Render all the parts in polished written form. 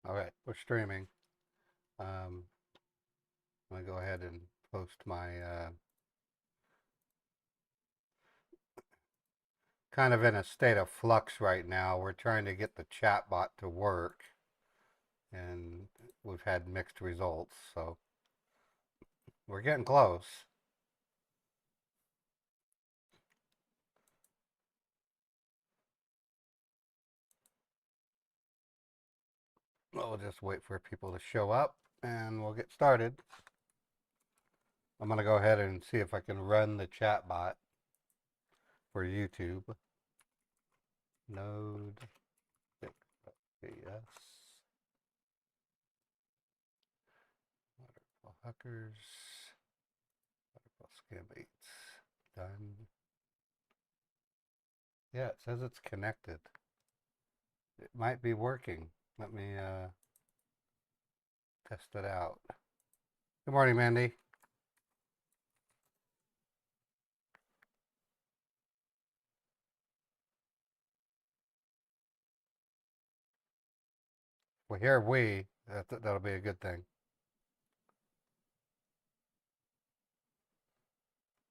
All right, we're streaming. I'm gonna go ahead and post my kind of in a state of flux right now. We're trying to get the chatbot to work, and we've had mixed results. So we're getting close. We'll just wait for people to show up, and we'll get started. I'm gonna go ahead and see if I can run the chatbot for YouTube. Node. Yes. Waterfall Hackers. Waterfall Scambaits. Done. Yeah, it says it's connected. It might be working. Let me test it out. Good morning, Mandy. Well, here that'll be a good thing.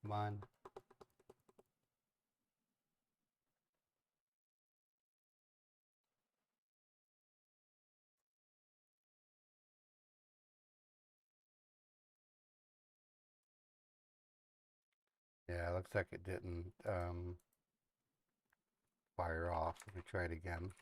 Come on. Yeah, it looks like it didn't fire off. Let me try it again.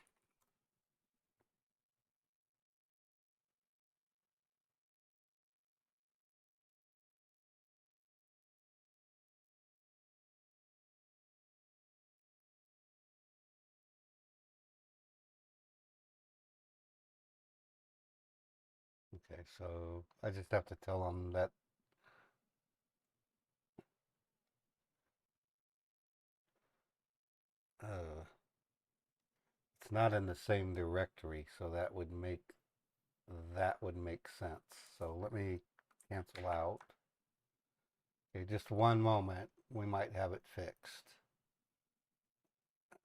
Okay, so I just have to tell them that uh, it's not in the same directory, so that would make sense. So let me cancel out. Okay, just one moment. We might have it fixed.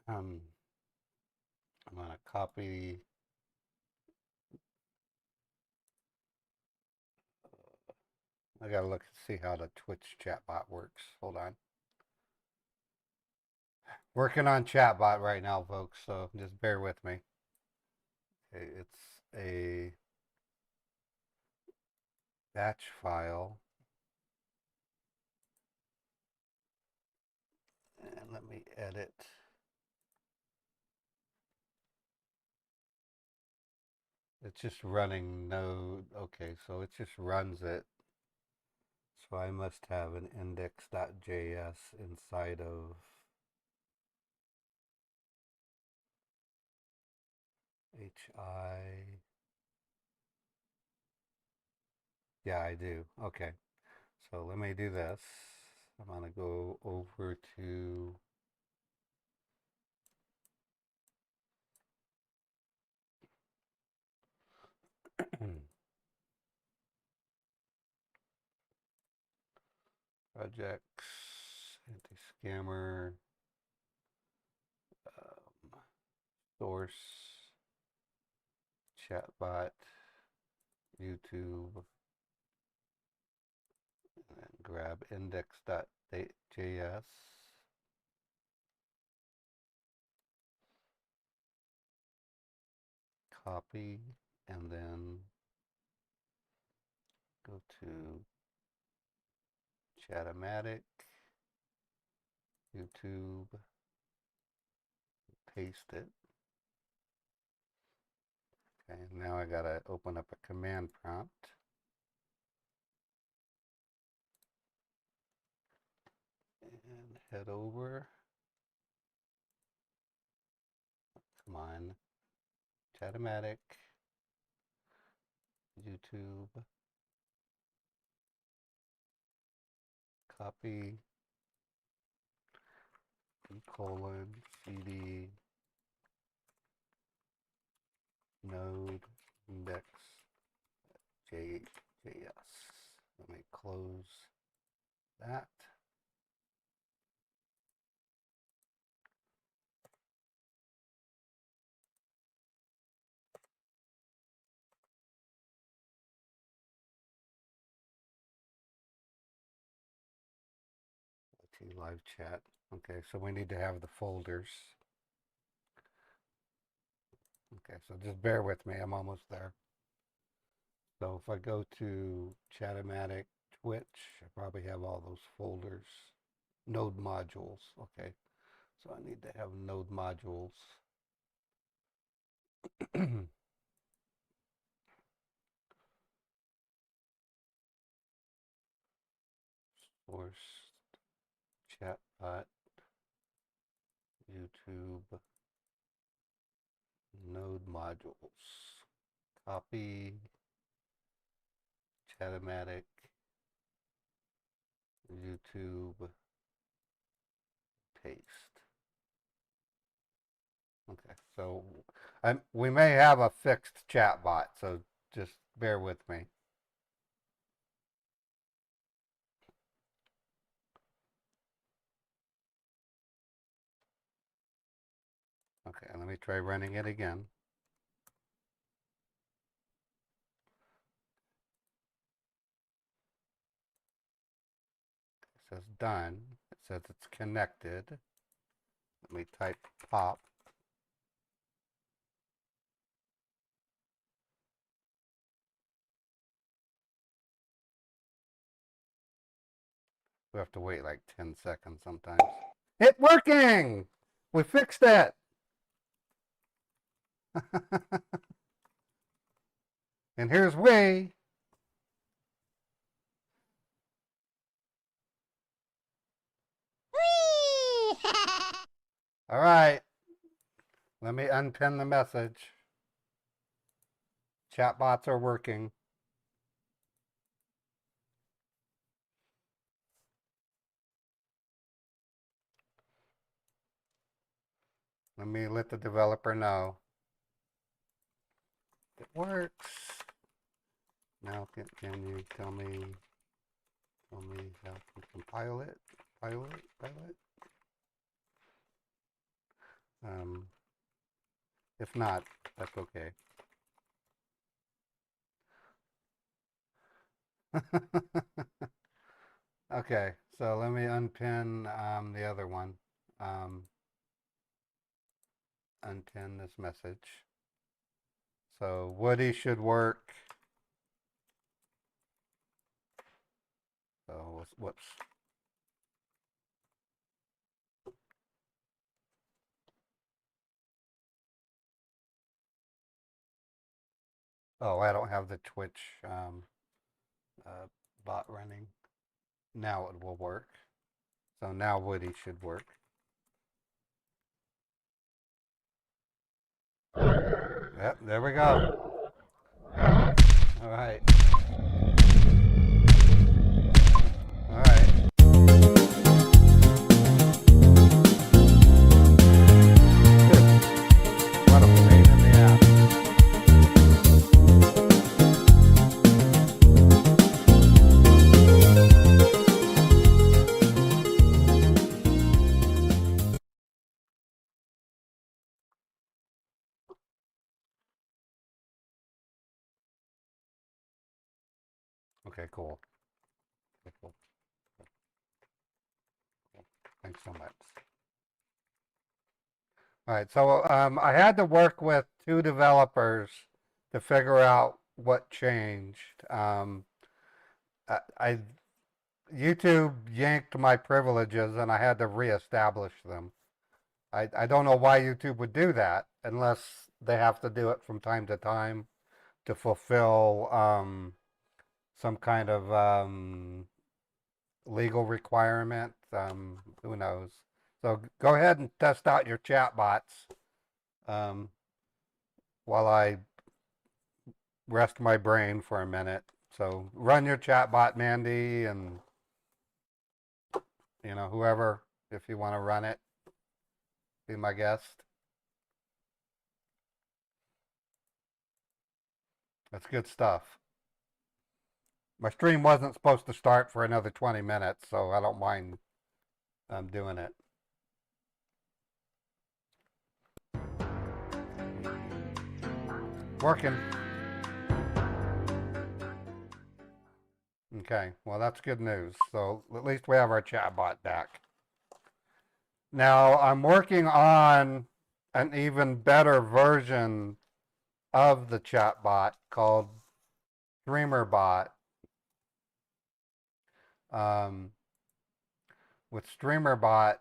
I'm gonna copy. I gotta look and see how the Twitch chatbot works. Hold on. Working on chatbot right now, folks. So just bear with me. Okay, it's a batch file, and let me edit. It's just running node. Okay, so it just runs it. So I must have an index.js inside of hi. Yeah, I do. Okay. So let me do this. I'm going to go over to projects, anti-scammer, source, chatbot, YouTube, and grab index.js. Copy, and then go to Chatomatic, YouTube, paste it. Okay, now I gotta open up a command prompt. And head over. Come on. Chatomatic, YouTube, copy, cd node index js. Let me close that. live chat. Okay, so we need to have the folders. Okay, so just bear with me. I'm almost there. So if I go to Chatomatic, Twitch, I probably have all those folders. Node modules. Okay, so I need to have node modules. Source, chatbot, YouTube, node modules. Copy, Chatomatic, YouTube, paste. Okay, so we may have a fixed chatbot, so just bear with me. Okay, let me try running it again. It says done. It says it's connected. Let me type pop. We have to wait like 10 seconds sometimes. It's working! We fixed it! And here's Way. All right. Let me unpin the message. Chatbots are working. Let me let the developer know. It works. Now can you tell me how to compile it? Pilot? If not, that's okay. Okay, so let me unpin the other one. Unpin this message. So Woody should work. So whoops. Oh, I don't have the Twitch bot running. Now it will work. So now Woody should work. Yep, there we go. All right. All right. What a pain in the ass. Okay, cool. Okay, cool. Thanks so much. All right, so I had to work with 2 developers to figure out what changed. I YouTube yanked my privileges and I had to reestablish them. I don't know why YouTube would do that unless they have to do it from time to time to fulfill some kind of legal requirement. Who knows? So go ahead and test out your chat bots while I rest my brain for a minute. So run your chat bot, Mandy, and whoever, if you want to run it, be my guest. That's good stuff. My stream wasn't supposed to start for another 20 minutes, so I don't mind doing it. Working. Okay, well, that's good news. So at least we have our chatbot back. Now I'm working on an even better version of the chatbot called StreamerBot. Um, with StreamerBot,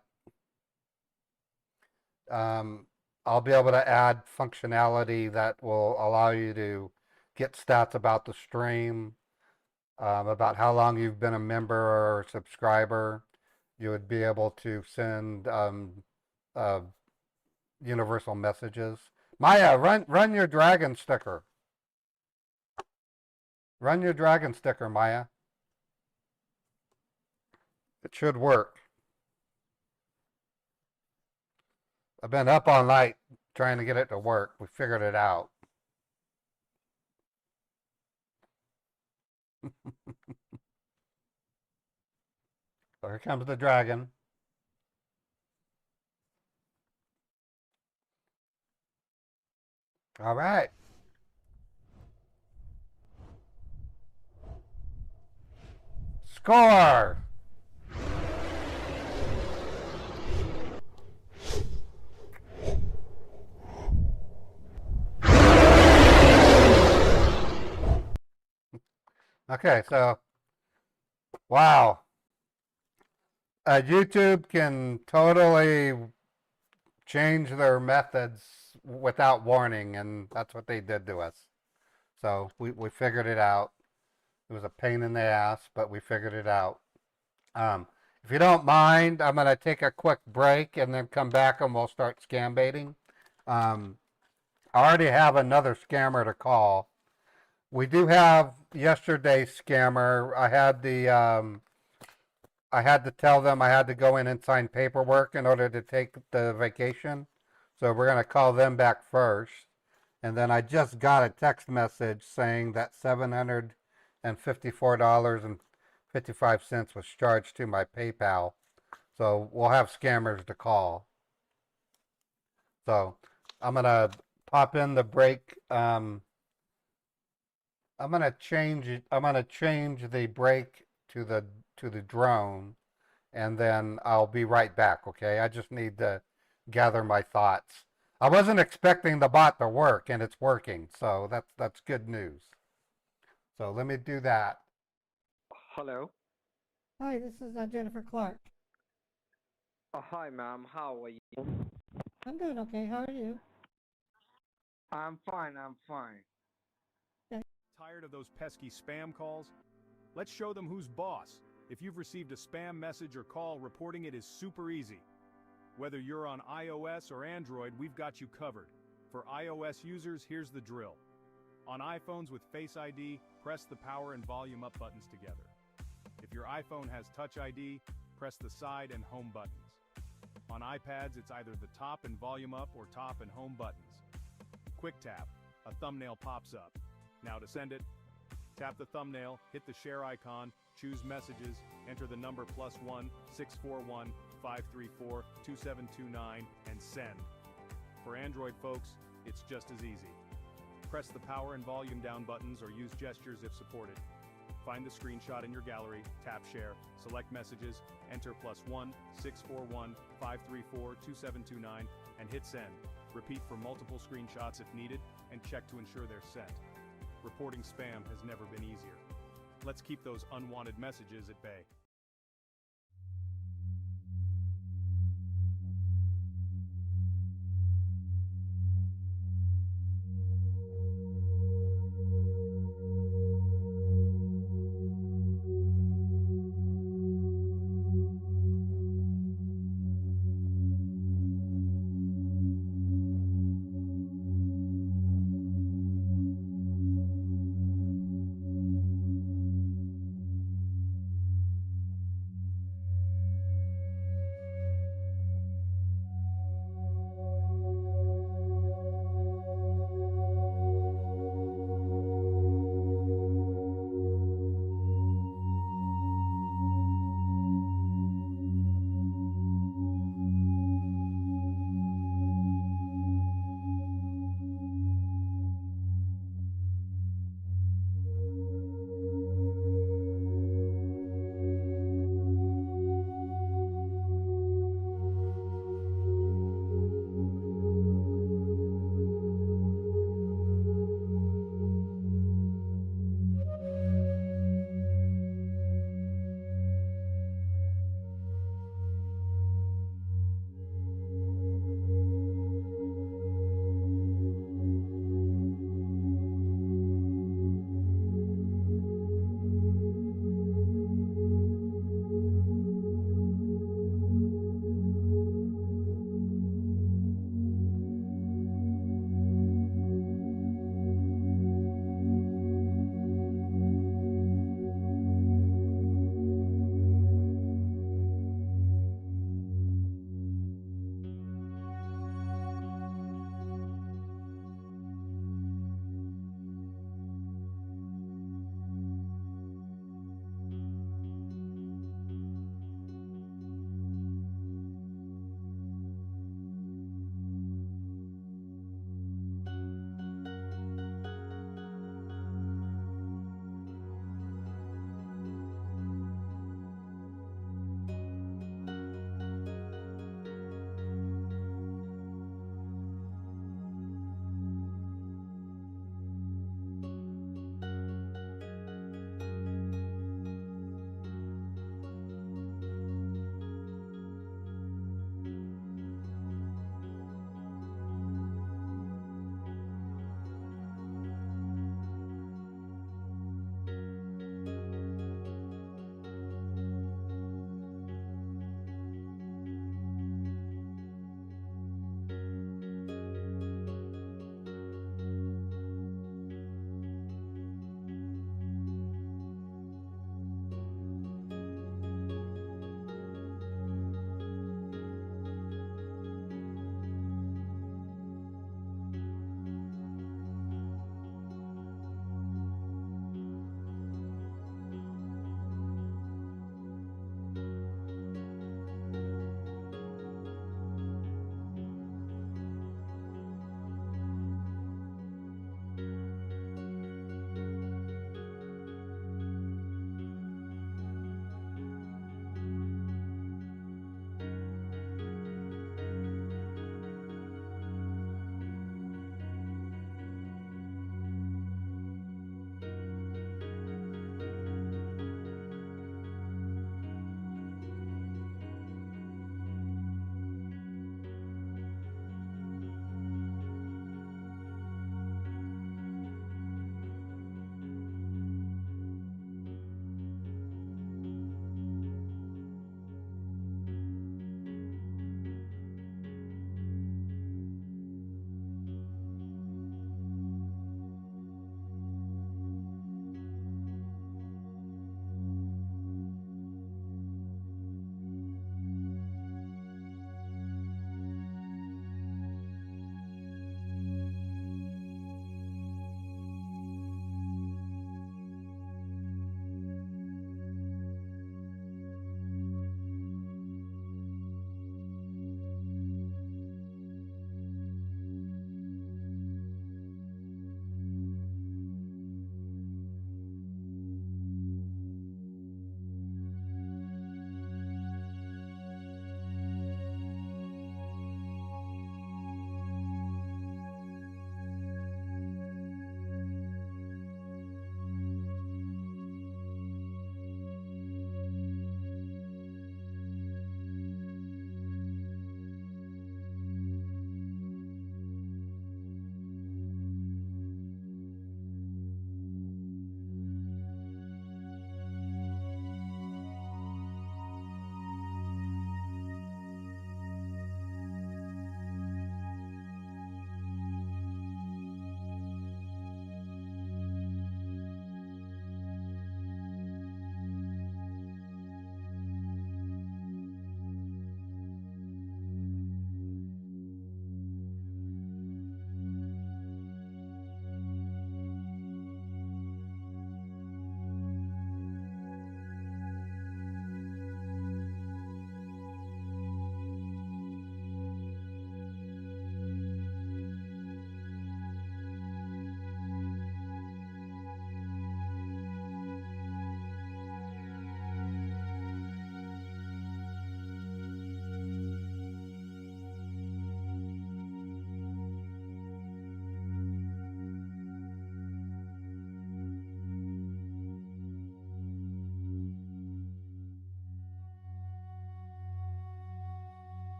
um, I'll be able to add functionality that will allow you to get stats about the stream, about how long you've been a member or a subscriber. You would be able to send uh, universal messages. Maya, run your dragon sticker. Run your dragon sticker, Maya. It should work. I've been up all night trying to get it to work. We figured it out. So here comes the dragon. All right. Score! Okay, so, wow. YouTube can totally change their methods without warning, and that's what they did to us. So we figured it out. It was a pain in the ass, but we figured it out. Um, if you don't mind, I'm going to take a quick break and then come back and we'll start scam baiting. I already have another scammer to call. We do have yesterday's scammer. I had to tell them I had to go in and sign paperwork in order to take the vacation. So we're going to call them back first. And then I just got a text message saying that $754.55 was charged to my PayPal. So we'll have scammers to call. So I'm going to pop in the break. I'm going to change it. I'm going to change the break to the drone, and then I'll be right back. Okay, I just need to gather my thoughts. I wasn't expecting the bot to work, and it's working, so that's good news. So let me do that. Hello. Hi, this is Jennifer Clark. Hi, ma'am. How are you? I'm doing okay. How are you? I'm fine. I'm fine. Tired of those pesky spam calls? Let's show them who's boss. If you've received a spam message or call, reporting it is super easy. Whether you're on iOS or Android, we've got you covered. For iOS users, here's the drill. On iPhones with Face ID, press the power and volume up buttons together. If your iPhone has Touch ID, press the side and home buttons. On iPads, it's either the top and volume up or top and home buttons. Quick tap, a thumbnail pops up. Now to send it, tap the thumbnail, hit the share icon, choose messages, enter the number +1 641 534 2729 and send. For Android folks, it's just as easy. Press the power and volume down buttons or use gestures if supported. Find the screenshot in your gallery, tap share, select messages, enter +1 641 534 2729 and hit send. Repeat for multiple screenshots if needed and check to ensure they're sent. Reporting spam has never been easier. Let's keep those unwanted messages at bay.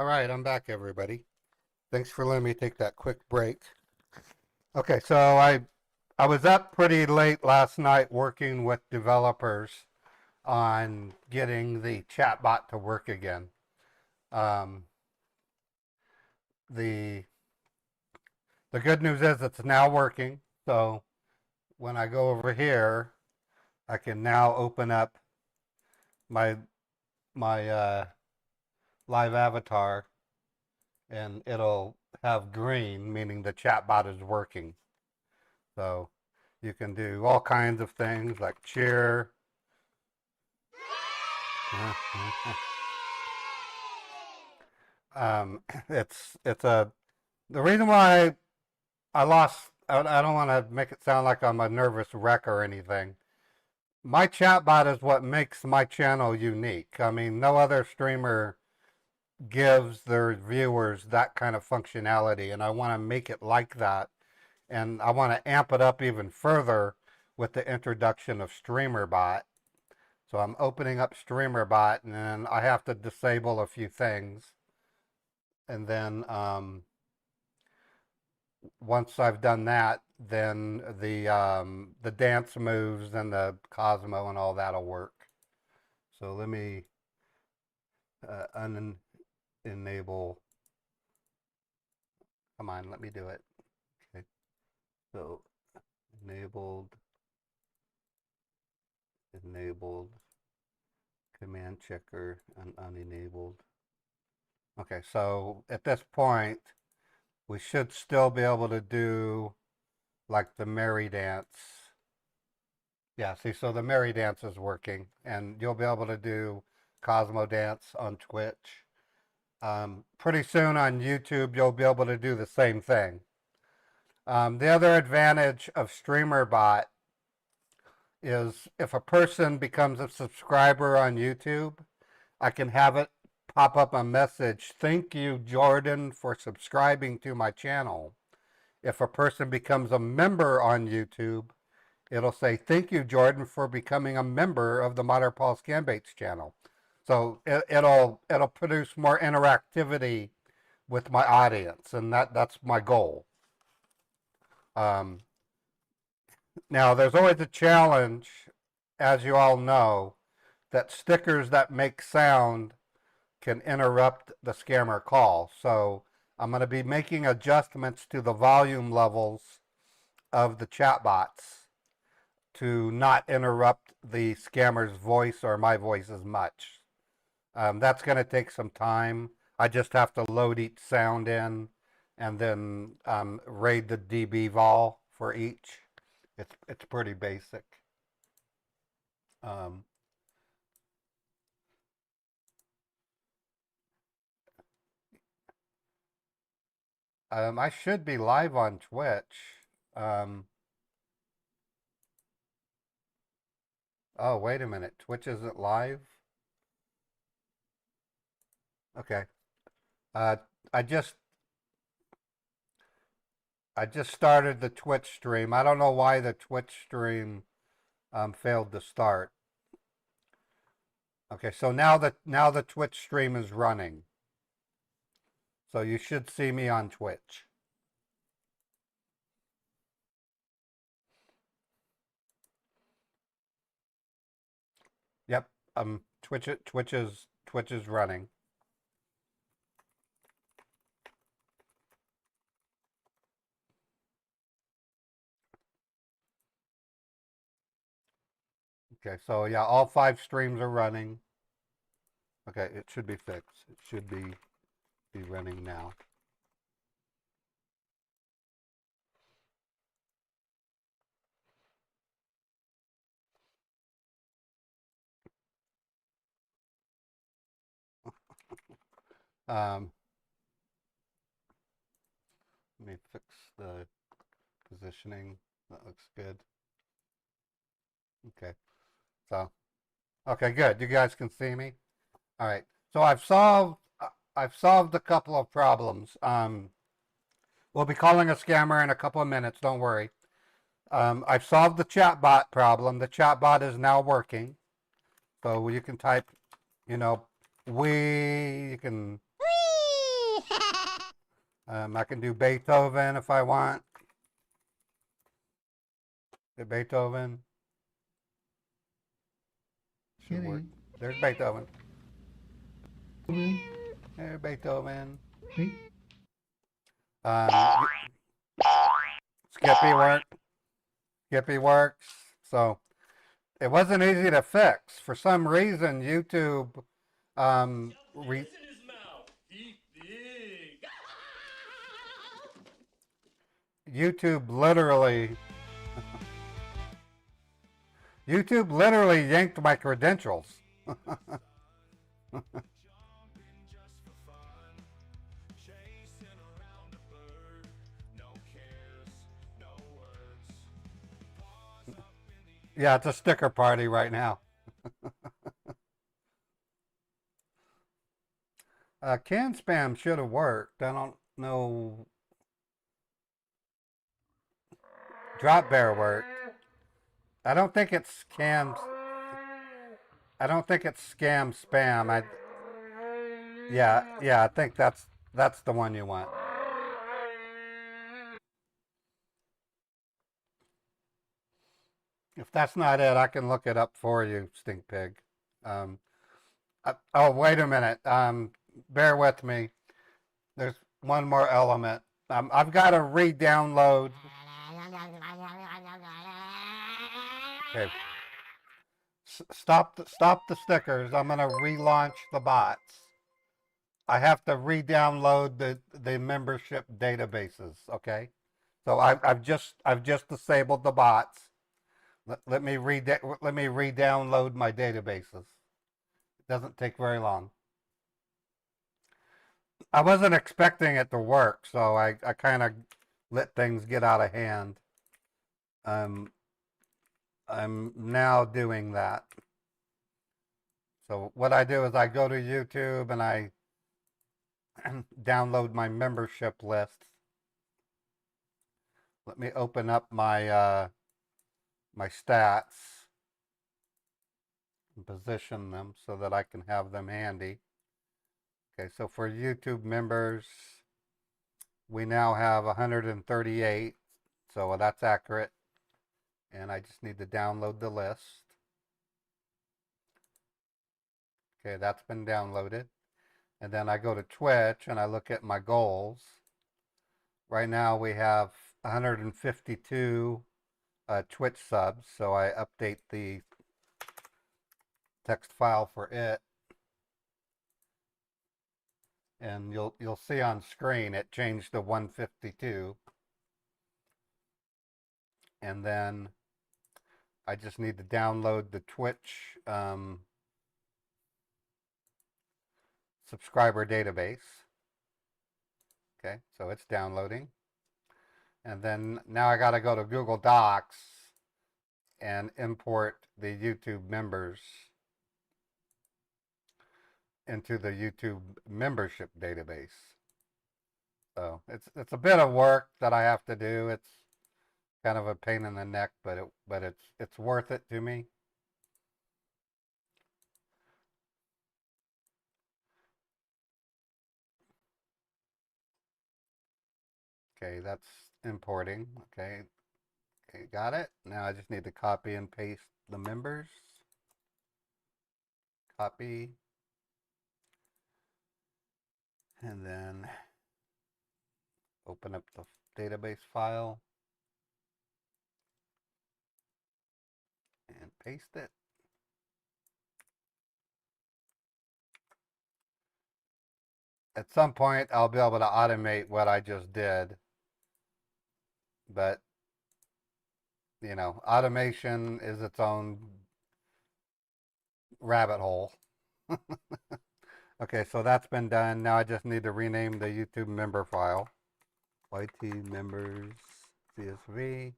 All right, I'm back, everybody. Thanks for letting me take that quick break. Okay, so I was up pretty late last night working with developers on getting the chatbot to work again. Um, the the good news is it's now working. So when I go over here, I can now open up my live avatar, and it'll have green, meaning the chatbot is working. So you can do all kinds of things like cheer. It's a the reason why I lost. I don't want to make it sound like I'm a nervous wreck or anything. My chatbot is what makes my channel unique. I mean, no other streamer gives their viewers that kind of functionality, and I want to make it like that. And I want to amp it up even further with the introduction of StreamerBot. So I'm opening up StreamerBot, and then I have to disable a few things. And then once I've done that, then the dance moves and the Cosmo and all that'll work. So let me unenable. Come on, let me do it. Okay. So enabled, command checker, and unenabled. Okay, so at this point, we should still be able to do like the merry dance. Yeah, see, so the merry dance is working, and you'll be able to do Cosmo dance on Twitch. Pretty soon on YouTube, you'll be able to do the same thing. The other advantage of StreamerBot is if a person becomes a subscriber on YouTube, I can have it pop up a message, "Thank you, Jordan, for subscribing to my channel." If a person becomes a member on YouTube, it'll say, "Thank you, Jordan, for becoming a member of the Modern Paul Scambaits channel." So it'll produce more interactivity with my audience, and that's my goal. Now, there's always a challenge, as you all know, that stickers that make sound can interrupt the scammer call. So I'm going to be making adjustments to the volume levels of the chatbots to not interrupt the scammer's voice or my voice as much. That's going to take some time. I just have to load each sound in and then raid the dB vol for each. It's pretty basic. I should be live on Twitch. Oh, wait a minute. Twitch isn't live? Okay. Uh, I just started the Twitch stream. I don't know why the Twitch stream failed to start. Okay, so now the Twitch stream is running. So you should see me on Twitch. Yep, Twitch is running. Okay, so yeah, all 5 streams are running. Okay, it should be fixed. It should be running now. Let me fix the positioning. That looks good. Okay. So, okay, good. You guys can see me? All right. So I've solved a couple of problems. We'll be calling a scammer in a couple of minutes. Don't worry. I've solved the chatbot problem. The chatbot is now working. So you can type, you can I can do Beethoven if I want. Beethoven. Should work. There's Beethoven. There's Beethoven. Skippy work. Skippy works. So it wasn't easy to fix. For some reason, YouTube YouTube literally YouTube literally yanked my credentials. Yeah, it's a sticker party right now. Can spam should have worked. I don't know. Drop bear worked. I don't think it's scams. I don't think it's scam spam. Yeah, I think that's the one you want. If that's not it, I can look it up for you, stink pig. Oh, wait a minute. Bear with me. There's one more element. I've got to re-download. Okay. Stop the stickers. I'm gonna relaunch the bots. I have to re-download the membership databases. Okay. So I've just disabled the bots. Let me re-download my databases. It doesn't take very long. I wasn't expecting it to work, so I kind of let things get out of hand. I'm now doing that. So what I do is I go to YouTube and I download my membership list. Let me open up my my stats and position them so that I can have them handy. Okay, so for YouTube members, we now have 138, so that's accurate. And I just need to download the list. Okay, that's been downloaded. And then I go to Twitch and I look at my goals. Right now we have 152 Twitch subs, so I update the text file for it. And you'll see on screen it changed to 152. And then I just need to download the Twitch subscriber database. Okay, so it's downloading. And then now I got to go to Google Docs and import the YouTube members into the YouTube membership database. So it's a bit of work that I have to do. It's kind of a pain in the neck, but it's worth it to me. Okay, that's importing. Okay, got it. Now I just need to copy and paste the members. Copy. And then open up the database file and paste it. At some point, I'll be able to automate what I just did. But, you know, automation is its own rabbit hole. Okay, so that's been done. Now I just need to rename the YouTube member file. YT members CSV.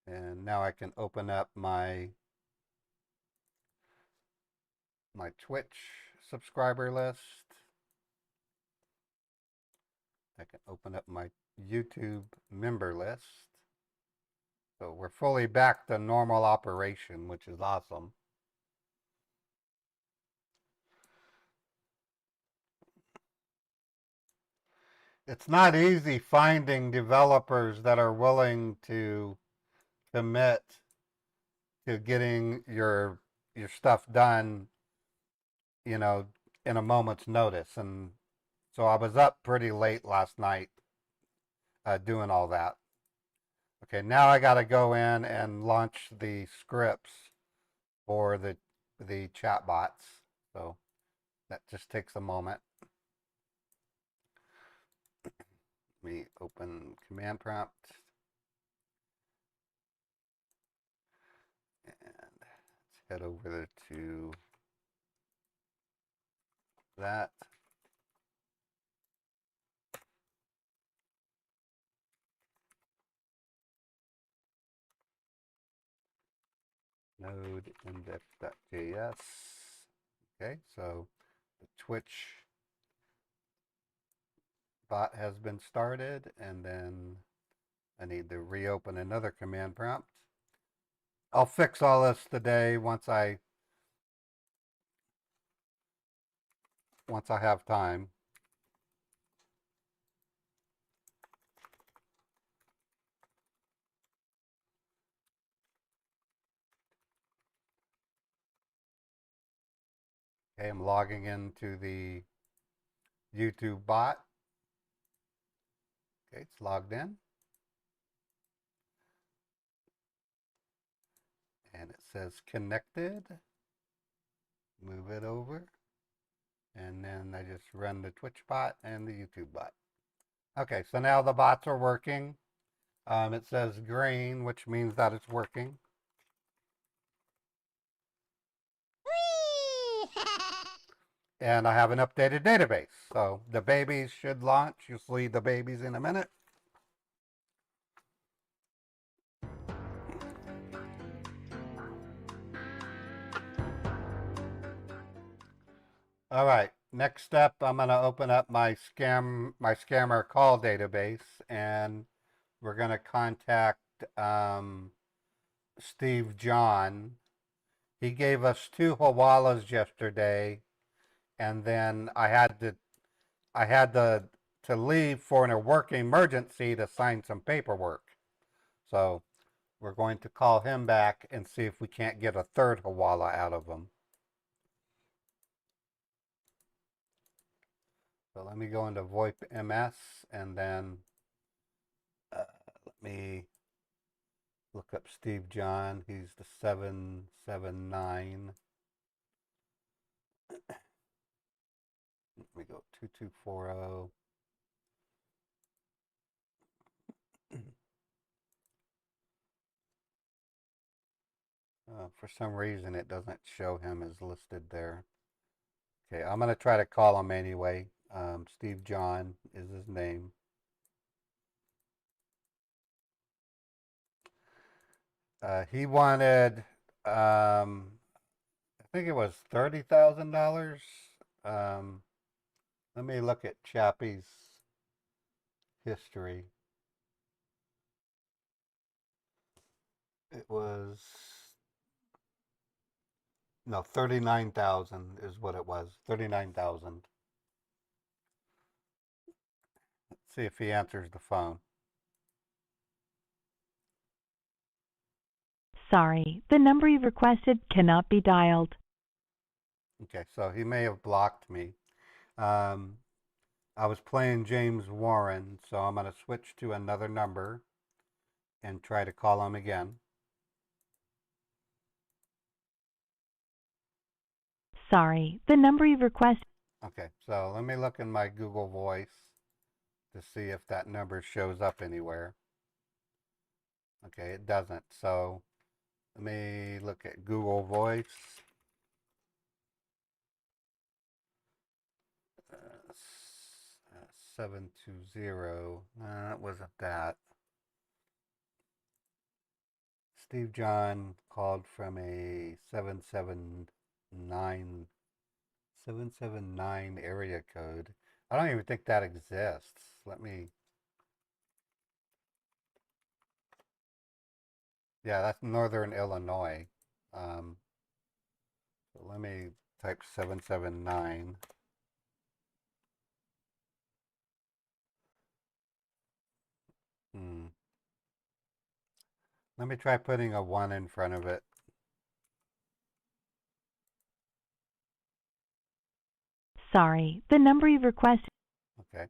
And now I can open up my Twitch subscriber list. I can open up my YouTube member list. So we're fully back to normal operation, which is awesome. It's not easy finding developers that are willing to commit to getting your stuff done, you know, in a moment's notice. And so I was up pretty late last night doing all that. Okay, now I got to go in and launch the scripts for the chat bots. So that just takes a moment. Let me open command prompt. And let's head over to that. Node index.js. Okay, so the Twitch bot has been started, and then I need to reopen another command prompt. I'll fix all this today once I have time. Okay, I'm logging into the YouTube bot. Okay, it's logged in. And it says connected. Move it over. And then I just run the Twitch bot and the YouTube bot. Okay, so now the bots are working. It says green, which means that it's working. And I have an updated database. So the babies should launch. You'll see the babies in a minute. All right, next step, I'm going to open up my scammer call database, and we're going to contact Steve John. He gave us 2 Hawalas yesterday, and then I had to leave for a work emergency to sign some paperwork. So we're going to call him back and see if we can't get a 3rd Hawala out of him. So let me go into VoIP MS, and then let me look up Steve John. He's the 779. Let me go 2240. For some reason, it doesn't show him as listed there. Okay, I'm going to try to call him anyway. Steve John is his name. He wanted, I think it was $30,000. Let me look at Chappie's history. It was, no, 39,000 is what it was. 39,000. Let's see if he answers the phone. Sorry, the number you've requested cannot be dialed. Okay, so he may have blocked me. I was playing James Warren, so I'm going to switch to another number and try to call him again. Sorry, the number you've requested. Okay, so let me look in my Google Voice to see if that number shows up anywhere. Okay, it doesn't. So let me look at Google Voice. 720. That wasn't that. Steve John called from a 779 area code. I don't even think that exists. Yeah, that's Northern Illinois. So let me type 779. Let me try putting a 1 in front of it. Sorry, the number you've requested. Okay.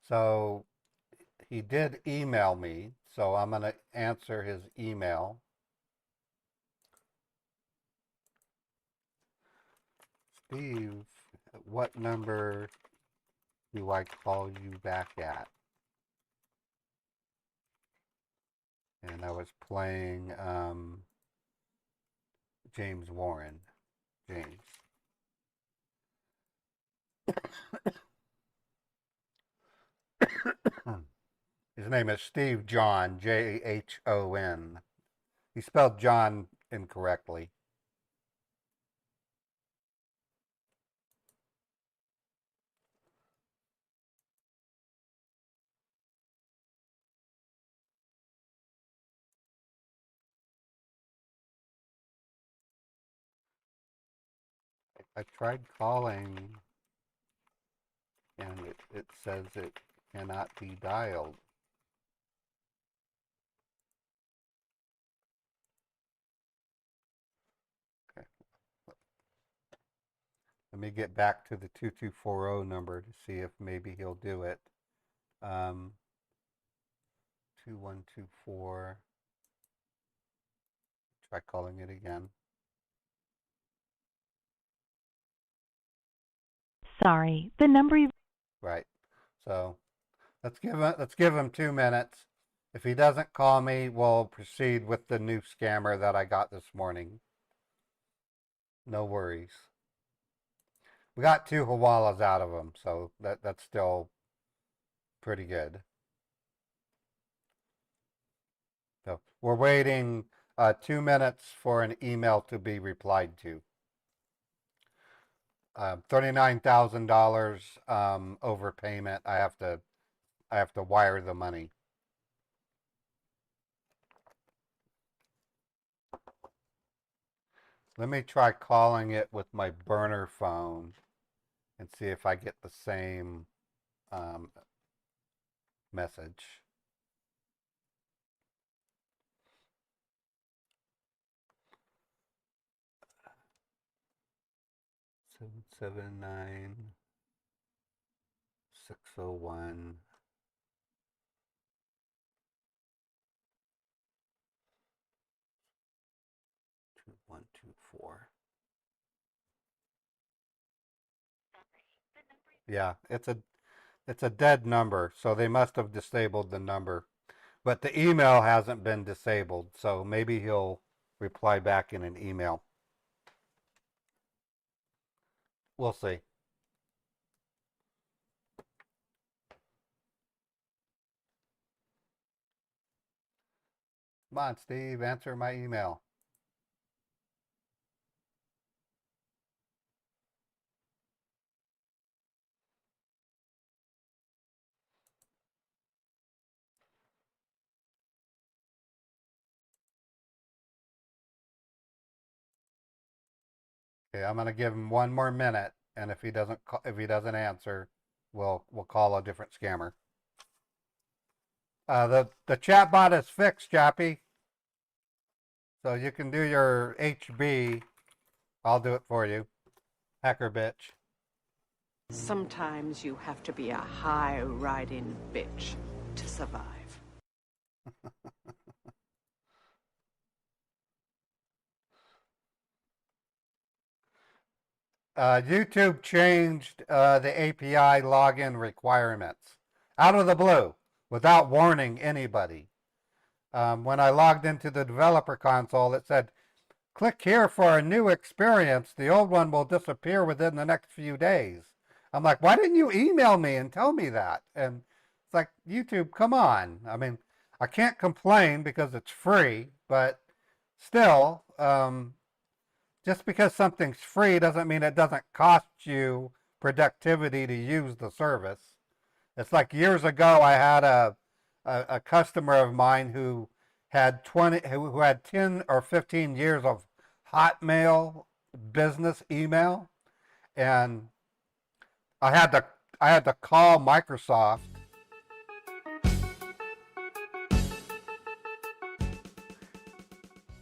So he did email me, so I'm going to answer his email. Steve, what number do I call you back at? And I was playing James Warren. James. His name is Steve John, John. He spelled John incorrectly. I tried calling and it says it cannot be dialed. Okay. Let me get back to the 2240 number to see if maybe he'll do it. 2124. Try calling it again. Sorry, the number you've. Right. So let's give him 2 minutes. If he doesn't call me, we'll proceed with the new scammer that I got this morning. No worries. We got 2 Hawalas out of him, so that's still pretty good. So we're waiting 2 minutes for an email to be replied to. $39,000 overpayment. I have to wire the money. Let me try calling it with my burner phone and see if I get the same message. Seven seven 601 2124. Yeah, it's a dead number, so they must have disabled the number. But the email hasn't been disabled, so maybe he'll reply back in an email. We'll see. Come on, Steve, answer my email. Okay, I'm gonna give him 1 more minute, and if he doesn't answer, we'll call a different scammer. The chat bot is fixed, Jappy. So you can do your HB. I'll do it for you. Hacker bitch. Sometimes you have to be a high-riding bitch to survive. YouTube changed the API login requirements out of the blue without warning anybody. When I logged into the developer console, it said, click here for a new experience. The old one will disappear within the next few days. I'm like, why didn't you email me and tell me that? And it's like, YouTube, come on. I mean, I can't complain because it's free, but still, just because something's free doesn't mean it doesn't cost you productivity to use the service. It's like years ago, I had a customer of mine who had 10 or 15 years of Hotmail business email, and I had to call Microsoft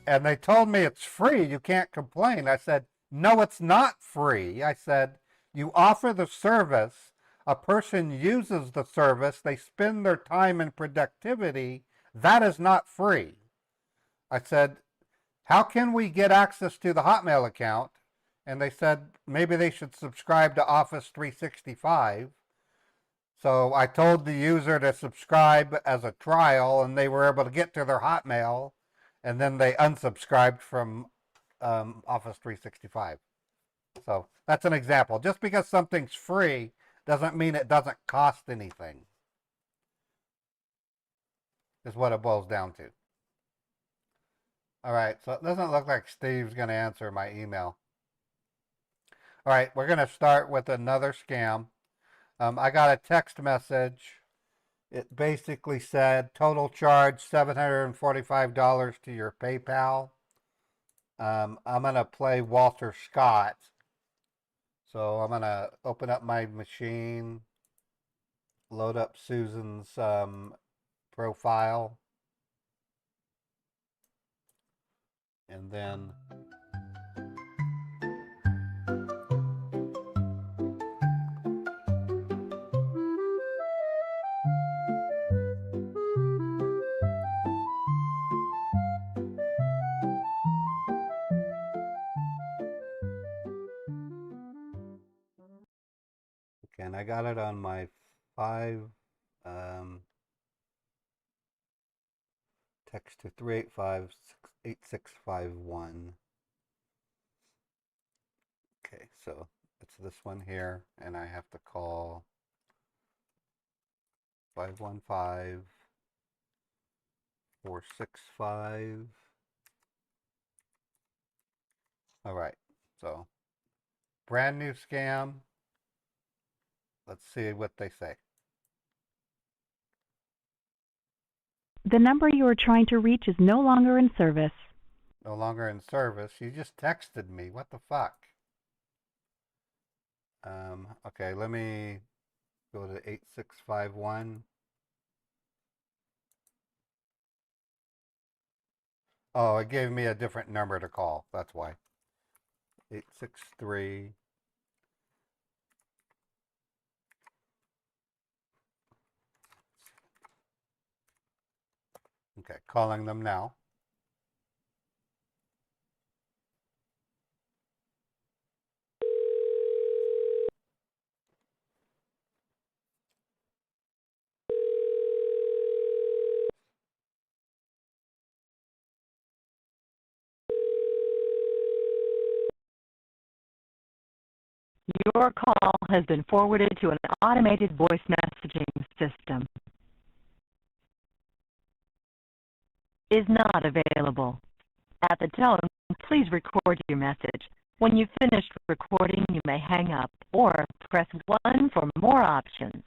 And they told me it's free. You can't complain. I said, no, it's not free. I said, you offer the service. A person uses the service. They spend their time in productivity. That is not free. I said, how can we get access to the Hotmail account? And they said maybe they should subscribe to Office 365. So I told the user to subscribe as a trial, and they were able to get to their Hotmail, and then they unsubscribed from Office 365. So that's an example. Just because something's free doesn't mean it doesn't cost anything, is what it boils down to. All right, so it doesn't look like Steve's going to answer my email. All right, we're going to start with another scam. I got a text message. It basically said total charge $745 to your PayPal. I'm going to play Walter Scott. So I'm going to open up my machine, load up Susan's profile, and then okay, and I got it on my 5 text to 385-8651. Okay, so it's this one here, and I have to call 515-465. All right, so brand new scam. Let's see what they say. The number you are trying to reach is no longer in service. No longer in service. You just texted me. What the fuck? Okay, let me go to 8651. Oh, it gave me a different number to call. That's why. 863. Okay, calling them now. Your call has been forwarded to an automated voice messaging system. Is not available. At the tone, please record your message. When you've finished recording, you may hang up or press 1 for more options.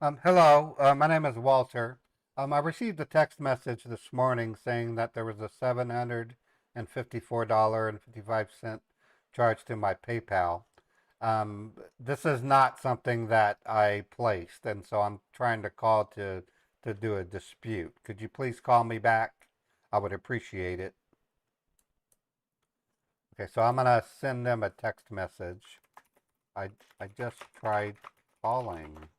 Hello, my name is Walter. I received a text message this morning saying that there was a $754.55 charge to my PayPal. This is not something that I placed, and so I'm trying to call to do a dispute. Could you please call me back? I would appreciate it. Okay, so I'm going to send them a text message. I just tried calling.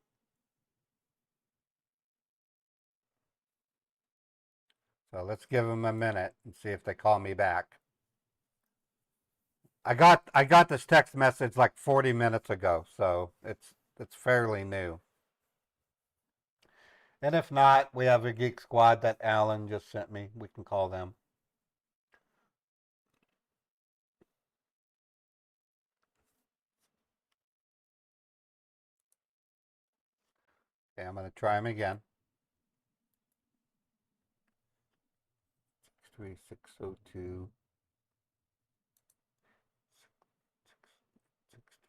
So let's give them a minute and see if they call me back. I got this text message like 40 minutes ago, so it's fairly new. And if not, we have a Geek Squad that Alan just sent me. We can call them. Okay, I'm going to try them again. 63602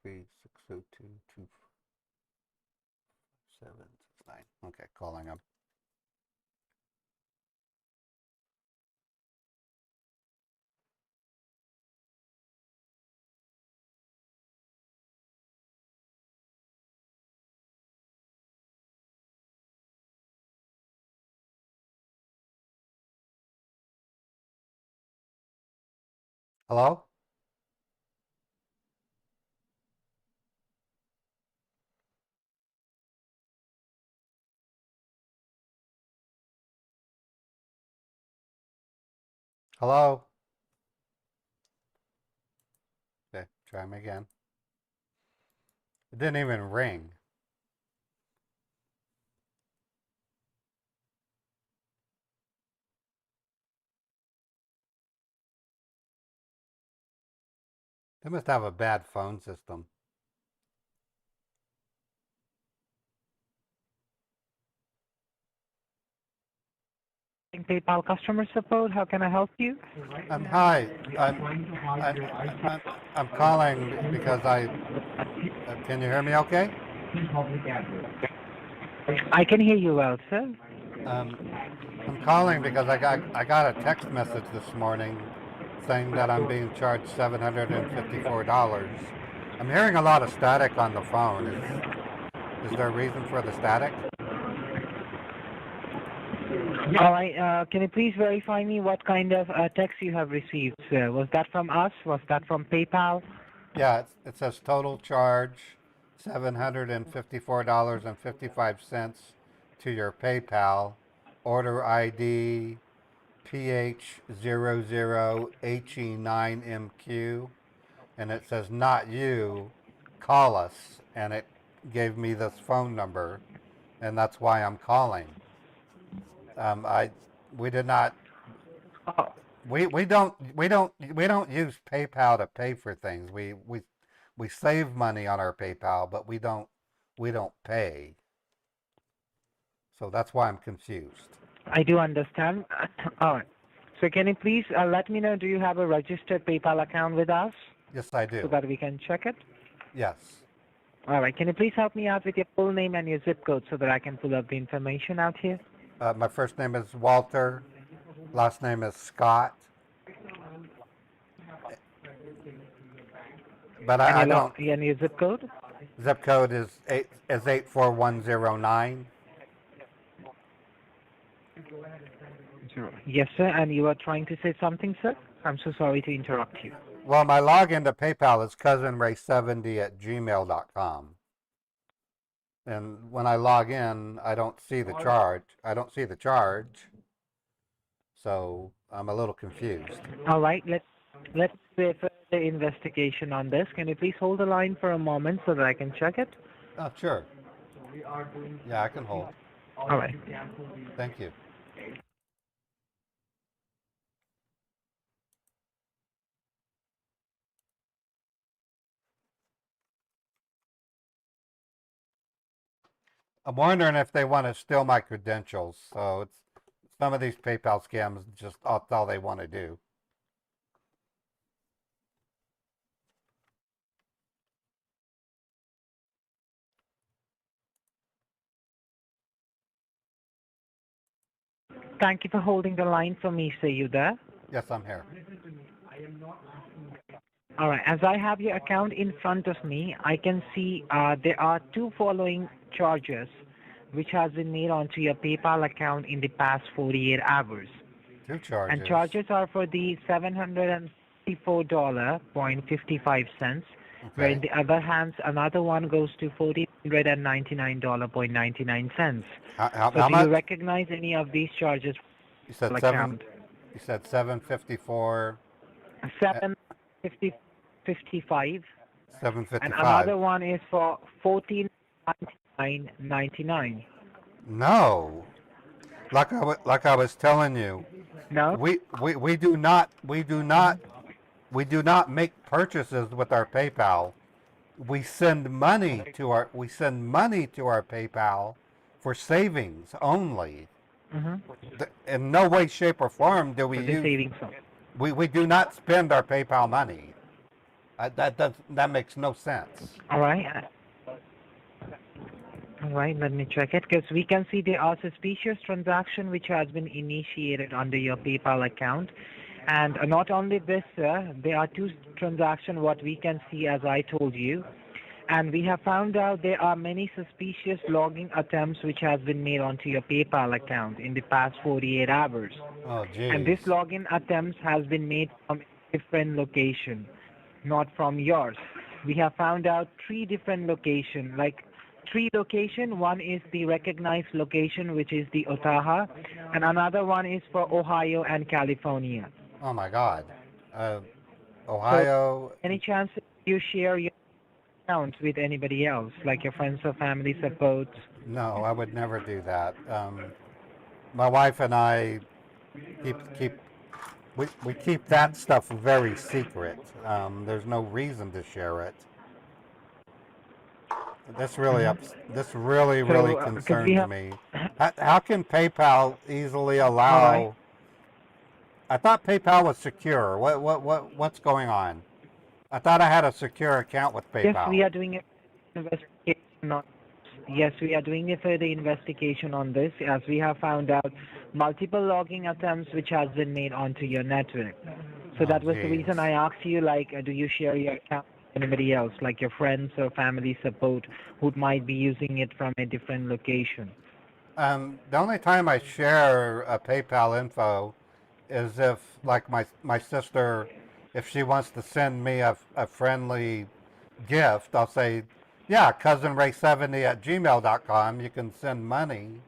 63602 2769. Okay, calling them. Hello? Hello? Okay, try me again. It didn't even ring. They must have a bad phone system. PayPal customer support. How can I help you? Hi. I'm calling because can you hear me okay? I can hear you well, sir. I'm calling because I got a text message this morning saying that I'm being charged $754. I'm hearing a lot of static on the phone. Is there a reason for the static? All right. Can you please verify me what kind of text you have received, sir? Was that from us? Was that from PayPal? Yeah, it says total charge $754.55 to your PayPal. Order ID PH00HE9MQ. And it says not you, call us. And it gave me this phone number. And that's why I'm calling. We did not, Oh, we don't use PayPal to pay for things. We save money on our PayPal, but we don't pay. So that's why I'm confused. I do understand. All right. So can you please let me know, do you have a registered PayPal account with us Yes, I so do. that we can check it? Yes. All right. Can you please help me out with your full name and your zip code so that I can pull up the information out here? My first name is Walter. Last name is Scott. But I don't. And your zip code? Zip code is 84109. Yes, sir. And you are trying to say something, sir? I'm so sorry to interrupt you. Well, my login to PayPal is cousinray70@gmail.com. And when I log in, I don't see the charge. So I'm a little confused. All right. Let's do a further investigation on this. Can you please hold the line for a moment so that I can check it? Oh, sure. Yeah, I can hold. All right. Thank you. I'm wondering if they want to steal my credentials. So it's some of these PayPal scams, just that's all they want to do. Thank you for holding the line for me, sir. You there? Yes, I'm here. All right. As I have your account in front of me, I can see there are two following charges which has been made onto your PayPal account in the past 48 hours. Two charges. And charges are for the $754.55, where in the other hands, another one goes to $1,499.99. How So do much? you recognize any of these charges? You said Account? You said 754. 755, 755. and another one is for $14.99.99. No. Like I was telling you, No? we do not make purchases with our PayPal. We send money to our PayPal for savings only. In no way, shape, or form do we For the use. savings fund. We do not spend our PayPal money. That makes no sense. All right. All right, let me check it, because we can see there are suspicious transaction which has been initiated under your PayPal account. And not only this, sir, there are two transactions what we can see, as I told you. And we have found out there are many suspicious login attempts which has been made onto your PayPal account in the past 48 hours. Oh, geez. And this login attempts has been made from different location, not from yours. We have found out 3 different location, like 3 location. One is the recognized location, which is the Otaha, and another one is for Ohio and California. Oh my God. So, Ohio. any chance you share your account with anybody else, like your friends or family support? No, I would never do that. My wife and I keep we keep that stuff very secret. There's no reason to share it. This really So, because we concerns have, me. How can PayPal easily all right. allow? I thought PayPal was secure. What's going on? I thought I had a secure account with Yes, PayPal. we are doing an investigation on. Yes, we are doing a further investigation on this, as we have found out multiple logging attempts which has been made onto your network. So Oh, that was the reason jeez. I asked you, like, do you share your account with anybody else, like your friends or family support, who might be using it from a different location? The only time I share a PayPal info is if, like, my sister, if she wants to send me a friendly gift, I'll say, yeah, cousinray70@gmail.com. You can send money,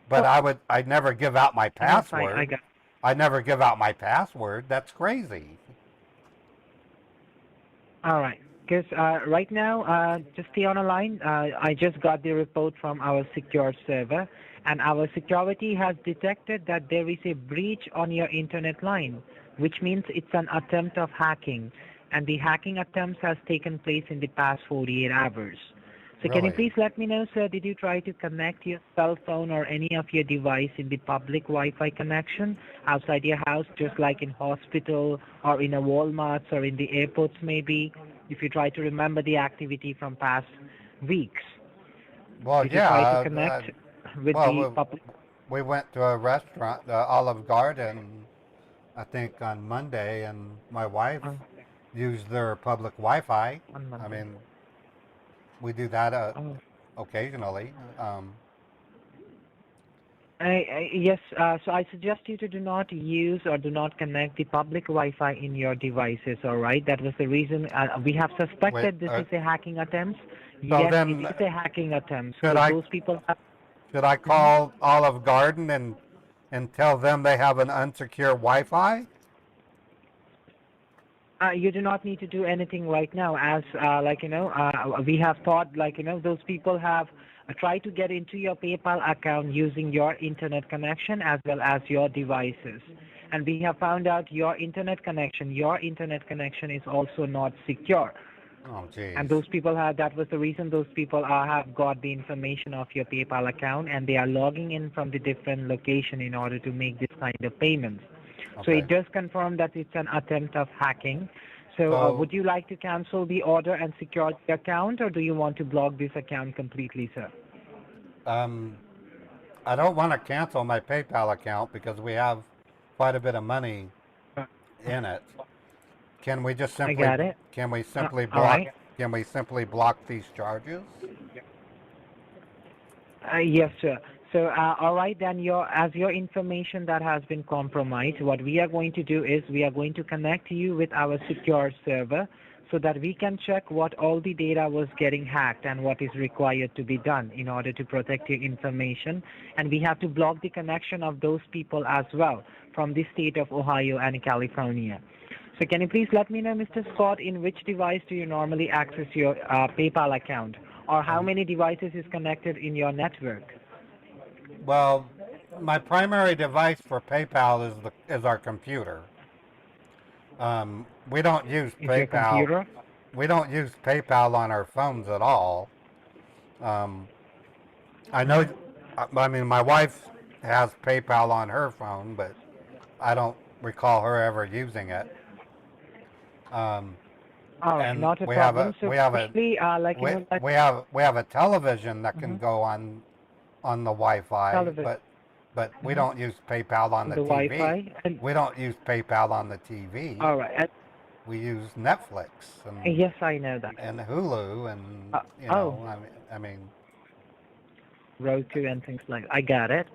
but Oh, I'd never give out my yes, I password. got. I never give out my password. That's crazy. All right. Because right now, just stay on a line. I just got the report from our secure server, and our security has detected that there is a breach on your internet line, which means it's an attempt of hacking, and the hacking attempts has taken place in the past 48 hours. So can you Really? please let me know, sir, did you try to connect your cell phone or any of your device in the public Wi-Fi connection outside your house, just like in hospital or in a Walmart or in the airports maybe? If you try to remember the activity from past weeks, Well, did you yeah. try to connect with the Well, public? we went to a restaurant, the Olive Garden, I think on Monday, and my wife Uh, used their public Wi-Fi. on I Monday. mean, we do that Oh. occasionally. Yes, so I suggest you to do not use or do not connect the public Wi-Fi in your devices, all right? That was the reason we have Wait, suspected this is a hacking attempt. so Yes, it then is a hacking attempt. should So I those people have, should I Mhm. call Olive Garden and tell them they have an unsecure Wi-Fi? You do not need to do anything right now, as we have thought, those people have tried to get into your PayPal account using your internet connection as well as your devices, and we have found out your internet connection is also not secure. Oh, jeez. And those people have, that was the reason those people have got the information of your PayPal account, and they are logging in from the different location in order to make this kind of payments. So Okay. it does confirm that it's an attempt of hacking. So So would you like to cancel the order and secure the account, or do you want to block this account completely, sir? I don't want to cancel my PayPal account because we have quite a bit of money Uh, in it. Can we just I got it. can we simply All block right. can we simply block these charges? Yes, sir. So, all right, then as your information that has been compromised, what we are going to do is we are going to connect you with our secure server so that we can check what all the data was getting hacked and what is required to be done in order to protect your information. And we have to block the connection of those people as well from the state of Ohio and California. So can you please let me know, Mr. Scott, in which device do you normally access your PayPal account? Or how Um, many devices is connected in your network? Well, my primary device for PayPal is our computer. We don't use Is your PayPal. computer? We don't use PayPal on our phones at all. Um, I know. I mean, my wife has PayPal on her phone, but I don't recall her ever using it. Um, All right, and not a problem. So actually, we have a television that can Mhm. go on the Wi-Fi, television but we don't use PayPal on on the the TV. Wi-Fi. And We don't use PayPal on the TV. all right, We use Netflix yes, I know that. and Hulu and Oh, I mean Roku and things like. I got it.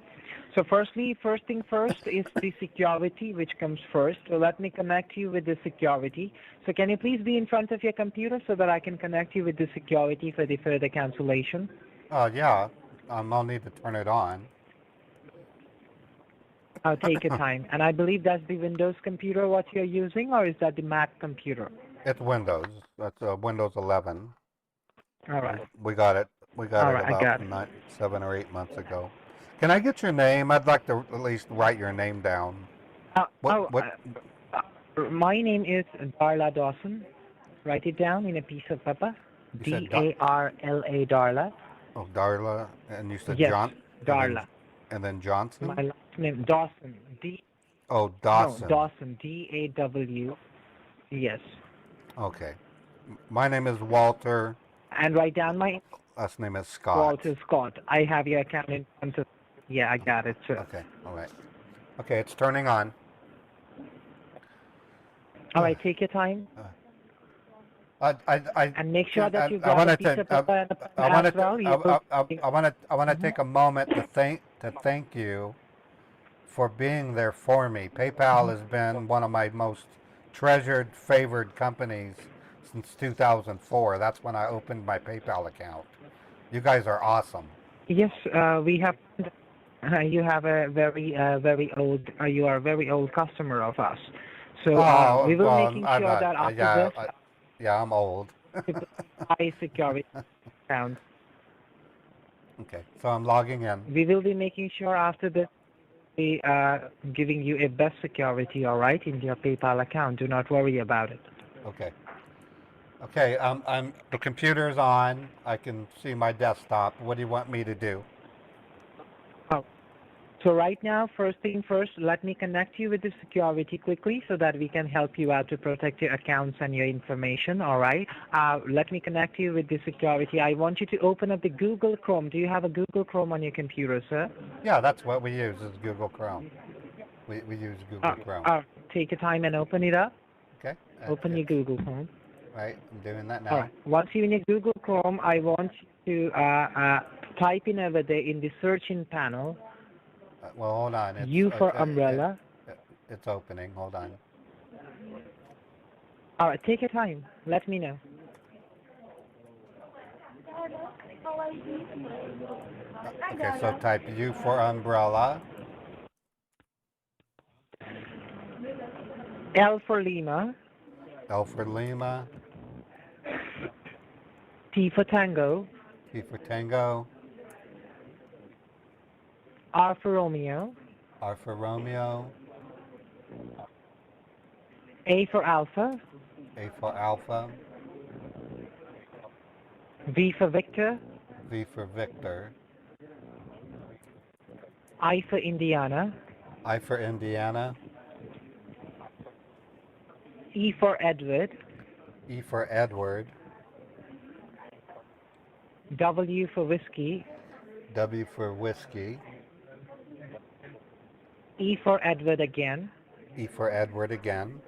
So firstly, first thing first is the security, which comes first. So let me connect you with the security. So can you please be in front of your computer so that I can connect you with the security for the further cancellation? Yeah. I'll need to turn it on. Take your time. And I believe that's the Windows computer what you're using, or is that the Mac computer? It's Windows. That's Windows 11. All right. We got it. We got All it right, I about got it. 7 or 8 months ago. Can I get your name? I'd like to at least write your name down. What? My name is Darla Dawson. Write it down in a piece of paper. You said D-A-R-L-A, Darla. Oh, Darla, and you said Yes, John. Darla. And then Johnson. My last name, Dawson. Oh, Dawson. No, Dawson. D-A-W. Yes. Okay. My name is Walter. And write down my Last name is Scott. Walter Scott. I have your account in front of. Yeah, I got it, sir. Okay. All right. Okay, it's turning on. All right, take your time. And make sure that you grab a piece of paper and a pen as well. I want to take a moment to thank you for being there for me. PayPal has been one of my most treasured, favored companies since 2004. That's when I opened my PayPal account. You guys are awesome. Yes, we have. You have a very old. You are a very old customer of us. So we will making sure that after this. Yeah, I'm old. High security account. Okay, so I'm logging in. We will be making sure after this we are giving you a best security, all right, in your PayPal account. Do not worry about it. Okay. Okay, the computer's on. I can see my desktop. What do you want me to do? So right now, first thing first, let me connect you with the security quickly so that we can help you out to protect your accounts and your information, all right? Let me connect you with the security. I want you to open up the Google Chrome. Do you have a Google Chrome on your computer, sir? Yeah, that's what we use is Google Chrome. We use Google Chrome. Take your time and open it up. Okay. Open your Google Chrome. Right, I'm doing that now. All right. Once you're in your Google Chrome, I want you to type in over there in the searching panel. Well, hold on. U for umbrella. It's opening. Hold on. All right, take your time. Let me know. Okay, so type U for umbrella. L for Lima. L for Lima. T for Tango. T for Tango. R for Romeo. R for Romeo. A for Alpha. A for Alpha. V for Victor. V for Victor. I for Indiana. I for Indiana. E for Edward. E for Edward. W for Whiskey. W for Whiskey. E for Edward again. E for Edward again.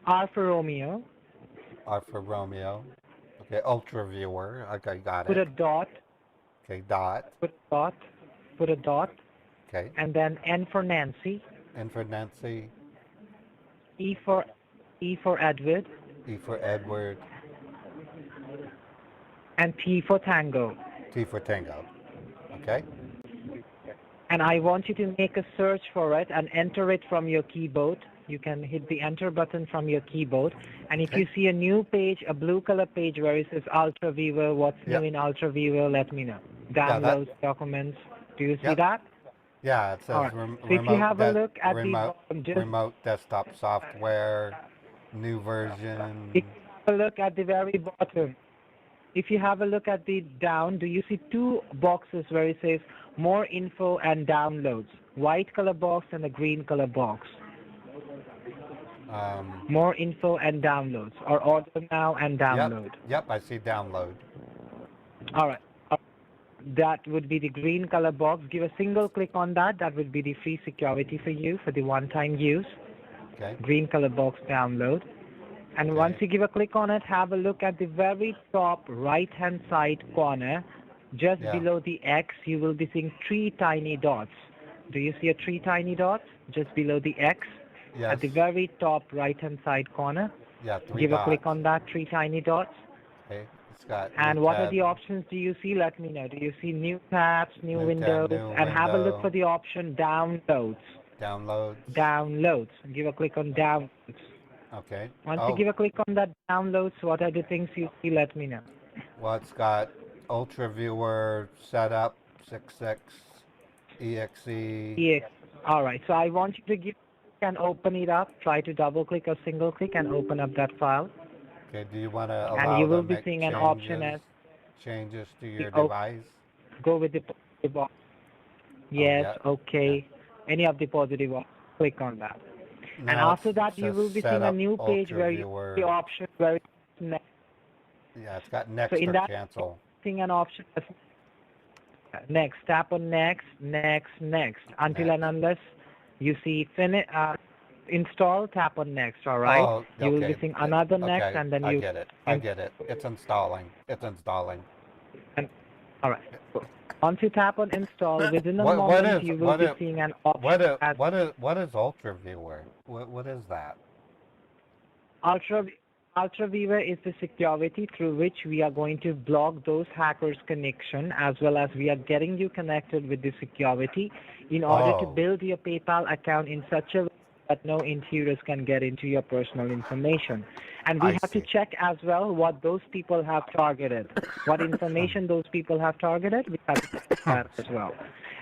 R for Romeo. R for Romeo. Okay, Ultra Viewer. Okay, got it. Put a dot. Okay, dot. Put a dot. Put a dot. Okay. And then N for Nancy. N for Nancy. E for Edward. E for Edward. And T for Tango. T for Tango. Okay. And I want you to make a search for it and enter it from your keyboard. You can hit the enter button from your keyboard. And if you see a new page, a blue color page where it says Ultra Viewer, what's new in Ultra Viewer, let me know. Downloads, documents. Do you see that? Yeah, it says Right. So if you have a look at remote desktop software, new version. If you have a look at the very bottom, if you have a look at the down, do you see two boxes where it says more info and downloads? White color box and a green color box. More info and downloads, or order now and download. Yep, I see download. All right. That would be the green color box. Give a single click on that. That would be the free security for you for the one-time use. Okay. Green color box download. And once you give a click on it, have a look at the very top right-hand side corner. just Yeah. below the X, you will be seeing 3 tiny dots. Do you see 3 tiny dots just below the X? Yes. At the very top right-hand side corner. Yeah, 3 Give dots. a click on that 3 tiny dots. Okay. It's got And new what are tab, the options do you see? Let me know. Do you see new tabs, new New tab, windows? new And have a look window. for the option downloads. downloads. Downloads. Give a click on downloads. Okay. Once you give a click on that downloads, what are the things you see? Let me know. Well, it's got Ultra Viewer setup 66 exe. Yes. All right. So I want you to give and open it up. Try to double click or single click and open up that file. Okay. Do you want to And allow you will to be make seeing changes? an option as Changes to your oh, device. go with the positive option. Yes. yeah. Okay. Any of the positive options. Click on that. And Now after it that, you says will be set seeing a up new page Ultra where you Viewer. the option where it's next. Yeah, it's got So next in or that, cancel. seeing an option as next. Tap on next, next, next. Until Next. and unless you see finish install, tap on next. All right. Oh, You will okay. be seeing another next, Okay, and then I you. get it. I get it. It's installing. It's installing. All right. Once you tap on install, within a What moment is you will what be is seeing an option as what is Ultra Viewer? What is that? Ultra Ultraviewer is the security through which we are going to block those hackers' connection, as well as we are getting you connected with the security in order to Oh. build your PayPal account in such a way that no intruders can get into your personal information. And we I have to see. check as well what those people have targeted, what information those people have targeted. We have to check that as well.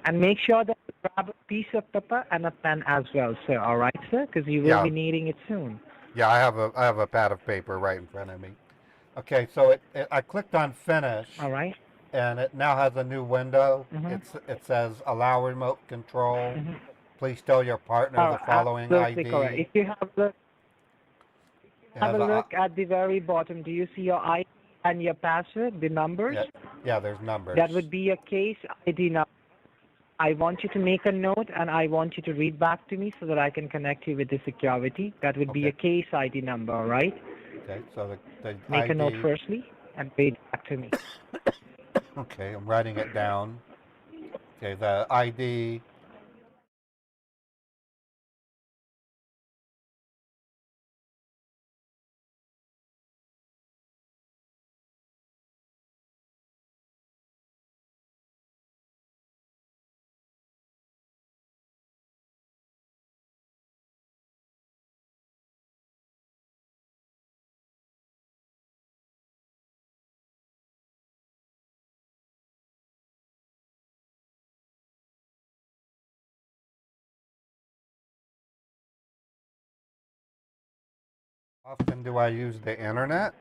And make sure that you grab a piece of paper and a pen as well, sir. All right, sir? Because you will Yeah. be needing it soon. Yeah, I have a pad of paper right in front of me. Okay, so I clicked on finish, All right? and it now has a new window. Mhm. It says allow remote control. Mhm. Please tell your partner All the right, following absolutely ID. correct. If you It have has a look at the very bottom, do you see your ID and your password, the numbers? yeah, there's numbers. That would be your case ID number. I want you to make a note and I want you to read back to me so that I can connect you with the security. That would be Okay. your case ID number, all right? Okay, so the Make ID. a note firstly and read back to me. Okay, I'm writing it down. Okay, the ID. Often do I use the internet?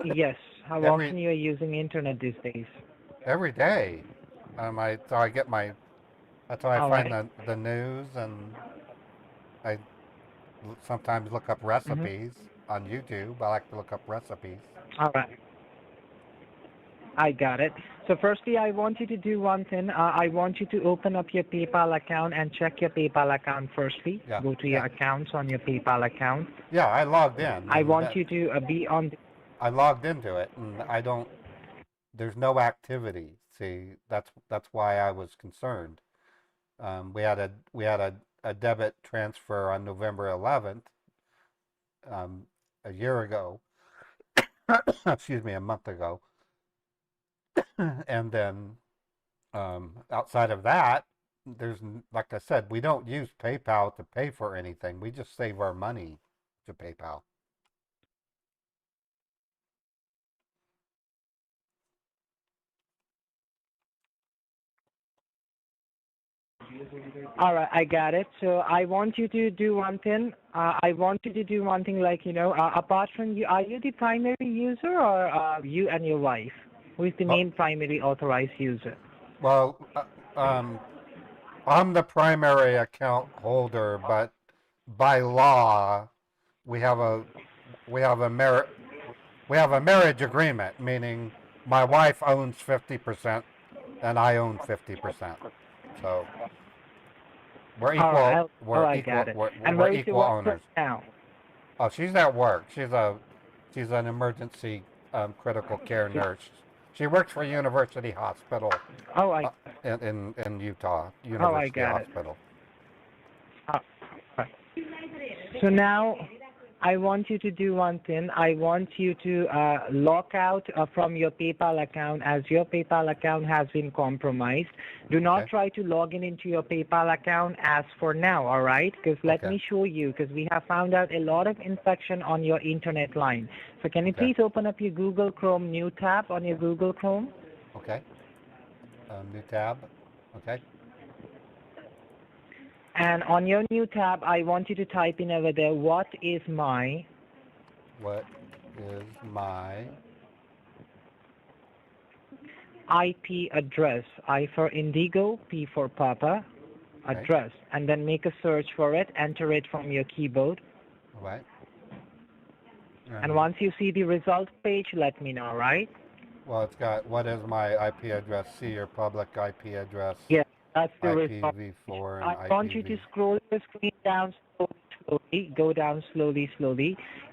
Yes. How Every- often you are using internet these days? Every day. So I get my. That's how I All find right. the news, and I sometimes look up recipes on YouTube. I like to look up recipes. All right. I got it. So firstly, I want you to do one thing. I want you to open up your PayPal account and check your PayPal account firstly. Yeah, Go to yeah. your accounts on your PayPal account. Yeah, I logged in. I and want that- you to be on the I logged into it, and I don't. There's no activity. See, that's why I was concerned. We had a debit transfer on November 11th, a year ago. Excuse me, a month ago. And then outside of that, like I said, we don't use PayPal to pay for anything. We just save our money to PayPal. All right, I got it. So I want you to do one thing. I want you to do one thing like, apart from you, are you the primary user or you and your wife? Who is the Well- main primary authorized user? Well, I'm the primary account holder, but by law, we have a we have a mar- we have a marriage agreement, meaning my wife owns 50% and I own 50%. So we're equal. All We're right, equal. got it. We're And where is equal your wife owners. now? Oh, she's at work. She's an emergency critical care nurse. She works for University Hospital Oh, in Utah. I University got it. Hospital. So now I want you to do one thing. I want you to log out from your PayPal account as your PayPal account has been compromised. Do not Okay. try to log in into your PayPal account as for now, all right? Because let Okay. me show you, because we have found out a lot of infection on your internet line. So can you Okay. please open up your Google Chrome new tab on your Google Chrome? Okay. New tab. Okay. And on your new tab, I want you to type in over there, what is my What is my IP address? I for Indigo, P for Papa, Okay. address. And then make a search for it, enter it from your keyboard. All right? And once you see the result page, let me know, right? Well, it's got what is my IP address? See your public IP address. Yeah, that's the result. IPv4 I and want you to IPv. scroll the screen down slowly, go down slowly.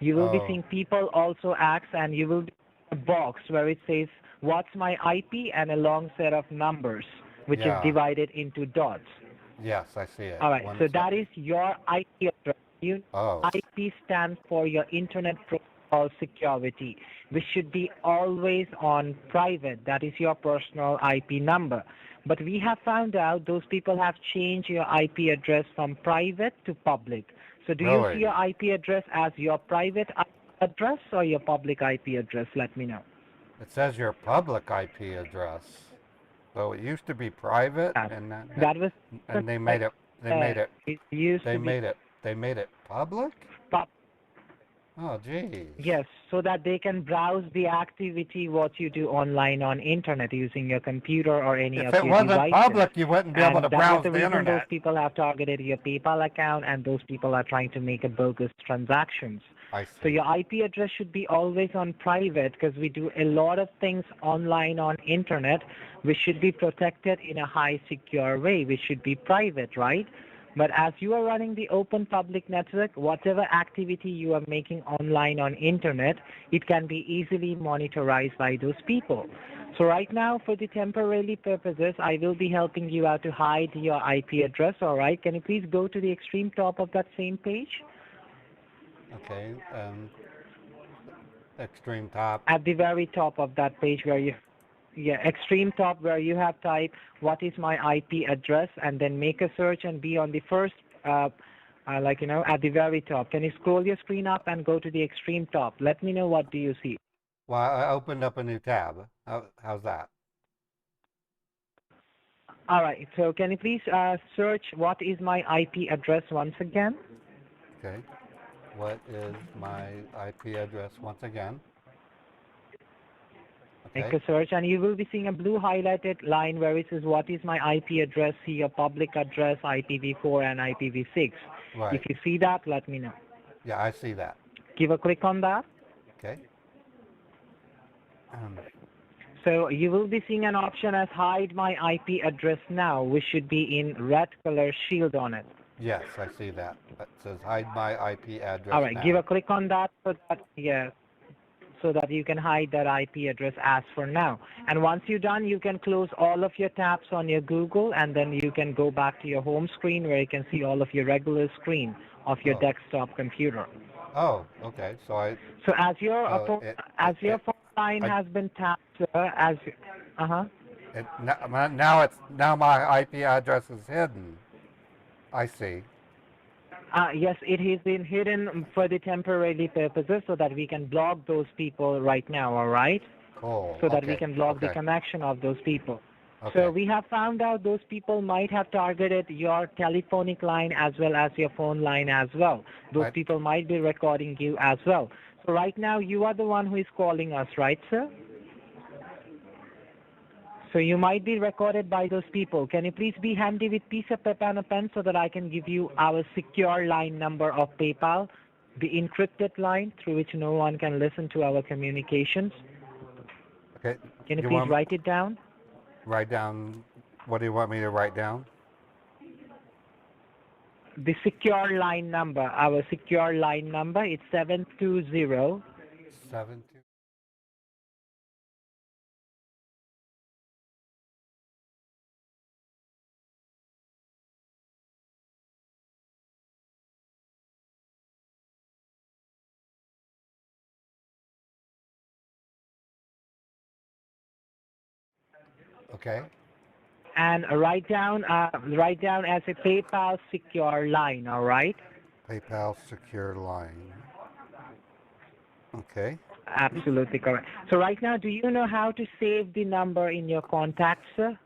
You will be Oh. seeing people also ask, and you will be a box where it says, what's my IP, and a long set of numbers, which Yeah. is divided into dots. Yes, I see it. All right, One so sec- that is your IP address. Oh. IP stands for your Internet Protocol Security, which should be always on private. That is your personal IP number. But we have found out those people have changed your IP address from private to public. So do you Really? see your IP address as your private IP address or your public IP address? Let me know. It says your public IP address. So it used to be private, Yeah. and That was and they made it. They made it. it used They to be made it. They made it public. pub- Oh, geez. Yes, so that they can browse the activity what you do online on internet using your computer or any If of it your wasn't devices. public, you wouldn't be able And to that was browse the the reason those internet. people have targeted your PayPal account, and those people are trying to make a bogus transactions. I see. So your IP address should be always on private, because we do a lot of things online on internet which should be protected in a high secure way, which should be private, right? But as you are running the open public network, whatever activity you are making online on internet, it can be easily monitored by those people. So right now, for the temporary purposes, I will be helping you out to hide your IP address, all right? Can you please go to the extreme top of that same page? Okay. Extreme top. At the very top of that page where you, yeah, extreme top where you have typed, what is my IP address, and then make a search and be on the first, at the very top. Can you scroll your screen up and go to the extreme top? Let me know what do you see. Well, I opened up a new tab. How's that? All right, so can you please search what is my IP address once again? Okay. What is my IP address once again? Make Okay. a search, and you will be seeing a blue highlighted line where it says what is my IP address, see your public address, IPv4 and IPv6. Right. If you see that, let me know. Yeah, I see that. Give a click on that. Okay. So you will be seeing an option as hide my IP address now, which should be in red color shield on it. Yes, I see that. It says hide my IP address All right, now. give a click on that so that you can hide that IP address as for now. And once you're done, you can close all of your tabs on your Google, and then you can go back to your home screen where you can see all of your regular screen of your Oh. desktop computer. Oh, okay. So So as your Oh, phone line has been tapped, now my IP address is hidden. I see. Yes, it has been hidden for the temporary purposes so that we can block those people right now, all right? Cool. So that we Okay, can block the okay, connection of those people. Okay. So we have found out those people might have targeted your telephonic line as well as your phone line as well. Those Right. people might be recording you as well. So right now you are the one who is calling us, right, sir? So you might be recorded by those people. Can you please be handy with piece of paper and a pen so that I can give you our secure line number of PayPal, the encrypted line through which no one can listen to our communications? Okay. Can you You please want- write it down? Write down. What do you want me to write down? The secure line number, our secure line number, it's 720 7 Okay. And write down as a PayPal secure line. All right. PayPal secure line. Okay. Absolutely correct. So right now, do you know how to save the number in your contacts, sir?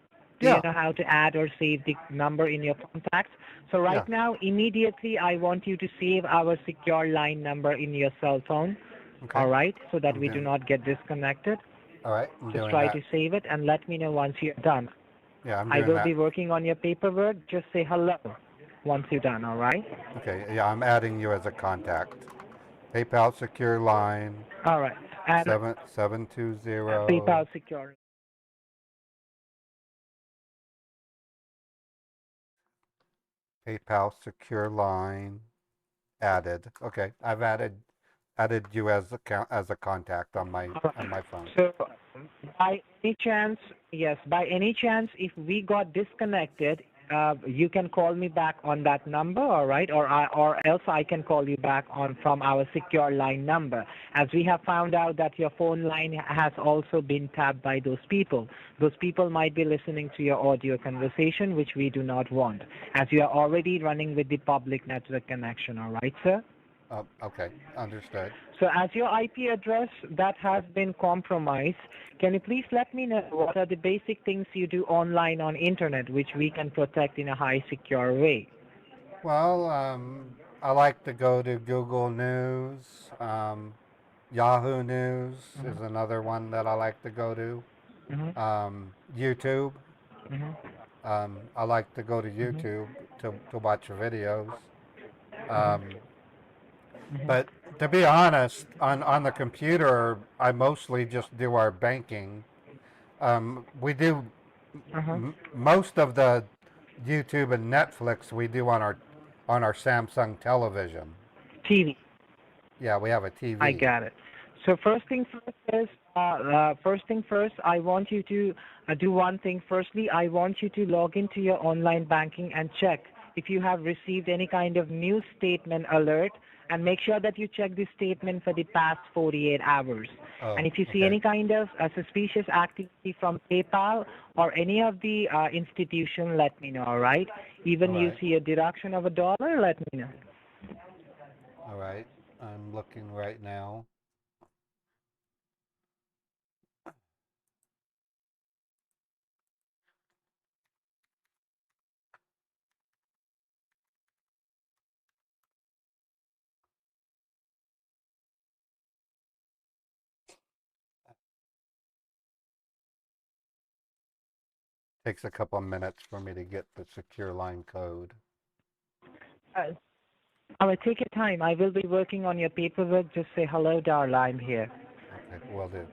Do Yeah. you know how to add or save the number in your contacts? So right Yeah. now, immediately, I want you to save our secure line number in your cell phone. Okay. All right, so that I'm we do doing. not get disconnected. All right. I'm Just doing try that. to save it and let me know once you're done. Yeah, I'm I doing will that. be working on your paperwork. Just say hello once you're done. All right. Okay. Yeah, I'm adding you as a contact. PayPal secure line All right. And 7720. PayPal secure. PayPal secure line added. Okay, I've added you as a contact on my phone. So, by any chance, yes, by any chance, if we got disconnected, you can call me back on that number, all right? Or else I can call you back on from our secure line number. As we have found out that your phone line has also been tapped by those people. Those people might be listening to your audio conversation, which we do not want, as you are already running with the public network connection, all right, sir? Okay, understood. So as your IP address that has been compromised, can you please let me know what are the basic things you do online on internet which we can protect in a high secure way? Well, I like to go to Google News. Yahoo News is another one that I like to go to. Mm-hmm. YouTube. Mm-hmm. I like to go to Mm-hmm. YouTube to watch videos. Um, Mm-hmm. but to be honest, on the computer, I mostly just do our banking. We do Uh-huh. most of the YouTube and Netflix we do on our Samsung television. TV. Yeah, we have a I TV. got it. So first thing first, I want you to do one thing. Firstly, I want you to log into your online banking and check if you have received any kind of news statement alert, and make sure that you check the statement for the past 48 hours. Oh, And if you see okay. any kind of suspicious activity from PayPal or any of the institution, let me know, all right? Even All you right. see a deduction of $1, let me know. All right. I'm looking right now. Takes a couple of minutes for me to get the secure line code. Uh, All right, take your time. I will be working on your paperwork. Just say hello, Darla. I'm here. Okay, will do.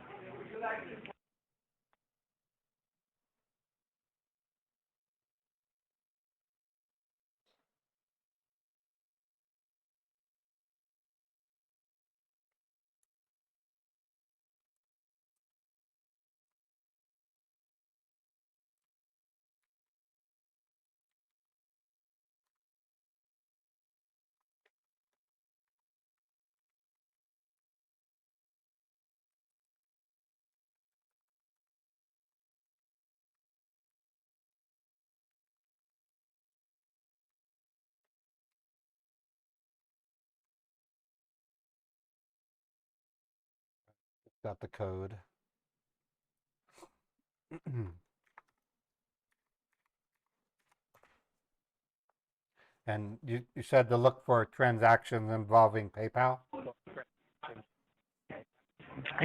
Got the code. And you said to look for transactions involving PayPal?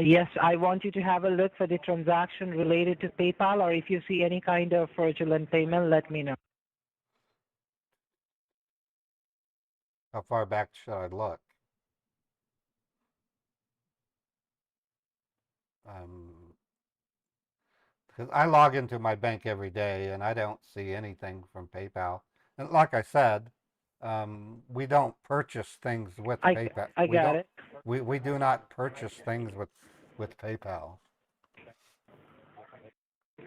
Yes, I want you to have a look for the transaction related to PayPal, or if you see any kind of fraudulent payment, let me know. How far back should I look? Because I log into my bank every day and I don't see anything from PayPal. And like I said, we don't purchase things with PayPal. I We got don't. it. We do not purchase things with PayPal.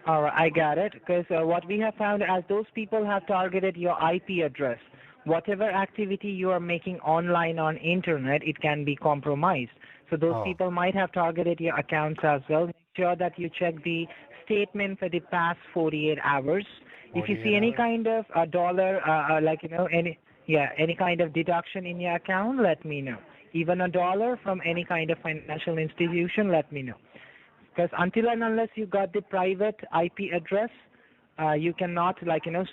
All right, I got it. Because what we have found, as those people have targeted your IP address, whatever activity you are making online on internet, it can be compromised. So those Oh. people might have targeted your accounts as well. Make sure that you check the statement for the past 48 hours. If you 48 see any hours? kind of dollar, like, any kind of deduction in your account, let me know. Even a dollar from any kind of financial institution, let me know. Because until and unless you got the private IP address, you cannot,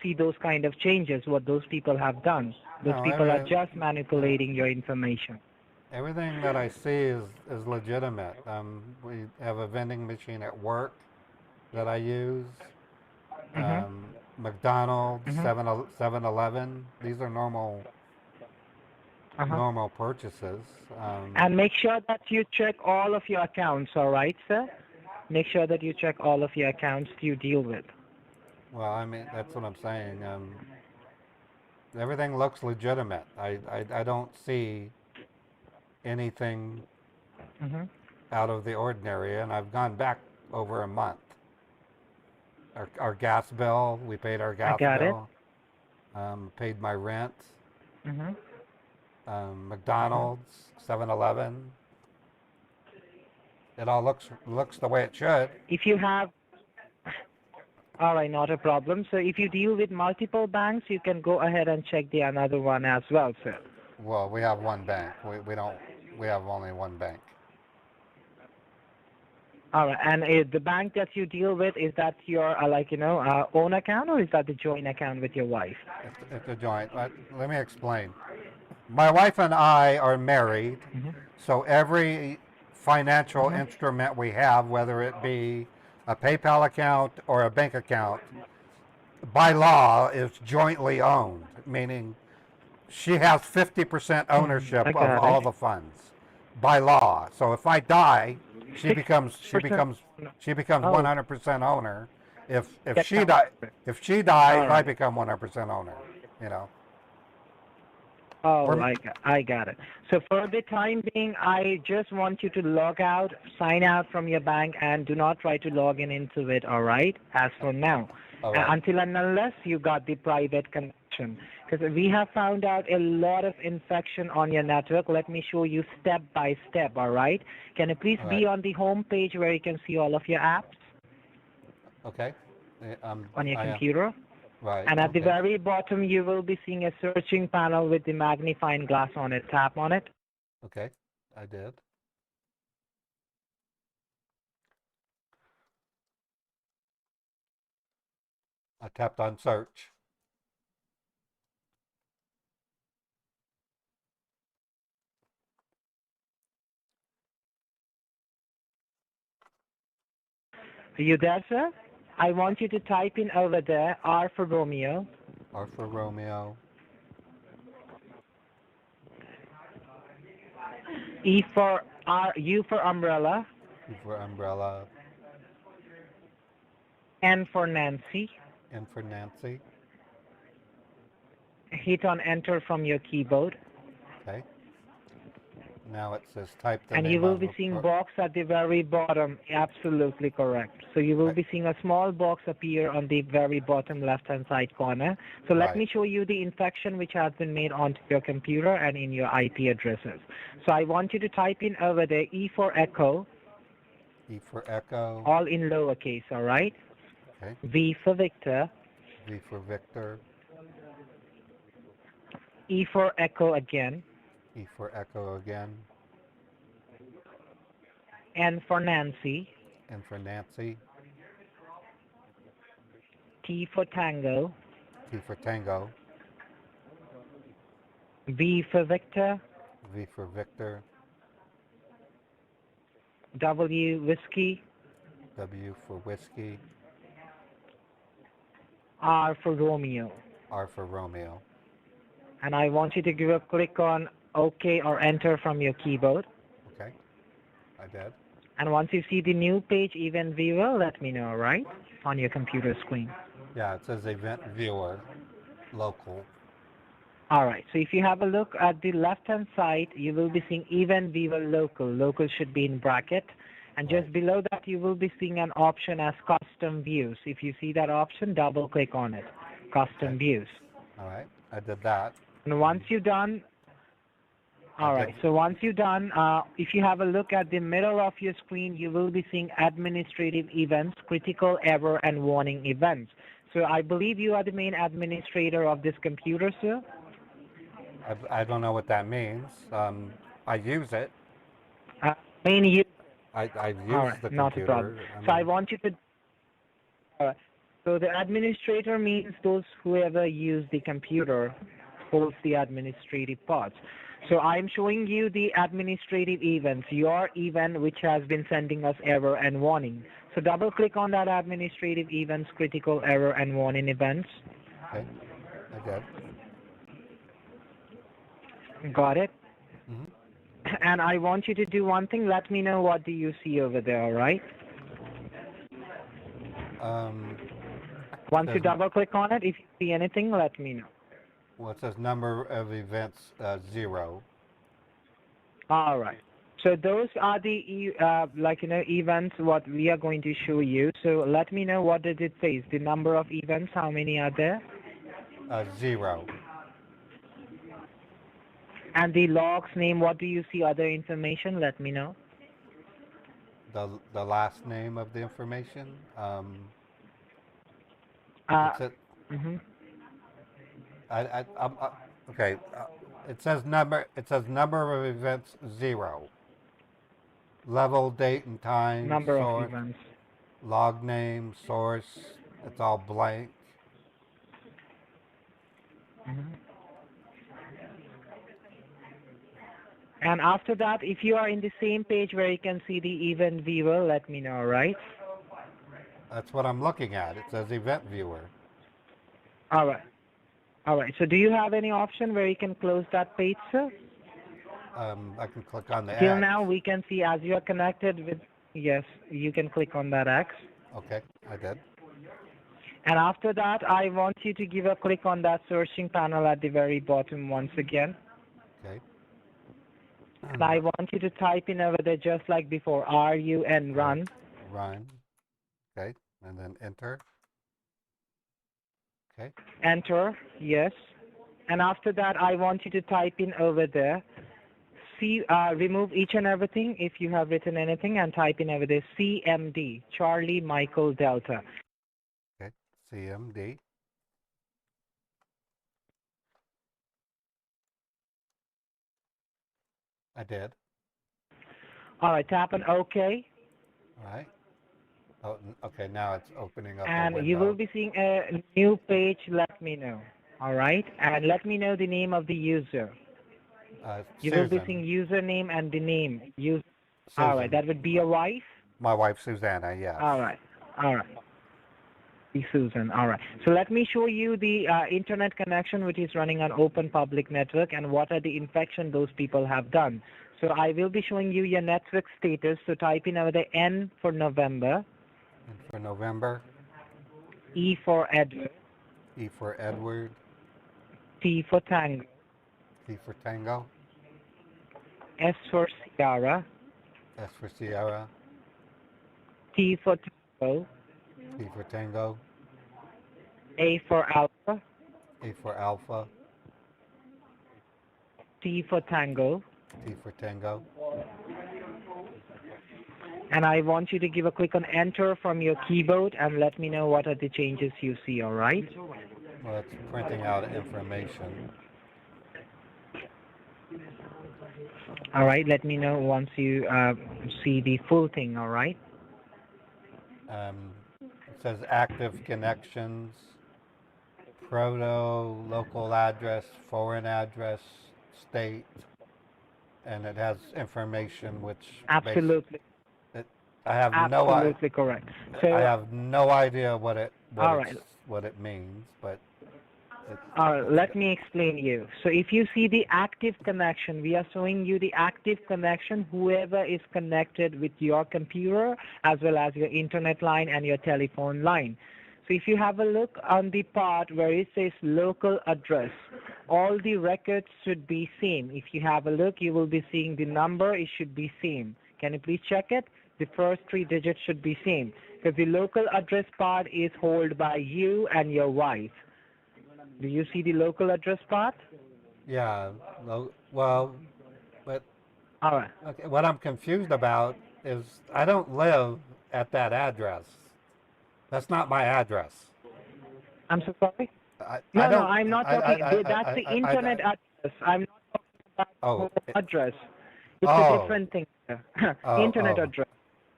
see those kind of changes, what those people have done. Those No, people are just manipulating your information. everything that I see is legitimate. We have a vending machine at work that I use. Mhm. McDonald's, Mhm. 7-Eleven. These are Uh-huh. normal purchases. And make sure that you check all of your accounts, all right, sir? Make sure that you check all of your accounts you deal with. Well, I mean, that's what I'm saying. Everything looks legitimate. I don't see anything Mhm. out of the ordinary, and I've gone back over a month. Our gas bill, we paid our I gas got it. bill, paid my rent, Mhm. McDonald's, 7-Eleven. It all looks the way it should. If you have, all right, not a problem. So if you deal with multiple banks, you can go ahead and check the another one as well, sir. Well, we have one bank. We have only one bank. All right, and the bank that you deal with, is that your, own account, or is that the joint account with your wife? It's a joint. Let me explain. My wife and I are married, Mhm. so every financial Mhm. instrument we have, whether it be a PayPal account or a bank account, by law is jointly owned, meaning she has 50% I ownership of got all it. the funds by law. So if I die, she becomes she 6%. becomes she becomes Oh, 100% owner. If that she sounds die good. if she dies, All I right. become 100% owner. You know. Oh, We're, I got it. So for the time being, I just want you to log out, sign out from your bank, and do not try to log in into it, all right, as for now. all right. Until and unless you got the private connection. Because we have found out a lot of infection on your network. Let me show you step by step, all right? Can you please All be right. on the home page where you can see all of your apps Okay. on your I am. computer? Right. And at the Okay. very bottom, you will be seeing a searching panel with the magnifying glass on it. Tap on it. Okay. I did. I tapped on search. Are you there, sir? I want you to type in over there R for Romeo, R for Romeo. U for umbrella, U for umbrella. N for Nancy. N for Nancy. Hit on enter from your keyboard. Okay. Now it says type the And you name will of be the seeing box at the very bottom. Absolutely correct. So you will Right. be seeing a small box appear on the very bottom left-hand side corner. So let Right. me show you the infection which has been made onto your computer and in your IP addresses. So I want you to type in over there E for Echo, E for Echo. all in lowercase, all right? Okay. V for Victor, V for Victor. E for Echo again, E for Echo again. N for Nancy, N for Nancy. T for Tango, T for Tango. V for Victor, V for Victor. W Whiskey, W for Whiskey. R for Romeo. R for Romeo. And I want you to give a click on OK or Enter from your keyboard. Okay. I did. And once you see the new page, Event Viewer, let me know, all right? On your computer screen. Yeah, it says Event Viewer. Local. All right. So if you have a look at the left-hand side, you will be seeing Event Viewer Local. Local should be in bracket. And just Right. below that, you will be seeing an option as Custom Views. If you see that option, double-click on it. Custom Okay. Views. All right. I did that. And once you're done, All right. So once you're done, if you have a look at the middle of your screen, you will be seeing administrative events, critical error, and warning events. So I believe you are the main administrator of this computer, sir. I don't know what that means. I use it. Main user. I've All used right, the not a problem. computer. So I want you to. So the administrator means those whoever use the computer holds the administrative parts. So I'm showing you the administrative events, your event which has been sending us error and warning. So double click on that administrative events, critical error and warning events. Okay, I did. Got it? Mhm. And I want you to do one thing. Let me know what do you see over there, all right? Once you says- double click on it, if you see anything, let me know. Well, it says number of events 0. All right. So those are the events what we are going to show you. So let me know what does it say. The number of events, how many are there? 0. And the log's name, what do you see? Other information? Let me know. The last name of the information. It's a, Mm-hmm. okay. It says number. It says number of events 0. Level, date, and time. Number of source, events. log name, source. It's all blank. Mm-hmm. And after that, if you are in the same page where you can see the event viewer, let me know, right? That's what I'm looking at. It says event viewer. All right. All right. So do you have any option where you can close that page, sir? I can click on the Till X. now, we can see as you are connected with, yes, you can click on that X. Okay, I did. And after that, I want you to give a click on that searching panel at the very bottom once again. Okay. And I want you to type in over there just like before, RUN, run. Run. Okay, and then enter. Okay. Enter, yes. And after that, I want you to type in over there, remove each and everything if you have written anything and type in over there CMD, Charlie Michael Delta. Okay, CMD. I did. All right, tap on OK. All right. Oh, okay, now it's opening up a And window. you will be seeing a new page, let me know. All right, and let me know the name of the user. You will be seeing username and the name. All right, that would be your wife? My wife, Susanna, yes. All right, all right. Susan, all right. So let me show you the internet connection which is running on open public network and what are the infection those people have done. So I will be showing you your network status. So type in over the N for November. And for November. E for Edward. E for Edward. T for Tango. T for Tango. S for Sierra. S for Sierra. T for Tango. T for Tango. A for Alpha. A for Alpha. T for Tango. T for Tango. And I want you to give a click on enter from your keyboard and let me know what are the changes you see, all right? Well, it's printing out information. All right, let me know once you see the full thing, all right? It says active connections, proto, local address, foreign address, state, and it has information which Absolutely. I have Absolutely correct. So, I have no idea what it means, but let me explain you. So if you see the active connection, we are showing you the active connection, whoever is connected with your computer as well as your internet line and your telephone line. So if you have a look on the part where it says local address, all the records should be same. If you have a look, you will be seeing the number, it should be same. Can you please check it? The first 3 digits should be same because the local address part is held by you and your wife. Do you see the local address part? yeah, well, All right. Okay, what I'm confused about is I don't live at that address. That's not my address. I'm so sorry. I No, no, don't. I'm not talking. That's the internet address. I'm not talking about the Oh, home address. It's a oh, different thing. Sir. oh, Internet oh, address.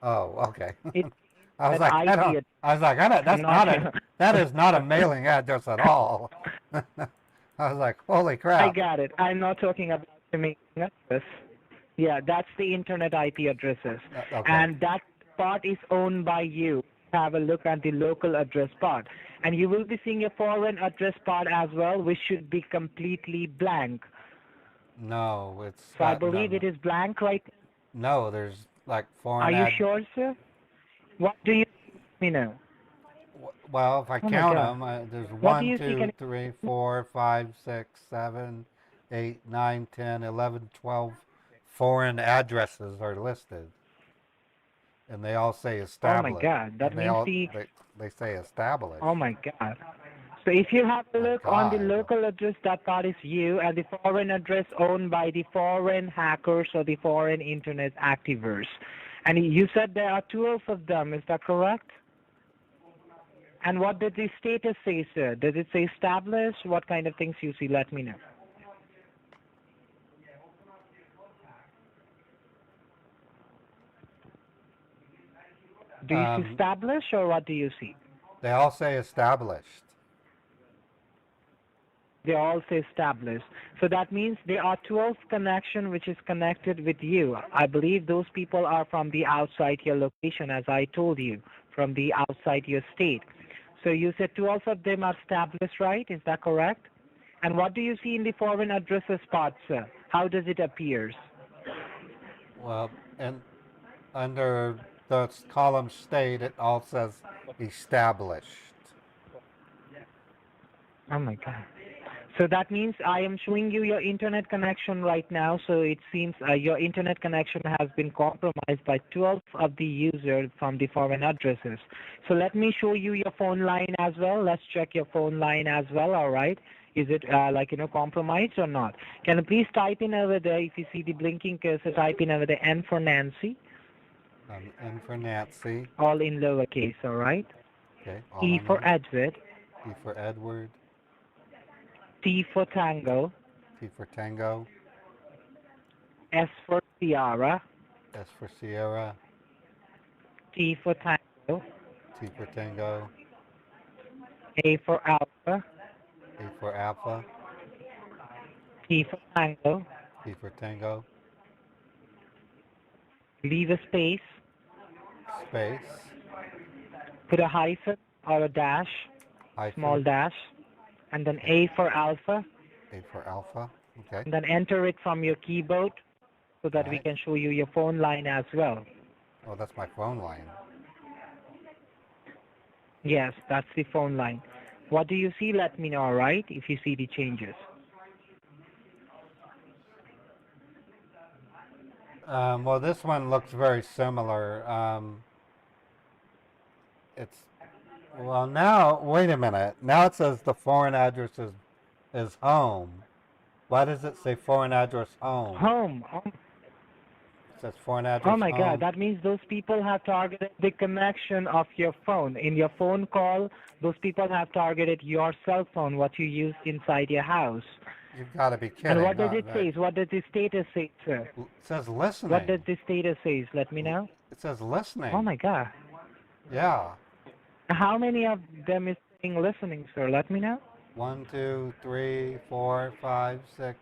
oh. Okay. It's I was that like, I IP don't. address. I was like, I don't. I'm That's not. not a. That is not a mailing address at all. I was like, holy I crap. got it. I'm not talking about the mailing address. Yeah, that's the internet IP addresses. Okay. And that part is owned by you. Have a look at the local address part. And you will be seeing a foreign address part as well, which should be completely blank. No, it's So I got no, believe it is blank right now. no. There's like Are foreign you ad. sure, sir? What do you know? Well, if I Oh my count God. them, there's What do 1, you see? 2, 3, 4, 5, 6, 7, 8, 9, 10, 11, 12 foreign addresses are listed, and they all say Oh my established. God. That And they means all the. they say established. Oh my God. So if you have a My look on the God. local address, that part is you, and the foreign address owned by the foreign hackers or the foreign internet activers. And you said there are 12 of them, is that correct? And what did the status say, sir? Does it say established? What kind of things you see? Let me know. Do you see established or what do you see? They all say established. They all say established. So that means there are 12 connection which is connected with you. I believe those people are from the outside your location, as I told you, from the outside your state. So you said 12 of them are established, right? Is that correct? And what do you see in the foreign addresses part, sir? How does it appear? Well, and under the column state, it all says established. Oh my God. So that means I am showing you your internet connection right now. So it seems your internet connection has been compromised by 12 of the users from the foreign addresses. So let me show you your phone line as well. Let's check your phone line as well. All right. Is it compromised or not? Can you please type in over there, if you see the blinking cursor, type in over there N for Nancy. N for Nancy. All in lowercase, all right? Okay. All E in for there. Edward. T for Edward. T for Tango. T for Tango. S for Sierra. S for Sierra. T for Tango. T for Tango. A for Alpha. A for Alpha. T for Tango. T for Tango. Leave a space. Space. Put a hyphen or a dash. Hyphen. Small dash. And then A for Alpha. A for Alpha. Okay. And then enter it from your keyboard so that we Alright. can show you your phone line as well. Oh, that's my phone line. Yes, that's the phone line. What do you see? Let me know, all right, if you see the changes. Well, this one looks very similar. Well, now, wait a minute. Now it says the foreign address is home. Why does it say foreign address home? Home. It says foreign address Oh my home. God, that means those people have targeted the connection of your phone. In your phone call, those people have targeted your cell phone, what you use inside your house. You've got to be kidding. And what does No, it say? What does the status say, sir? It says listening. What does the status say? Let me know. It says listening. Oh my God. Yeah. How many of them is saying listening, sir? Let me know. 1, 2, 3, 4, 5, 6,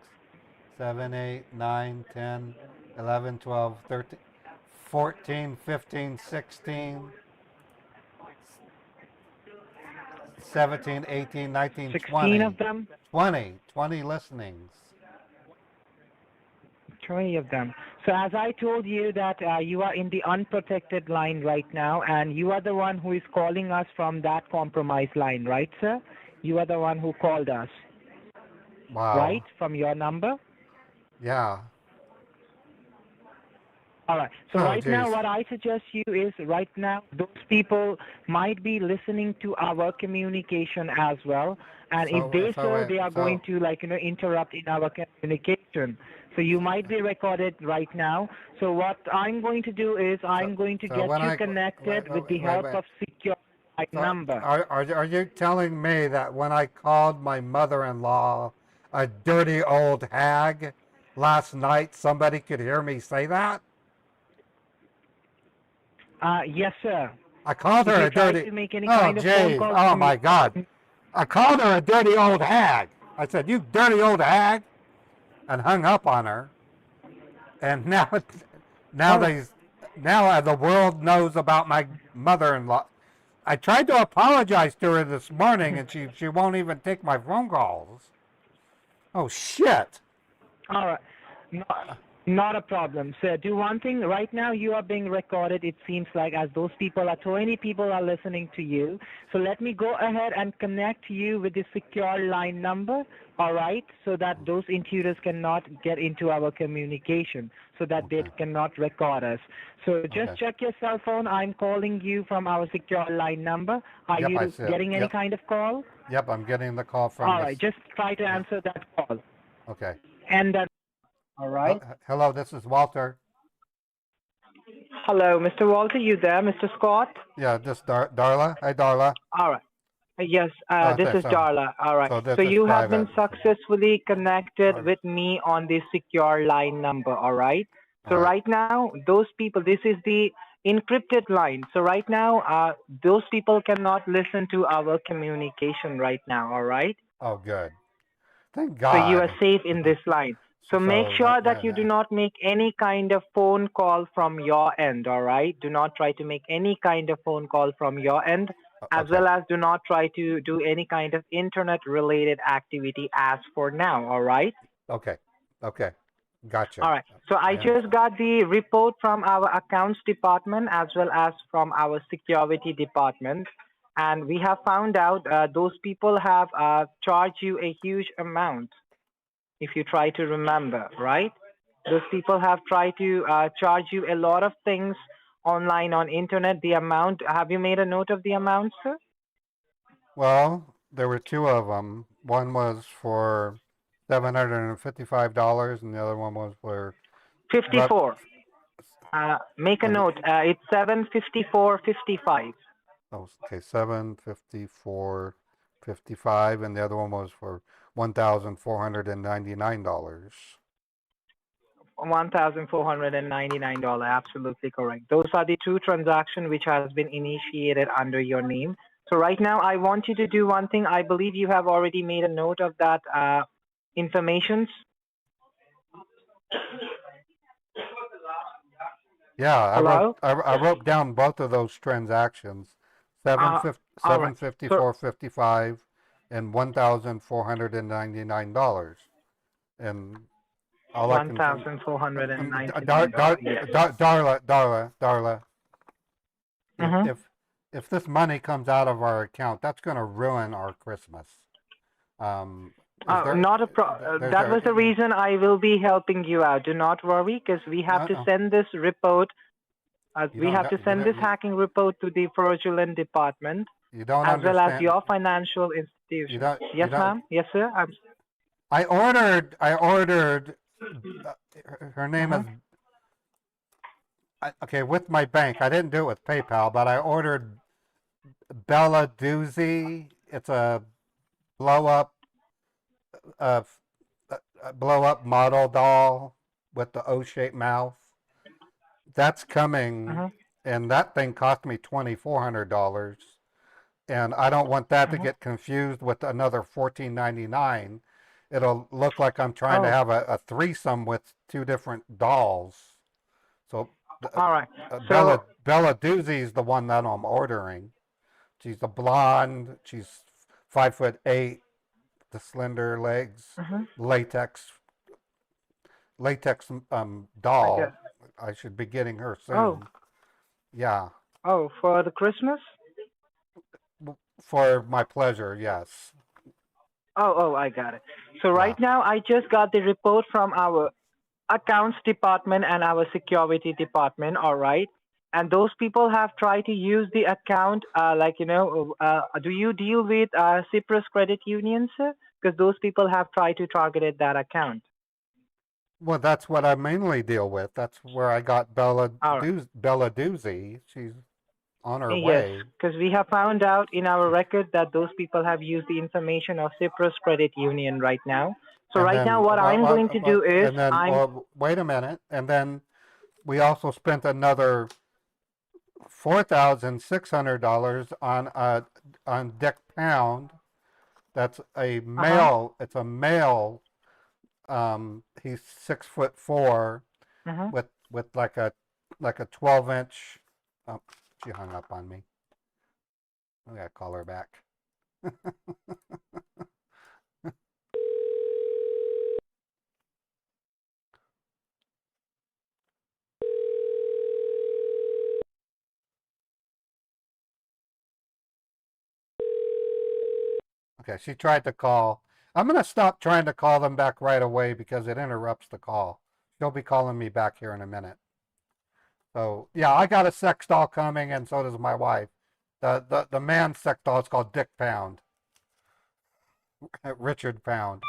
7, 8, 9, 10, 11, 12, 13, 14, 15, 16, 17, 18, 19, 16 20. of them? 20 listenings. 20 of them. So as I told you that you are in the unprotected line right now, and you are the one who is calling us from that compromised line, right, sir? You are the one who called us, Wow. right, from your number? Yeah. All right. So Oh, right now, geez. what I suggest you is right now, those people might be listening to our communication as well. And So- if they so so, wait, they are so- going to interrupt in our communication. So you might be recorded right now. So what I'm going to do is I'm going to so get when you I- connected with the wait, help wait. of secure So number. are you telling me that when I called my mother-in-law a dirty old hag last night, somebody could hear me say that? Yes, sir. I called If her you a try dirty. to make any Oh, kind of phone jeez. call Oh, from my God. I called her a dirty old hag. I said, "You dirty old hag," and hung up on her. And now, now Oh, they, now the world knows about my mother-in-law. I tried to apologize to her this morning, and she won't even take my phone calls. Oh shit! all right. Not a problem, sir. Do one thing. Right now, you are being recorded. It seems like as those people are 20 people are listening to you. So let me go ahead and connect you with the secure line number. All right, so that those intruders cannot get into our communication, so that they Okay. cannot record us. So just Okay. check your cell phone. I'm calling you from our secure line number. Are Yep, I you see it. getting any Yep. kind of call? Yep, I'm getting the call from All right, this. just try to Yeah. answer that call. Okay. And all right. Hello, this is Walter. Hello, Mr. Walter, you there? Mr. Scott? Yeah, this Darla. Hi, Darla. All right. Yes, this Okay, is Darla. All right. so this So is you have been private. successfully connected All with me on the secure line number. All right. So right. right now, those people, this is the encrypted line. So right now, those people cannot listen to our communication right now. All right. Oh, good. Thank So you are God. safe in this line. So make sure that you do not make any kind of phone call from your end, all right? Do not try to make any kind of phone call from your end, as Okay. well as do not try to do any kind of internet-related activity as for now, all right? Okay. Okay. Gotcha. All right. So I just got the report from our accounts department as well as from our security department. And we have found out those people have charged you a huge amount, if you try to remember, right? Those people have tried to charge you a lot of things online on internet. The amount, have you made a note of the amount, sir? Well, there were two of them. One was for $755, and the other one was for 54. Make a and note. It's 754.55. oh, okay, 754.55, and the other one was for $1,499. $1,499. Absolutely correct. Those are the two transactions which has been initiated under your name. So right now, I want you to do one thing. I believe you have already made a note of that information. Yeah, Hello? I wrote down both of those transactions, All right. 754.55 and $1,499. And all I can $1,499. Yes. Darla, Mhm. if this money comes out of our account, that's going to ruin our Christmas. Not a that was the reason I will be helping you out. Do not worry, because we have to send this report. We have to send this hacking report to the fraudulent department, You don't as well as understand. your financial institution. Yes, ma'am. Yes, sir. I ordered. Her name is. Okay, with my bank. I didn't do it with PayPal, but I ordered Bella Doozy. It's a blow up model doll with the O-shaped mouth. That's coming, and that thing cost me $2,400, and I don't want that to get confused with another $14.99. It'll look like I'm trying to have a threesome with two different dolls. So, all right. Bella Doozy is the one that I'm ordering. She's a blonde. She's 5'8", the slender legs, latex doll. I should be getting her soon. Oh. Yeah. Oh, for the Christmas? For my pleasure, yes. Oh, I got it. So right now, I just got the report from our accounts department and our security department, all right? And those people have tried to use the account, do you deal with Cyprus Credit Union, sir? Because those people have tried to target that account. Well, that's what I mainly deal with. That's where I got Bella All right. Bella Doozy. She's on her Yes, way. because we have found out in our record that those people have used the information of Cyprus Credit Union right now. So And right now, then, what I'm going to do is wait a minute. And then we also spent another $4,600 on Dick Pound. That's a uh-huh. male. It's a male. He's 6'4" Uh-huh. with like a 12-inch. Oh, she hung up on me. I gotta call her back. Okay, she tried to call. I'm gonna stop trying to call them back right away because it interrupts the call. She'll be calling me back here in a minute. So yeah, I got a sex doll coming, and so does my wife. The man's sex doll is called Dick Pound, Richard Pound.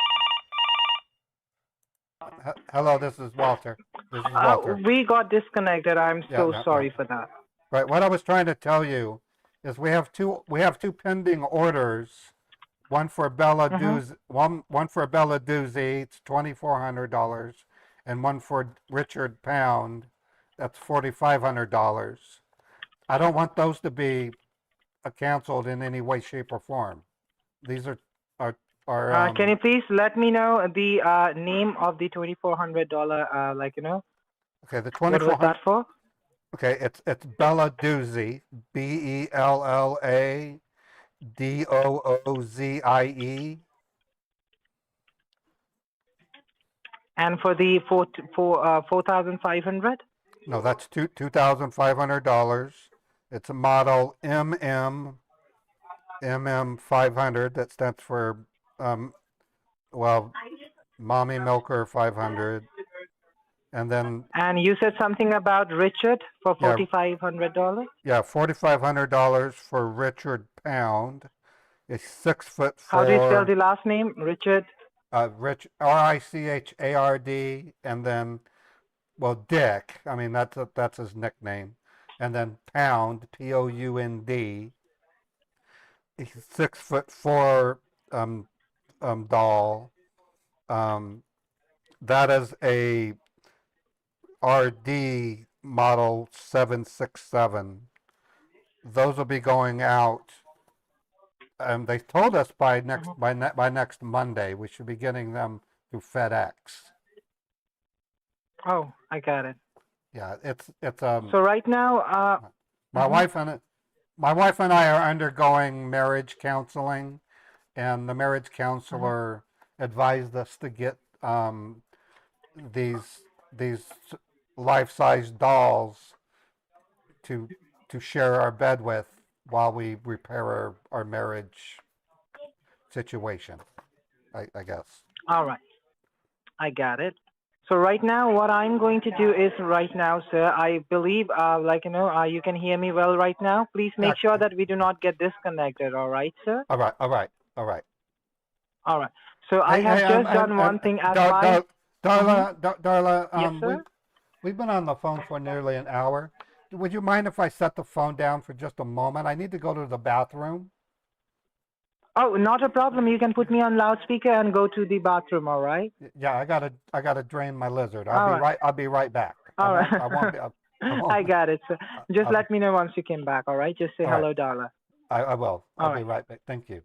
Hello, this is Walter. This is Walter. We got disconnected. I'm Yeah, so no, sorry no. for that. Right. What I was trying to tell you is we have two pending orders. One for Bella Uh-huh. one for Bella Doozy, it's $2,400, and one for Richard Pound, that's $4,500. I don't want those to be canceled in any way, shape, or form. These are Can you please let me know the name of the $2,400? okay. The What was 2400. that for? Okay, it's Bella Doozy, BELLADOOZIE. And for the 4,500? No, that's $2,500. It's a model MM 500. That stands for well, Mommy Milker 500. And then And you said something about Richard for yeah, $4,500? yeah, $4,500 for Richard Pound. It's 6'4". How do you spell the last name? Richard? Rich RICHARD, and then Dick. I mean that's his nickname, and then Pound POUND. He's 6'4" doll. That is a RD model 767. Those will be going out. They told us by next Monday we should be getting them through FedEx. Oh, I got it. Yeah, it's So right now, my wife and I are undergoing marriage counseling, and the marriage counselor advised us to get these life-size dolls to share our bed with while we repair our marriage situation. I guess. all right, I got it. So right now, what I'm going to do is right now, sir, I believe, you can hear me well right now. Please make sure that we do not get disconnected, all right, sir? All right. All right. So I have just done one thing at my... Darla, Yes, sir? we've been on the phone for nearly an hour. Would you mind if I set the phone down for just a moment? I need to go to the bathroom. Oh, not a problem. You can put me on loudspeaker and go to the bathroom, all right? Yeah, I gotta drain my lizard. All right. I'll be right back. All right. I won't be. I got it, sir. Just let me know once you came back, all right? Just say All right. hello, Darla. I will. All I'll be right. right back. Thank you.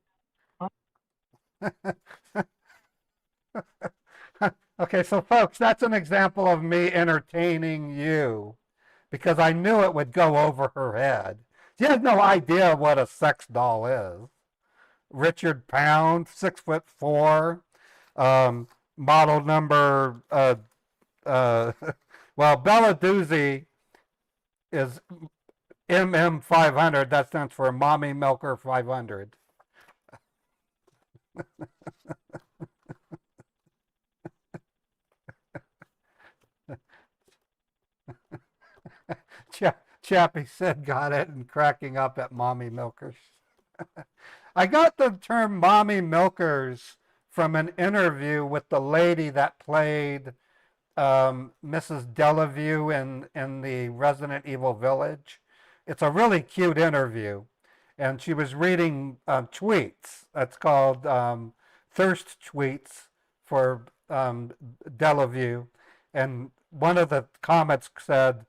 Okay, so folks, that's an example of me entertaining you because I knew it would go over her head. She has no idea what a sex doll is. Richard Pound, 6'4", model number. Bella Doozy is MM 500. That stands for Mommy Milker 500. Chappie said got it and cracking up at mommy milkers. I got the term mommy milkers from an interview with the lady that played Mrs. Delavue in the Resident Evil Village. It's a really cute interview, and she was reading tweets. It's called Thirst Tweets for Delavue, and one of the comments said,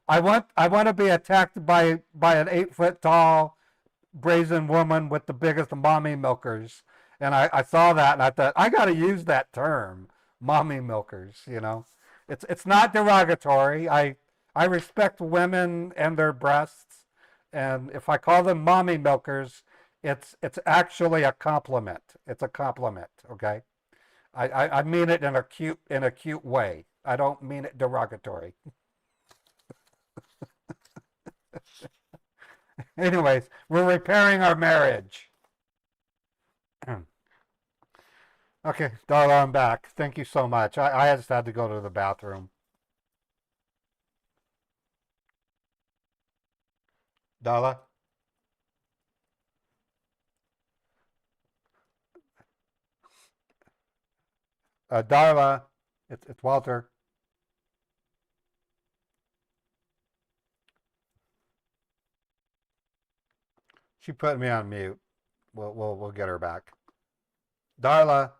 "I want to be attacked by an 8 foot tall brazen woman with the biggest mommy milkers." And I saw that and I thought, I got to use that term, mommy milkers. It's not derogatory. I respect women and their breasts, and if I call them mommy milkers, it's actually a compliment. It's a compliment. Okay, I mean it in a cute way. I don't mean it derogatory. Anyways, we're repairing our marriage. Okay, Darla, I'm back. Thank you so much. I just had to go to the bathroom. Darla? Darla, it's Walter. She put me on mute. We'll get her back. Darla.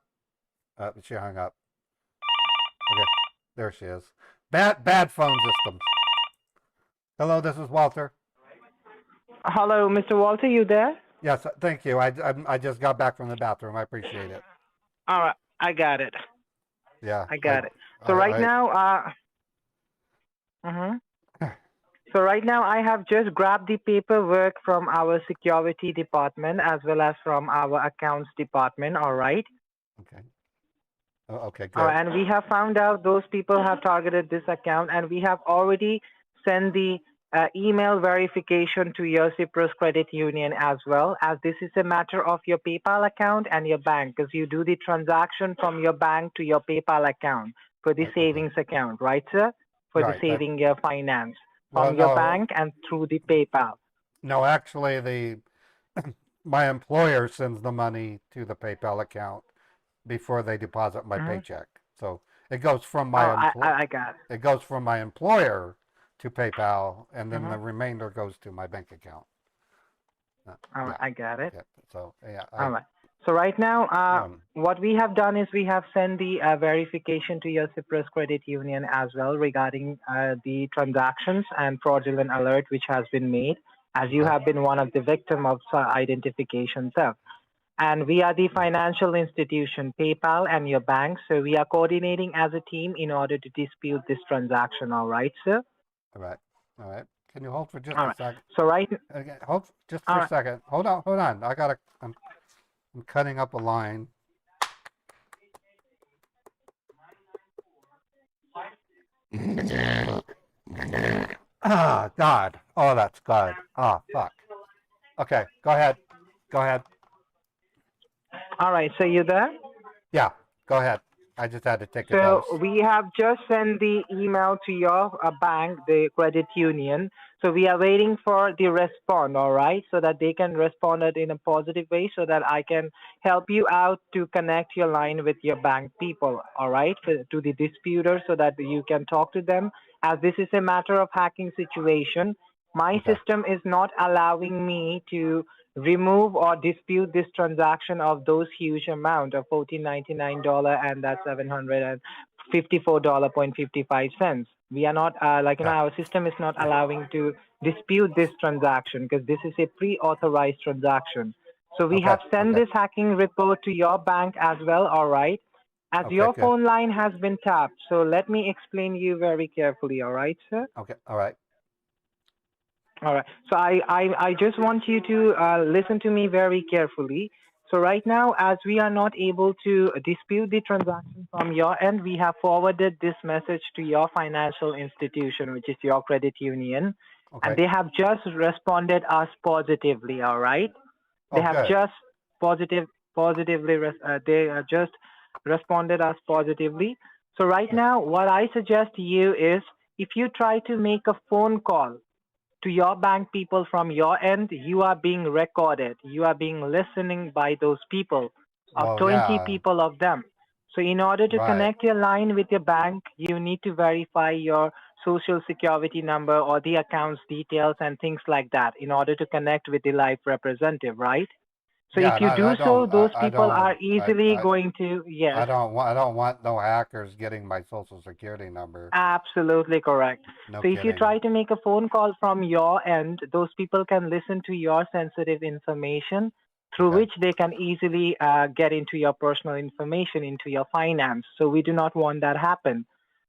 She hung up. Okay, there she is. Bad phone systems. Hello, this is Walter. Hello, Mr. Walter, you there? Yes, thank you. I just got back from the bathroom. I appreciate it. All right, I got it. Yeah, I got it. So right now, So right now, I have just grabbed the paperwork from our security department as well as from our accounts department. All right. Okay. Oh, okay, good. All right, and we have found out those people have targeted this account, and we have already sent the email verification to your Cyprus Credit Union as well, as this is a matter of your PayPal account and your bank, because you do the transaction from your bank to your PayPal account for the savings account, right, sir? For the saving your finance from your bank and through the PayPal. No, actually, my employer sends the money to the PayPal account before they deposit my paycheck. So it goes from my I got it. It goes from my employer to PayPal, and then the remainder goes to my bank account. All right, I got it. Yeah, so yeah. All right. So right now, what we have done is we have sent the verification to your Cyprus Credit Union as well regarding the transactions and fraudulent alert which has been made, as you have been one of the victim of identification theft. And we are the financial institution, PayPal and your bank. So we are coordinating as a team in order to dispute this transaction. All right, sir? All right. All right. Can you hold for just All a right. second? So Okay, hold just for a second. Hold on. I'm cutting up a line. Ah, God. Oh, that's God. Ah, fuck. Okay, go ahead. Go ahead. All right. So you there? Yeah, go ahead. I just had to take a So dose. we have just sent the email to your bank, the credit union. So we are waiting for the response, all right, so that they can respond it in a positive way so that I can help you out to connect your line with your bank people, all right, to the disputer so that you can talk to them. As this is a matter of hacking situation, my system is not allowing me to remove or dispute this transaction of those huge amount of $14.99 and that's $754.55. We are not our system is not allowing to dispute this transaction because this is a pre-authorized transaction. So we have sent this hacking report to your bank as well, all right? As your phone line has been tapped, so let me explain you very carefully, all right, sir? Okay, all right. All right. So I just want you to listen to me very carefully. So right now, as we are not able to dispute the transaction from your end, we have forwarded this message to your financial institution, which is your credit union. And they have just responded us positively, all right? They have just just responded us positively. So right now, what I suggest to you is if you try to make a phone call to your bank people from your end, you are being recorded. You are being listening by those people, 20 people of them. So in order to Right. connect your line with your bank, you need to verify your social security number or the account's details and things like that in order to connect with the live representative, right? So Yeah, if and you do so, those people are easily I going to, yes, I don't want no hackers getting my social security number. absolutely correct. No So if you kidding. try to make a phone call from your end, those people can listen to your sensitive information through Okay. which they can easily get into your personal information, into your finance. So we do not want that happen.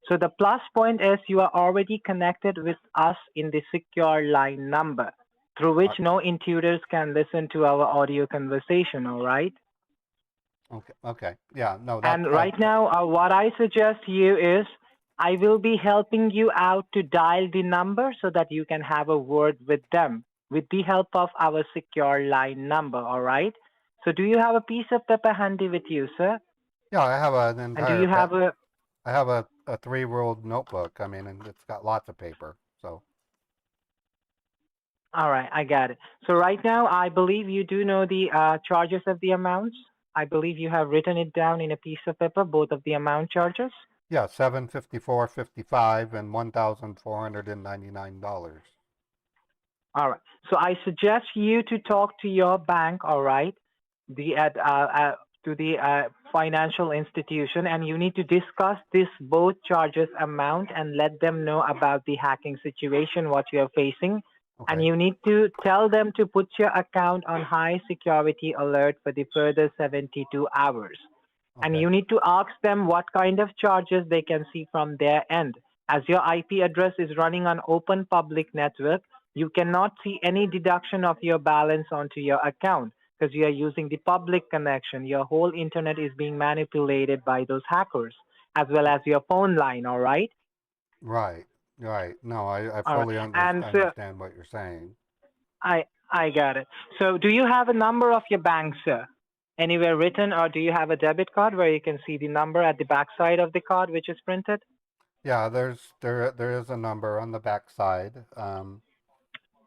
So the plus point is you are already connected with us in the secure line number through which Uh, no intruders can listen to our audio conversation, all right? okay. Okay. Yeah. No, And right now, what I suggest you is I will be helping you out to dial the number so that you can have a word with them with the help of our secure line number, all right? So do you have a piece of paper handy with you, sir? yeah. I have an And do entire you have a, I have a 3-ruled notebook. I mean, and it's got lots of paper. So all right, I got it. So right now, I believe you do know the charges of the amounts. I believe you have written it down in a piece of paper, both of the amount charges. yeah, 754.55 and $1,499. All right. So I suggest you to talk to your bank, all right, the to the financial institution, and you need to discuss this both charges amount and let them know about the hacking situation what you are facing. And Okay. you need to tell them to put your account on high security alert for the further 72 hours. And Okay. you need to ask them what kind of charges they can see from their end. As your IP address is running on open public network, you cannot see any deduction of your balance onto your account because you are using the public connection. Your whole internet is being manipulated by those hackers, as well as your phone line, all right? Right. Right. No, I All right. fully And so understand what you're saying. I got it. So do you have a number of your bank, sir? Anywhere written, or do you have a debit card where you can see the number at the back side of the card which is printed? Yeah, there is a number on the back side.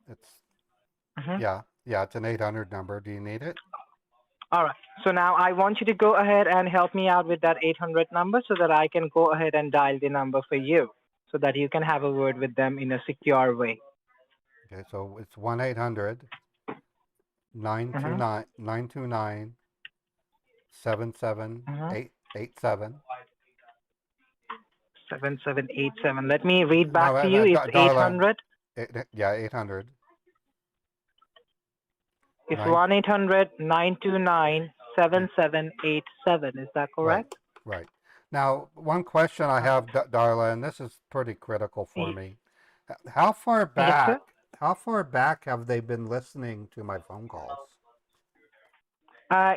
It's Mhm. yeah, it's an 800 number. Do you need it? All right. So now I want you to go ahead and help me out with that 800 number so that I can go ahead and dial the number for you so that you can have a word with them in a secure way. Okay, so it's 1-800 Mm-hmm. 929 Mm-hmm. 7787. 7787. Let me read No, back to you. It's darling. 800. Yeah, 800 It's 9 1-800-929-7787. Is that right, correct? right. Now, one question I All right. have, Darla, and this is pretty critical for Y- me. How far Yes, sir. back, how far back have they been listening to my phone calls?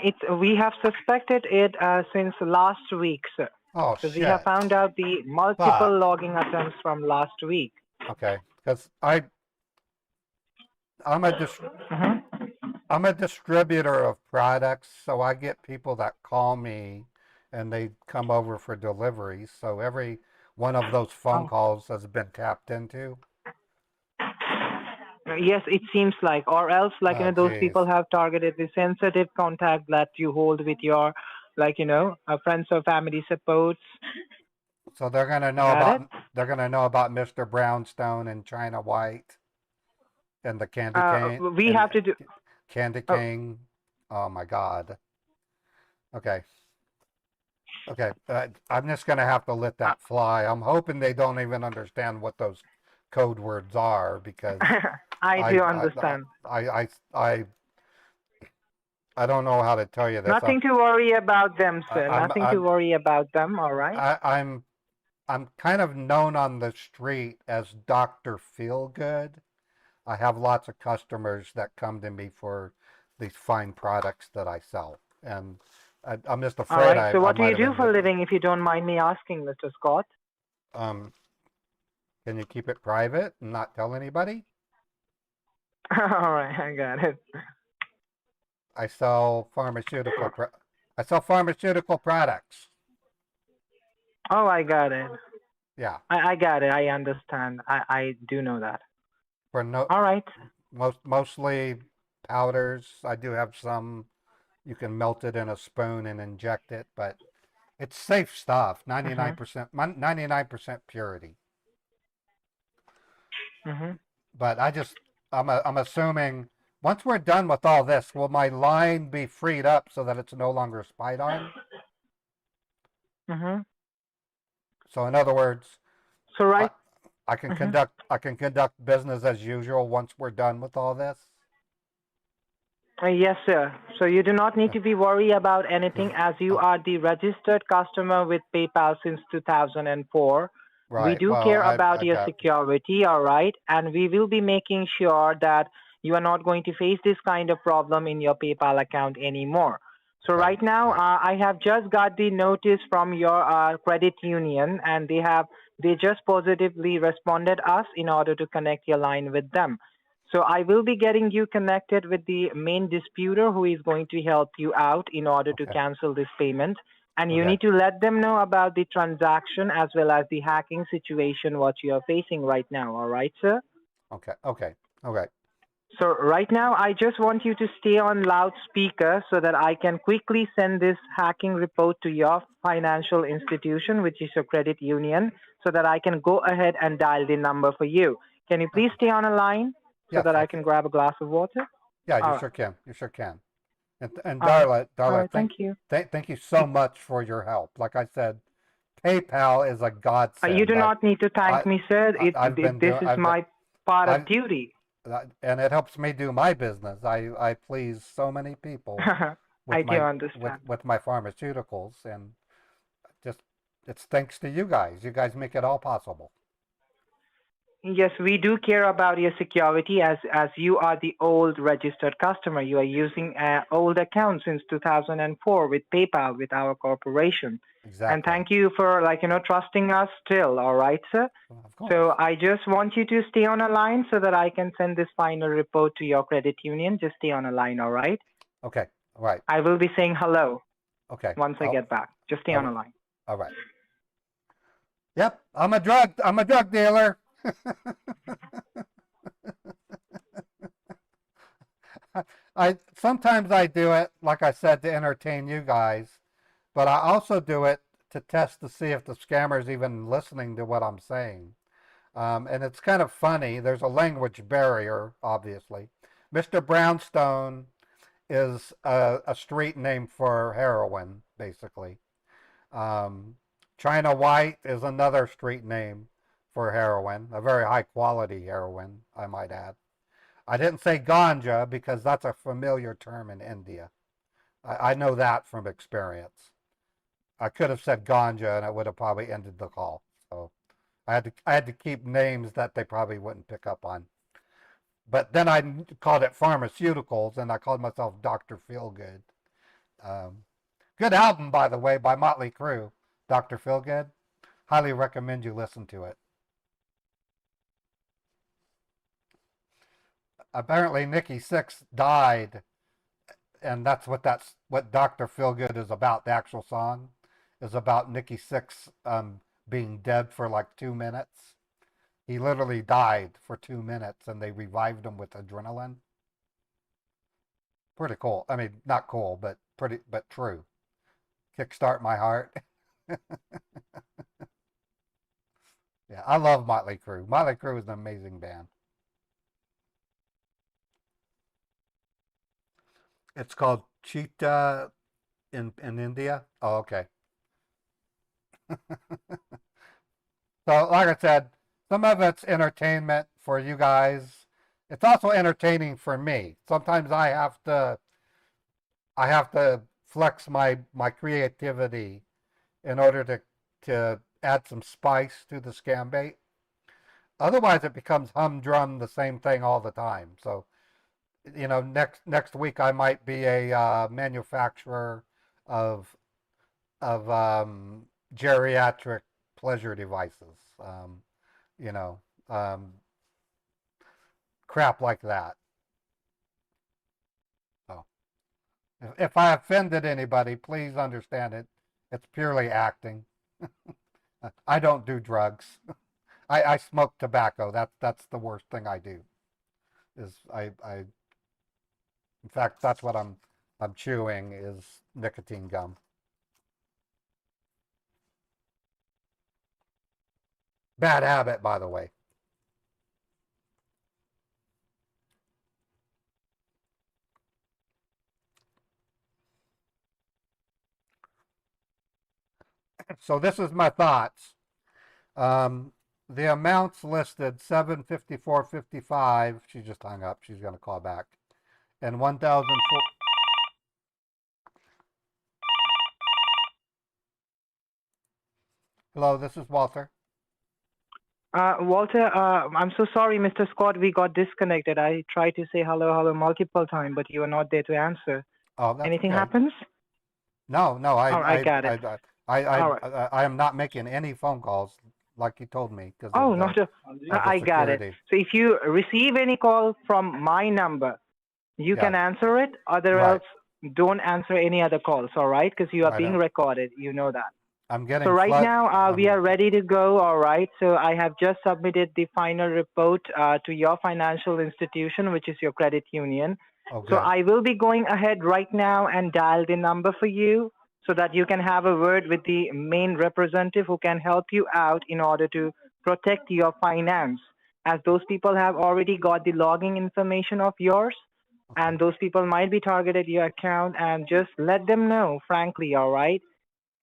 It's we have suspected it since last week, sir, Oh, because we have shit. found out the multiple Fuck. logging attempts from last week. Okay, because I'm a dis Mm-hmm. I'm a distributor of products, so I get people that call me and they come over for deliveries. So every one of those phone Oh. calls has been tapped into. Yes, it seems like, or else, like, Oh, those geez. people have targeted the sensitive contact that you hold with your, like, friends or family supports. So Got it? they're gonna know about Mr. Brownstone and China White and the Candy Cane We and have to do. Candy Oh, King. Oh my God. Okay. Okay. I'm just gonna have to let uh, that fly. I'm hoping they don't even understand what those code words are because I I do I understand. I I I, I don't know how to tell you this. Nothing to worry about them, sir. I'm Nothing to worry about them. All right. I'm I'm kind of known on the street as Dr. Feelgood. I have lots of customers that come to me for these fine products that I sell, and I'm just All afraid right. So I what do might you have do been. for a living, if you don't mind me asking, Mr. Scott? Um, can you keep it private and not tell anybody? All right, I got it. I sell pharmaceutical. I sell pharmaceutical products. Oh, I got it. Yeah, I got it. I understand. I do know that. for no All right. mostly powders. I do have some. You can melt it in a spoon and inject it, but It's safe stuff. 99%, 99% purity. But I'm assuming once we're done with all this, will my line be freed up so that it's no longer spied on? So in other words, So right. I can conduct business as usual once we're done with all this. Yes, sir. So you do not need to be worried about anything as you are the registered customer with PayPal since 2004. We Right. do Well, care about I your got. security, all right? And we will be making sure that you are not going to face this kind of problem in your PayPal account anymore. So Okay. right now, I have just got the notice from your credit union, and they just positively responded us in order to connect your line with them. So I will be getting you connected with the main disputer who is going to help you out in order to Okay. cancel this payment. And you Okay. need to let them know about the transaction as well as the hacking situation what you are facing right now. All right, sir? Okay. Okay. Okay. So right now, I just want you to stay on loudspeaker so that I can quickly send this hacking report to your financial institution, which is your credit union, so that I can go ahead and dial the number for you. Can you please stay on a line so Yes. that I can grab a glass of water? Yeah. All You right. sure can. You sure can. And All right. Darla, All right. thank Thank you. thank you so much for your help. Like I said, PayPal is a You godsend. do not need to thank me, sir. I've been This doing. is my part of duty. And it helps me do my business. I please so many people I with do my understand. with my pharmaceuticals, and just it's thanks to you guys. You guys make it all possible. Yes, we do care about your security as you are the old registered customer. You are using an old account since 2004 with PayPal with our corporation. Exactly. And thank you for trusting us still. All right, sir. Of course. So I just want you to stay on a line so that I can send this final report to your credit union. Just stay on a line, all right? Okay. All right. I will be saying hello Okay. once I get back. Just stay on a line. All right. Yep. I'm a drug dealer. I sometimes I do it, like I said, to entertain you guys, but I also do it to test to see if the scammer's even listening to what I'm saying. And it's kind of funny. There's a language barrier, obviously. Mr. Brownstone is a street name for heroin, basically. China White is another street name for heroin, a very high quality heroin, I might add. I didn't say ganja because that's a familiar term in India. I know that from experience. I could have said ganja and it would have probably ended the call. So I had to keep names that they probably wouldn't pick up on. But then I called it pharmaceuticals and I called myself Dr. Feelgood. Good album, by the way, by Motley Crue, Dr. Feelgood. Highly recommend you listen to it. Apparently Nikki Sixx died, and that's what Dr. Feelgood is about. The actual song is about Nikki Sixx being dead for like 2 minutes. He literally died for 2 minutes, and they revived him with adrenaline. Pretty cool. I mean, not cool, but true. Kickstart my heart. Yeah, I love Motley Crue. Motley Crue is an amazing band. It's called Cheetah in India. Oh, okay. So, like I said, some of it's entertainment for you guys. It's also entertaining for me. Sometimes I have to flex my creativity in order to add some spice to the scam bait. Otherwise, it becomes humdrum, the same thing all the time. So, next week I might be a manufacturer of geriatric pleasure devices. You know, um, crap like that. So, if I offended anybody, please understand it. It's purely acting. I don't do drugs. I smoke tobacco. That's the worst thing I do. Is in fact that's what I'm chewing is nicotine gum. Bad habit, by the way. So this is my thoughts. The amounts listed 754.55. She just hung up. She's going to call back. And 1,004. Hello, this is Walter. Walter, I'm so sorry, Mr. Scott. We got disconnected. I tried to say hello, hello multiple times, but you were not there to answer. Oh, that's Anything okay. happens? No, Oh, I got it. All right. I am not making any phone calls like you told me because Oh, of the, not a, of the I got it. security. So if you receive any call from my number, you Yeah. can answer it. Other Right. else, don't answer any other calls, all right? Because you are Right being on. recorded. You know that. I'm getting So right flood. now, we are ready to go, all right? So I have just submitted the final report to your financial institution, which is your credit union. Oh, So good. I will be going ahead right now and dial the number for you so that you can have a word with the main representative who can help you out in order to protect your finance, as those people have already got the logging information of yours, Okay. and those people might be targeted your account, and just let them know, frankly, all right,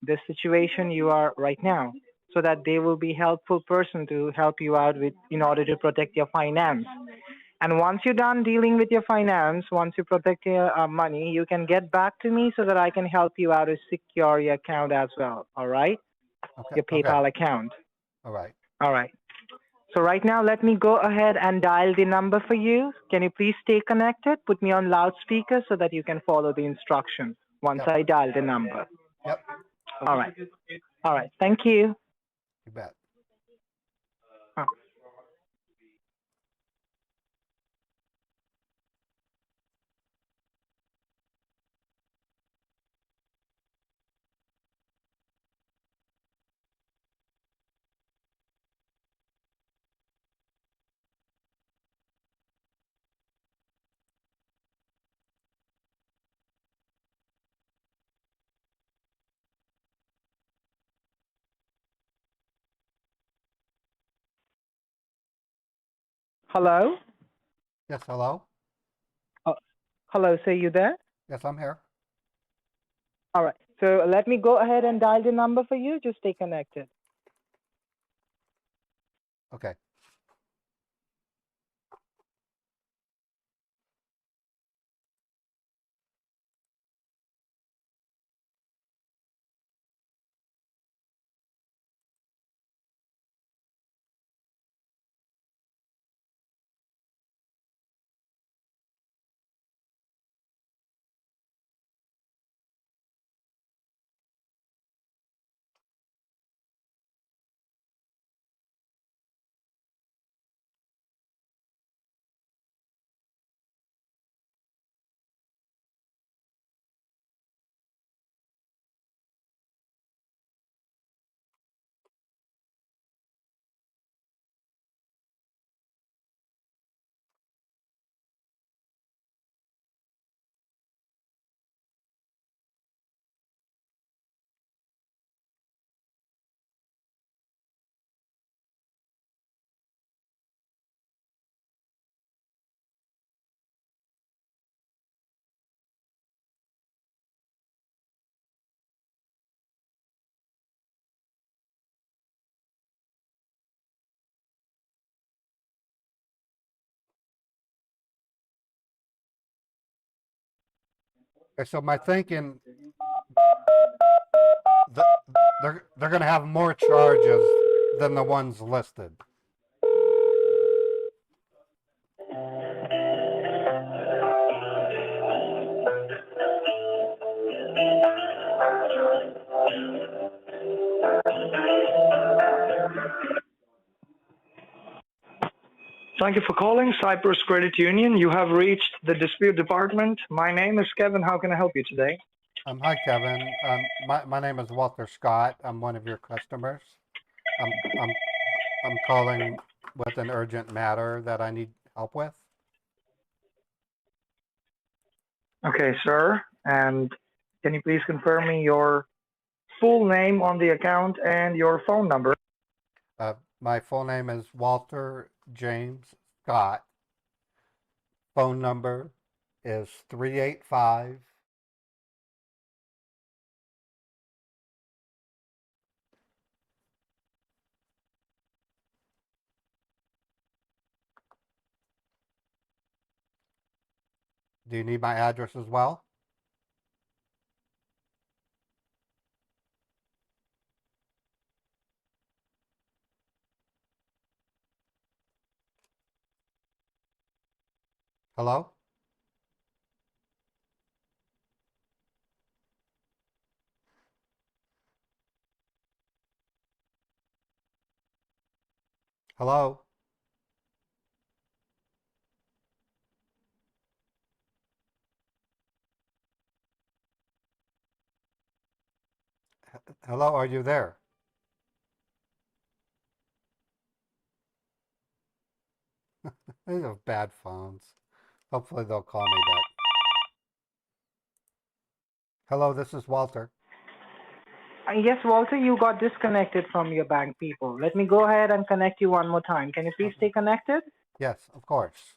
the situation you are right now, so that they will be helpful person to help you out with in order to protect your finance. And once you're done dealing with your finance, once you protect your money, you can get back to me so that I can help you out to secure your account as well. All right? Okay. Your Okay. PayPal account. All right. All right. So right now, let me go ahead and dial the number for you. Can you please stay connected? Put me on loudspeaker so that you can follow the instructions once Yep. I dial the number. Yep. All right. All right. Thank you. You bet. Oh. Hello? Yes. Hello. Hello, sir, you there? Yes, I'm here. All right. So let me go ahead and dial the number for you. Just stay connected. Okay. Okay. So my thinking, the, they're going to have more charges than the ones listed. Thank you for calling Cyprus Credit Union. You have reached the dispute department. My name is Kevin. How can I help you today? Hi, Kevin. My name is Walter Scott. I'm one of your customers. I'm I'm I'm calling with an urgent matter that I need help with. Okay, sir. And can you please confirm me your full name on the account and your phone number? My full name is Walter James Scott. Phone number is 385. Do you need my address as well? Hello? Hello? Hello, are you there? These are bad phones. Hopefully they'll call me back. Hello, this is Walter. Yes, Walter, you got disconnected from your bank people. Let me go ahead and connect you one more time. Can you please stay connected? Yes, of course.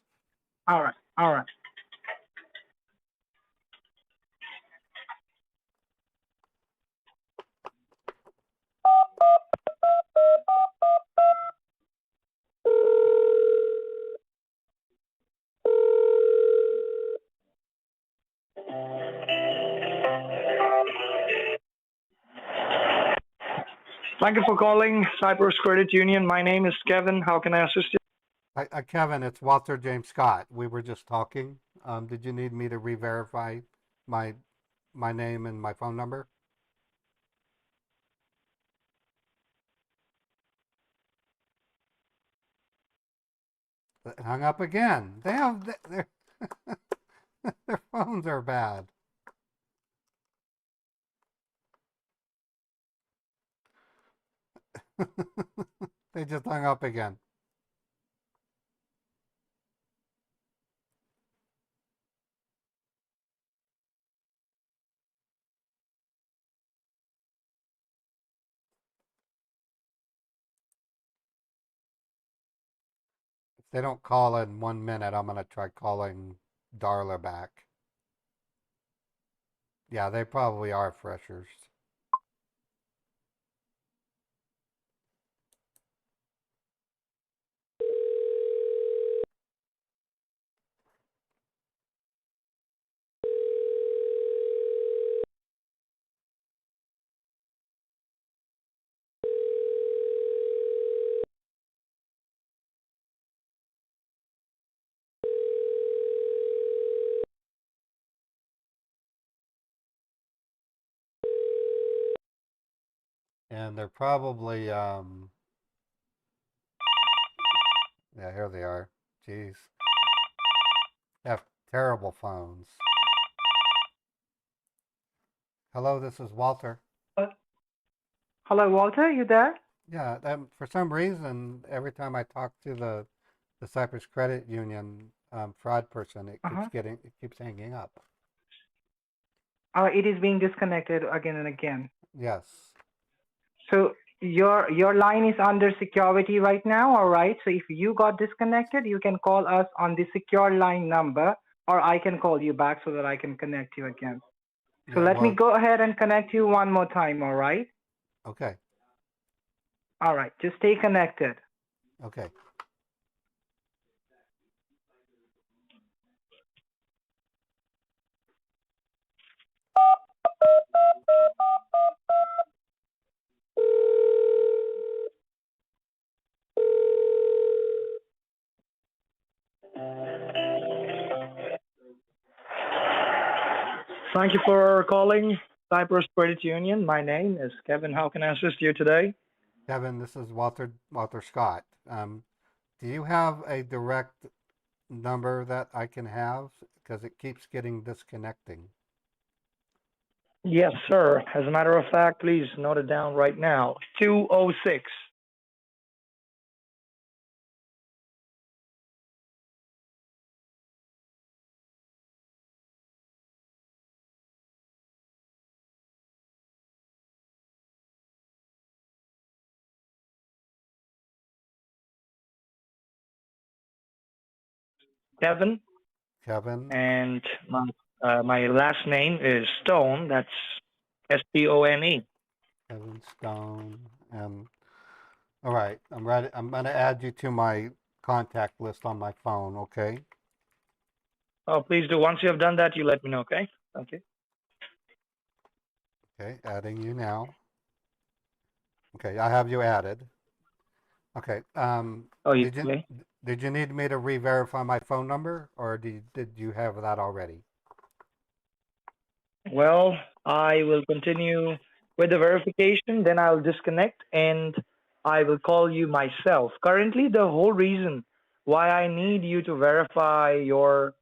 All right, all right. Thank you for calling Cyprus Credit Union. My name is Kevin. How can I assist you? Kevin, it's Walter James Scott. We were just talking. Did you need me to re-verify my name and my phone number? It hung up again. They have their their phones are bad. They just hung up again. If they don't call in 1 minute, I'm gonna try calling Darla back. Yeah, they probably are freshers. And they're probably, yeah, here they are. Jeez. They have terrible phones. Hello, this is Walter. Hello, Walter, you there? Yeah, for some reason, every time I talk to the Cyprus Credit Union fraud person, it Uh-huh. keeps hanging up. It is being disconnected again and again. Yes. So your line is under security right now, all right? So if you got disconnected, you can call us on the secure line number, or I can call you back so that I can connect you again. So Yeah, let me well, go ahead and connect you one more time, all right? okay. All right, just stay connected. Okay. Thank you for calling Cyprus Credit Union. My name is Kevin. How can I assist you today? Kevin, this is Walter Scott. Do you have a direct number that I can have? Because it keeps getting disconnecting. Yes, sir. As a matter of fact, please note it down right now. 206 Kevin, Kevin. and my last name is Stone. That's Stone. Kevin Stone. All right, I'm ready. I'm gonna add you to my contact list on my phone. Okay. Oh, please do. Once you have done that, you let me know. Okay. Thank you. Okay, adding you now. Okay, I have you added. Okay. Oh, you Did you okay? did you need me to re-verify my phone number, or did you have that already? Well, I will continue with the verification, then I'll disconnect and I will call you myself. Currently, the whole reason why I need you to verify your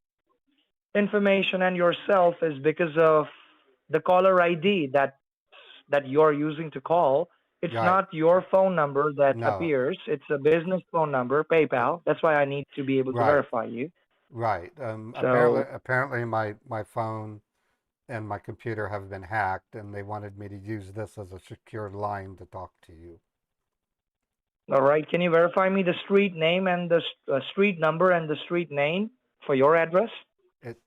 information and yourself is because of the caller ID that you're using to call. It's Right. not your phone number that No. appears. It's a business phone number, It, PayPal. That's why I need to be able to right. verify you. Right. So, Apparently my phone and my computer have been hacked, and they wanted me to use this as a secured line to talk to you. all right, can you verify me the street name and the street number and the street name for your address? It's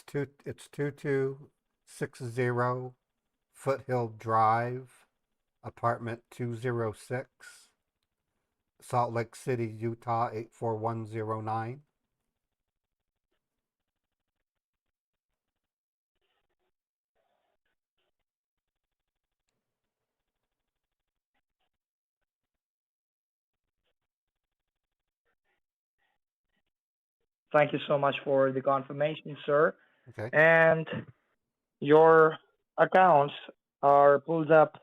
2260 Foothill Drive, apartment 206, Salt Lake City, Utah 84109. Thank you so much for the confirmation, sir. Okay. And your accounts are pulled up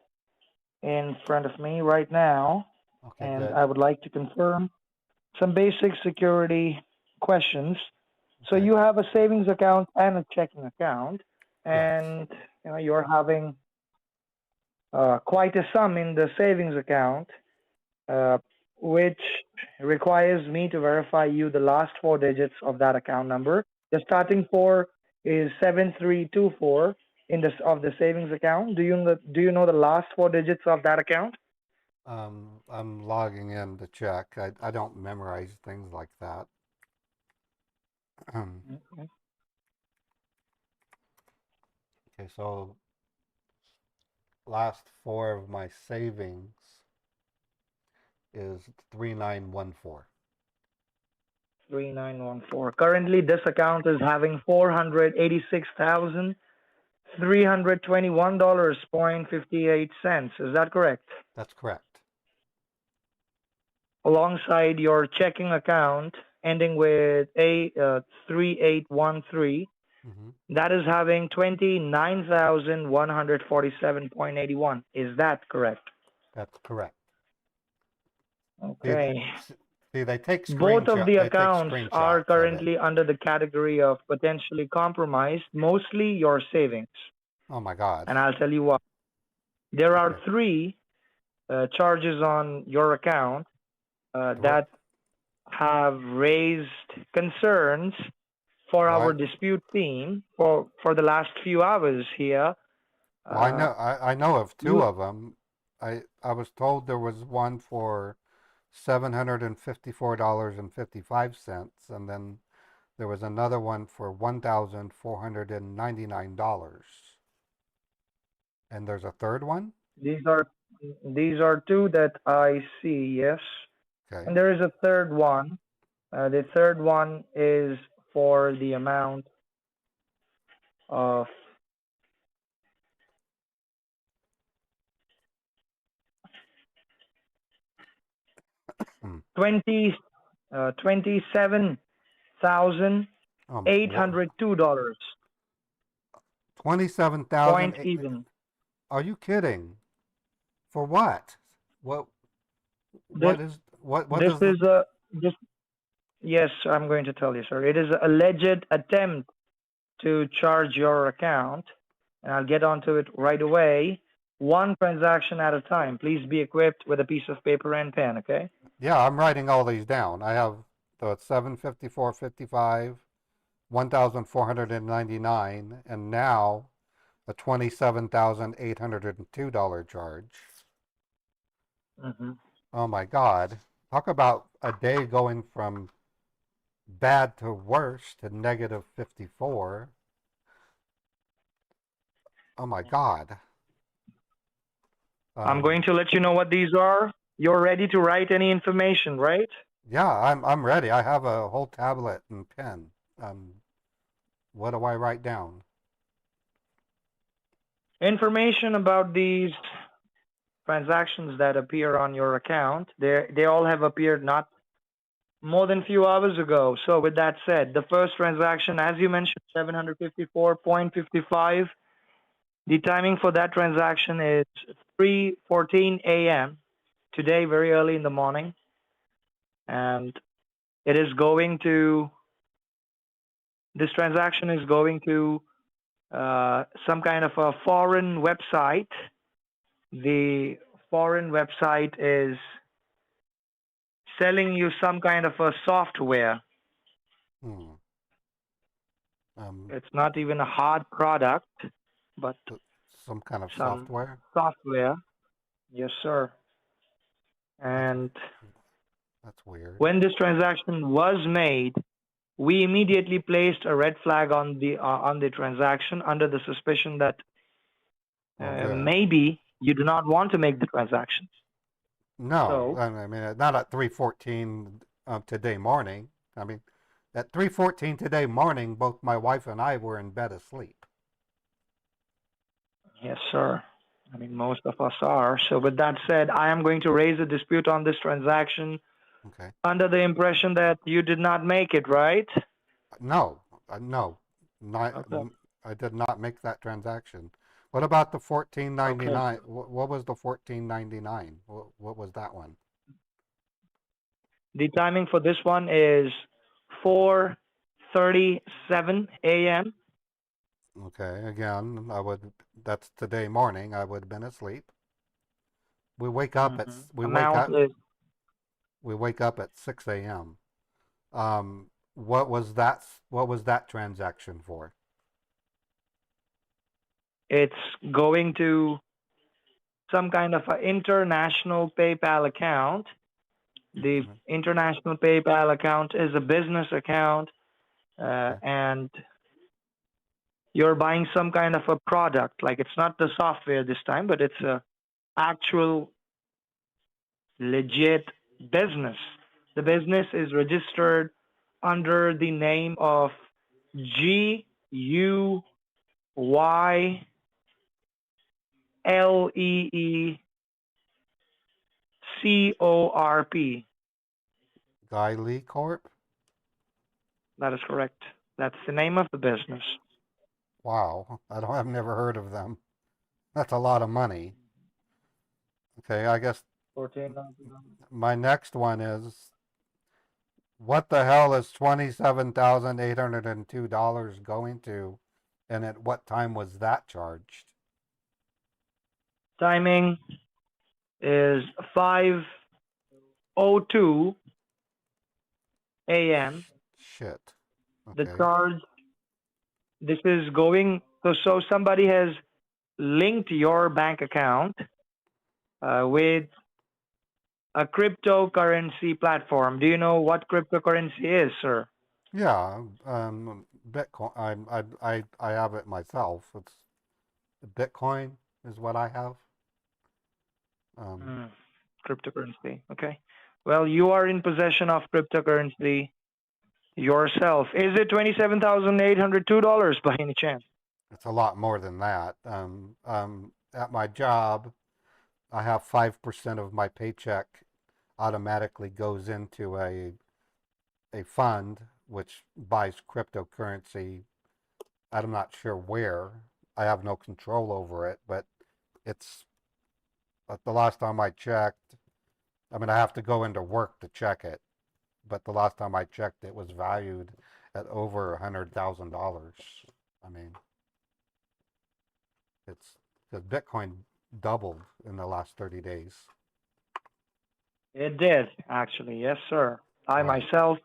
in front of me right now, Okay, and good. I would like to confirm some basic security questions. So Okay. you have a savings account and a checking account, Yes. and you're having quite a sum in the savings account, uh, which requires me to verify you the last four digits of that account number. The starting four is 7324 in this of the savings account. Do you know the last four digits of that account? I'm logging in to check. I don't memorize things like that. Okay. Okay, so last four of my savings is 3914. 3914. Currently, this account is having $486,321.58. Is that correct? That's correct. Alongside your checking account ending with 3813, Mm-hmm. that is having 29,147.81. Is that correct? That's correct. See, Okay. see, they take Both of the They take accounts are screenshots of it. currently under the category of potentially compromised, mostly your savings. Oh my God. And I'll tell you what, there are Okay. three charges on your account that have raised concerns for our Well, dispute team for the last few hours here. I know of two You of them. I was told there was one for $754.55, and then there was another one for $1,499. And there's a third one? these are these are two that I see, yes. Okay. And there is a third one. The third one is for the amount of 20 $27,802. 27,000. Point even. Are you kidding? For what? What This what this is the is a this Yes, I'm going to tell you, sir. It is an alleged attempt to charge your account, and I'll get onto it right away. One transaction at a time. Please be equipped with a piece of paper and pen, okay? Yeah, I'm writing all these down. I have the 754.55, 1,499, and now a $27,802 charge. Mm-hmm. Oh my God. Talk about a day going from bad to worse to negative 54. Oh my God. I'm going to let you know what these are. You're ready to write any information, right? Yeah, I'm ready. I have a whole tablet and pen. What do I write down? Information about these transactions that appear on your account. They all have appeared not more than a few hours ago. So with that said, the first transaction, as you mentioned, 754.55. The timing for that transaction is 3:14 a.m. today, very early in the morning, and it is going to. This transaction is going to some kind of a foreign website. The foreign website is selling you some kind of a software. Hmm. It's not even a hard product, but Some kind of some software. software. Yes, sir. That's, And that's weird. when this transaction was made, we immediately placed a red flag on the transaction under the suspicion that maybe you do not want to make the transaction. No, So, I mean not at 3:14 today morning. I mean, at 3:14 today morning, both my wife and I were in bed asleep. yes, sir. I mean, most of us are. So, with that said, I am going to raise a dispute on this transaction Okay. under the impression that you did not make it, right? No, no, not, Okay. I did not make that transaction. What about the Okay. 14.99? What was the 14.99? What was that one? The timing for this one is 4:37 a.m. Okay, again, that's today morning. I would have been asleep. We wake up at Amount is we wake up at 6 a.m. What was that transaction for? it's going to some kind of an international PayPal account. The international PayPal account is a business account, and you're buying some kind of a product. Like it's not the software this time, but it's a actual legit business. The business is registered under the name of GUYLEECORP. Guy Lee Corp? That is correct. That's the name of the business. Wow, I've never heard of them. That's a lot of money. Okay, I guess 14.99. my next one is what the hell is $27,802 going to, and at what time was that charged? Timing is 5:02 a.m. Shit. The Okay. charge. This is going. So somebody has linked your bank account with a cryptocurrency platform. Do you know what cryptocurrency is, sir? Yeah, Bitcoin. I have it myself. It's Bitcoin is what I have. Cryptocurrency. Okay. Well, you are in possession of cryptocurrency yourself. Is it $27,802 by any chance? It's a lot more than that. At my job, I have 5% of my paycheck automatically goes into a fund which buys cryptocurrency. I'm not sure where. I have no control over it, but it's the last time I checked. I mean, I have to go into work to check it, but the last time I checked, it was valued at over $100,000. I mean, it's because Bitcoin doubled in the last 30 days. It did, actually. Yes, sir. I Right. myself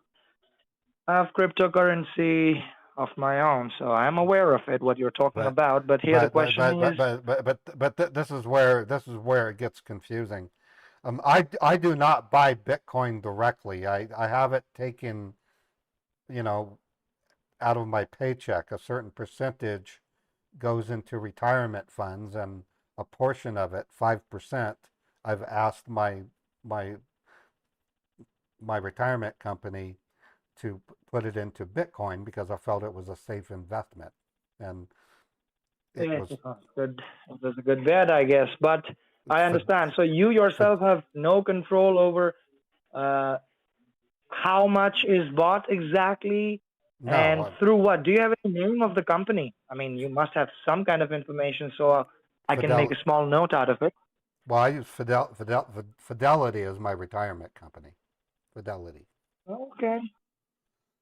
have cryptocurrency of my own, so I'm aware of it, what you're talking But about. But here the question is, this is where it gets confusing. I do not buy Bitcoin directly. I have it taken you know, out of my paycheck, a certain percentage goes into retirement funds, and a portion of it, 5%, I've asked my my retirement company to put it into Bitcoin because I felt it was a safe investment, and it Yes, was it was good. It was a good bet, I guess. But I for, understand. So you for yourself have no control over uh, how much is bought exactly no. and through what? Do you have any name of the company? I mean, you must have some kind of information so I can make Fidel. a small note out of it. Well, I use Fidelity as my retirement company. Fidelity. Okay.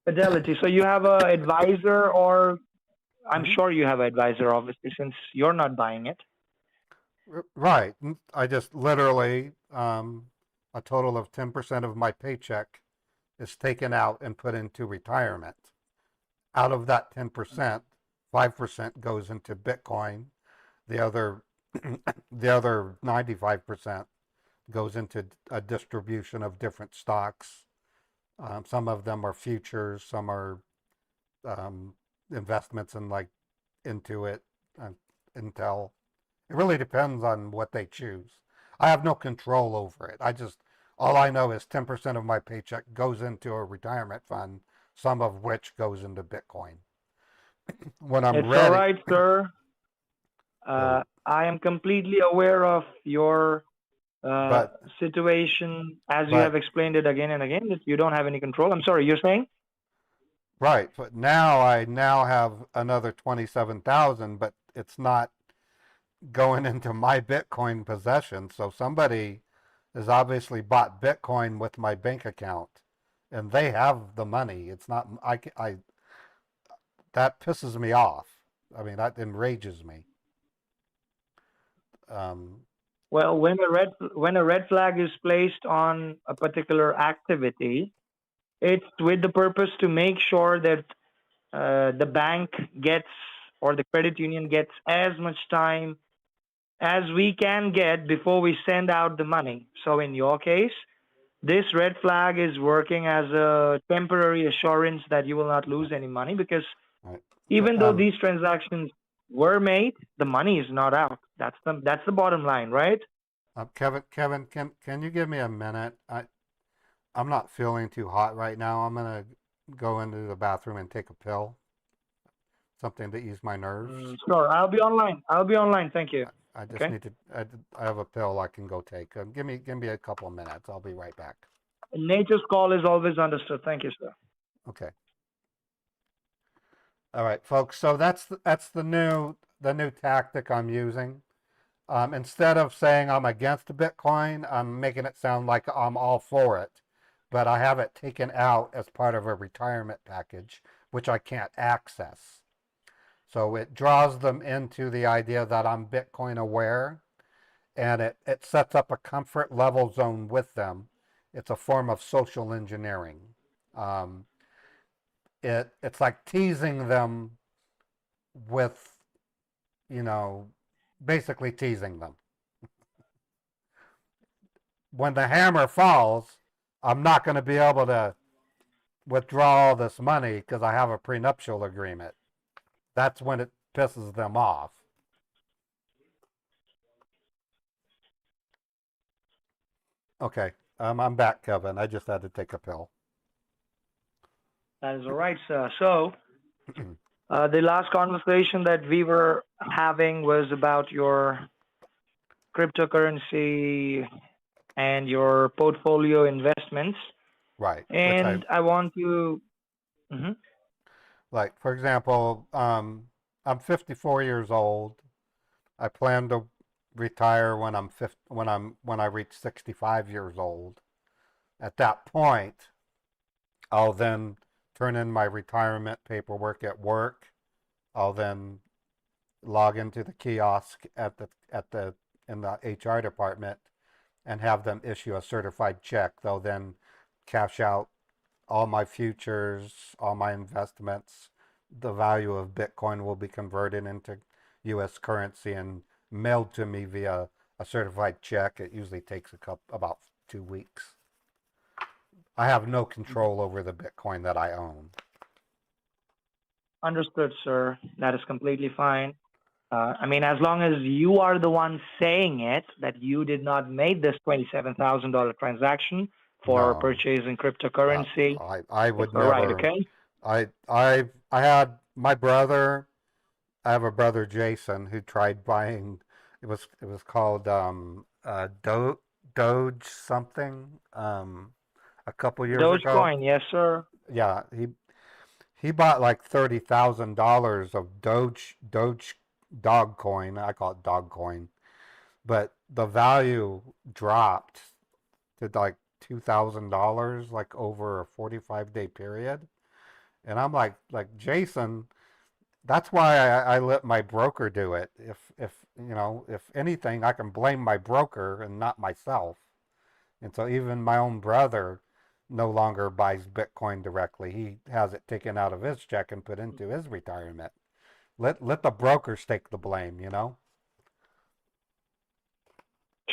Fidelity. So you have a advisor, or I'm Hmm. sure you have an advisor, obviously, since you're not buying it. Right. I just literally a total of 10% of my paycheck is taken out and put into retirement. Out of that 10%, 5% goes into Bitcoin. The other the other 95% goes into a distribution of different stocks. Some of them are futures, some are um, investments in like Intuit, uh, Intel. It really depends on what they choose. I have no control over it. All I know is 10% of my paycheck goes into a retirement fund, some of which goes into Bitcoin. When I'm It's all ready, right, sir. so, I am completely aware of your uh, but, situation as you have but, explained it again and again, that you don't have any control. I'm sorry, you're saying? right. But now I now have another 27,000, but it's not going into my Bitcoin possession. So somebody has obviously bought Bitcoin with my bank account, and they have the money. It's not I that pisses me off. I mean, that enrages me. Um, Well, when a red flag is placed on a particular activity, it's with the purpose to make sure that the bank gets, or the credit union gets, as much time as we can get before we send out the money. So in your case, this red flag is working as a temporary assurance that you will not lose any money, because right. even though these transactions were made, the money is not out. That's the bottom line, right? Kevin, can you give me a minute? I'm not feeling too hot right now. I'm gonna go into the bathroom and take a pill, something to ease my nerves. Sure, I'll be online. I'll be online. Thank you. I just Okay. need to. I have a pill I can go take. Give me a couple of minutes. I'll be right back. Nature's call is always understood. Thank you, sir. Okay. All right, folks. So that's the new tactic I'm using. Instead of saying I'm against Bitcoin, I'm making it sound like I'm all for it, but I have it taken out as part of a retirement package, which I can't access. So it draws them into the idea that I'm Bitcoin aware, and it sets up a comfort level zone with them. It's a form of social engineering. Um, it's like teasing them with, you know, basically teasing them. When the hammer falls, I'm not going to be able to withdraw all this money because I have a prenuptial agreement. That's when it pisses them off. Okay, I'm back, Kevin. I just had to take a pill. That is all right, sir. So, the last conversation that we were having was about your cryptocurrency and your portfolio investments. Right, which I And I want to. Mhm. like. For example, I'm 54 years old. I plan to retire when when I reach 65 years old. At that point, I'll then turn in my retirement paperwork at work. I'll then log into the kiosk at the in the HR department and have them issue a certified check. They'll then cash out all my futures, all my investments. The value of Bitcoin will be converted into U.S. currency and mailed to me via a certified check. It usually takes about 2 weeks. I have no control over the Bitcoin that I own. Understood, sir. That is completely fine. I mean, as long as you are the one saying it, that you did not make this $27,000 transaction for No, purchasing cryptocurrency, I it's would all right, never. okay? I had my brother. I have a brother, Jason, who tried buying. It was called Doge something a couple years ago. Dogecoin, yes, sir. Yeah, he bought like $30,000 of Doge dog coin. I call it dog coin, but the value dropped to like $2,000 like over a 45-day period. And I'm like Jason, that's why I let my broker do it. If anything, I can blame my broker and not myself. And so even my own brother no longer buys Bitcoin directly. He has it taken out of his check and put into his retirement. Let the brokers take the blame, you know?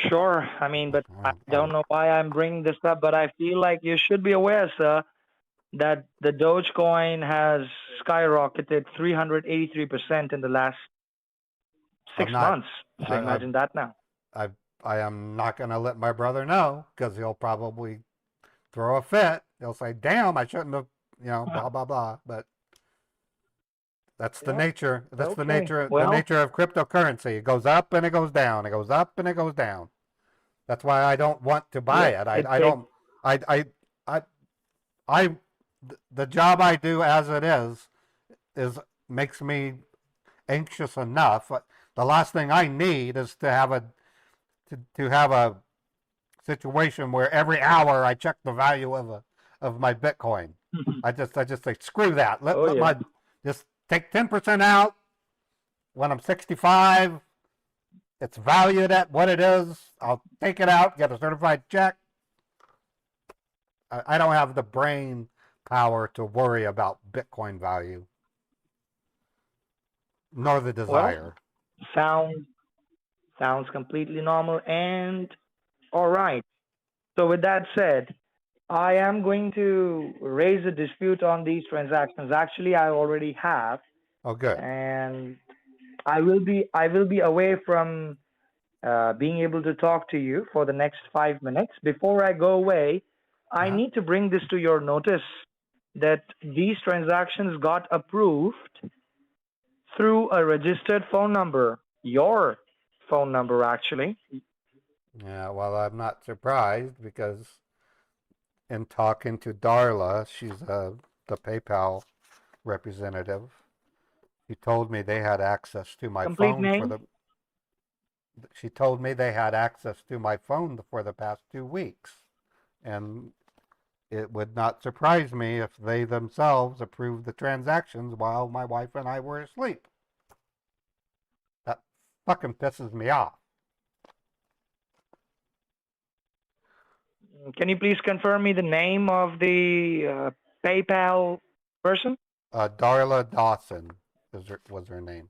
Sure. I mean, but I don't Um, know why I'm bringing this up, but I feel like you should be aware, sir, that the Dogecoin has skyrocketed 383% in the last I'm 6 not months. So I imagine that now. I I am not going to let my brother know because he'll probably throw a fit. He'll say, "Damn, I shouldn't have, blah blah blah." But that's the Yep. nature. That's the Okay. nature. The Well, nature of cryptocurrency. It goes up and it goes down. It goes up and it goes down. That's why I don't want to buy yep. it. It I takes don't. I I I the job I do as it is makes me anxious enough. The last thing I need is to have a situation where every hour I check the value of my Bitcoin. I just say screw that. Let oh let yeah. my just take 10% out when I'm 65. It's valued at what it is. I'll take it out, get a certified check. I don't have the brain power to worry about Bitcoin value, nor the Well, desire. sounds sounds completely normal and all right. So with that said, I am going to raise a dispute on these transactions. Actually, I already have, Oh, good. and I will be away from being able to talk to you for the next 5 minutes. Before I go away, I Uh-huh. need to bring this to your notice that these transactions got approved through a registered phone number, your phone number actually. Yeah, well, I'm not surprised because in talking to Darla, she's the PayPal representative. She told me they had access to my Complete phone name? she told me they had access to my phone for the past 2 weeks. And it would not surprise me if they themselves approved the transactions while my wife and I were asleep. That fucking pisses me off. Can you please confirm me the name of the PayPal person? Darla Dawson was her name.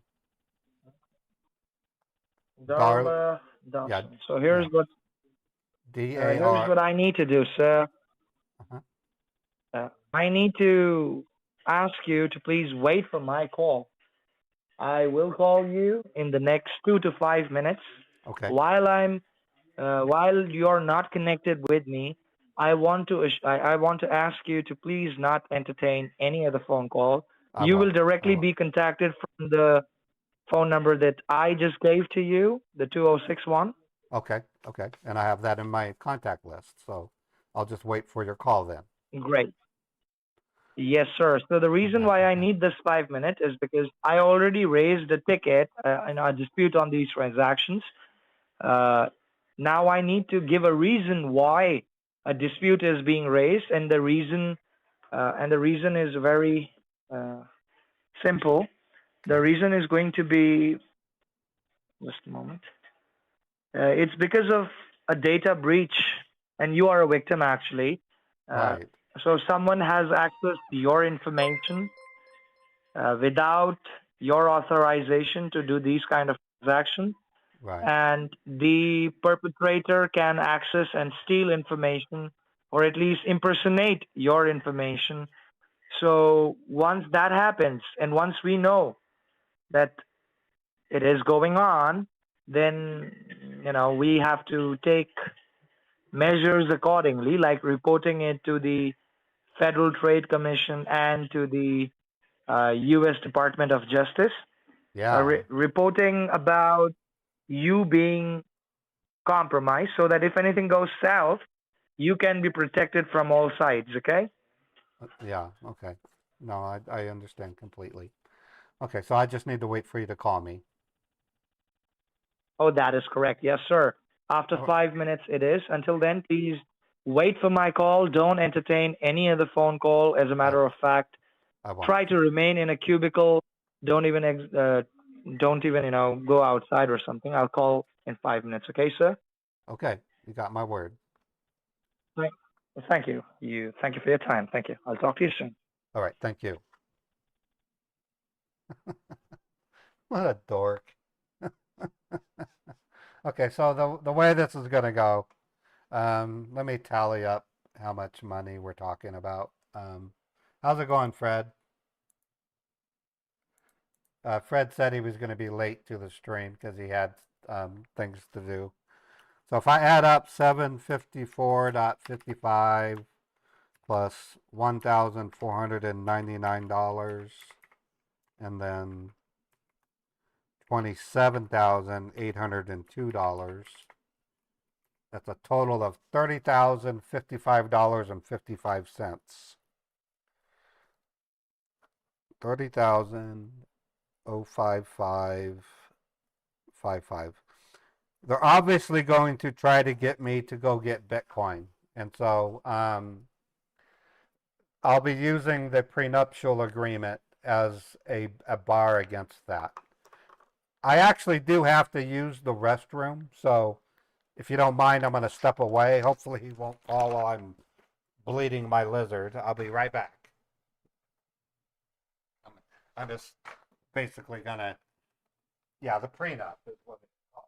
Darla, Darla yeah, Dawson. So yeah. here's D-A-R. what I need to do, sir. Uh-huh. I need to ask you to please wait for my call. I will call you in the next 2 to 5 minutes. Okay. While you're not connected with me, I want to ask you to please not entertain any other phone call. I You will won't. I directly won't. be contacted from the phone number that I just gave to you, the 2061. Okay. Okay. And I have that in my contact list, so I'll just wait for your call then. Great. Yes, sir. So the reason Okay. why I Okay. need this 5 minutes is because I already raised a ticket in a dispute on these transactions. Uh, Now I need to give a reason why a dispute is being raised, and the reason is very simple. The Okay. reason is going to be just a moment. It's because of a data breach, and you are a victim actually. Uh, Right. so someone has access to your information without your authorization to do these kind of transactions, Right. and the perpetrator can access and steal information or at least impersonate your information So once that happens, and once we know that it is going on, then we have to take measures accordingly, like reporting it to the Federal Trade Commission and to the U.S. Department of Justice, Yeah. reporting about you being compromised, so that if anything goes south, you can be protected from all sides. Okay? Yeah. Okay. No, I understand completely. Okay, so I just need to wait for you to call me. Oh, that is correct. Yes, sir. After Oh, 5 minutes, it is. Until then, please wait for my call. Don't entertain any other phone call. As a I matter of fact, I won't. try to remain in a cubicle. Don't even go outside or something. I'll call in 5 minutes. Okay, sir. Okay, you got my word. Thank, thank you. Thank you for your time. Thank you. I'll talk to you soon. All right, thank you. What a dork. Okay, so the way this is gonna go, let me tally up how much money we're talking about. How's it going, Fred? Fred said he was going to be late to the stream because he had things to do. So if I add up 754.55 plus $1,499 and then $27,802, that's a total of $30,055.55. 30,055.55. They're obviously going to try to get me to go get Bitcoin. And so I'll be using the prenuptial agreement as a bar against that. I actually do have to use the restroom. So if you don't mind, I'm going to step away. Hopefully he won't fall while I'm bleeding my lizard. I'll be right back. I'm just basically going to, yeah, the prenup is what it's called.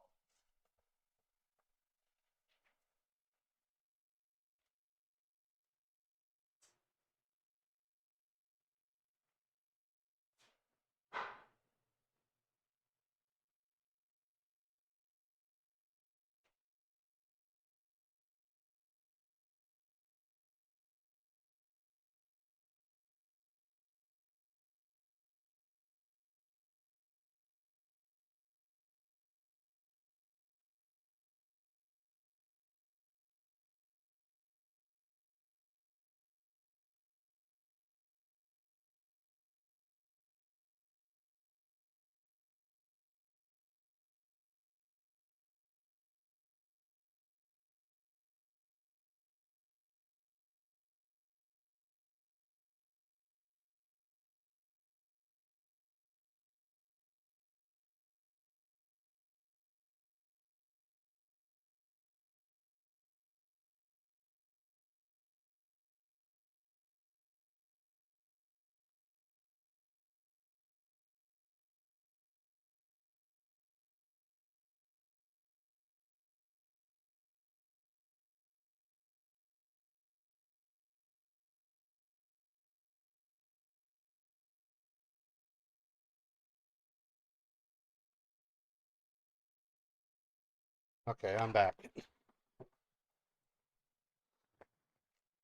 Okay, I'm back.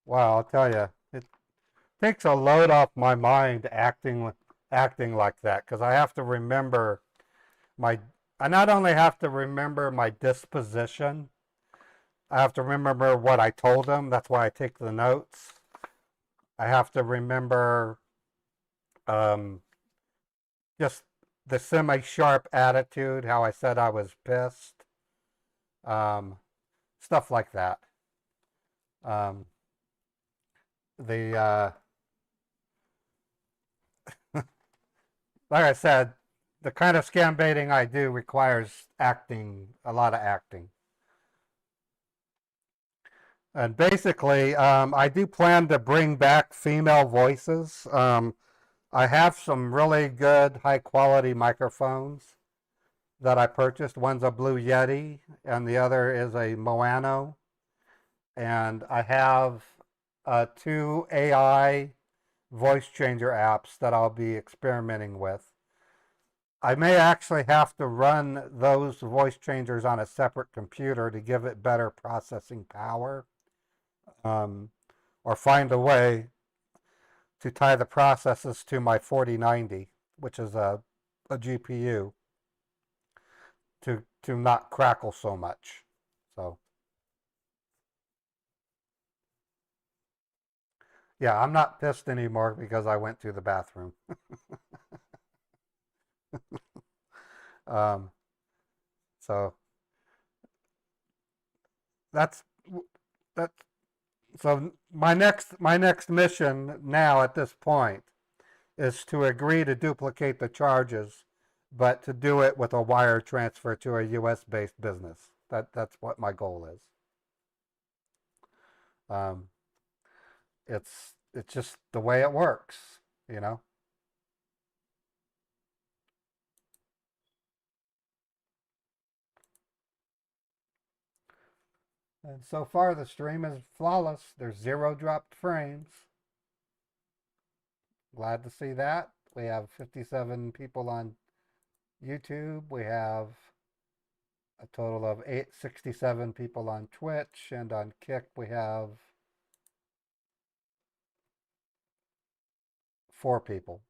Wow, I'll tell you, it takes a load off my mind acting like that because I have to remember my. I not only have to remember my disposition, I have to remember what I told them. That's why I take the notes. I have to remember um, just the semi-sharp attitude, how I said I was pissed, um, stuff like that. Um, the like I said, the kind of scam baiting I do requires acting, a lot of acting. And basically, I do plan to bring back female voices. I have some really good, high quality microphones that I purchased. One's a Blue Yeti, and the other is a Moano. And I have two AI voice changer apps that I'll be experimenting with. I may actually have to run those voice changers on a separate computer to give it better processing power, or find a way to tie the processes to my 4090, which is a GPU, to not crackle so much. So yeah, I'm not pissed anymore because I went to the bathroom. um, so that's that's so my next mission now at this point is to agree to duplicate the charges, but to do it with a wire transfer to a U.S. based business. That's what my goal is. Um, it's just the way it works, you know. And so far the stream is flawless. There's 0 dropped frames. Glad to see that. We have 57 people on YouTube. We have a total of 67 people on Twitch, and on Kick we have 4 people.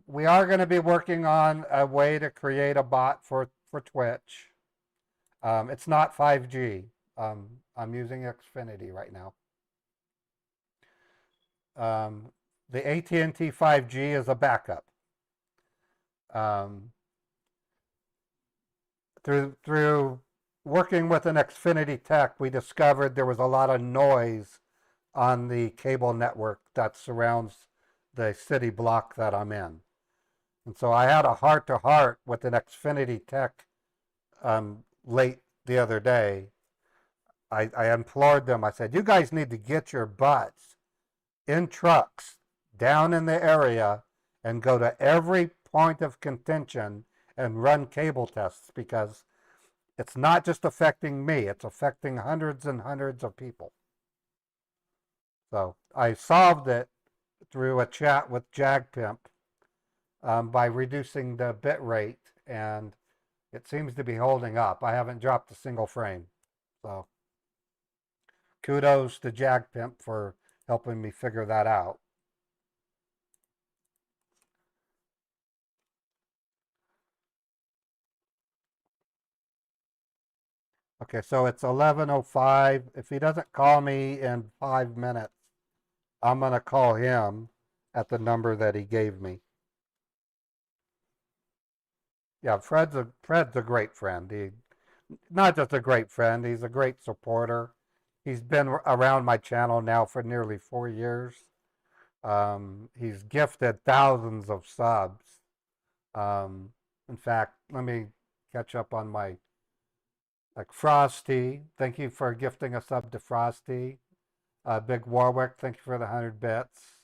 We are going to be working on a way to create a bot for Twitch. It's not 5G. I'm using Xfinity right now. The AT&T 5G is a backup. Through working with an Xfinity tech, we discovered there was a lot of noise on the cable network that surrounds the city block that I'm in. And so I had a heart-to-heart with an Xfinity tech late the other day. I implored them. I said, you guys need to get your butts in trucks down in the area and go to every point of contention and run cable tests, because it's not just affecting me, it's affecting hundreds and hundreds of people. So I solved it through a chat with JagPimp by reducing the bit rate, and it seems to be holding up. I haven't dropped a single frame. So kudos to JagPimp for helping me figure that out. Okay, so it's 11:05. If he doesn't call me in 5 minutes, I'm going to call him at the number that he gave me. Yeah, Fred's a great friend. He not just a great friend, he's a great supporter. He's been around my channel now for nearly 4 years. He's gifted thousands of subs. In fact, let me catch up on my, like Frosty. Thank you for gifting a sub to Frosty. Big Warwick, thank you for the 100 bits.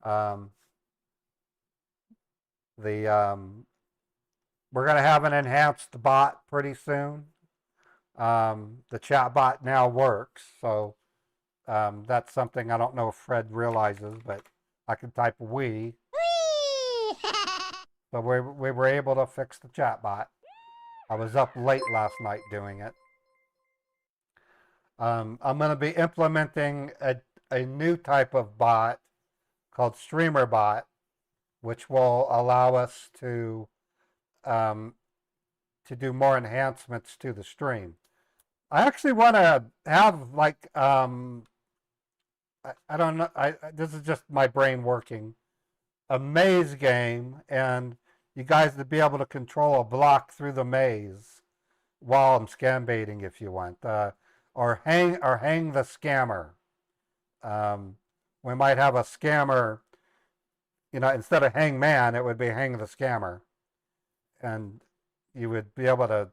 We're going to have an enhanced bot pretty soon. The chat bot now works, so that's something I don't know if Fred realizes, but I can type we. So we were able to fix the chat bot. I was up late last night doing it. I'm going to be implementing a new type of bot called Streamer Bot, which will allow us to do more enhancements to the stream. I actually want to have like I don't know. This is just my brain working. A maze game, and you guys to be able to control a block through the maze while I'm scam baiting, if you want, or hang the scammer. We might have a scammer. You know, instead of hang man, it would be hang the scammer, and you would be able to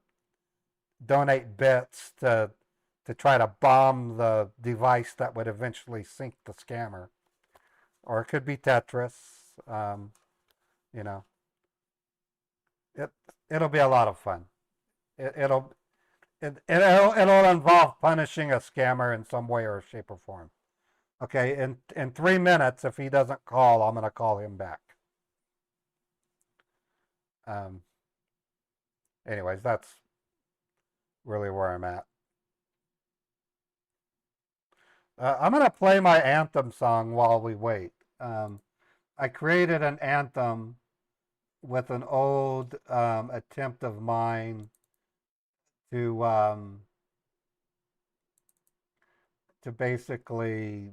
donate bits to try to bomb the device that would eventually sink the scammer. Or it could be Tetris. You know, it'll be a lot of fun. It'll involve punishing a scammer in some way or shape or form. Okay, in 3 minutes, if he doesn't call, I'm gonna call him back. Um, anyways, that's really where I'm at. I'm gonna play my anthem song while we wait. I created an anthem with an old attempt of mine to basically,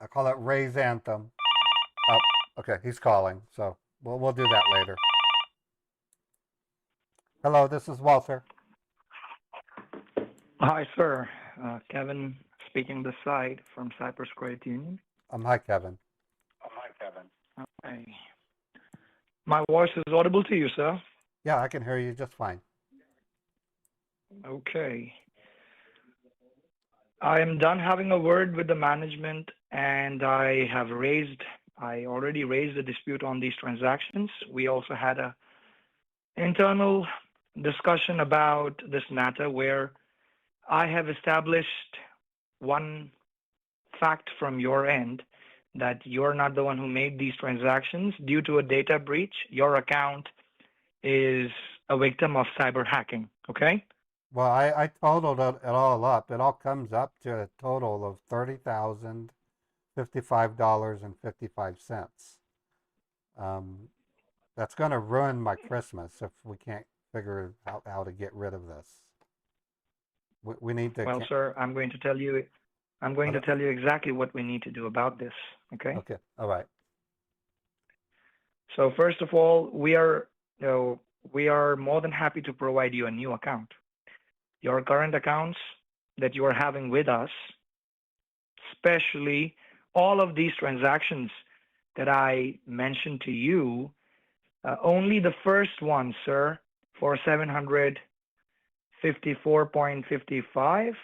I call it Ray's anthem. Oh, okay, he's calling, so we'll do that later. Hello, this is Walter. Hi, sir. Kevin speaking this side from Cypress Credit Union. Hi, Kevin. Okay. My voice is audible to you, sir? Yeah, I can hear you just fine. Okay. I am done having a word with the management, and I already raised a dispute on these transactions. We also had a internal discussion about this matter where I have established one fact from your end that you're not the one who made these transactions. Due to a data breach, your account is a victim of cyber hacking, okay? Well, I totaled it all up. It all comes up to a total of $30,055.55. That's going to ruin my Christmas if we can't figure out how to get rid of this. We need to. Well, sir, I'm going to tell you exactly what we need to do about this, okay? Okay, all right. So first of all, we are more than happy to provide you a new account. Your current accounts that you are having with us, especially all of these transactions that I mentioned to you, only the first one, sir, for 754.55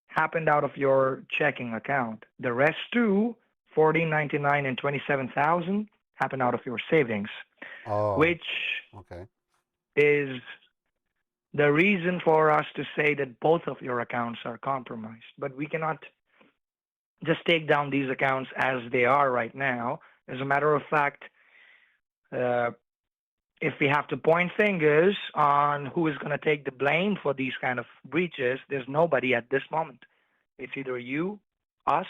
happened out of your checking account. The rest two, 14.99 and 27,000, happened out of your savings, which okay. is the reason for us to say that both of your accounts are compromised. But we cannot just take down these accounts as they are right now. As a matter of fact, if we have to point fingers on who is going to take the blame for these kind of breaches, there's nobody at this moment. It's either you, us,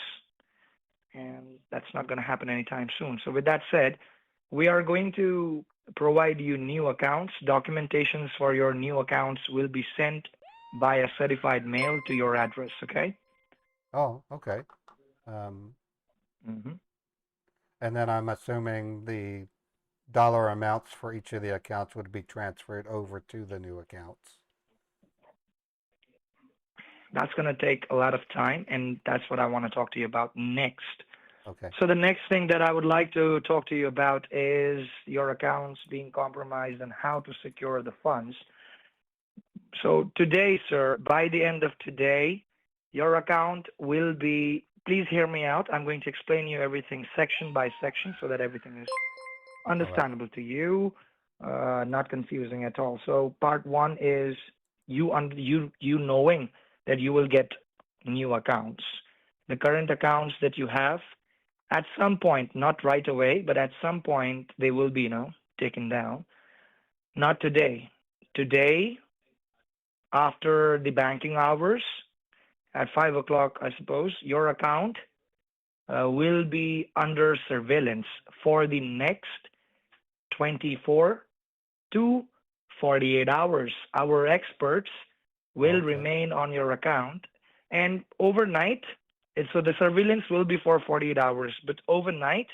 and that's not going to happen anytime soon. So with that said, we are going to provide you new accounts. Documentations for your new accounts will be sent by a certified mail to your address, okay? Oh, okay. And then I'm assuming the dollar amounts for each of the accounts would be transferred over to the new accounts. That's going to take a lot of time, and that's what I want to talk to you about next. Okay. So the next thing that I would like to talk to you about is your accounts being compromised and how to secure the funds. So today, sir, by the end of today, your account will be, please hear me out. I'm going to explain you everything section by section so that everything is understandable to you, not confusing at all. So part one is you knowing that you will get new accounts. The current accounts that you have, at some point, not right away, but at some point, they will be, taken down. Not today. Today, after the banking hours, at 5 o'clock, I suppose, your account will be under surveillance for the next 24 to 48 hours. Our experts will remain on your account, and overnight, so the surveillance will be for 48 hours, but overnight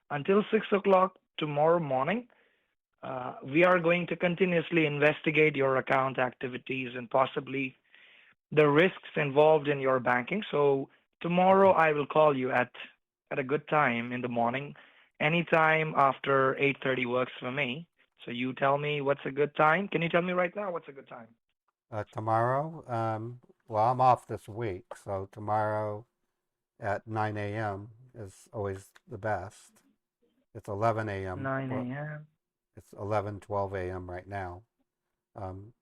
until 6 o'clock tomorrow morning, we are going to continuously investigate your account activities and possibly the risks involved in your banking. So tomorrow I will call you at a good time in the morning. Anytime after 8:30 works for me. So you tell me what's a good time. Can you tell me right now what's a good time? Tomorrow, well, I'm off this week, so tomorrow at 9 a.m. is always the best. It's 11 a.m. 9 a.m. It's 11, 12 a.m. right now.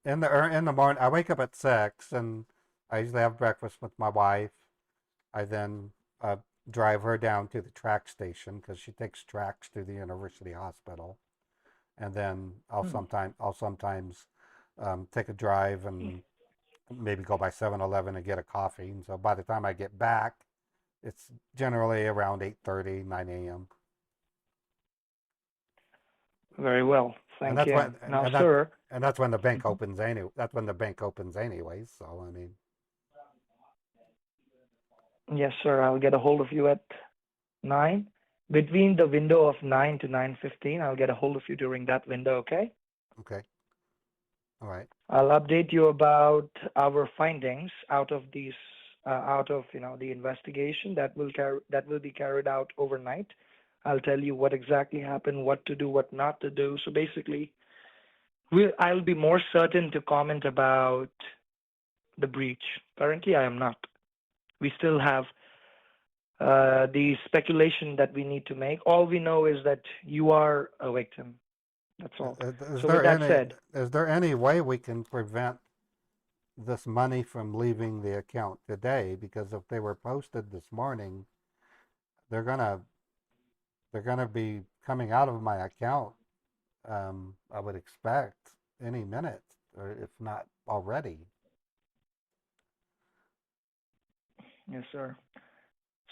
In the morning, I wake up at 6, and I usually have breakfast with my wife. I then drive her down to the track station because she takes tracks to the university hospital, and then I'll sometimes take a drive and maybe go by 7-Eleven and get a coffee. And so by the time I get back, it's generally around 8:30, 9 a.m. Very well. And Thank that's you. when Now, sir, and that's when the bank opens that's when the bank opens anyways. So I mean, yes, sir, I'll get a hold of you at 9. Between the window of 9 to 9:15, I'll get a hold of you during that window, okay? okay, all right, I'll update you about our findings out of these, out of, the investigation that will be carried out overnight. I'll tell you what exactly happened, what to do, what not to do. So basically, I'll be more certain to comment about the breach. Currently, I am not. We still have the speculation that we need to make. All we know is that you are a victim. That's all. So with that said, is there any way we can prevent this money from leaving the account today? Because if they were posted this morning, they're gonna be coming out of my account. I would expect any minute, or if not already. yes, sir.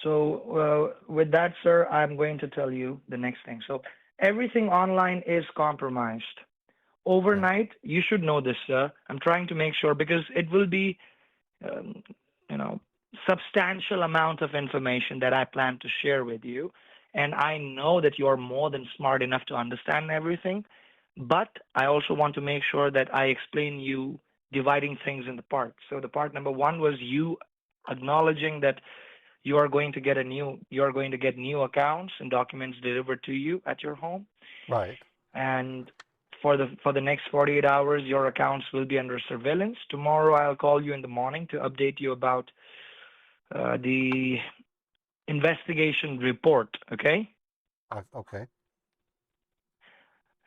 So with that, sir, I'm going to tell you the next thing. So everything online is compromised. Overnight, you should know this, sir. I'm trying to make sure because it will be, um, substantial amount of information that I plan to share with you. And I know that you are more than smart enough to understand everything, but I also want to make sure that I explain you dividing things into parts. So the part number one was you acknowledging that you are going to get new accounts and documents delivered to you at your home. Right. And for the next 48 hours, your accounts will be under surveillance. Tomorrow, I'll call you in the morning to update you about the investigation report. Okay. Okay.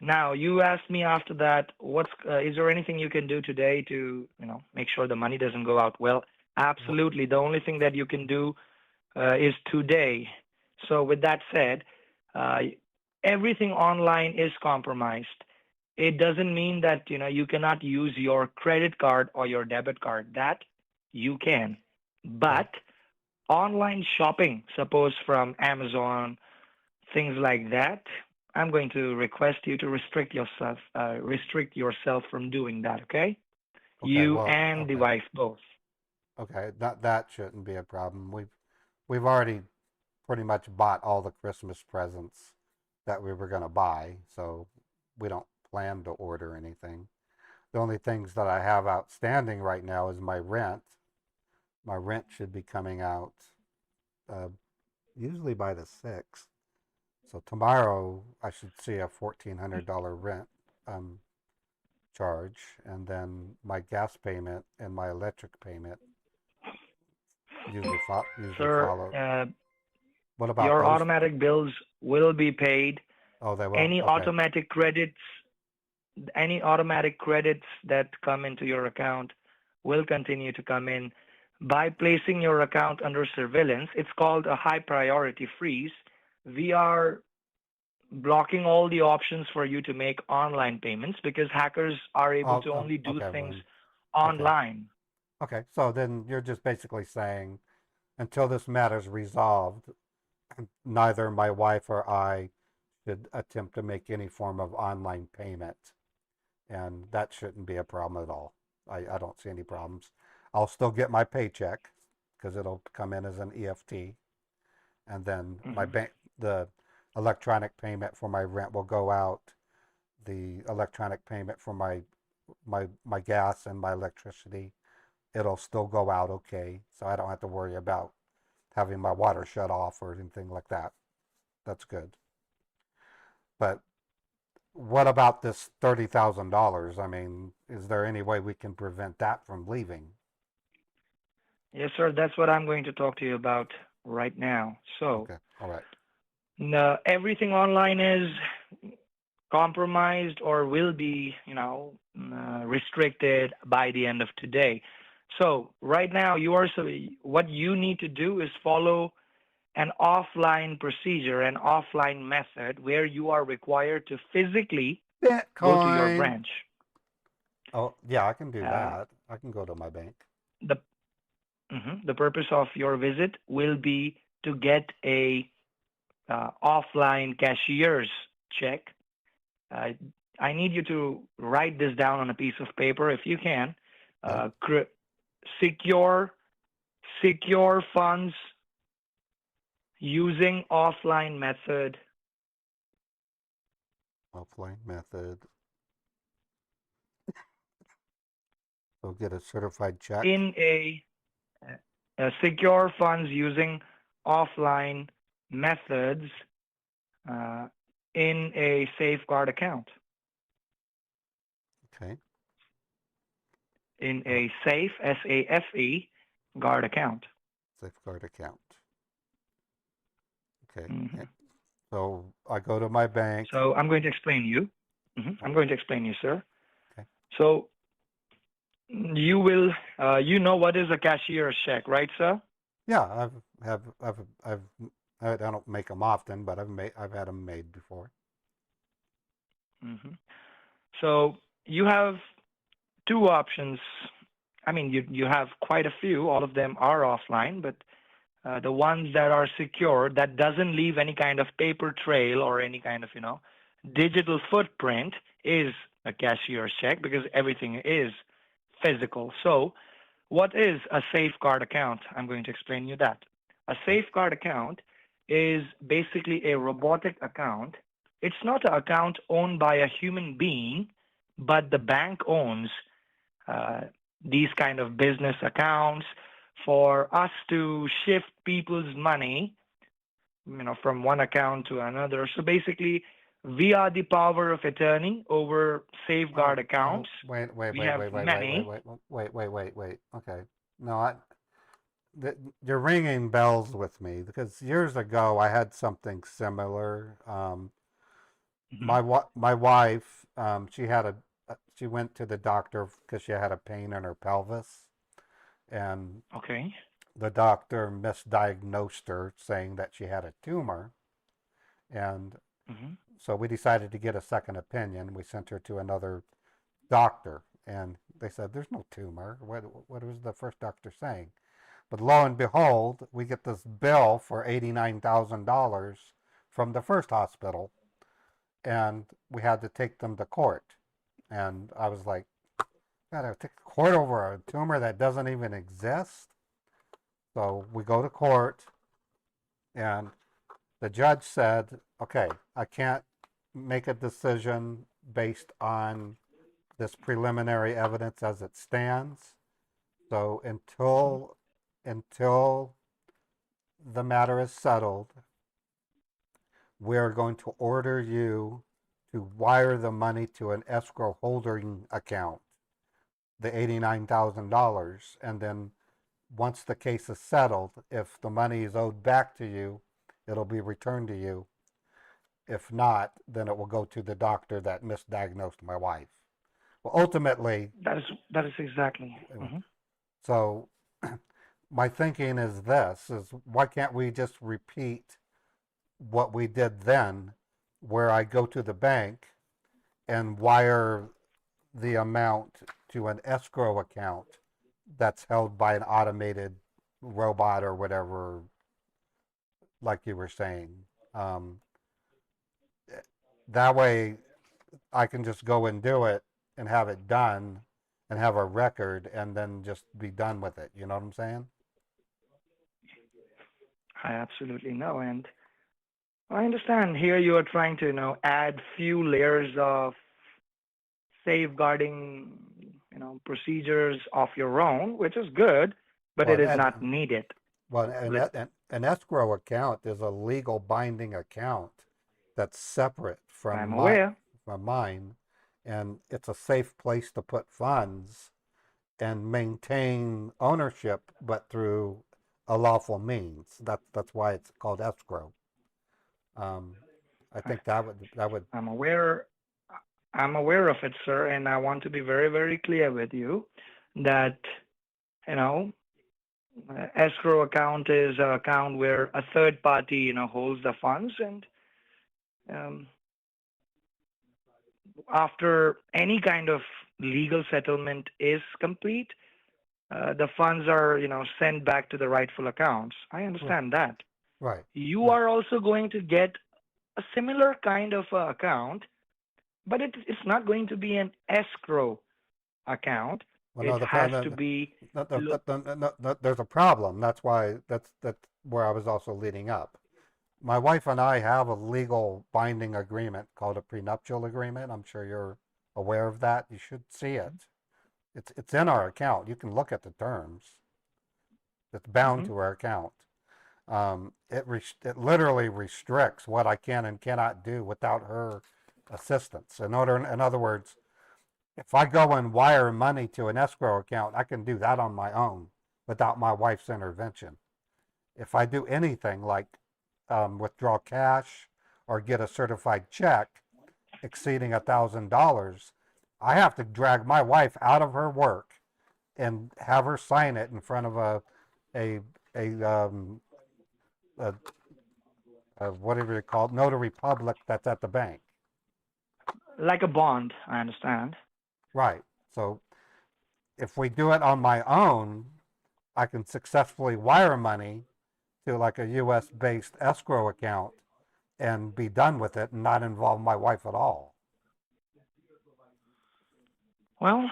Now, you asked me after that, is there anything you can do today to make sure the money doesn't go out? Well, absolutely. The only thing that you can do is today. So with that said, everything online is compromised. It doesn't mean that you cannot use your credit card or your debit card. That you can, but online shopping, suppose from Amazon, things like that, I'm going to request you to restrict yourself from doing that. Okay? You and the wife both. Okay, that shouldn't be a problem. We've already pretty much bought all the Christmas presents that we were going to buy, so we don't plan to order anything. The only things that I have outstanding right now is my rent. My rent should be coming out usually by the 6th. So tomorrow I should see a $1,400 rent charge, and then my gas payment and my electric payment usually Sir, follow. What about your those? automatic bills will be paid. Oh, they will. Any Okay. automatic credits that come into your account will continue to come in. By placing your account under surveillance, it's called a high priority freeze. We are blocking all the options for you to make online payments because hackers are able to only do things online. Okay, so then you're just basically saying until this matter's resolved, neither my wife or I should attempt to make any form of online payment. And that shouldn't be a problem at all. I don't see any problems. I'll still get my paycheck because it'll come in as an EFT. And then the electronic payment for my rent will go out. The electronic payment for my gas and my electricity, it'll still go out okay. So I don't have to worry about having my water shut off or anything like that. That's good. But what about this $30,000? I mean, is there any way we can prevent that from leaving? Yes, sir. That's what I'm going to talk to you about right now. So, okay, all right. No, everything online is compromised or will be, restricted by the end of today. So right now, what you need to do is follow an offline procedure, an offline method where you are required to physically go to your Bitcoin. branch. Oh, yeah, I can do Uh, that. I can go to my bank. the the purpose of your visit will be to get a offline cashier's check. Uh, I need you to write this down on a piece of paper if you can. Okay. Secure funds using offline method Offline method. So get a certified check. in secure funds using offline methods uh, in a safeguard account. Okay. In a safe, SAFE, guard account. Safeguard account. Okay. Mhm. So I go to my bank. So I'm going to explain you. I'm going to explain you, sir. Okay. So you will, you know what is a cashier's check, right, sir? Yeah, I don't make them often, but I've had them made before. So you have two options. I mean, you have quite a few. All of them are offline, but the ones that are secure, that doesn't leave any kind of paper trail or any kind of, digital footprint, is a cashier's check because everything is physical. So what is a safeguard account? I'm going to explain you that. A safeguard account is basically a robotic account. It's not an account owned by a human being, but the bank owns these kind of business accounts for us to shift people's money, from one account to another. So basically, we are the power of attorney over safeguard accounts. Wait. We have many. Okay. No, you're ringing bells with me because years ago I had something similar. My wife, she went to the doctor because she had a pain in her pelvis, and Okay. the doctor misdiagnosed her, saying that she had a tumor, and so we decided to get a second opinion. We sent her to another doctor, and they said, "There's no tumor. What was the first doctor saying?" But lo and behold, we get this bill for $89,000 from the first hospital, and we had to take them to court. And I was like, "Gotta take court over a tumor that doesn't even exist?" So we go to court, and the judge said, "Okay, I can't make a decision based on this preliminary evidence as it stands. So until the matter is settled, we're going to order you to wire the money to an escrow holding account, the $89,000, and then once the case is settled, if the money is owed back to you, it'll be returned to you. If not, then it will go to the doctor that misdiagnosed my wife." Well, ultimately, That is exactly. so my thinking is why can't we just repeat what we did then, where I go to the bank and wire the amount to an escrow account that's held by an automated robot or whatever, like you were saying. That way I can just go and do it and have it done and have a record and then just be done with it. You know what I'm saying? I absolutely know, and I understand. Here you are trying to, add few layers of safeguarding, procedures of your own, which is good, but Well, it is not needed. Well, an escrow account is a legal binding account that's separate I'm aware. from mine, and it's a safe place to put funds and maintain ownership, but through a lawful means. That's why it's called escrow. I think that would. I'm aware. I'm aware of it, sir, and I want to be very, very clear with you that you know, escrow account is an account where a third party, holds the funds, and um, after any kind of legal settlement is complete, the funds are, sent back to the rightful accounts. I understand that. Right. You are also going to get a similar kind of account, but it's not going to be an escrow account. Well, no, It the has problem. to be. There's a problem. That's why. That's where I was also leading up. My wife and I have a legal binding agreement called a prenuptial agreement. I'm sure you're aware of that. You should see it. It's in our account. You can look at the terms. It's bound Mhm. to our account. It literally restricts what I can and cannot do without her assistance. In other words, if I go and wire money to an escrow account, I can do that on my own without my wife's intervention. If I do anything like withdraw cash or get a certified check exceeding $1,000, I have to drag my wife out of her work and have her sign it in front of a a, whatever you call it, notary public that's at the bank. Like a bond, I understand. Right. So if we do it on my own, I can successfully wire money to like a U.S. based escrow account and be done with it and not involve my wife at all. Well,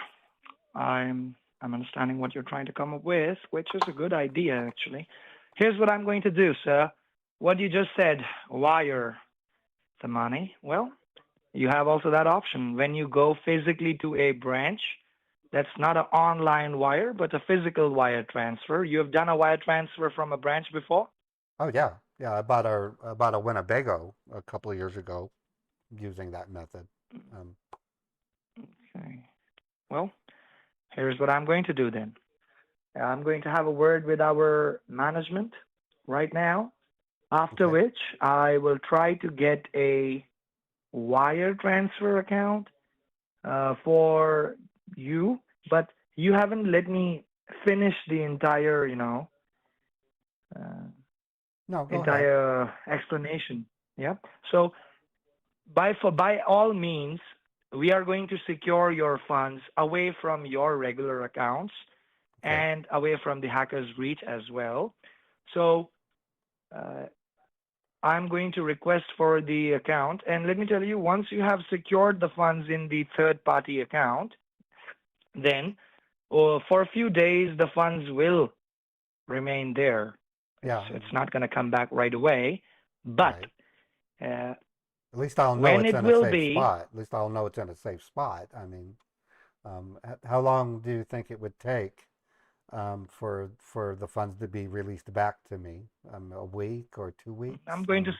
I'm understanding what you're trying to come up with, which is a good idea actually. Here's what I'm going to do, sir. What you just said, wire the money. Well, you have also that option. When you go physically to a branch, that's not an online wire, but a physical wire transfer. You have done a wire transfer from a branch before? Oh yeah, yeah. I bought a Winnebago a couple of years ago using that method. Okay. Well, here's what I'm going to do then. I'm going to have a word with our management right now, after Okay. which I will try to get a wire transfer account for you, but you haven't let me finish the entire, uh, No, go ahead. entire explanation. Yep. So by all means, we are going to secure your funds away from your regular accounts Okay. and away from the hacker's reach as well. So I'm going to request for the account, and let me tell you, once you have secured the funds in the third-party account, then for a few days the funds will remain there. Yeah. It's not going to come back right away, but Right. At least I'll know when it's it in a will safe be, spot. At least I'll know it's in a safe spot. I mean, how long do you think it would take for the funds to be released back to me? A week or 2 weeks? I'm going to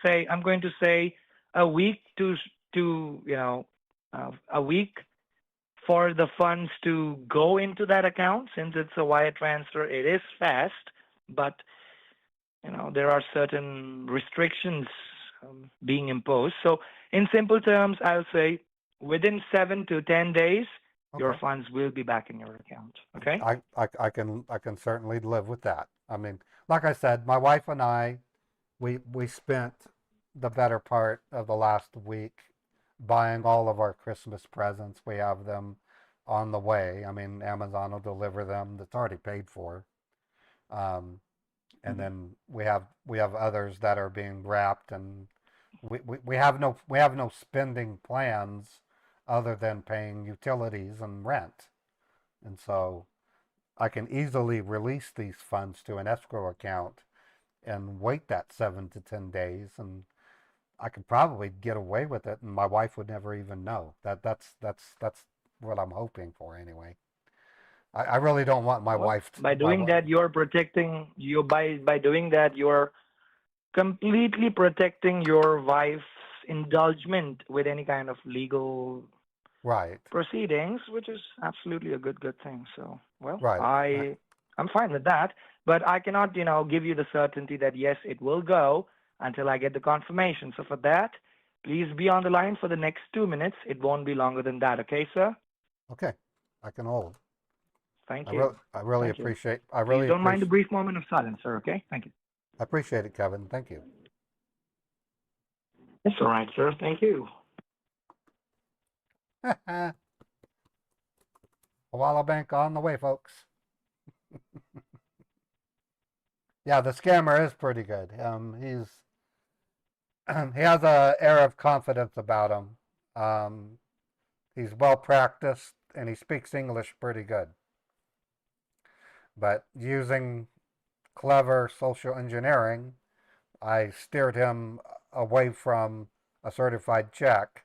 say a week to a week for the funds to go into that account. Since it's a wire transfer, it is fast, but there are certain restrictions being imposed. So in simple terms, I'll say within 7 to 10 days, your Okay. funds will be back in your account. Okay? I can certainly live with that. I mean, like I said, my wife and I, we spent the better part of the last week buying all of our Christmas presents. We have them on the way. I mean, Amazon will deliver them. That's already paid for. And then we have others that are being wrapped, and we have no spending plans other than paying utilities and rent. And so I can easily release these funds to an escrow account and wait that 7 to 10 days, and I could probably get away with it, and my wife would never even know. That's what I'm hoping for anyway. I really don't want my Well, wife by doing that, you're protecting you by doing that, you're completely protecting your wife's indulgement with any kind of legal right. proceedings, which is absolutely a good thing. So, well, Right. I'm fine with that, but I cannot, give you the certainty that yes, it will go until I get the confirmation. So for that, please be on the line for the next 2 minutes. It won't be longer than that, okay, sir? Okay. I can hold. Thank you. I really Thank you. appreciate. I Please really don't mind the appreciate. brief moment of silence, sir. Okay. Thank you. I appreciate it, Kevin. Thank you. It's all right, sir. Thank you. Koala Bank on the way, folks. Yeah, the scammer is pretty good. He's he has a air of confidence about him. He's well practiced and he speaks English pretty good. But using clever social engineering, I steered him away from a certified check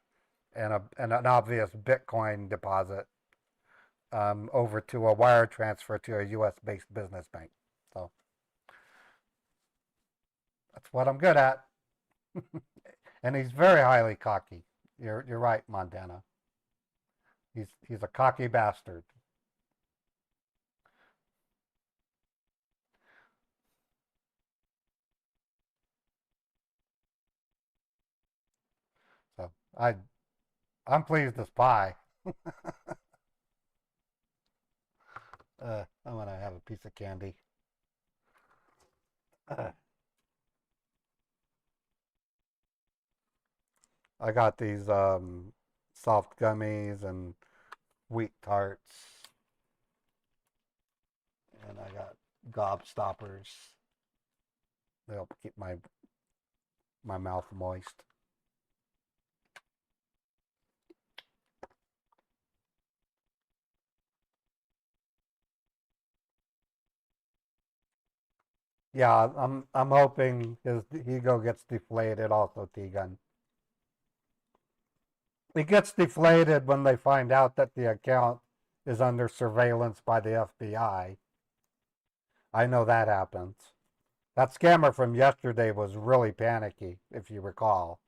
and an obvious Bitcoin deposit over to a wire transfer to a U.S. based business bank. So that's what I'm good at. And he's very highly cocky. You're right, Montana. He's a cocky bastard. So I'm pleased as pie. I'm gonna have a piece of candy. I got these soft gummies and wheat tarts, and I got gobstoppers. They help keep my mouth moist. Yeah, I'm hoping his ego gets deflated also, Tegan. It gets deflated when they find out that the account is under surveillance by the FBI. I know that happens. That scammer from yesterday was really panicky, if you recall.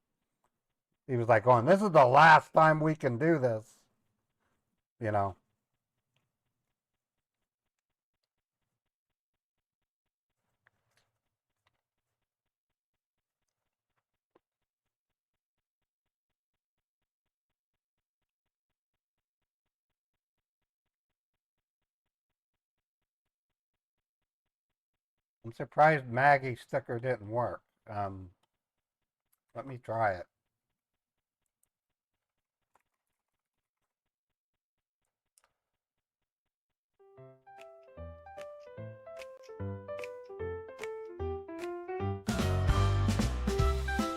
He was like going, "This is the last time we can do this." You know. I'm surprised Maggie's sticker didn't work. Let me try it.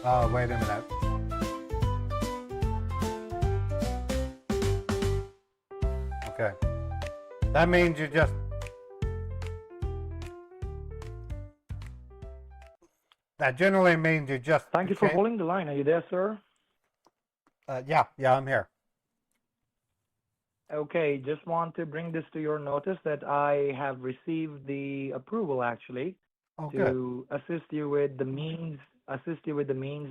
Oh, wait a minute. Okay. That means you just... That generally means you just... Thank you for holding the line. Are you there, sir? Yeah, I'm here. Okay, just want to bring this to your notice that I have received the approval actually to assist you with the means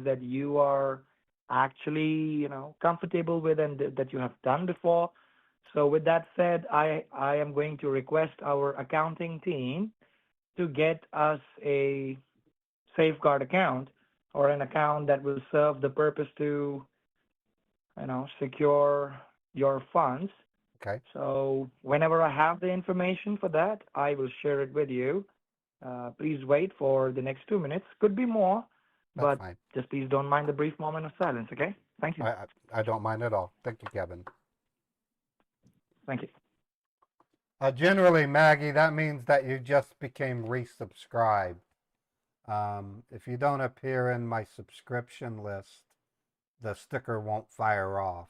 that you are actually, comfortable with and that you have done before. So with that said, I am going to request our accounting team to get us a safeguard account or an account that will serve the purpose to, secure your funds. Okay. So whenever I have the information for that, I will share it with you. Please wait for the next 2 minutes. Could be more, but fine. just please don't mind the brief moment of silence, okay? Thank you. I don't mind at all. Thank you, Kevin. Thank you. Generally, Maggie, that means that you just became resubscribed. If you don't appear in my subscription list, the sticker won't fire off.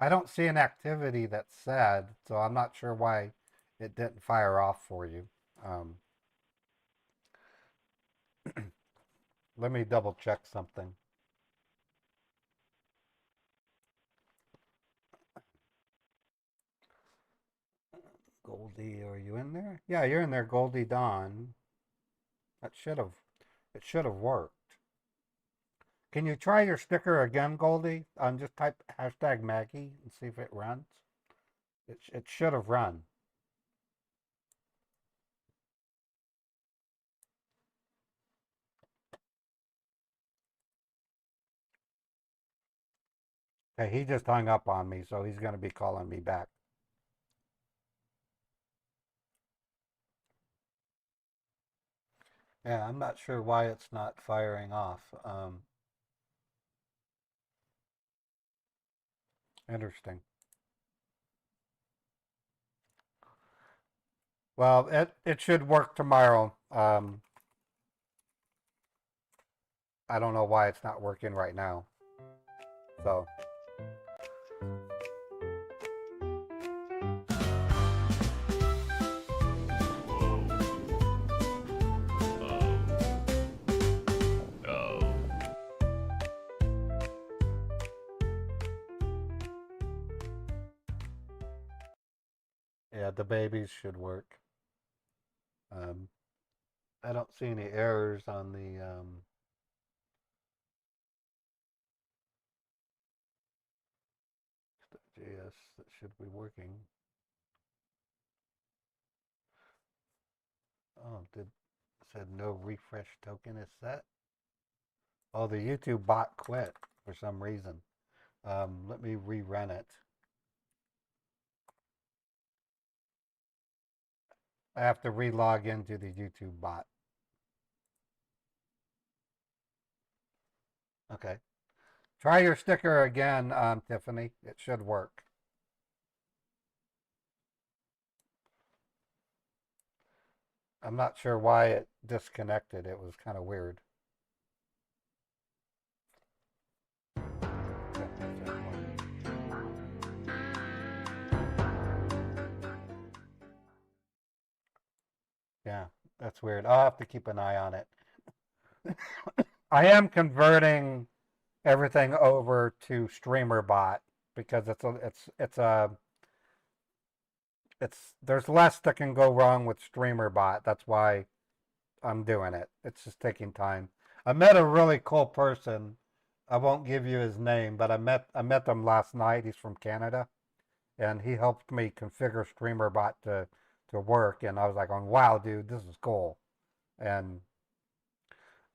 I don't see an activity that's said, so I'm not sure why it didn't fire off for you. Let me double check something. Goldie, are you in there? Yeah, you're in there, Goldie Dawn. It should have worked. Can you try your sticker again, Goldie? Just type hashtag Maggie and see if it runs. It should have run. Okay, he just hung up on me, so he's going to be calling me back. Yeah, I'm not sure why it's not firing off. Interesting. Well, it should work tomorrow. I don't know why it's not working right now. So. Yeah, the babies should work. I don't see any errors on the JS that should be working. Oh, said no refresh token is set. Oh, the YouTube bot quit for some reason. Let me rerun it. I have to relog into the YouTube bot. Okay. Try your sticker again, Tiffany. It should work. I'm not sure why it disconnected. It was kind of weird. Yeah, that's weird. I'll have to keep an eye on it. I am converting everything over to StreamerBot because there's less that can go wrong with StreamerBot. That's why I'm doing it. It's just taking time. I met a really cool person. I won't give you his name, but I met them last night. He's from Canada, and he helped me configure StreamerBot to work. And I was like, "Wow, dude, this is cool." And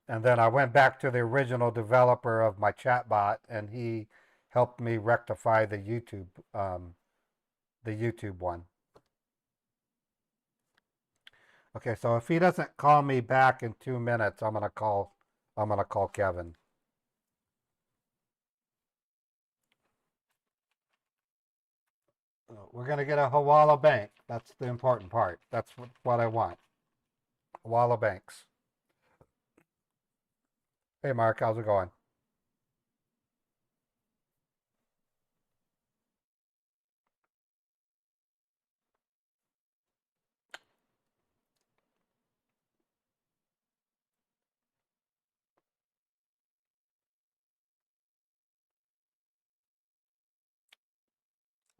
then I went back to the original developer of my chatbot, and he helped me rectify the YouTube one. Okay, so if he doesn't call me back in 2 minutes, I'm gonna call Kevin. We're gonna get a Hawala Bank. That's the important part. That's what I want. Hawala Banks. Hey Mark, how's it going?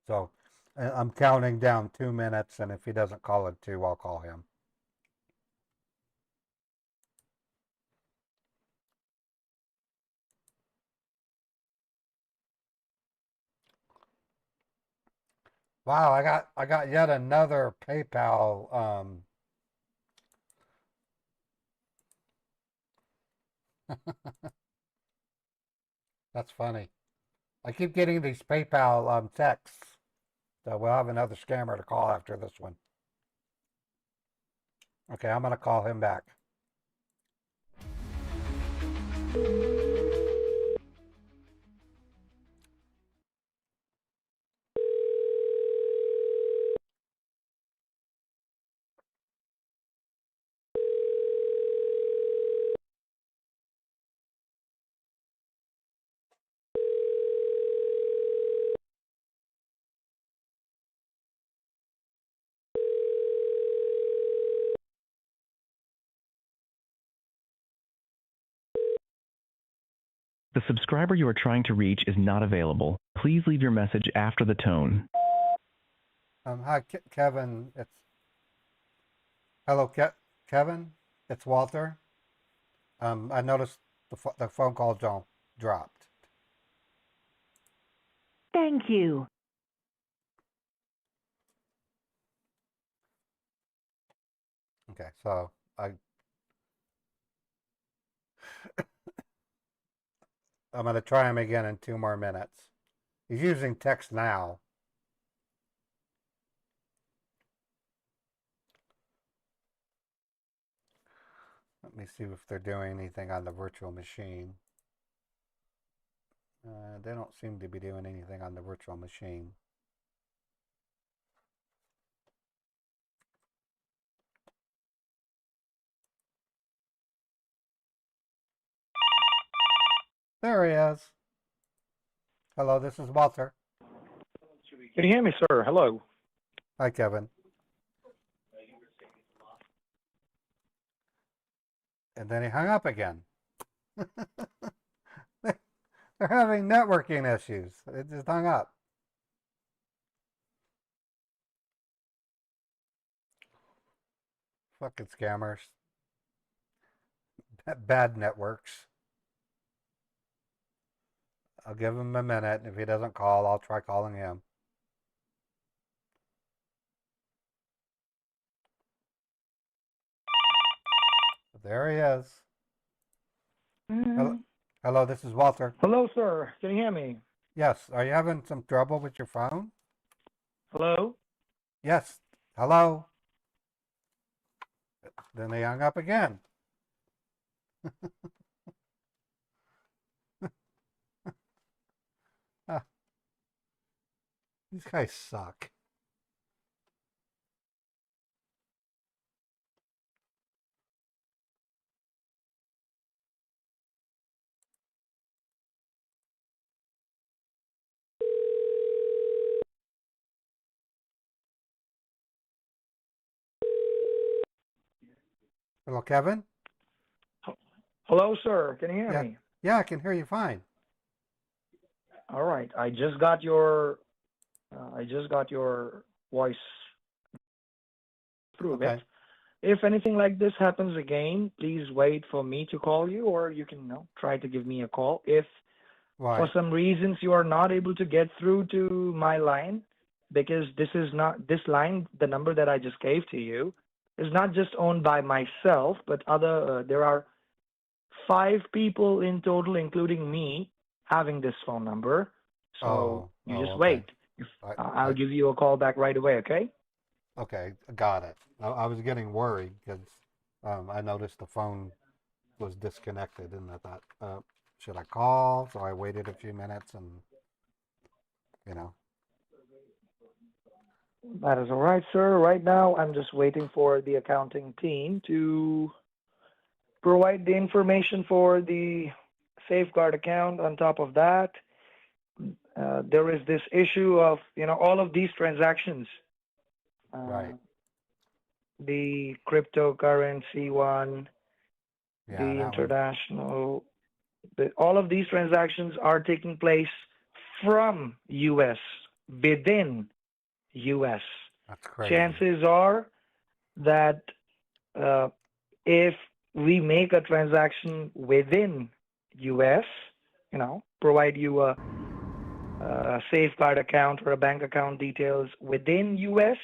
So I'm counting down 2 minutes, and if he doesn't call in 2, I'll call him. Wow, I got yet another PayPal. That's funny. I keep getting these PayPal texts. So we'll have another scammer to call after this one. Okay, I'm gonna call him back. The subscriber you are trying to reach is not available. Please leave your message after the tone. Hi, Kevin. Hello, Kevin. It's Walter. I noticed the phone call dropped. Thank you. Okay, so I'm gonna try him again in 2 more minutes. He's using text now. Let Let me see if they're doing anything on the virtual machine. They don't seem to be doing anything on the virtual machine. There he is. Hello, this is Walter. Can you hear me, sir? Hello. Hi, Kevin. And then he hung up again. They're having networking issues. It just hung up. Fucking scammers. Bad networks. I'll give him a minute. If he doesn't call, I'll try calling him. There he is. Hello, this is Walter. Hello, sir. Can you hear me? Yes. Are you having some trouble with your phone? Hello? Yes. Hello. Then they hung up again. These guys suck. Hello, Kevin? Hello, sir. Can you hear Yeah. me? Yeah, I can hear you fine. All right. I just got your voice through Okay. it. If anything like this happens again, please wait for me to call you, or you can, try to give me a call. If for Right. some reasons you are not able to get through to my line, because this line, the number that I just gave to you, is not just owned by myself, but there are 5 people in total, including me, having this phone number. So you just okay. wait. I I'll give you a call back right away, okay? Okay, got it. I was getting worried because I noticed the phone was disconnected, and I thought, should I call? So I waited a few minutes, and you know. That is all right, sir. Right now, I'm just waiting for the accounting team to provide the information for the safeguard account. On top of that, there is this issue of, all of these transactions. Right. The cryptocurrency one, Yeah, the that one. international, all of these transactions are taking place from U.S., within U.S. That's crazy. Chances are that if we make a transaction within U.S., provide you a safeguard account or a bank account details within U.S.,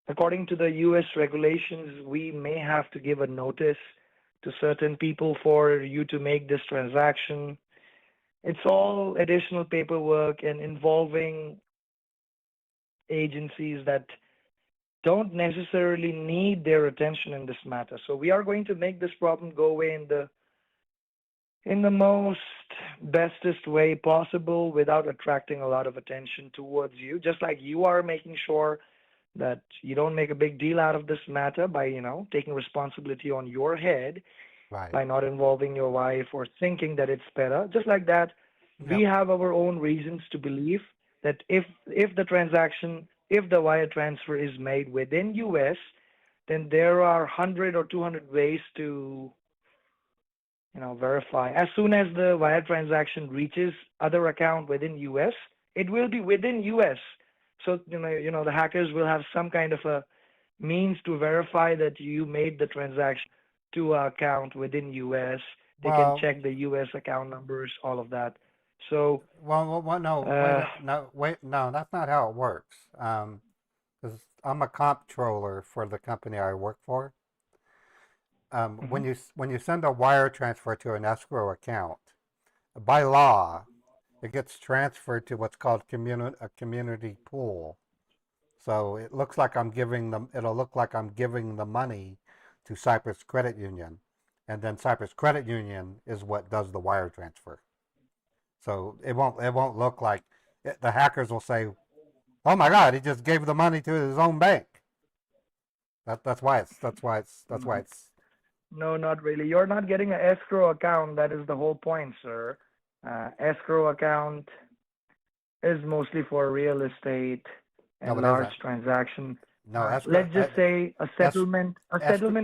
according to the U.S. regulations, we may have to give a notice to certain people for you to make this transaction. It's all additional paperwork and involving agencies that don't necessarily need their attention in this matter. So we are going to make this problem go away in the most bestest way possible without attracting a lot of attention towards you, just like you are making sure that you don't make a big deal out of this matter by, taking responsibility on your head, Right. by not involving your wife or thinking that it's better. Just like that, we have our own reasons to believe that if the wire transfer is made within U.S., then there are 100 or 200 ways to, verify. As soon as the wire transaction reaches other account within U.S., it will be within U.S. So, the hackers will have some kind of a means to verify that you made the transaction to an account within U.S. They can check the U.S. account numbers, all of that. So, no, that's not how it works. Because I'm a comptroller for the company I work for. When you send a wire transfer to an escrow account, by law, it gets transferred to what's called a community pool. So it looks like I'm giving them. It'll look like I'm giving the money to Cyprus Credit Union, and then Cyprus Credit Union is what does the wire transfer. So it won't look like the hackers will say, "Oh my God, he just gave the money to his own bank." That's why it's No, not really. You're not getting an escrow account. That is the whole point, sir. Escrow account is mostly for real estate No, and it large isn't. transaction. No, Let's just say a settlement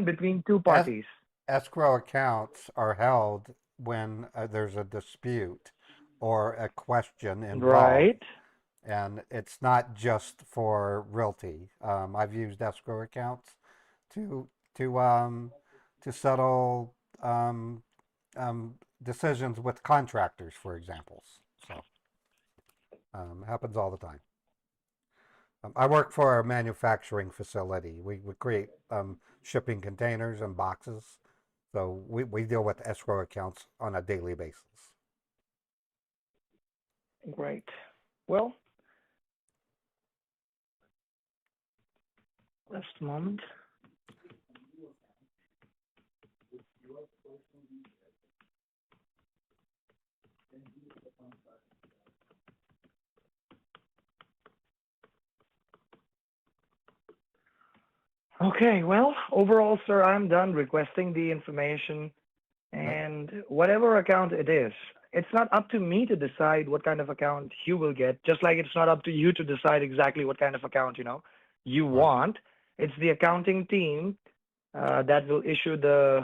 between two parties. escrow accounts are held when there's a dispute or a question involved. Right. And it's not just for realty. I've used escrow accounts to settle decisions with contractors, for examples. So happens all the time. I work for a manufacturing facility. We create shipping containers and boxes. So we deal with escrow accounts on a daily basis. Great. Well, just a moment. Okay, well, overall, sir, I'm done requesting the information, and whatever account it is, it's not up to me to decide what kind of account you will get, just like it's not up to you to decide exactly what kind of account, you want. It's the accounting team that will issue the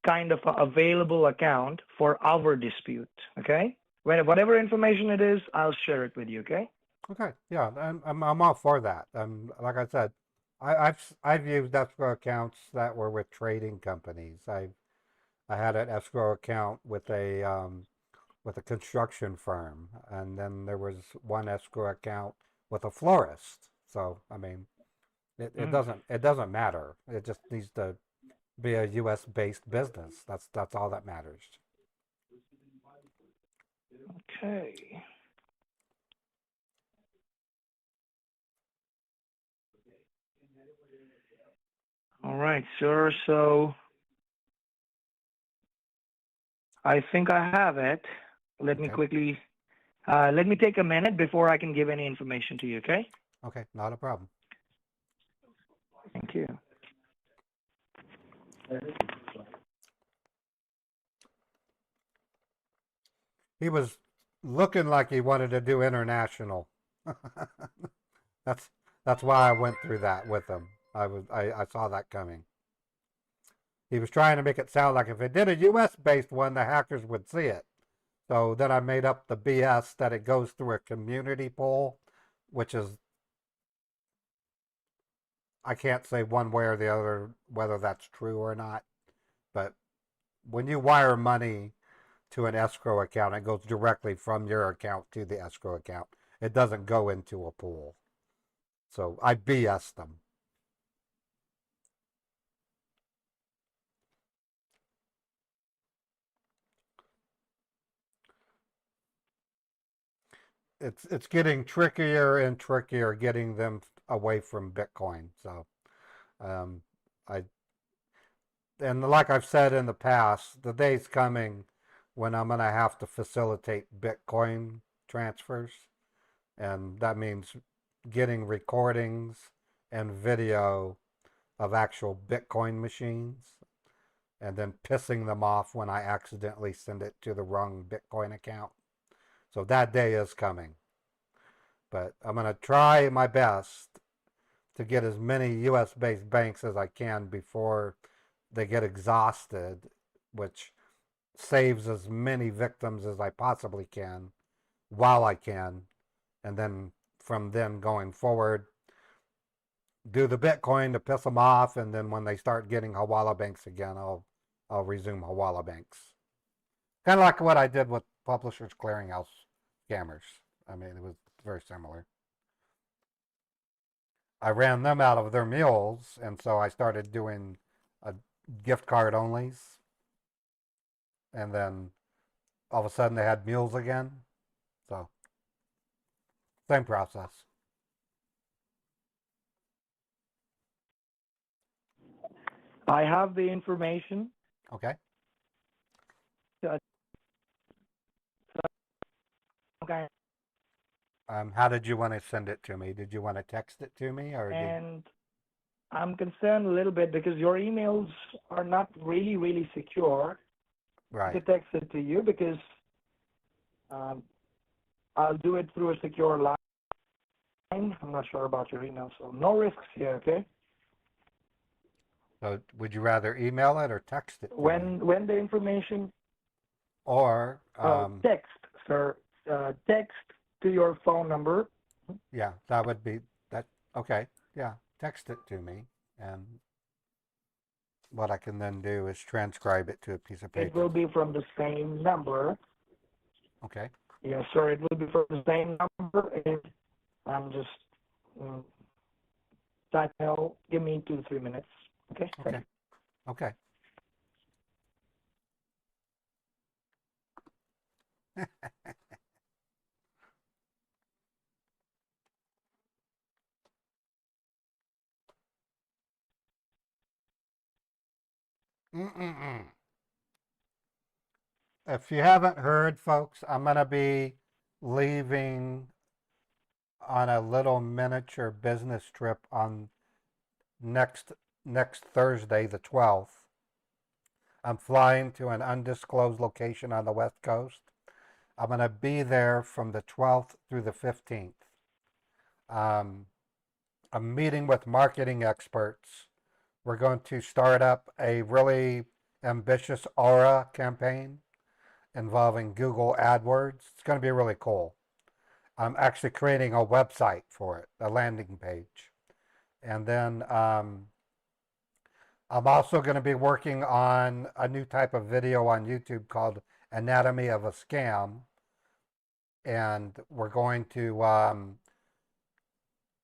kind of available account for our dispute, okay? Whatever information it is, I'll share it with you, okay? Okay, yeah, I'm all for that. Like I said, I've used escrow accounts that were with trading companies. I had an escrow account with a construction firm, and then there was one escrow account with a florist. So I mean, it doesn't matter. It just needs to be a U.S. based business. That's all that matters. Okay. All right, sir. So I think I have it. Let me quickly, let me take a minute before I can give any information to you, okay? Okay, not a problem. Thank you. He was looking like he wanted to do international. That's why I went through that with him. I saw that coming. He was trying to make it sound like if it did a U.S. based one, the hackers would see it. So then I made up the BS that it goes through a community poll, which is, I can't say one way or the other whether that's true or not. But when you wire money to an escrow account, it goes directly from your account to the escrow account. It doesn't go into a pool. So I BS them. It's getting trickier and trickier getting them away from Bitcoin. So um, I and like I've said in the past, the day's coming when I'm gonna have to facilitate Bitcoin transfers, and that means getting recordings and video of actual Bitcoin machines and then pissing them off when I accidentally send it to the wrong Bitcoin account. So that day is coming. But I'm going to try my best to get as many US based banks as I can before they get exhausted, which saves as many victims as I possibly can while I can. And then from then going forward, do the Bitcoin to piss them off, and then when they start getting Hawala banks again, I'll resume Hawala banks. Kind of like what I did with Publishers Clearinghouse scammers. I mean, it was very similar. I ran them out of their mules, and so I started doing gift card onlys, and then all of a sudden they had mules again. So same process. I have the information. Okay. Okay. How did you want to send it to me? Did you want to text it to me, or And I'm concerned a little bit because your emails are not really secure. right? To text it to you because I'll do it through a secure line. I'm not sure about your email, so no risks here, okay? So would you rather email it or text it to me? When the information Or text, sir, text to your phone number. yeah, that would be that. Okay, yeah, text it to me, and what I can then do is transcribe it to a piece of It paper. will be from the same number. Okay. Yes, sir. It will be from the same number, and I'm just type now. Give me 2 to 3 minutes. Okay. Thank Okay. Okay. Mm-mm-mm. If you haven't heard, folks, I'm going to be leaving on a little miniature business trip on next Thursday, the 12th. I'm flying to an undisclosed location on the West Coast. I'm going to be there from the 12th through the 15th. I'm meeting with marketing experts. We're going to start up a really ambitious Aura campaign involving Google AdWords. It's going to be really cool. I'm actually creating a website for it, a landing page. And then I'm also going to be working on a new type of video on YouTube called Anatomy of a Scam. And we're going to,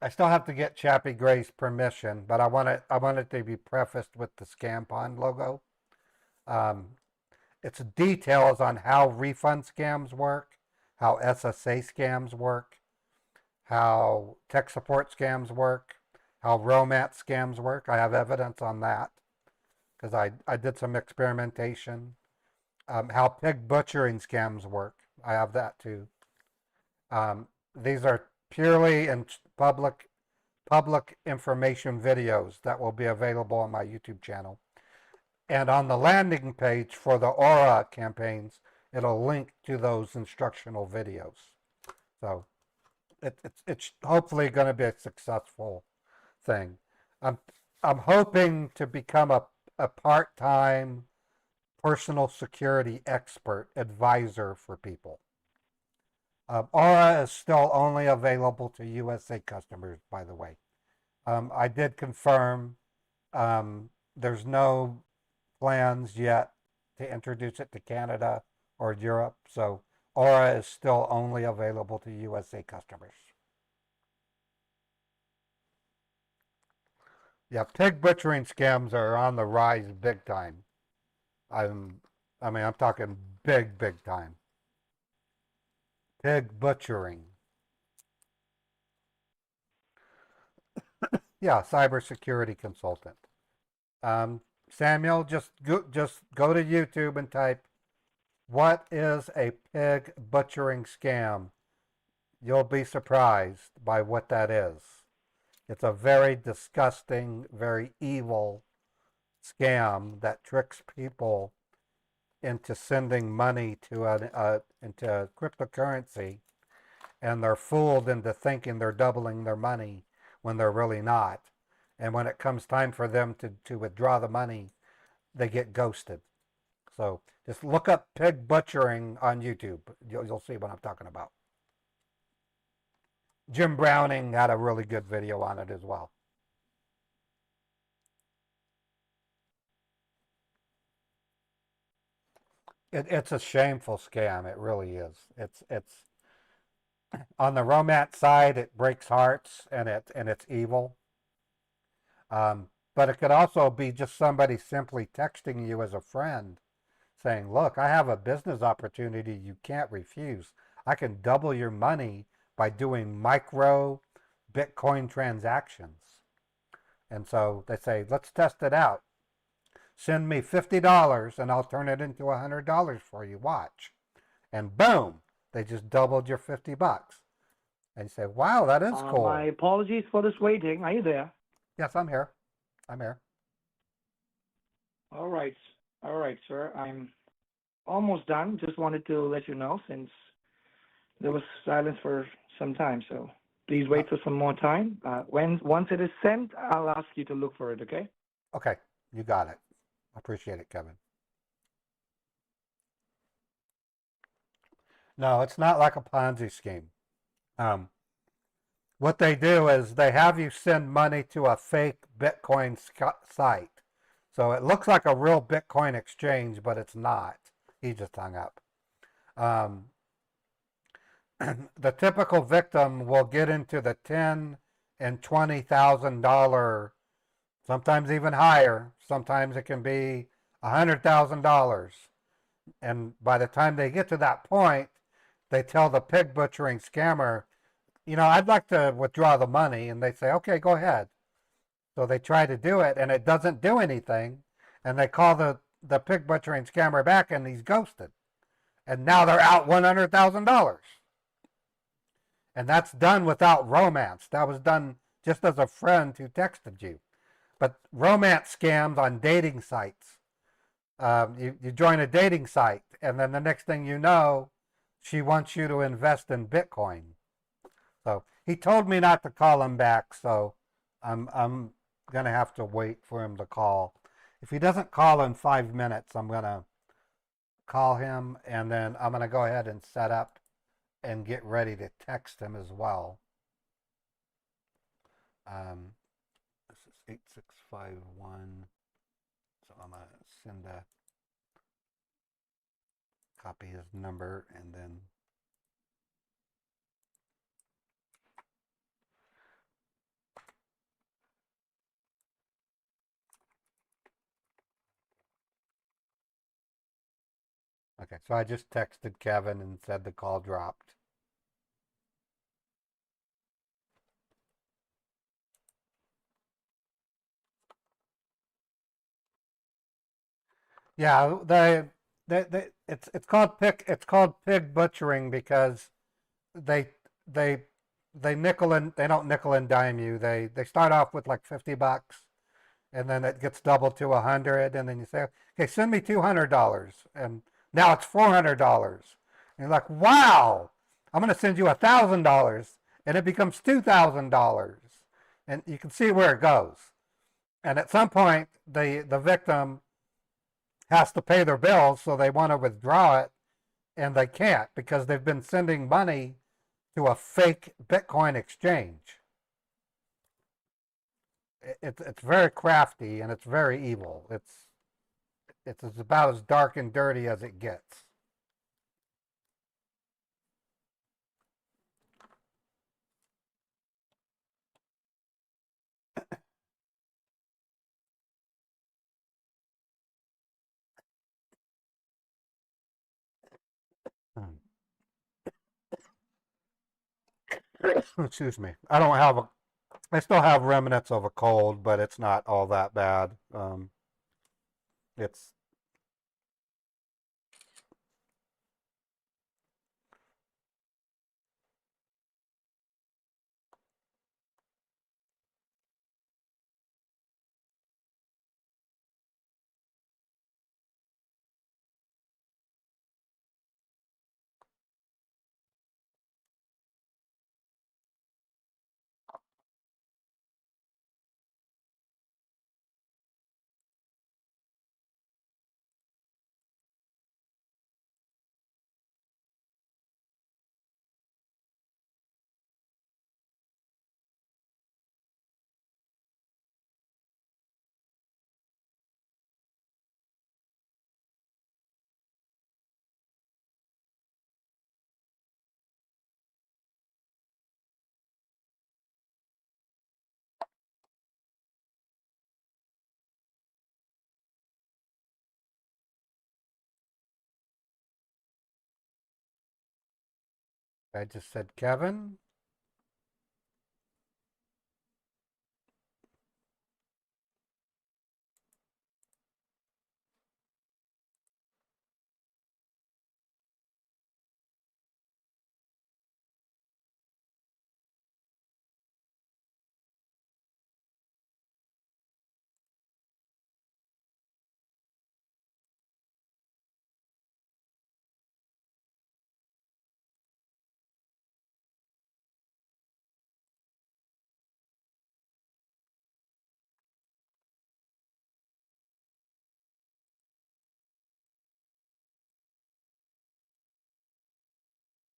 I still have to get Chappie Gray's permission, but I want it to be prefaced with the Scam Pond logo. It's details on how refund scams work, how SSA scams work, how tech support scams work, how romance scams work. I have evidence on that because I did some experimentation. How pig butchering scams work. I have that too. These are purely in public information videos that will be available on my YouTube channel. And on the landing page for the Aura campaigns, it'll link to those instructional videos. So it's hopefully going to be a successful thing. I'm hoping to become a part-time personal security expert advisor for people. Aura is still only available to USA customers, by the way. I did confirm there's no plans yet to introduce it to Canada or Europe, so Aura is still only available to USA customers. Yeah, pig butchering scams are on the rise big time. I'm talking big time. Pig butchering. Yeah, cybersecurity consultant. Samuel, just go to YouTube and type, "What is a pig butchering scam?" You'll be surprised by what that is. It's a very disgusting, very evil scam that tricks people into sending money to into cryptocurrency, and they're fooled into thinking they're doubling their money when they're really not. And when it comes time for them to withdraw the money, they get ghosted. So just look up pig butchering on YouTube. You'll see what I'm talking about. Jim Browning had a really good video on it as well. It's a shameful scam. It really is. It's on the romance side, it breaks hearts and it's evil. But it could also be just somebody simply texting you as a friend saying, "Look, I have a business opportunity you can't refuse. I can double your money by doing micro Bitcoin transactions." And so they say, "Let's test it out." Send me $50 and I'll turn it into $100 for you. Watch. And boom, they just doubled your $50. And you say, wow, that is cool. My apologies for this waiting. Are you there? Yes, I'm here. I'm here. All right. All right, sir. I'm almost done. Just wanted to let you know since there was silence for some time. So please wait for some more time. Once it is sent, I'll ask you to look for it, okay? Okay, you got it. I appreciate it, Kevin. No, it's not like a Ponzi scheme. What they do is they have you send money to a fake Bitcoin site. So it looks like a real Bitcoin exchange, but it's not. He just hung up. The typical victim will get into the $10,000 and $20,000, sometimes even higher. Sometimes it can be $100,000. And by the time they get to that point, they tell the pig butchering scammer, you know, I'd like to withdraw the money. And they say, okay, go ahead. So they try to do it and it doesn't do anything. And they call the pig butchering scammer back and he's ghosted. And now they're out $100,000. And that's done without romance. That was done just as a friend who texted you. But romance scams on dating sites. You join a dating site and then the next thing you know, she wants you to invest in Bitcoin. So he told me not to call him back, so I'm going to have to wait for him to call. If he doesn't call in 5 minutes, I'm going to call him, and then I'm going to go ahead and set up and get ready to text him as well. This is 8651, so I'm going to send a copy his number, and then okay, so I just texted Kevin and said the call dropped. Yeah, it's called pig butchering because they they they don't nickel and dime you. They start off with like $50 and then it gets doubled to 100 and then you say, okay, send me $200 and now it's $400. And you're like, wow, I'm going to send you $1,000 and it becomes $2,000 and you can see where it goes. And at some point the victim has to pay their bills, so they want to withdraw it and they can't because they've been sending money to a fake Bitcoin exchange. It's very crafty and it's very evil. It's about as dark and dirty as it gets. Excuse me. I still have remnants of a cold, but it's not all that bad. It's I just said Kevin.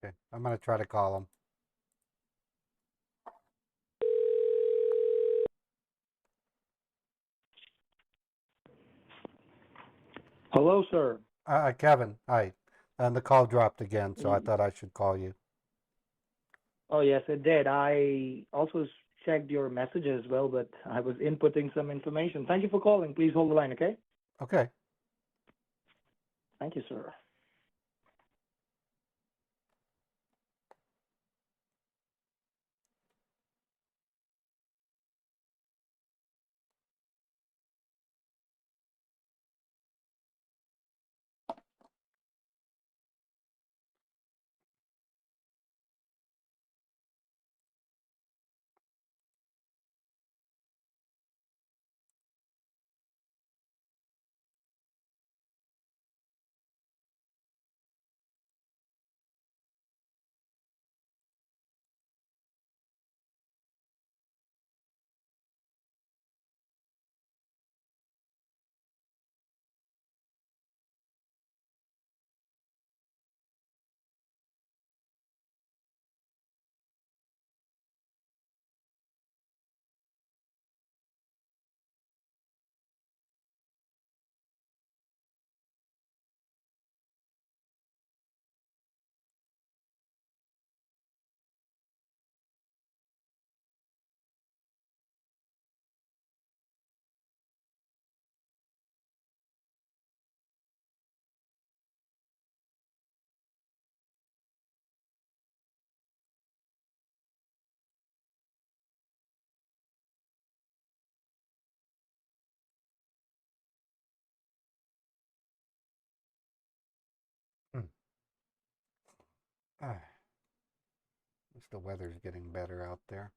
Okay, I'm gonna try to call him. Hello, sir. Kevin, hi. And the call dropped again, so I thought I should call you. Oh, yes, it did. I also checked your message as well, but I was inputting some information. Thank you for calling. Please hold the line, okay? Okay. Thank you, sir. Hmm. Ah, at least the weather's getting better out there.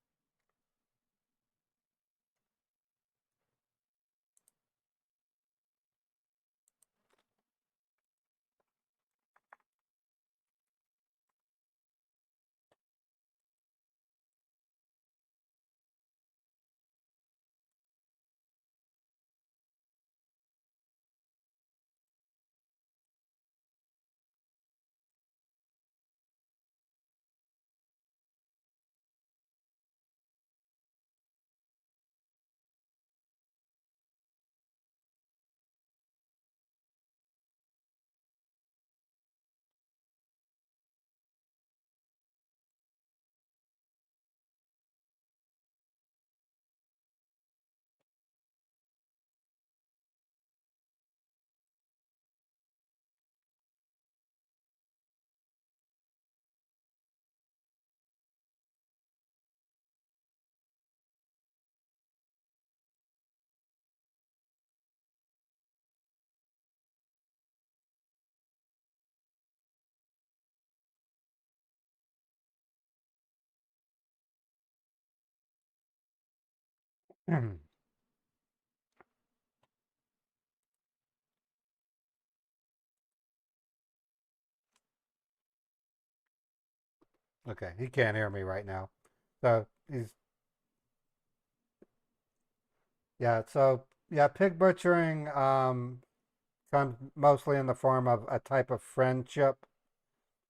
Okay, he can't hear me right now. So yeah, pig butchering comes mostly in the form of a type of friendship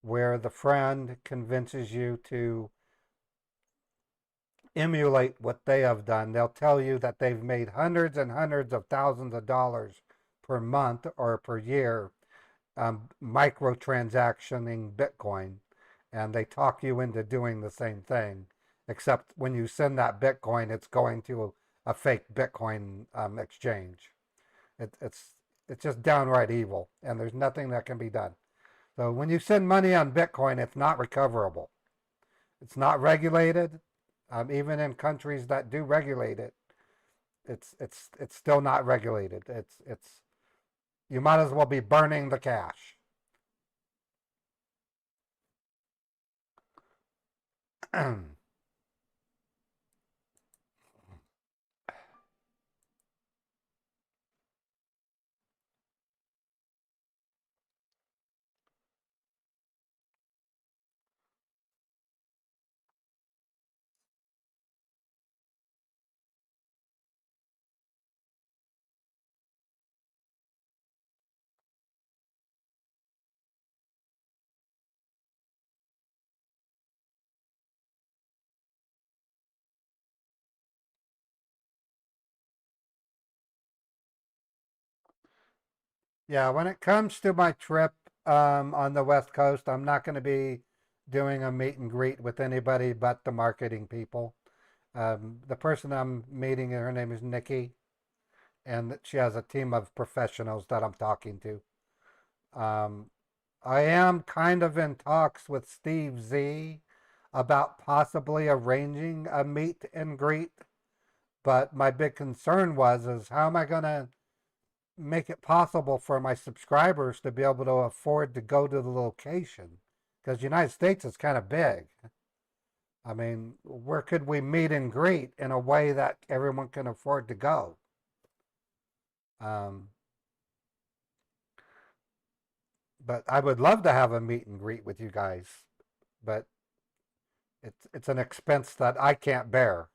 where the friend convinces you to emulate what they have done. They'll tell you that they've made hundreds and hundreds of thousands of dollars per month or per year microtransactioning Bitcoin, and they talk you into doing the same thing. Except when you send that Bitcoin, it's going to a fake Bitcoin exchange. It's just downright evil, and there's nothing that can be done. So when you send money on Bitcoin, it's not recoverable. It's not regulated. Even in countries that do regulate it, it's still not regulated. It's you might as well be burning the cash. Yeah, when it comes to my trip on the West Coast, I'm not going to be doing a meet and greet with anybody but the marketing people. The person I'm meeting, her name is Nikki, and she has a team of professionals that I'm talking to. Um, I am kind of in talks with Steve Z about possibly arranging a meet and greet, but my big concern was is how am I going to make it possible for my subscribers to be able to afford to go to the location? Because the United States is kind of big. I mean, where could we meet and greet in a way that everyone can afford to go? Um, but I would love to have a meet and greet with you guys, but it's an expense that I can't bear.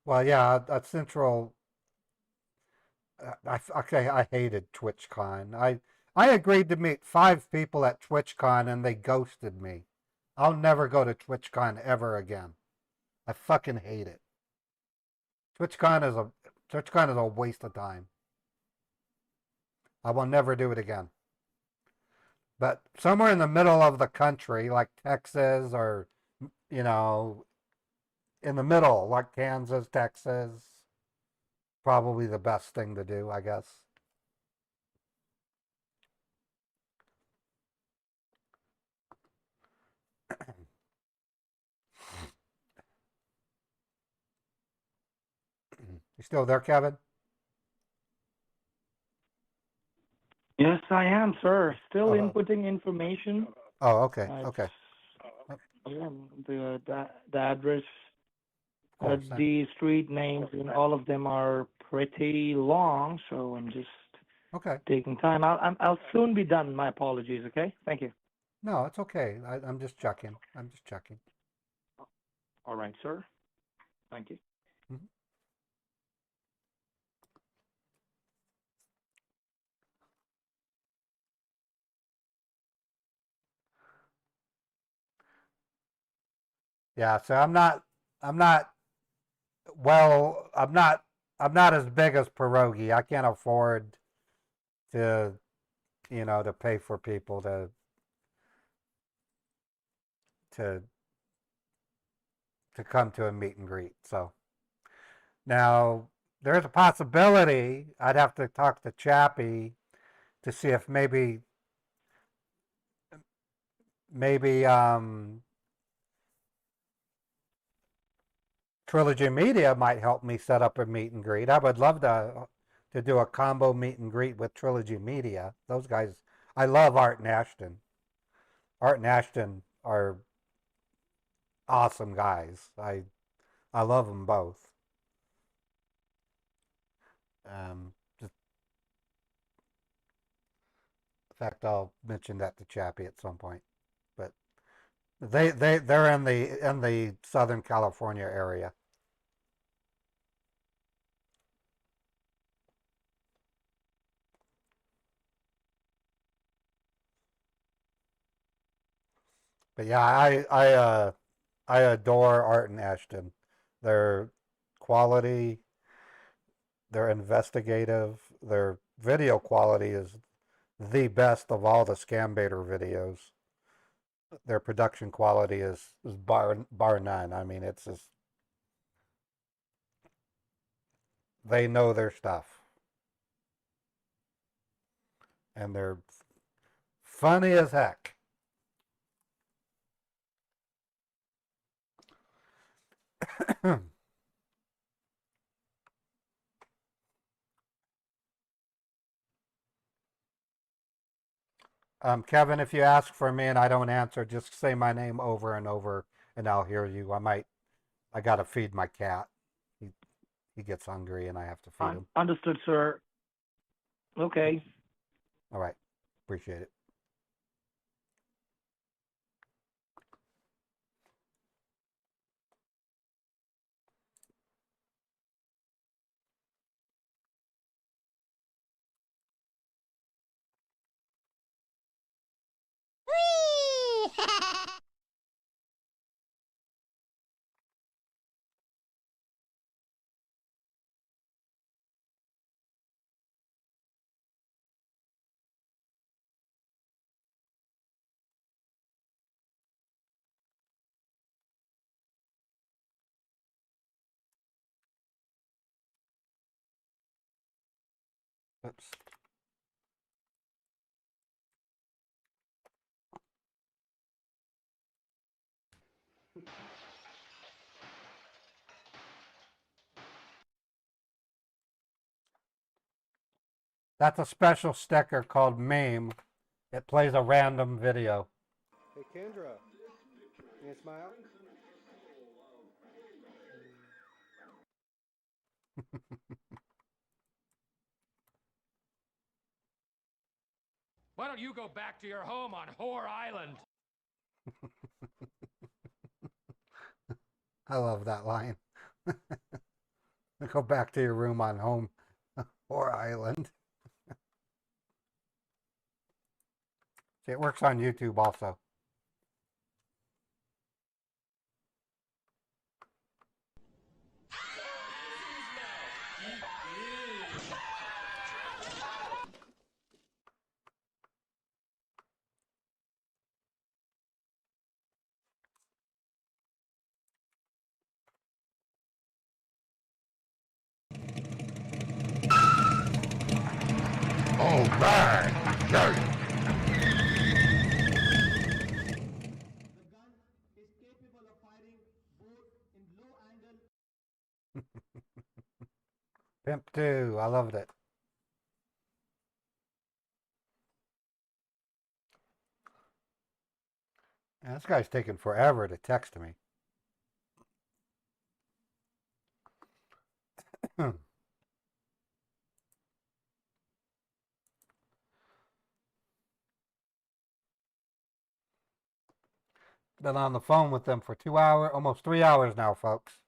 Well, yeah, a central. Okay, I hated TwitchCon. I agreed to meet 5 people at TwitchCon and they ghosted me. I'll never go to TwitchCon ever again. I fucking hate it. TwitchCon is a TwitchCon is a waste of time. I will never do it again. But somewhere in the middle of the country, like Texas or you know, in the middle, like Kansas, Texas, probably the best thing to do, I guess. You still there, Kevin? Yes, I am, sir. Still Oh, inputting information. oh, okay, I've, okay. yeah, the address, Of course. the street names, and all of them are pretty long, so I'm just Okay. taking time. I'll soon be done. My apologies. Okay. Thank you. No, it's okay. I'm just checking. I'm just checking. All right, sir. Thank you. Mhm. Yeah, so I'm not, well, I'm not as big as Pierogi. I can't afford to, to pay for people to to come to a meet and greet. So now there's a possibility I'd have to talk to Chappie to see if maybe Trilogy Media might help me set up a meet and greet. I would love to do a combo meet and greet with Trilogy Media. Those guys, I love Art and Ashton. Art and Ashton are awesome guys. I love them both. Just in fact, I'll mention that to Chappie at some point. But they're in the Southern California area. But yeah, I adore Art and Ashton. Their quality, their investigative, their video quality is the best of all the Scambaiter videos. Their production quality is bar none. I mean, it's just they know their stuff, and they're funny as heck. Kevin, if you ask for me and I don't answer, just say my name over and over, and I'll hear you. I gotta feed my cat. He gets hungry, and I have to feed him. Understood, sir. Okay. All right, appreciate it. Oops. That's a special sticker called MAME. It plays a random video. Hey, Kendra. Can you smile? Why don't you go back to your home on Whore Island? I love that line. Go back to your room on home or island. See, it works on YouTube also. All right, yeah. Pimp 2, I loved it. And this guy's taking forever to text me. Been on the phone with them for 2 hours, almost 3 hours now, folks.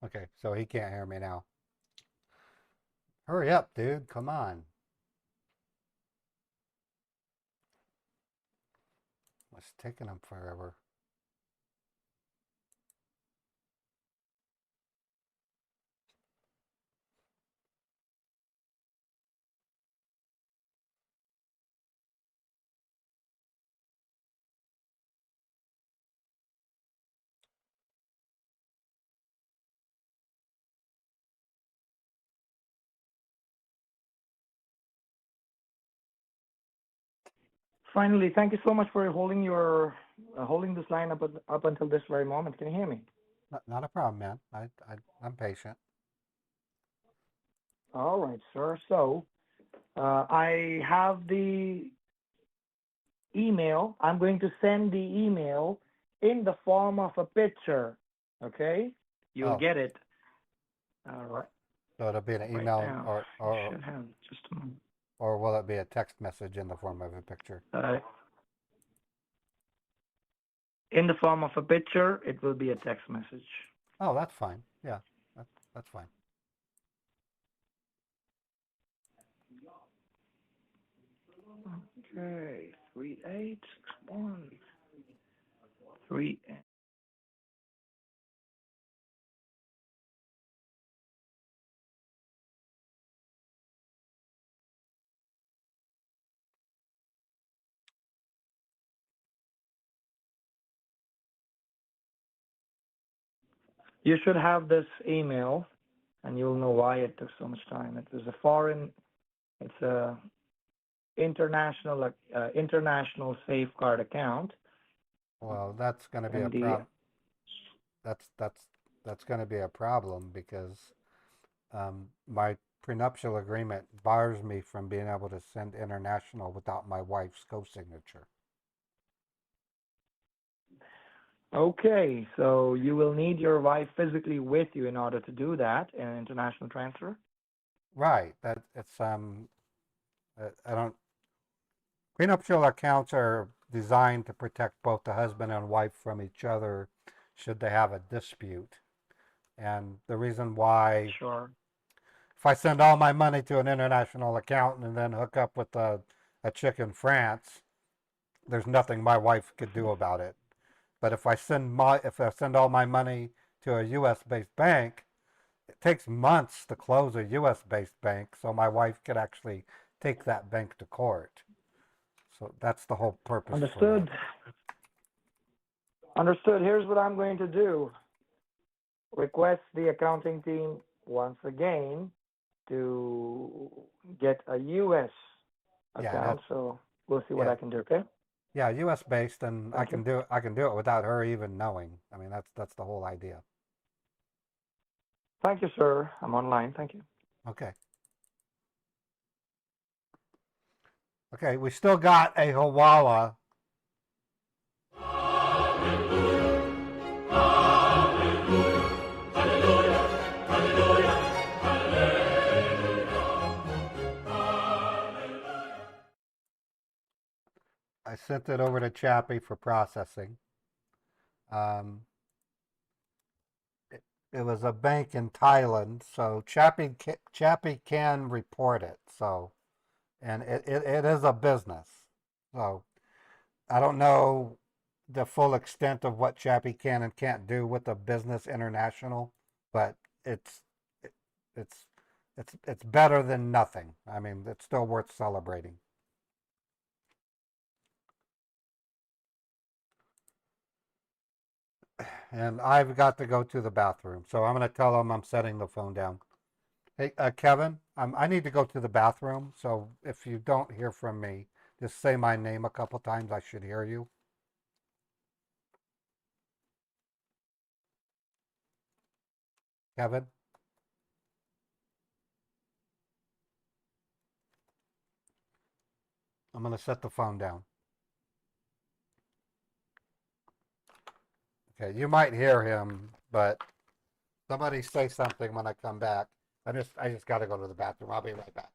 Okay, so he can't hear me now. Hurry up, dude. Come on. It's taking him forever. Finally, thank you so much for holding your holding this line up until this very moment. Can you hear me? Not a problem, man. I'm patient. All right, sir. So I have the email. I'm going to send the email in the form of a picture. Okay? You'll Oh, get it. All right. so it'll be an Right email, now. or You or should have just a moment. or will it be a text message in the form of a picture? In the form of a picture, it will be a text message. Oh, that's fine. Yeah, that's fine. Okay, 3861. 3. You should have this email, and you'll know why it took so much time. It was a foreign, it's a international safeguard account, Well, that's going to be a and the problem. That's that's that's going to be a problem because my prenuptial agreement bars me from being able to send international without my wife's co-signature. okay, so you will need your wife physically with you in order to do that in an international transfer. Right. That it's I don't. Prenuptial accounts are designed to protect both the husband and wife from each other should they have a dispute. And the reason why, Sure. if I send all my money to an international account and then hook up with a chick in France, there's nothing my wife could do about it. But if I send all my money to a U.S. based bank, it takes months to close a U.S. based bank, so my wife could actually take that bank to court. So that's the whole purpose for Understood. Understood. Here's what I'm going to do. Request the accounting team once again to get a U.S. that. Yeah, account. So we'll see what yeah, I can do. Okay. yeah, U.S. based, and Thank you. I can do it without her even knowing. I mean, that's the whole idea. Thank you, sir. I'm online. Thank you. Okay. Okay, we still got a Hawala. I sent it over to Chappie for processing. Um, it was a bank in Thailand, so Chappie can report it. So, and it is a business. So I don't know the full extent of what Chappie can and can't do with a business international, but it's it, it's it's better than nothing. I mean, it's still worth celebrating. And I've got to go to the bathroom, so I'm going to tell him I'm setting the phone down. Hey, Kevin, I need to go to the bathroom, so if you don't hear from me, just say my name a couple times. I should hear you. Kevin? I'm going to set the phone down. Okay, you might hear him, but somebody say something when I come back. I just got to go to the bathroom. I'll be right back.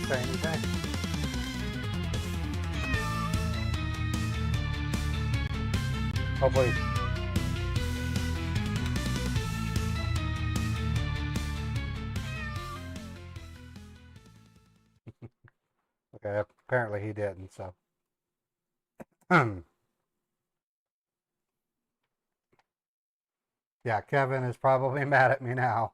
say anything. Hopefully. Okay, apparently he didn't, so. Yeah, Kevin is probably mad at me now.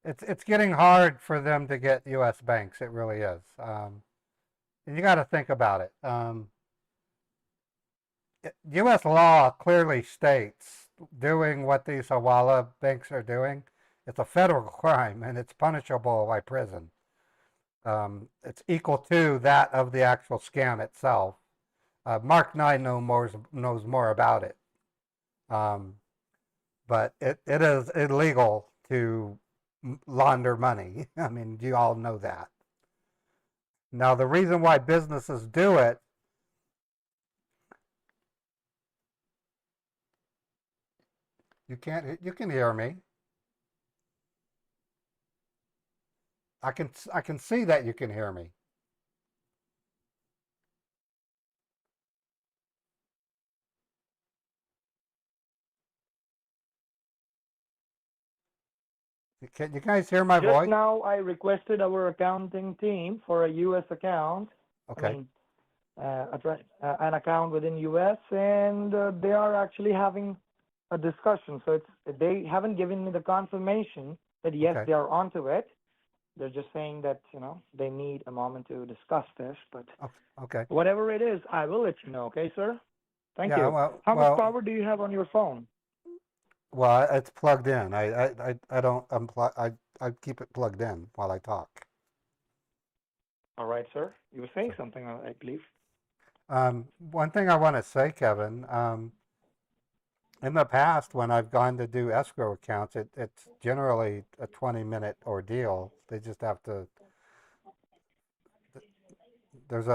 It's getting hard for them to get U.S. banks. It really is. And you got to think about it. U.S. law clearly states doing what these Hawala banks are doing, it's a federal crime and it's punishable by prison. It's equal to that of the actual scam itself. Mark 9 knows more about it. But it is illegal to launder money. I mean, you all know that. Now, the reason why businesses do it, you can hear me. I can see that you can hear me. Can you guys hear my Just voice? now, I requested our accounting team for a U.S. account. Okay. I mean, an account within U.S. and they are actually having a discussion. So they haven't given me the confirmation that yes, Okay. they are onto it. They're just saying that they need a moment to discuss this. But Okay. whatever it is, I will let you know. Okay, sir. Thank Yeah, you. well- How well- much power do you have on your phone? Well, it's plugged in. I don't unplug. I keep it plugged in while I talk. All right, sir. You were saying something, I believe. One thing I want to say, Kevin, in the past, when I've gone to do escrow accounts, it's generally a 20-minute ordeal. They just have to. There's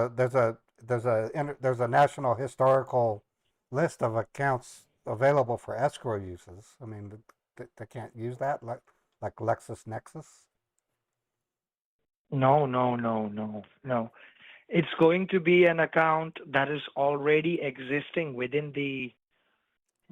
a national historical list of accounts available for escrow uses. I mean, they can't use that like LexisNexis. No. It's going to be an account that is already existing within the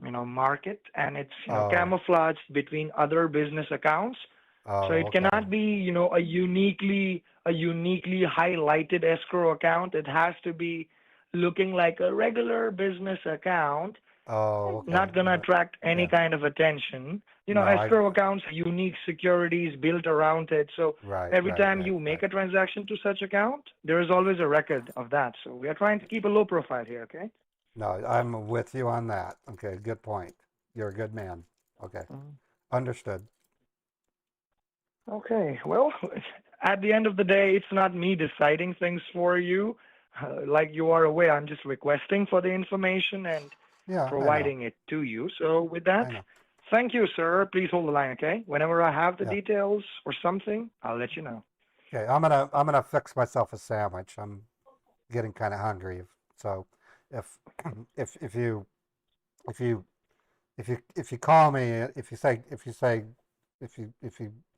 market, and it's camouflaged between other business accounts. Oh, So it okay. cannot be a uniquely highlighted escrow account. It has to be looking like a regular business account. Oh, okay. Not going to attract any kind of attention. No, Escrow accounts, unique securities built around it. So every time you make a transaction to such account, there is always a record of that. So we are trying to keep a low profile here, okay? No, I'm with you on that. Okay, good point. You're a good man. Okay, understood. Okay, well, at the end of the day, it's not me deciding things for you. Like you are aware, I'm just requesting for the information and providing it to you. So with that, thank you, sir. Please hold the line, okay? Whenever I have the details or something, I'll let you know. Okay, I'm gonna fix myself a sandwich. I'm getting kind of hungry. So if you call me, if you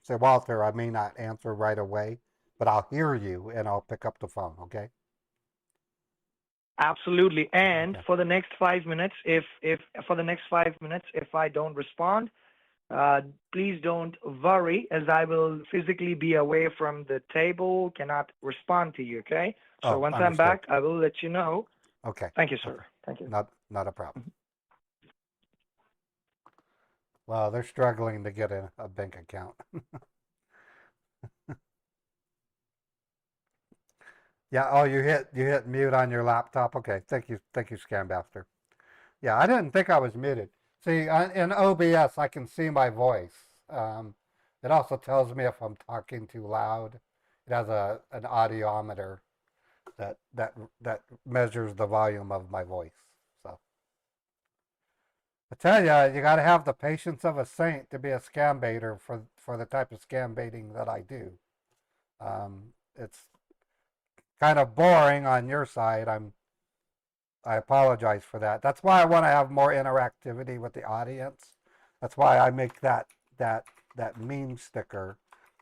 say Walter, I may not answer right away, but I'll hear you and I'll pick up the phone. Okay. Absolutely. And for the next 5 minutes, if I don't respond, please don't worry, as I will physically be away from the table, cannot respond to you. Okay. So once I'm back, I will let you know. Okay. Thank you, sir. Thank you. Not a problem. Well, they're struggling to get a bank account. Yeah. Oh, you hit mute on your laptop. Okay. Thank you, Scambaster. Yeah, I didn't think I was muted. See, in OBS, I can see my voice. It also tells me if I'm talking too loud. It has an audiometer that measures the volume of my voice. So I tell you, you got to have the patience of a saint to be a scam baiter for the type of scam baiting that I do. It's kind of boring on your side. I apologize for that. That's why I want to have more interactivity with the audience. That's why I make that meme sticker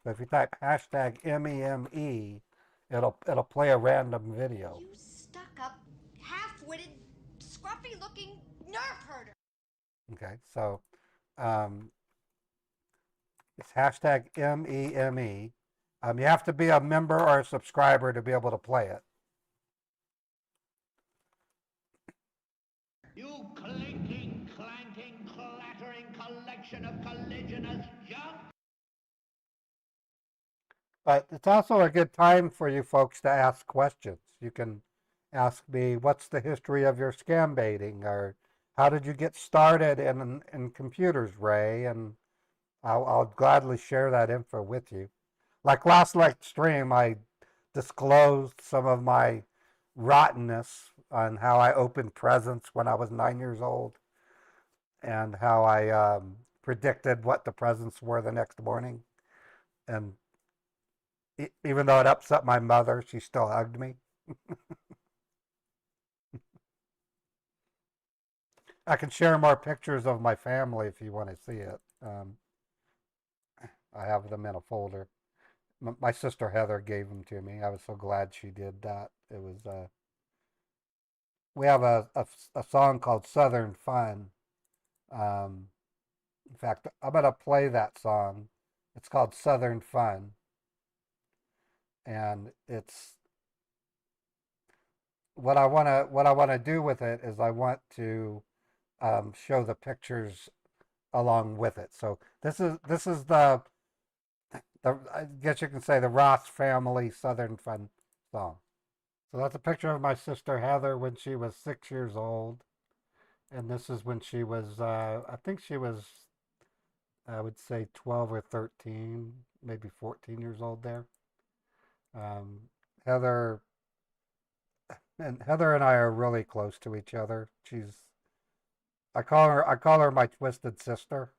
So if you type hashtag MEME, it'll play a random video. You stuck-up, half-witted, scruffy-looking nerf herder. Okay, so it's hashtag MEME. You have to be a member or a subscriber to be able to play it. You clinking, clanking, clattering collection of colliginous junk! But it's also a good time for you folks to ask questions. You can ask me, what's the history of your scam baiting? Or how did you get started in computers, Ray? And I'll gladly share that info with you. Like last night's stream, I disclosed some of my rottenness on how I opened presents when I was 9 years old and how I predicted what the presents were the next morning. And even though it upset my mother, she still hugged me. I can share more pictures of my family if you want to see it. I have them in a folder. My sister Heather gave them to me. I was so glad she did that. It was we have a song called Southern Fun. In fact, I'm gonna play that song. It's called Southern Fun, and it's what I wanna do with it is I want to show the pictures along with it. So this is the I guess you can say the Ross family Southern Fun song. So that's a picture of my sister Heather when she was 6 years old. And this is when she was, I think she was, I would say 12 or 13, maybe 14 years old there. Heather and I are really close to each other. I call her my twisted sister.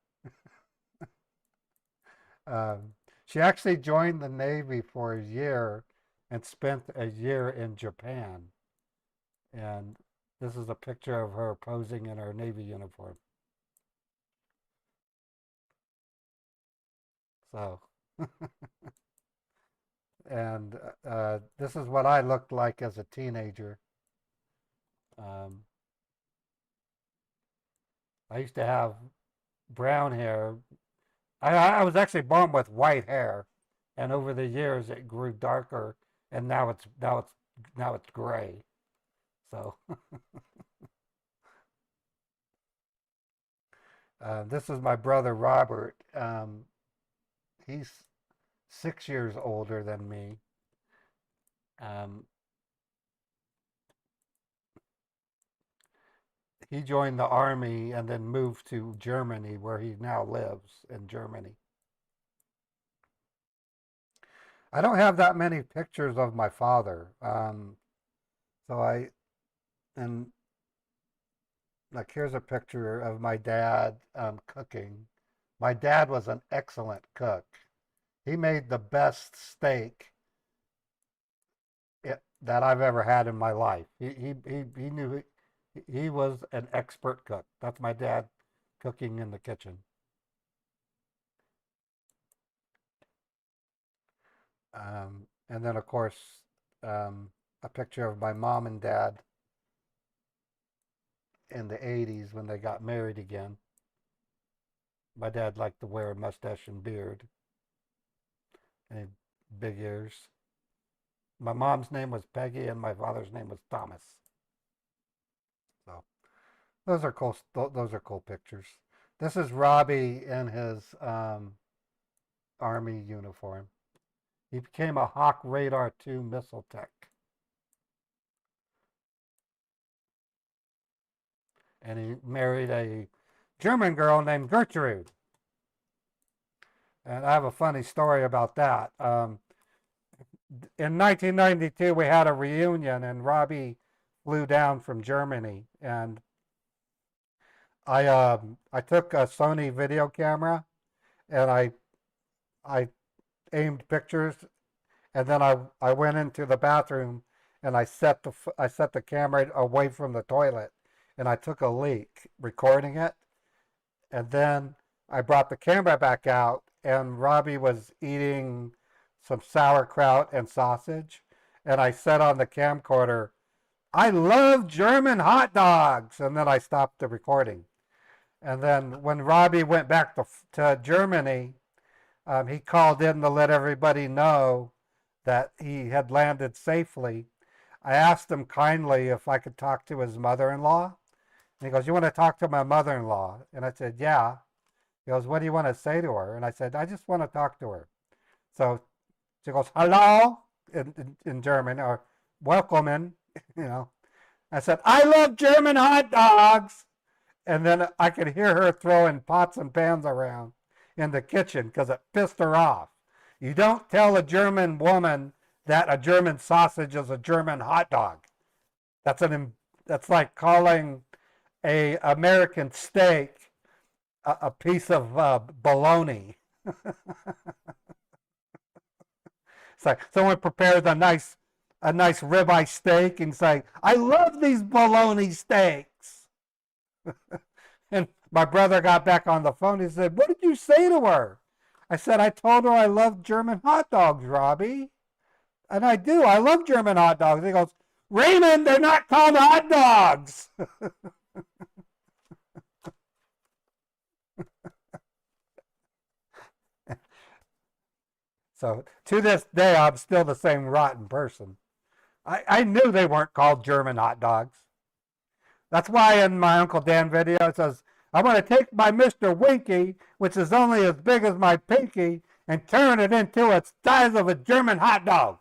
She actually joined the Navy for a year and spent a year in Japan. And this is a picture of her posing in her Navy uniform. So, and this is what I looked like as a teenager. I used to have brown hair. I was actually born with white hair, and over the years it grew darker, and now it's gray. So this is my brother Robert. He's 6 years older than me. He joined the army and then moved to Germany, where he now lives in Germany. I don't have that many pictures of my father. And like here's a picture of my dad cooking. My dad was an excellent cook. He made the best steak that I've ever had in my life. He knew he was an expert cook. That's my dad cooking in the kitchen. And then, of course, a picture of my mom and dad in the 80s when they got married again. My dad liked to wear a mustache and beard and big ears. My mom's name was Peggy and my father's name was Thomas. So those are cool. Those are cool pictures. This is Robbie in his Army uniform. He became a Hawk Radar 2 missile tech. And he married a German girl named Gertrude. And I have a funny story about that. In 1992, we had a reunion, and Robbie flew down from Germany, and I took a Sony video camera, and I aimed pictures, and then I went into the bathroom, and I set the camera away from the toilet, and I took a leak recording it, and then I brought the camera back out, and Robbie was eating some sauerkraut and sausage, and I said on the camcorder, "I love German hot dogs," and then I stopped the recording. And then when Robbie went back to Germany, he called in to let everybody know that he had landed safely. I asked him kindly if I could talk to his mother-in-law. And he goes, "You want to talk to my mother-in-law?" And I said, "Yeah." He goes, "What do you want to say to her?" And I said, "I just want to talk to her." So she goes, "Hello," in German, or "Welcome," you know. I said, "I love German hot dogs." And then I could hear her throwing pots and pans around in the kitchen because it pissed her off. You don't tell a German woman that a German sausage is a German hot dog. That's like calling a American steak a piece of bologna. It's like someone prepares a nice ribeye steak and say, "I love these bologna steaks." And my brother got back on the phone. He said, "What did you say to her?" I said, "I told her I love German hot dogs, Robbie. And I do. I love German hot dogs." He goes, "Raymond, they're not called hot dogs." So to this day, I'm still the same rotten person. I knew they weren't called German hot dogs. That's why in my Uncle Dan video it says, "I want to take my Mr. Winky, which is only as big as my pinky, and turn it into a size of a German hot dog."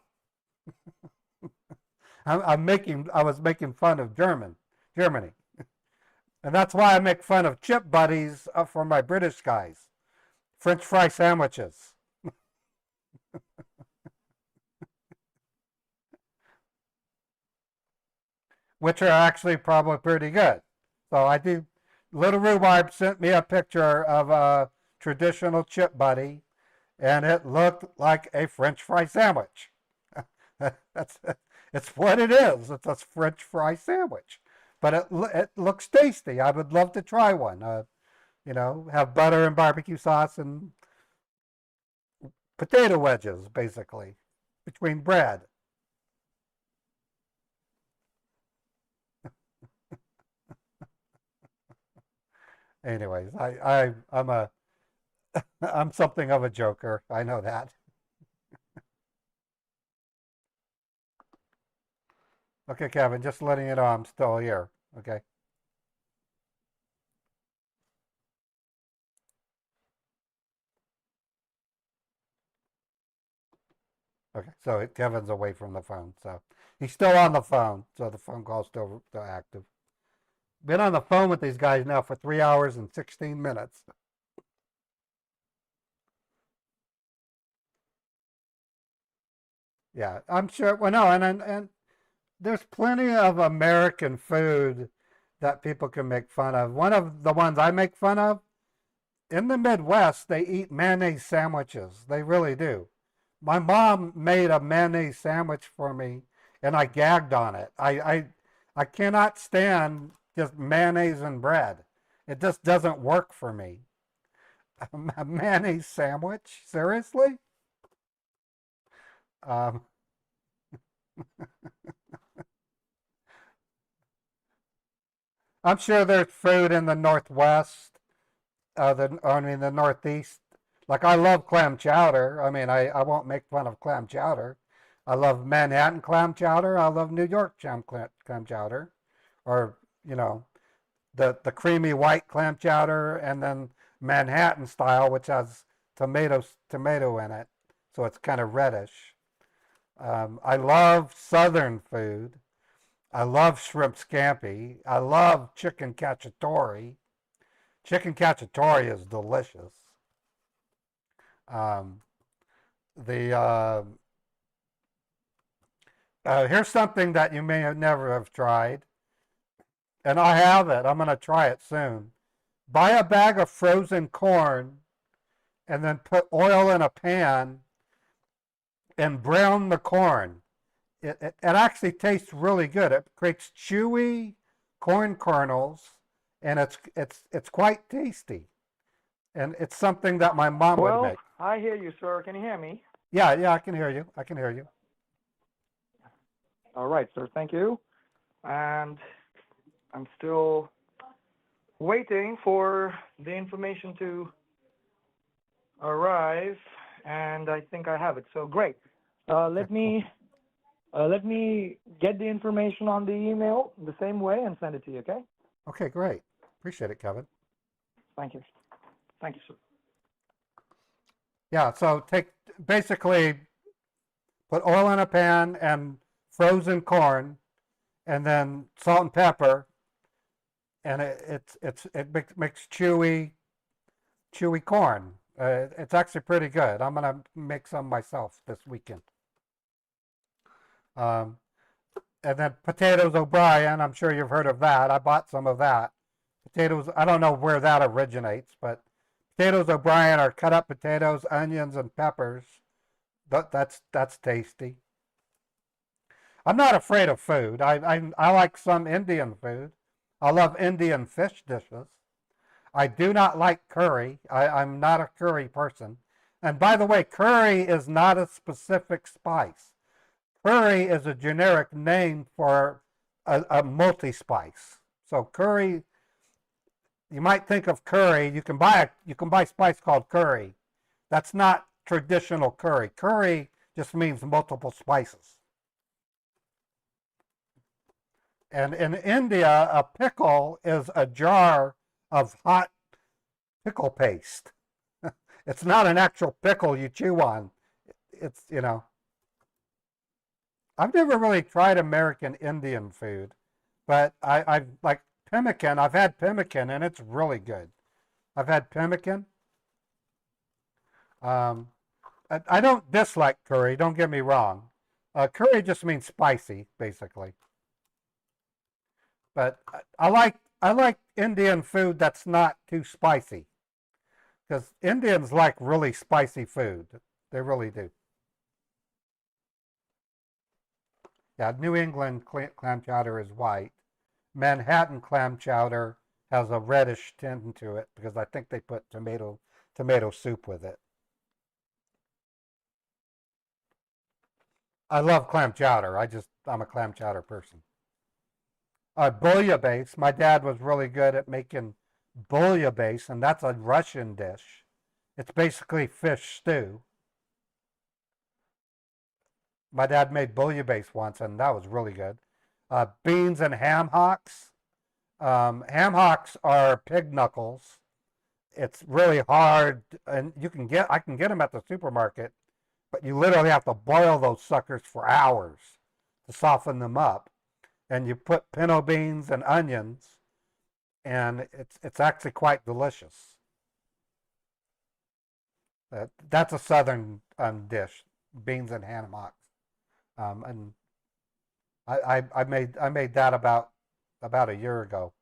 I was making fun of Germany. And that's why I make fun of chip buddies for my British guys. French fry sandwiches. Which are actually probably pretty good. So I do. Little Rhubarb sent me a picture of a traditional chip buddy, and it looked like a French fry sandwich. It's what it is. It's a French fry sandwich, but it looks tasty. I would love to try one. Have butter and barbecue sauce and potato wedges, basically, between bread. Anyways, I'm something of a joker. I know that. Okay, Kevin, just letting you know I'm still here. Okay. Okay, so Kevin's away from the phone, so he's still on the phone, so the phone call's still active. Been on the phone with these guys now for 3 hours and 16 minutes. Yeah, I'm sure. Well, no, and there's plenty of American food that people can make fun of. One of the ones I make fun of, in the Midwest, they eat mayonnaise sandwiches. They really do. My mom made a mayonnaise sandwich for me, and I gagged on it. I cannot stand just mayonnaise and bread. It just doesn't work for me. A mayonnaise sandwich? Seriously? Um, I'm sure there's food in the Northwest, the Northeast. Like I love clam chowder. I mean, I won't make fun of clam chowder. I love Manhattan clam chowder. I love New York clam chowder, or the creamy white clam chowder, and then Manhattan style, which has tomato in it, so it's kind of reddish. I love Southern food. I love shrimp scampi. I love chicken cacciatore. Chicken cacciatore is delicious. Um, the Here's something that you may have never have tried, and I have it. I'm going to try it soon. Buy a bag of frozen corn, and then put oil in a pan and brown the corn. It actually tastes really good. It creates chewy corn kernels, and it's quite tasty. And it's something that my mom would make. I hear you, sir. Can you hear me? Yeah, I can hear you. I can hear you. All right, sir. Thank you. And I'm still waiting for the information to arrive, and I think I have it. So great. Let me get the information on the email the same way and send it to you. Okay? Okay, great. Appreciate it, Kevin. Thank you. Thank you, sir. Yeah, so basically put oil in a pan and frozen corn, and then salt and pepper, and it makes chewy corn. It's actually pretty good. I'm gonna make some myself this weekend. And then potatoes O'Brien. I'm sure you've heard of that. I bought some of that. Potatoes. I don't know where that originates, but potatoes O'Brien are cut up potatoes, onions, and peppers. That's tasty. I'm not afraid of food. I like some Indian food. I love Indian fish dishes. I do not like curry. I'm not a curry person. And by the way, curry is not a specific spice. Curry is a generic name for a multi-spice. So curry, you might think of curry. You can buy spice called curry. That's not traditional curry. Curry just means multiple spices. And in India, a pickle is a jar of hot pickle paste. It's not an actual pickle you chew on. It's, I've never really tried American Indian food, but I've like pemmican. I've had pemmican and it's really good. I've had pemmican. I don't dislike curry, don't get me wrong. Curry just means spicy, basically. But I like Indian food that's not too spicy, because Indians like really spicy food. They really do. Yeah, New England clam chowder is white. Manhattan clam chowder has a reddish tint to it because I think they put tomato soup with it. I love clam chowder. I'm a clam chowder person. Bouillabaisse. My dad was really good at making bouillabaisse, and that's a Russian dish. It's basically fish stew. My dad made bouillabaisse once, and that was really good. Beans and ham hocks. Ham hocks are pig knuckles. It's really hard, and I can get them at the supermarket, but you literally have to boil those suckers for hours to soften them up. And you put pinto beans and onions, and it's actually quite delicious. That's a southern dish, beans and ham hocks. And I made that about a year ago.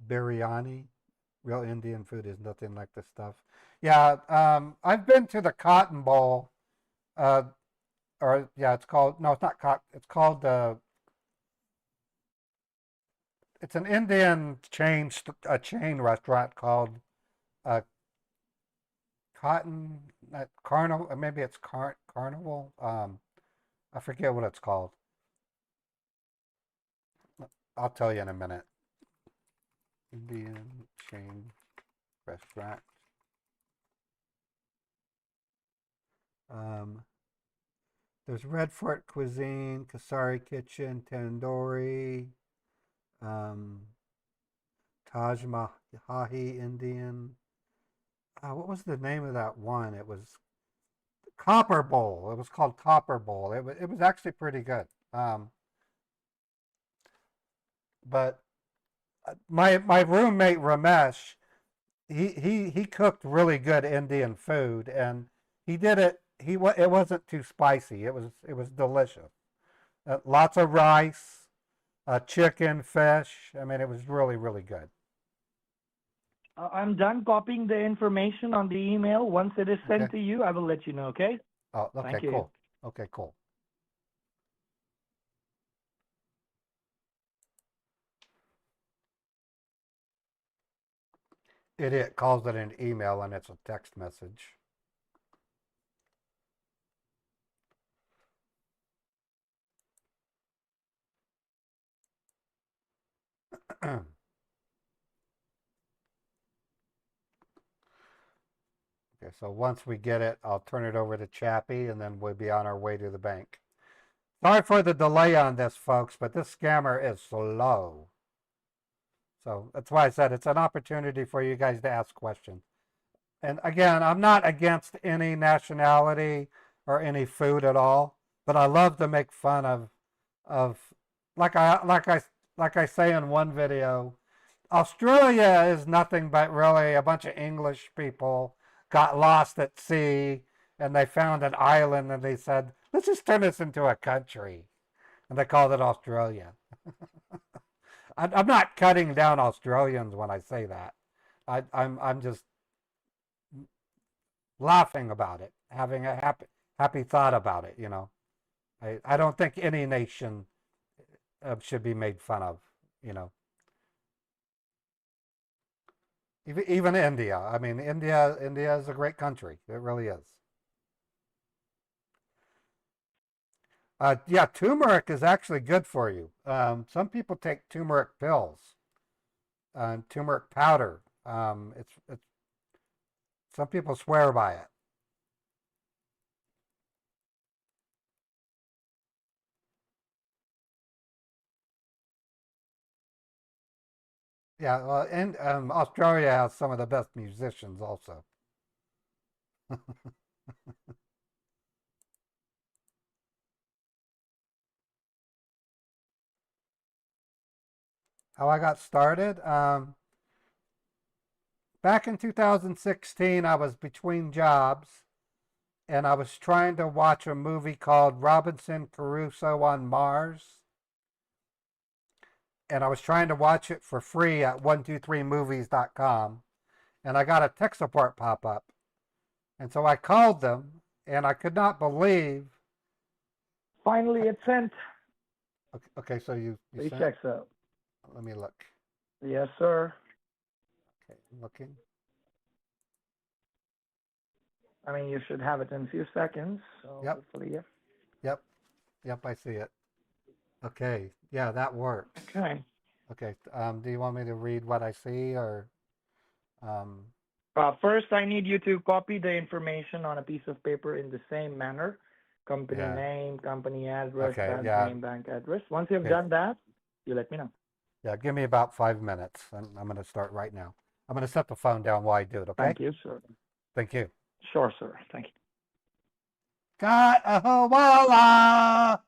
Biryani, real Indian food is nothing like this stuff. Yeah, I've been to the Cotton Bowl, or yeah, it's called, no, it's not cotton. It's called it's an Indian chain restaurant called Cotton Carnival, or maybe it's Carnival. I forget what it's called. I'll tell you in a minute. Indian chain restaurant. There's Red Fort Cuisine, Kasari Kitchen, Tandoori, Taj Mahi Indian. What was the name of that one? It was Copper Bowl. It was called Copper Bowl. It was actually pretty good. But my roommate Ramesh, he cooked really good Indian food, and he did it. It wasn't too spicy. It was delicious. Lots of rice, chicken, fish. I mean, it was really, really good. I'm done copying the information on the email. Once it is sent Okay. to you, I will let you know, okay? Oh, okay, Thank you. cool. Okay, cool. idiot calls it an email and it's a text message. Okay, so once we get it, I'll turn it over to Chappie, and then we'll be on our way to the bank. Sorry for the delay on this, folks, but this scammer is slow. So that's why I said it's an opportunity for you guys to ask questions. And again, I'm not against any nationality or any food at all, but I love to make fun of like I say in one video, Australia is nothing but really a bunch of English people got lost at sea and they found an island and they said, let's just turn this into a country. And they called it Australia. I'm not cutting down Australians when I say that. I'm just laughing about it, having a happy thought about it, you know. I don't think any nation should be made fun of, you know. Even India. I mean, India is a great country. It really is. Yeah, turmeric is actually good for you. Some people take turmeric pills, turmeric powder. It's some people swear by it. Yeah, well, and Australia has some of the best musicians also. How I got started? Back in 2016, I was between jobs, and I was trying to watch a movie called Robinson Crusoe on Mars. And I was trying to watch it for free at 123movies.com. And I got a tech support pop up. And so I called them, and I could not believe. Finally, it's sent. Okay, so you Please sent? check, sir. Let me look. Yes, sir. Okay, looking. I mean, you should have it in a few seconds. So Yep. hopefully, yeah. Yep, I see it. Okay, yeah, that works. Okay. Okay, do you want me to read what I see, or? First, I need you to copy the information on a piece of paper in the same manner. Company Yeah. name, company address, Okay, bank yeah. name, bank address. Once you've Okay. done that, you let me know. Yeah, give me about 5 minutes. I'm going to start right now. I'm going to set the phone down while I do it, okay? Thank you, sir. Thank you. Sure, sir. Thank you. Got a Hawala!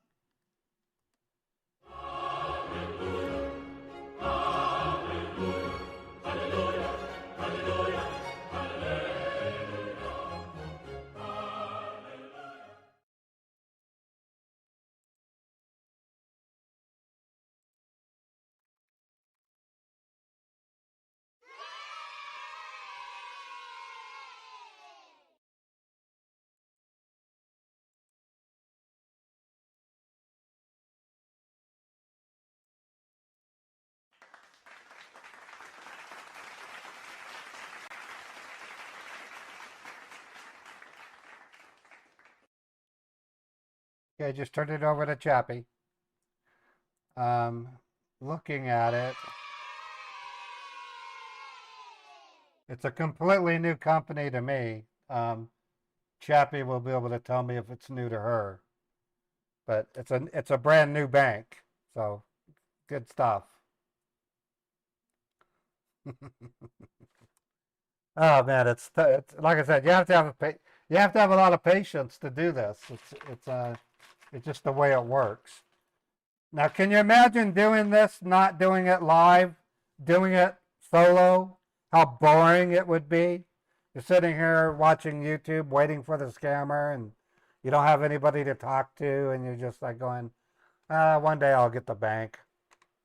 Okay, just turned it over to Chappie. Looking at it, it's a completely new company to me. Chappie will be able to tell me if it's new to her, but it's a brand new bank, so good stuff. Oh man, it's like I said, you have to have a lot of patience to do this. It's just the way it works. Now, can you imagine doing this, not doing it live, doing it solo? How boring it would be. You're sitting here watching YouTube, waiting for the scammer, and you don't have anybody to talk to, and you're just like going, one day I'll get the bank.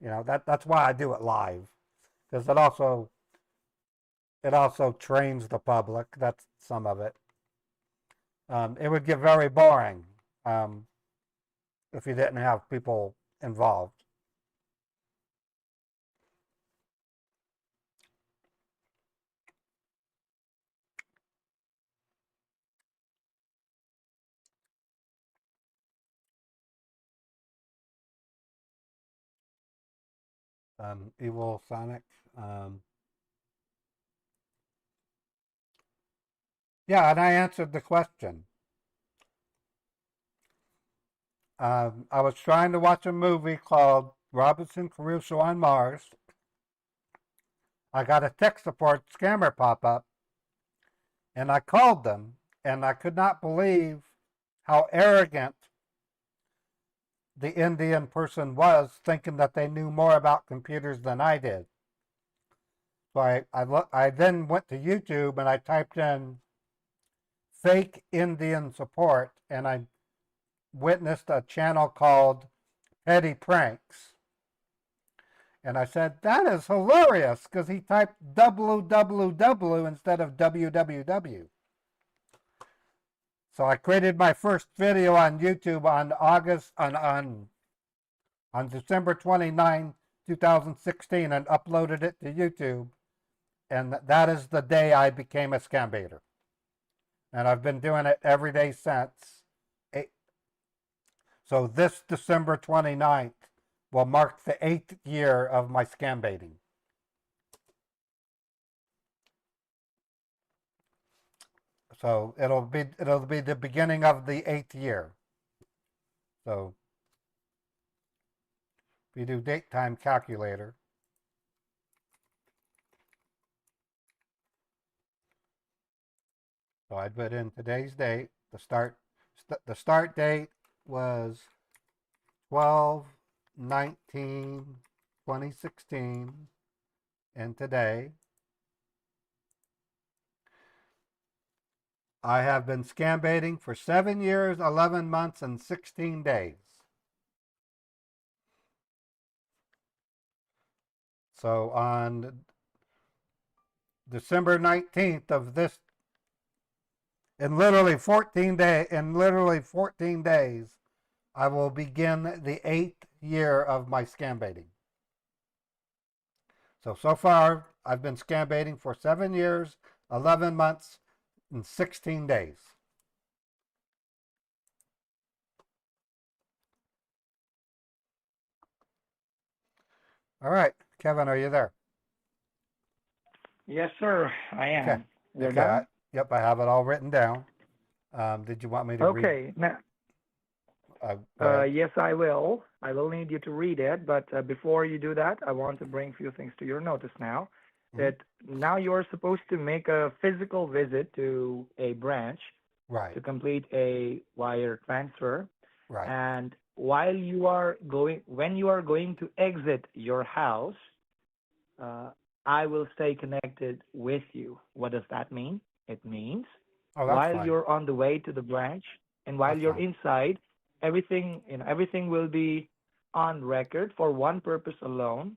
You know, that's why I do it live, because it also trains the public. That's some of it. It would get very boring if you didn't have people involved. Evil Sonic. Yeah, and I answered the question. I was trying to watch a movie called Robinson Crusoe on Mars. I got a tech support scammer pop up, and I called them, and I could not believe how arrogant the Indian person was, thinking that they knew more about computers than I did. So I then went to YouTube and I typed in fake Indian support, and I witnessed a channel called Petty Pranks. And I said, that is hilarious, because he typed www instead of www. So I created my first video on YouTube on December 29, 2016, and uploaded it to YouTube. And that is the day I became a scam baiter. And I've been doing it every day since. So this December 29th will mark the 8th year of my scam baiting. So it'll be the beginning of the 8th year. So if you do date time calculator, so I put in today's date. The start date was 12/19/2016, and today I have been scam baiting for 7 years, 11 months, and 16 days. So on December 19th of this, in literally 14 days, I will begin the 8th year of my scam baiting. So far, I've been scam baiting for 7 years, 11 months, and 16 days. All right, Kevin, are you there? Yes, sir, I am. Okay. You're Okay. done? Yep, I have it all written down. Did you want me to read? Okay. Now, yes, I will. I will need you to read it, but before you do that, I want to bring a few things to your notice now. That now you're supposed to make a physical visit to a branch Right. to complete a wire transfer. Right. And when you are going to exit your house, I will stay connected with you. What does that mean? It means while fine. you're on the way to the branch and while That's you're fine. inside, everything will be on record for one purpose alone,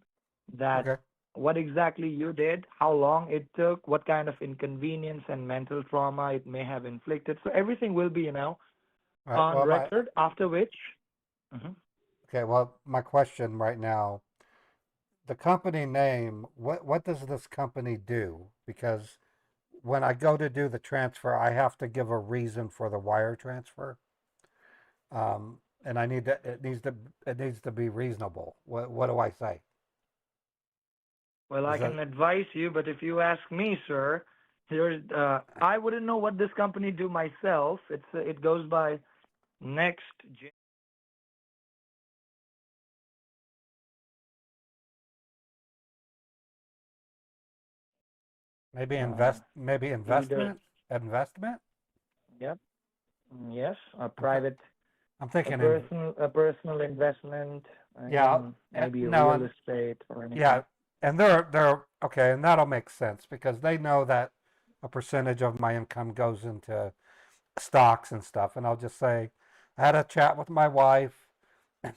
that Okay. what exactly you did, how long it took, what kind of inconvenience and mental trauma it may have inflicted. So everything will be, Right. on record, after which. Okay, well, my question right now, the company name, what does this company do? Because when I go to do the transfer, I have to give a reason for the wire transfer. And it needs to be reasonable. What do I say? Well, I can advise you, but if you ask me, sir, I wouldn't know what this company do myself. It goes by next. Maybe Either. investment? Yep. Yes, a private, I'm thinking a personal investment. yeah, In maybe no, real estate or anything. yeah, and they're okay, and that'll make sense because they know that a percentage of my income goes into stocks and stuff, and I'll just say I had a chat with my wife,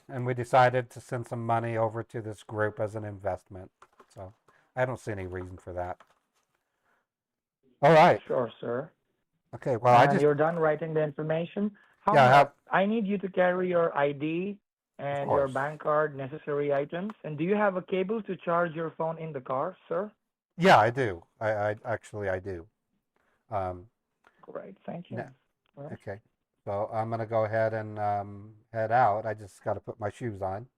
and we decided to send some money over to this group as an investment. So I don't see any reason for that. All right. Sure, sir. Okay. Well, And you're done writing the information. I need you to carry your ID and your bank card, necessary items. And do you have a cable to charge your phone in the car, sir? Yeah, I do. I do. Great. Thank you. Right. Okay. So I'm gonna go ahead and head out. I just got to put my shoes on.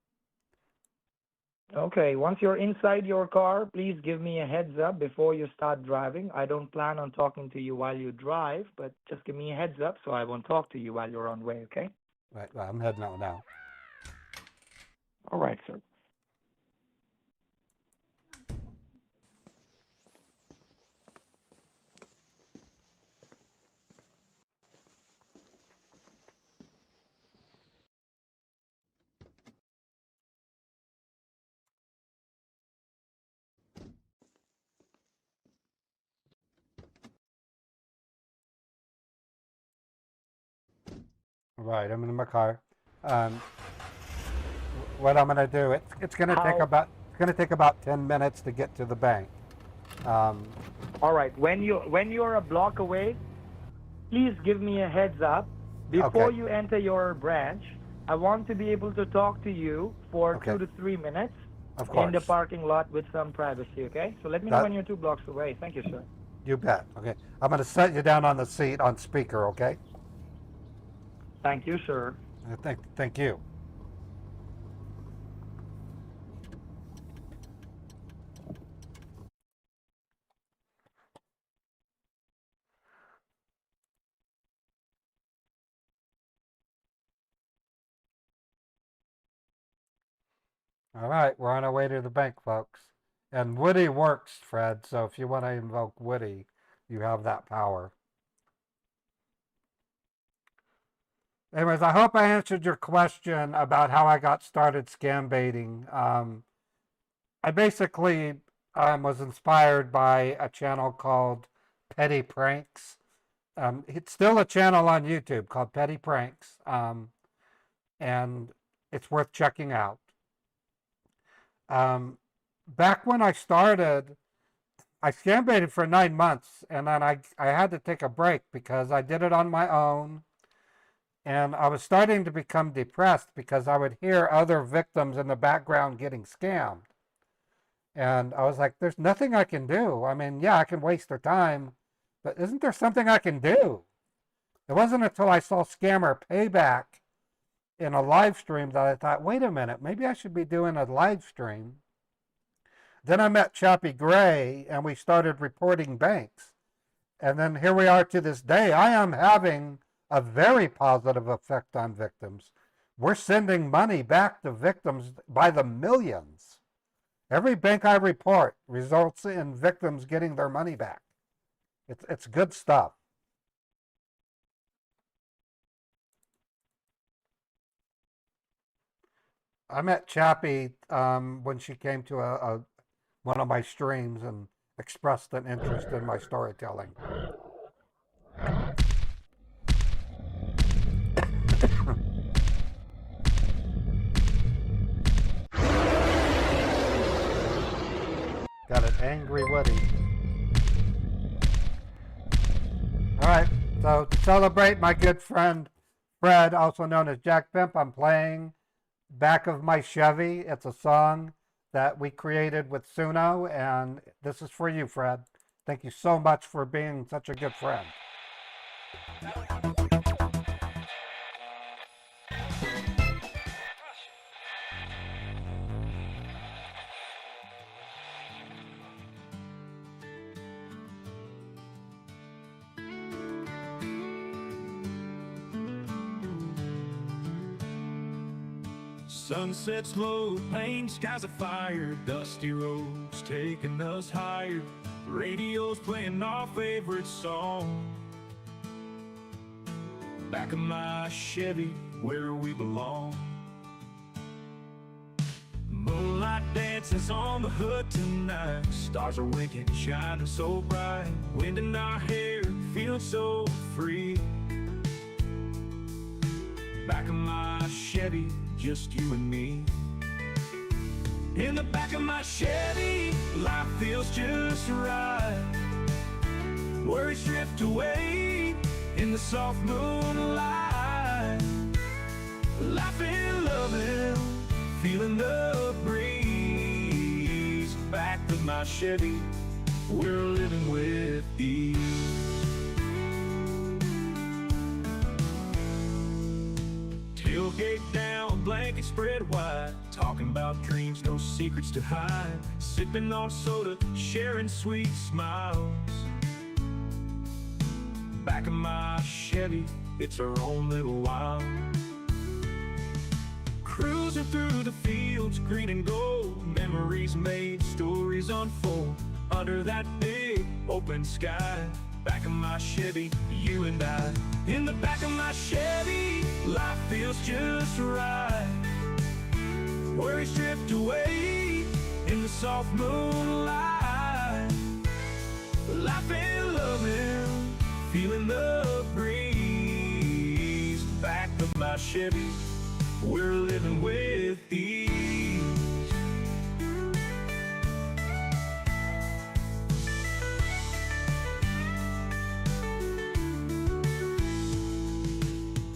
Okay, once you're inside your car, please give me a heads up before you start driving. I don't plan on talking to you while you drive, but just give me a heads up so I won't talk to you while you're on way, okay? Right, well, I'm heading out now. All right, sir. Right, I'm in my car. What I'm gonna do, it's gonna take about 10 minutes to get to the bank. All right, when you're a block away, please give me a heads up before Okay. you enter your branch. I want to be able to talk to you for Okay. 2 to 3 minutes Of in the course. parking lot with some privacy, okay? So let me know when you're 2 blocks away. Thank you, sir. You bet. Okay, I'm gonna set you down on the seat on speaker. Okay. Thank you, sir. Thank you. All right, we're on our way to the bank, folks. And Woody works, Fred, so if you want to invoke Woody, you have that power. Anyways, I hope I answered your question about how I got started scam baiting. I basically was inspired by a channel called Petty Pranks. It's still a channel on YouTube called Petty Pranks, and it's worth checking out. Back when I started, I scam baited for 9 months, and then I had to take a break because I did it on my own, and I was starting to become depressed because I would hear other victims in the background getting scammed. And I was like, there's nothing I can do. I mean, yeah, I can waste their time, but isn't there something I can do? It wasn't until I saw Scammer Payback in a live stream that I thought, wait a minute, maybe I should be doing a live stream. Then I met Chappie Gray and we started reporting banks. And then here we are to this day. I am having a very positive effect on victims. We're sending money back to victims by the millions. Every bank I report results in victims getting their money back. It's good stuff. I met Chappie when she came to one of my streams and expressed an interest in my storytelling. Got an angry Woody. All right, so to celebrate my good friend Fred, also known as Jack Pimp, I'm playing Back of My Chevy. It's a song that we created with Suno, and this is for you, Fred. Thank you so much for being such a good friend. Sunsets low, plain skies afire, dusty roads taking us higher. Radio's playing our favorite song. Back of my Chevy, where we belong. Moonlight dances on the hood tonight. Stars are winking, shining so bright. Wind in our hair, feeling so free. Back of my Chevy, just you and me. In the back of my Chevy, life feels just right. Worries drift away in the soft moonlight. Laughing, loving, feeling the breeze. Back of my Chevy, we're living with ease. Tailgate down, blanket spread wide. Talking about dreams, no secrets to hide. Sipping on soda, sharing sweet smiles. Back of my Chevy, it's our own little wild. Cruising through the fields, green and gold. Memories made, stories unfold. Under that big open sky. Back of my Chevy, you and I. In the back of my Chevy, life feels just right. Worries drift away in the soft moonlight. Laughing, loving, feeling the breeze. Back of my Chevy, we're living with ease.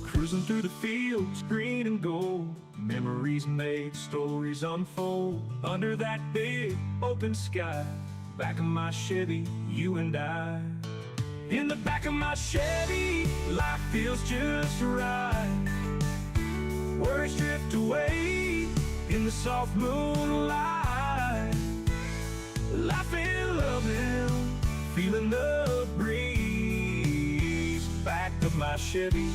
Cruising through the fields, green and gold. Memories made, stories unfold. Under that big open sky. Back of my Chevy, you and I. In the back of my Chevy, life feels just right. Worries drift away in the soft moonlight. Laughing, loving, feeling the breeze. Back of my Chevy,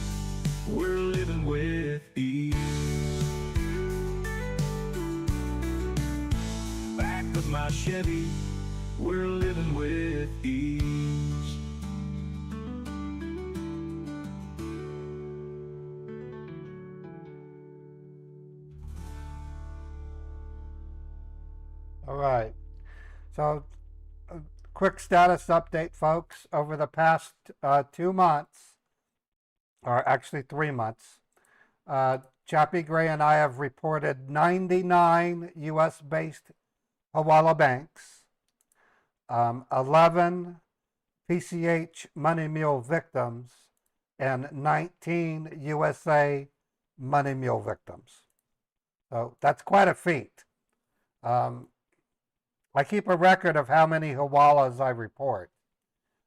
we're living with ease. Back of my Chevy, we're living with ease. All right. So, quick status update, folks. Over the past 2 months, or actually 3 months, Chappie Gray and I have reported 99 U.S.-based Hawala banks, 11 PCH money mule victims, and 19 USA money mule victims. So that's quite a feat. I keep a record of how many Hawalas I report.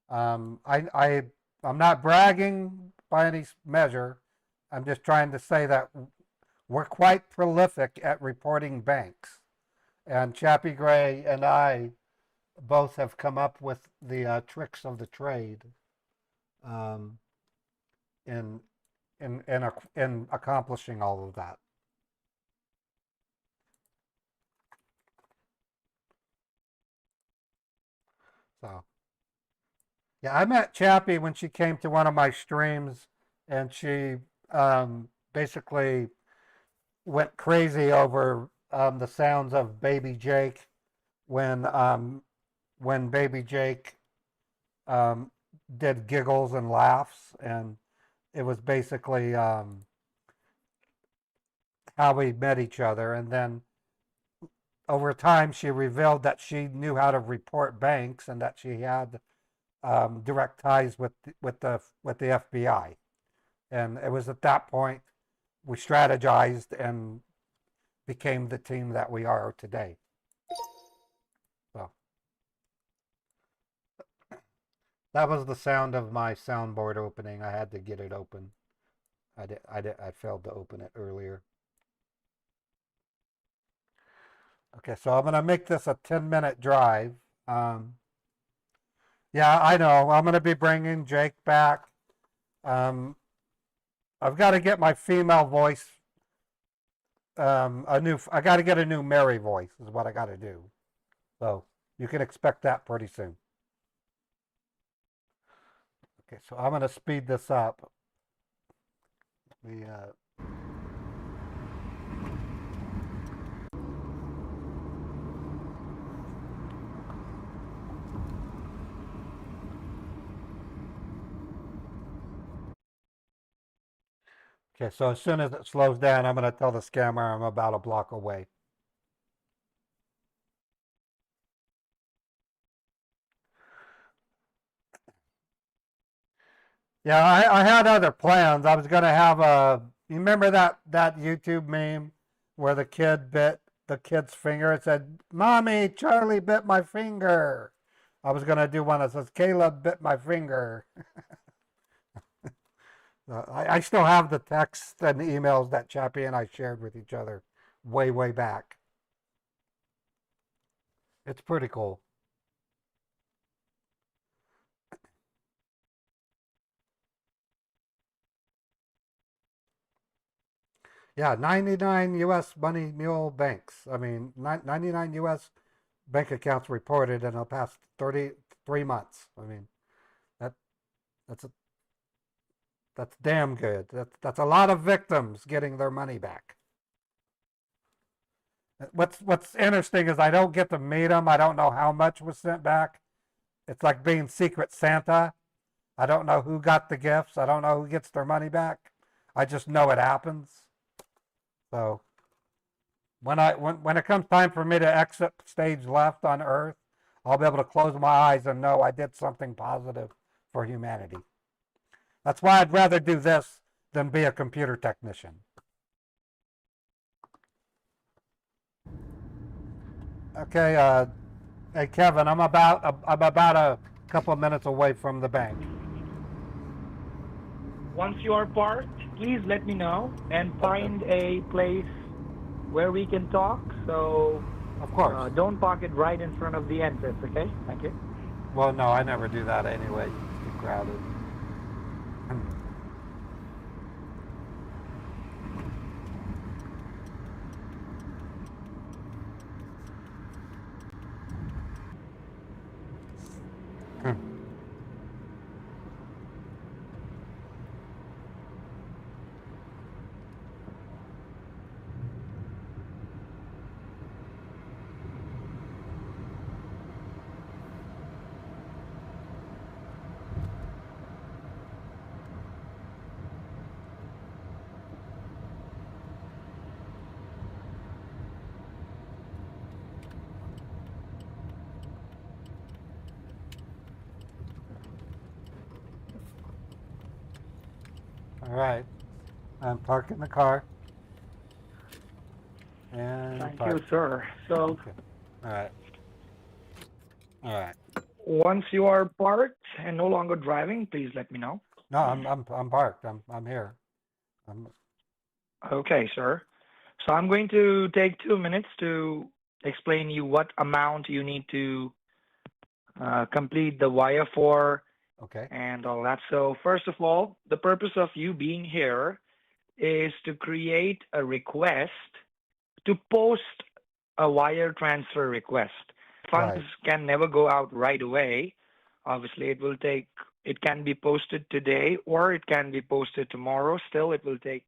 I'm not bragging by any measure. I'm just trying to say that we're quite prolific at reporting banks. And Chappie Gray and I both have come up with the tricks of the trade in accomplishing all of that. So, yeah, I met Chappie when she came to one of my streams, and she basically went crazy over the sounds of Baby Jake when Baby Jake did giggles and laughs, and it was basically how we met each other. And then over time, she revealed that she knew how to report banks and that she had direct ties with the FBI. And it was at that point we strategized and became the team that we are today. So that was the sound of my soundboard opening. I had to get it open. I failed to open it earlier. Okay, so I'm going to make this a 10-minute drive. Yeah, I know. I'm going to be bringing Jake back. I've got to get my female voice, I got to get a new Mary voice is what I got to do. So you can expect that pretty soon. Okay, so I'm going to speed this up. Okay, so as soon as it slows down, I'm going to tell the scammer I'm about a block away. Yeah, I had other plans. I was going to have you remember that YouTube meme where the kid bit the kid's finger? It said, "Mommy, Charlie bit my finger." I was going to do one that says, "Caleb bit my finger." I still have the texts and emails that Chappie and I shared with each other way, way back. It's pretty cool. Yeah, 99 U.S. money mule banks. I mean, 99 U.S. bank accounts reported in the past 33 months. I mean, that that's a, that's damn good. That's a lot of victims getting their money back. What's interesting is I don't get to meet them. I don't know how much was sent back. It's like being Secret Santa. I don't know who got the gifts. I don't know who gets their money back. I just know it happens. So when it comes time for me to exit stage left on Earth, I'll be able to close my eyes and know I did something positive for humanity. That's why I'd rather do this than be a computer technician. Okay, hey Kevin, I'm about a couple of minutes away from the bank. Once you are parked, please let me know and find a place where we can talk. So, of course, don't park it right in front of the entrance. Okay, thank you. Well, no, I never do that anyway. It's too crowded. All right, I'm parking the car. And Thank park. you, sir. So, okay. All right. All right. Once you are parked and no longer driving, please let me know. No, I'm parked. I'm here. Okay, sir. So I'm going to take 2 minutes to explain you what amount you need to complete the wire for, okay, and all that. So first of all, the purpose of you being here is to create a request to post a wire transfer request. Funds can never go out right away. Obviously, it can be posted today or it can be posted tomorrow. Still, it will take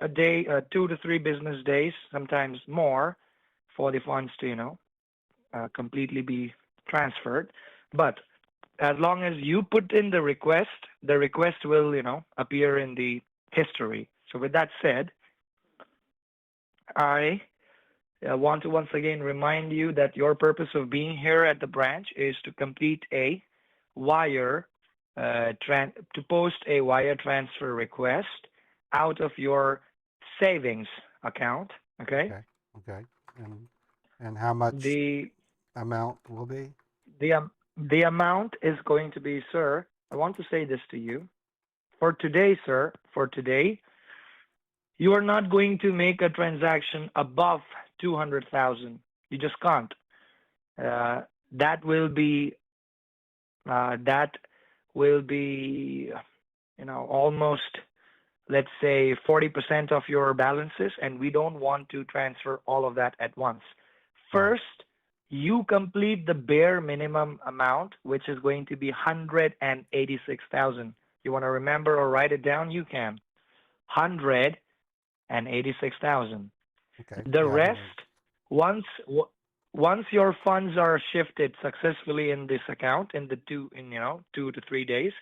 a day, 2 to 3 business days, sometimes more, for the funds to, completely be transferred. But as long as you put in the request will, appear in the history. So with that said, I want to once again remind you that your purpose of being here at the branch is to complete a wire, to post a wire transfer request out of your savings account. Okay. Okay. And how much the amount will be? The amount is going to be, sir, I want to say this to you. For today, sir, you are not going to make a transaction above 200,000. You just can't. That will be, almost, let's say, 40% of your balances, and we don't want to transfer all of that at once. First, you complete the bare minimum amount, which is going to be 186,000. You want to remember or write it down? You can. 186,000. Okay. The rest, once your funds are shifted successfully in this account in 2 to 3 days,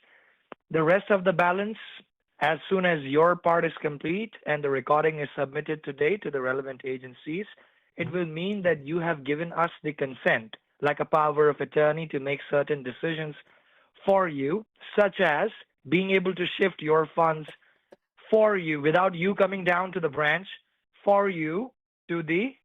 the rest of the balance, as soon as your part is complete and the recording is submitted today to the relevant agencies, it will mean that you have given us the consent, like a power of attorney, to make certain decisions for you, such as being able to shift your funds for you without you coming down to the branch, for you to the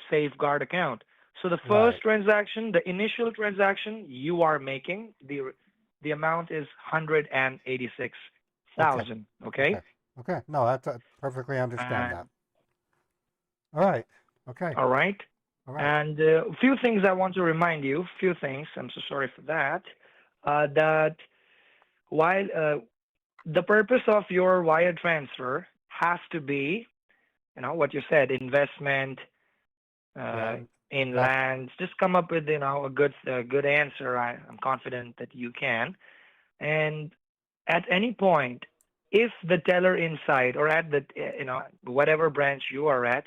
safeguard account. So the first transaction, the initial transaction you are making, the amount is 186,000. Okay. Okay. No, that's perfectly understand that. All right. Okay. All right. All right. And a few things I want to remind you. Few things. I'm so sorry for that. That while the purpose of your wire transfer has to be, what you said, investment Yeah. in That's lands. Just come up with, a good answer. I'm confident that you can. And at any point, if the teller inside or at the, whatever branch you are at,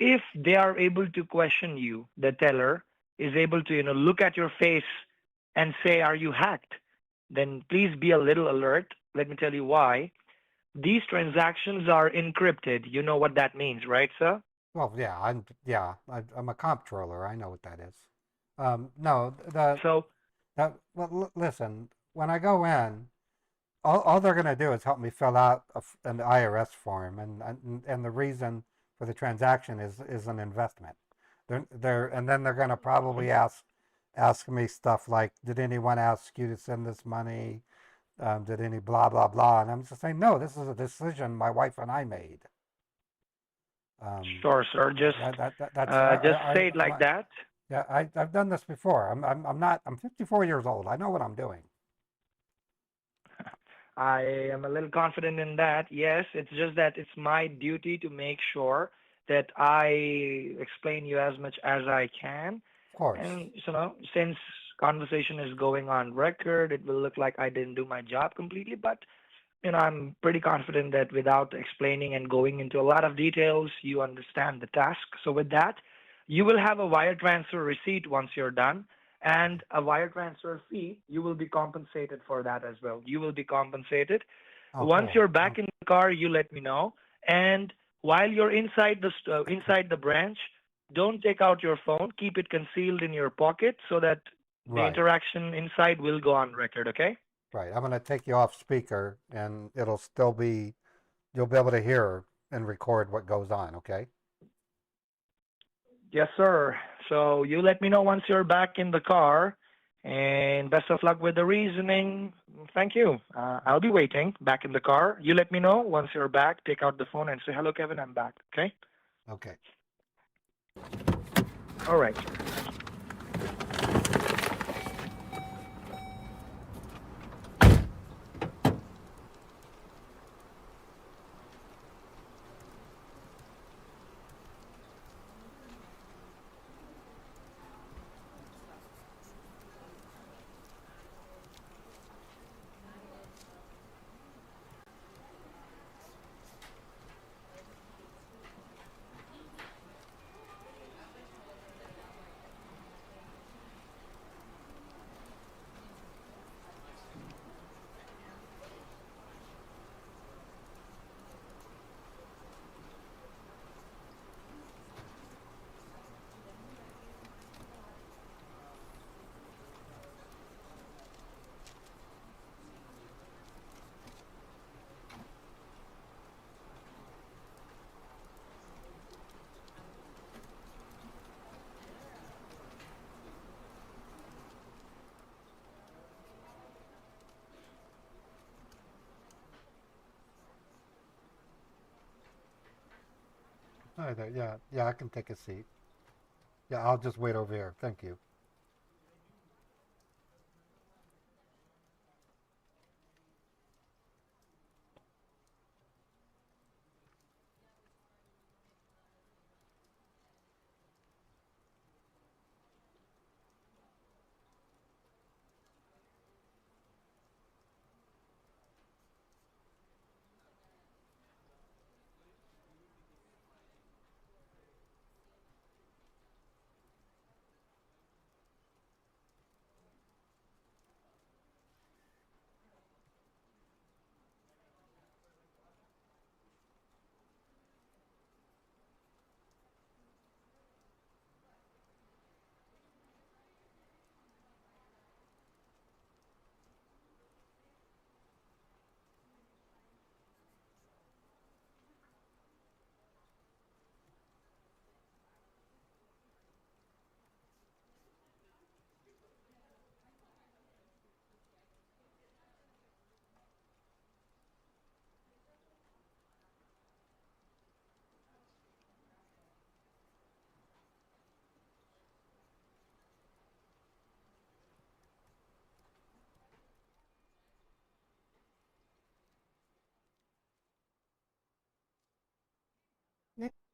if they are able to question you, the teller is able to, look at your face and say, "Are you hacked?" Then please be a little alert. Let me tell you why. These transactions are encrypted. You know what that means, right, sir? well. I'm a comptroller. I know what that is. No. The So, that. Well, listen. When I go in, all they're going to do is help me fill out an IRS form, and the reason for the transaction is an investment. And then they're going to probably ask me stuff like, did anyone ask you to send this money? Did any blah blah blah? And I'm just saying, no, this is a decision my wife and I made. sure, sir. That's Just I say it like that. yeah, I've done this before. I'm not. I'm 54 years old. I know what I'm doing. I am a little confident in that. Yes, it's just that it's my duty to make sure that I explain you as much as I can. Of course. And since conversation is going on record, it will look like I didn't do my job completely. But I'm pretty confident that without explaining and going into a lot of details, you understand the task. So with that, you will have a wire transfer receipt once you're done, and a wire transfer fee. You will be compensated for that as well. You will be compensated. Oh, Once cool. you're back in the car, you let me know. And while you're inside the branch, don't take out your phone. Keep it concealed in your pocket so that the Right. interaction inside will go on record. Okay? Right. I'm going to take you off speaker, and it'll still be, you'll be able to hear and record what goes on, okay? Yes, sir. So you let me know once you're back in the car, and best of luck with the reasoning. Thank you. I'll be waiting back in the car. You let me know once you're back. Take out the phone and say, "Hello, Kevin, I'm back." Okay? Okay. All right. Hi there. Yeah, I can take a seat. Yeah, I'll just wait over here. Thank you.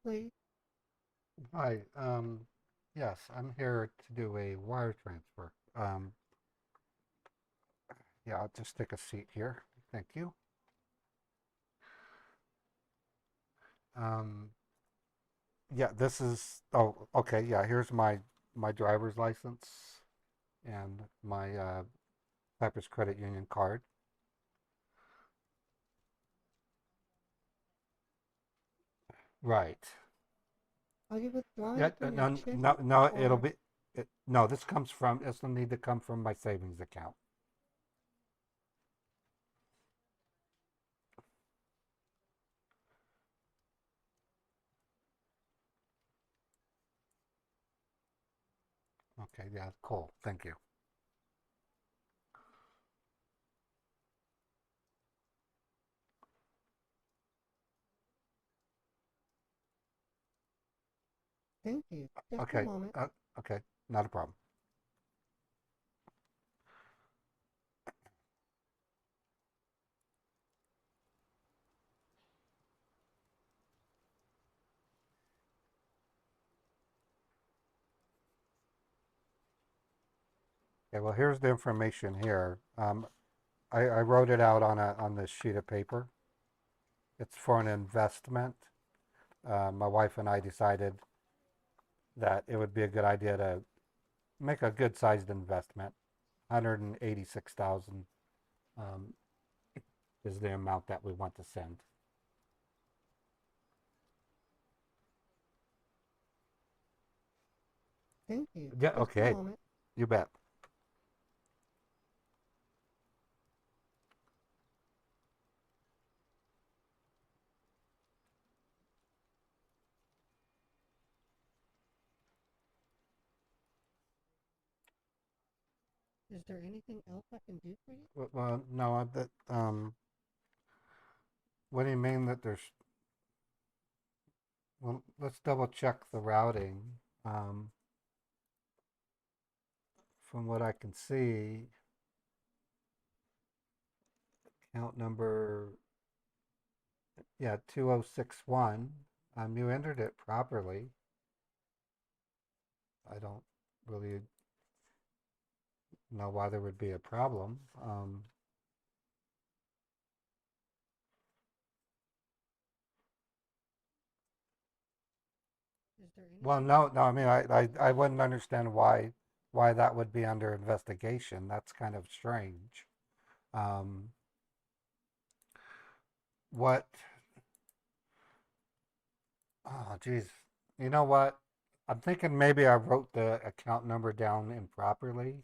please? Hi. Yes, I'm here to do a wire transfer. Yeah, I'll just take a seat here. Thank you. Um, yeah, this is, oh, okay. Yeah, here's my driver's license and my Cypress Credit Union card. Right. Are you withdrawing Yeah, it from no, your checking? no, it'll or- be, no, this comes from, this will need to come from my savings account. Okay, yeah, cool. Thank you. Thank you. Just a Okay, moment. okay, not a problem. Okay, well, here's the information here. I wrote it out on this sheet of paper. It's for an investment. My wife and I decided that it would be a good idea to make a good sized investment. 186,000 is the amount that we want to send. Thank you. Yeah, Just a okay. moment. You bet. Is there anything else I can do for you? Well, no, what do you mean that there's, well, let's double check the routing. From what I can see, account number, yeah, 2061. You entered it properly. I don't really know why there would be a problem. Is there Well, anything no, I mean, I wouldn't understand why that would be under investigation. That's kind of strange. Um, what? Oh, geez. You know what? I'm thinking maybe I wrote the account number down improperly.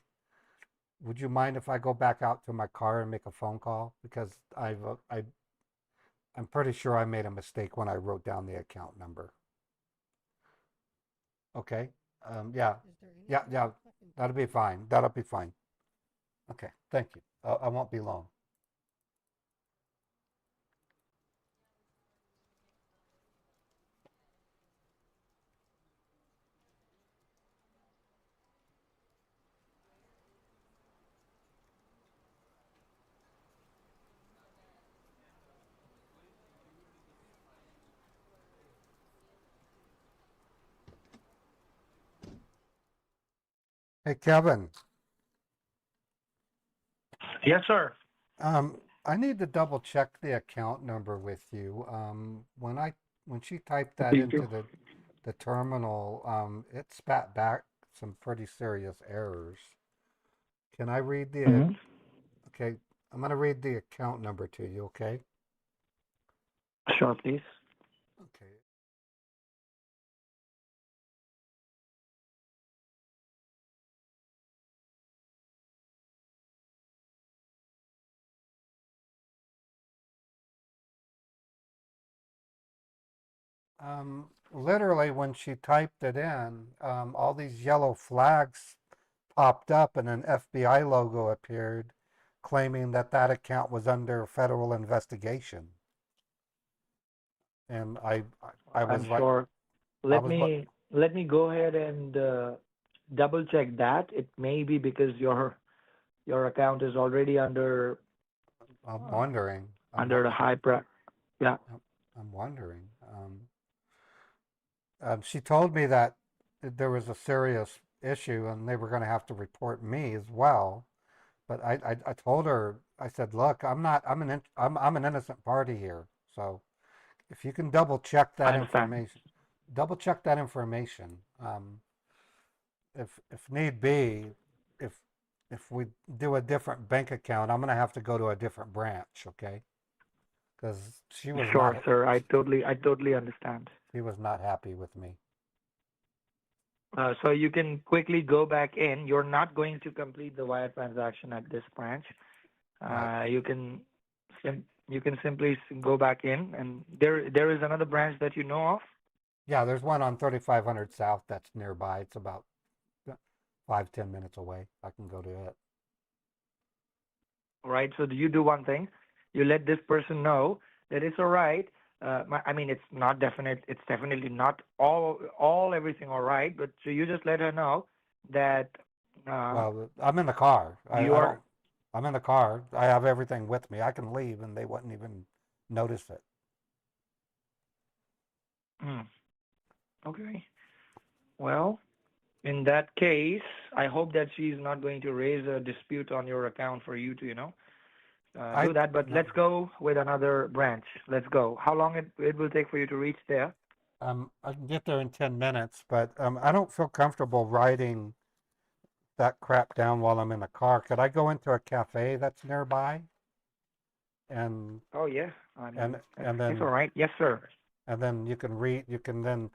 Would you mind if I go back out to my car and make a phone call? Because I'm pretty sure I made a mistake when I wrote down the account number. Okay. Yeah. Is there anything Yeah, yeah. else I can do? That'll be fine. That'll be fine. Okay. Thank you. I won't be long. Hey, Kevin. Yes, sir. I need to double check the account number with you. When she typed that into the terminal, it spat back some pretty serious errors. Can I read the, okay, I'm going to read the account number to you, okay? Sure, please. Okay. Literally, when she typed it in, all these yellow flags popped up and an FBI logo appeared claiming that that account was under federal investigation. And I was I'm like, sure. I Let was like, me go ahead and double check that. It may be because your account is already under I'm wondering. the high pri. Yeah. I'm wondering. She told me that there was a serious issue and they were going to have to report me as well. But I told her, I said, look, I'm an innocent party here. So if you can I understand. double check that information. If need be, if if we do a different bank account, I'm gonna have to go to a different branch, okay? Because Sure, sir. I totally understand. she was not happy with me. So you can quickly go back in. You're not going to complete the wire transaction at this branch. Right. You can simply go back in, and there is another branch that you know of. Yeah, there's one on 3500 South that's nearby. It's about 5-10 minutes away. I can go to it. Right? So you do one thing. You let this person know that it's all right. I mean, it's not definite. It's definitely not all everything all right. But so you just let her know that Well, I'm in the car. you I are. don't. I'm in the car. I have everything with me. I can leave, and they wouldn't even notice it. Hmm, okay. Well, in that case, I hope that she's not going to raise a dispute on your account for you to, do that. But No. let's go with another branch. Let's go. How long it will take for you to reach there? I can get there in 10 minutes, but I don't feel comfortable writing that crap down while I'm in the car. Could I go into a cafe that's nearby and Oh yeah. I mean, and it's all then right. Yes, sir. you can read, you can then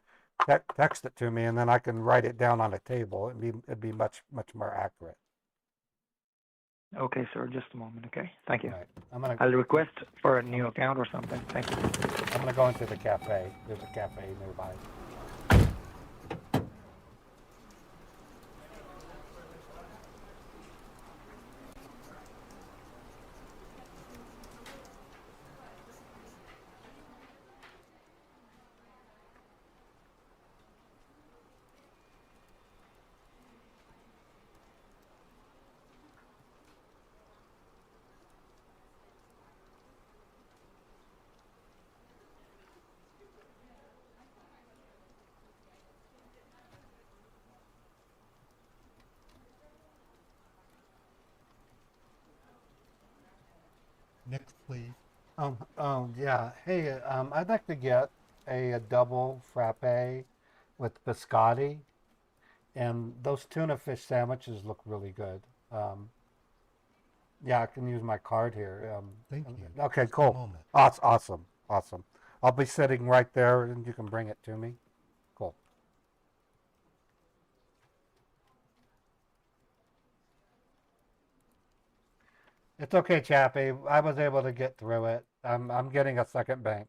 text it to me, and then I can write it down on a table. It'd be much more accurate. Okay, sir. Just a moment. Okay. Thank you. All right. I'm I'll request for a new account or something. Thank you. gonna go into the cafe. There's a cafe nearby. Next, please. Yeah. Hey, I'd like to get a double frappe with biscotti, and those tuna fish sandwiches look really good. Um, yeah, I can use my card here. Thank you. Okay, Just a cool. moment. Awesome, awesome. I'll be sitting right there, and you can bring it to me. Cool. It's okay, Chappie. I was able to get through it. I'm getting a second bank.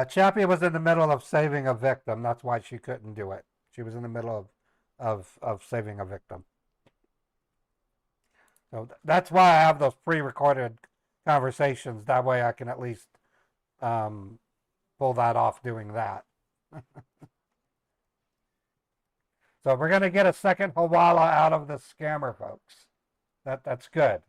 Chappie was in the middle of saving a victim. That's why she couldn't do it. She was in the middle of saving a victim. So that's why I have those pre-recorded conversations. That way I can at least um, pull that off doing that. So we're going to get a second Hawala out of the scammer, folks. That's good.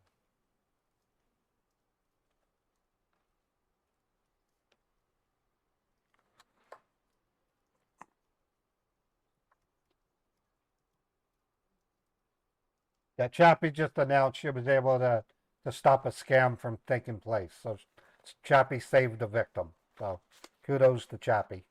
Yeah, Chappie just announced she was able to stop a scam from taking place. So Chappie saved the victim. So kudos to Chappie.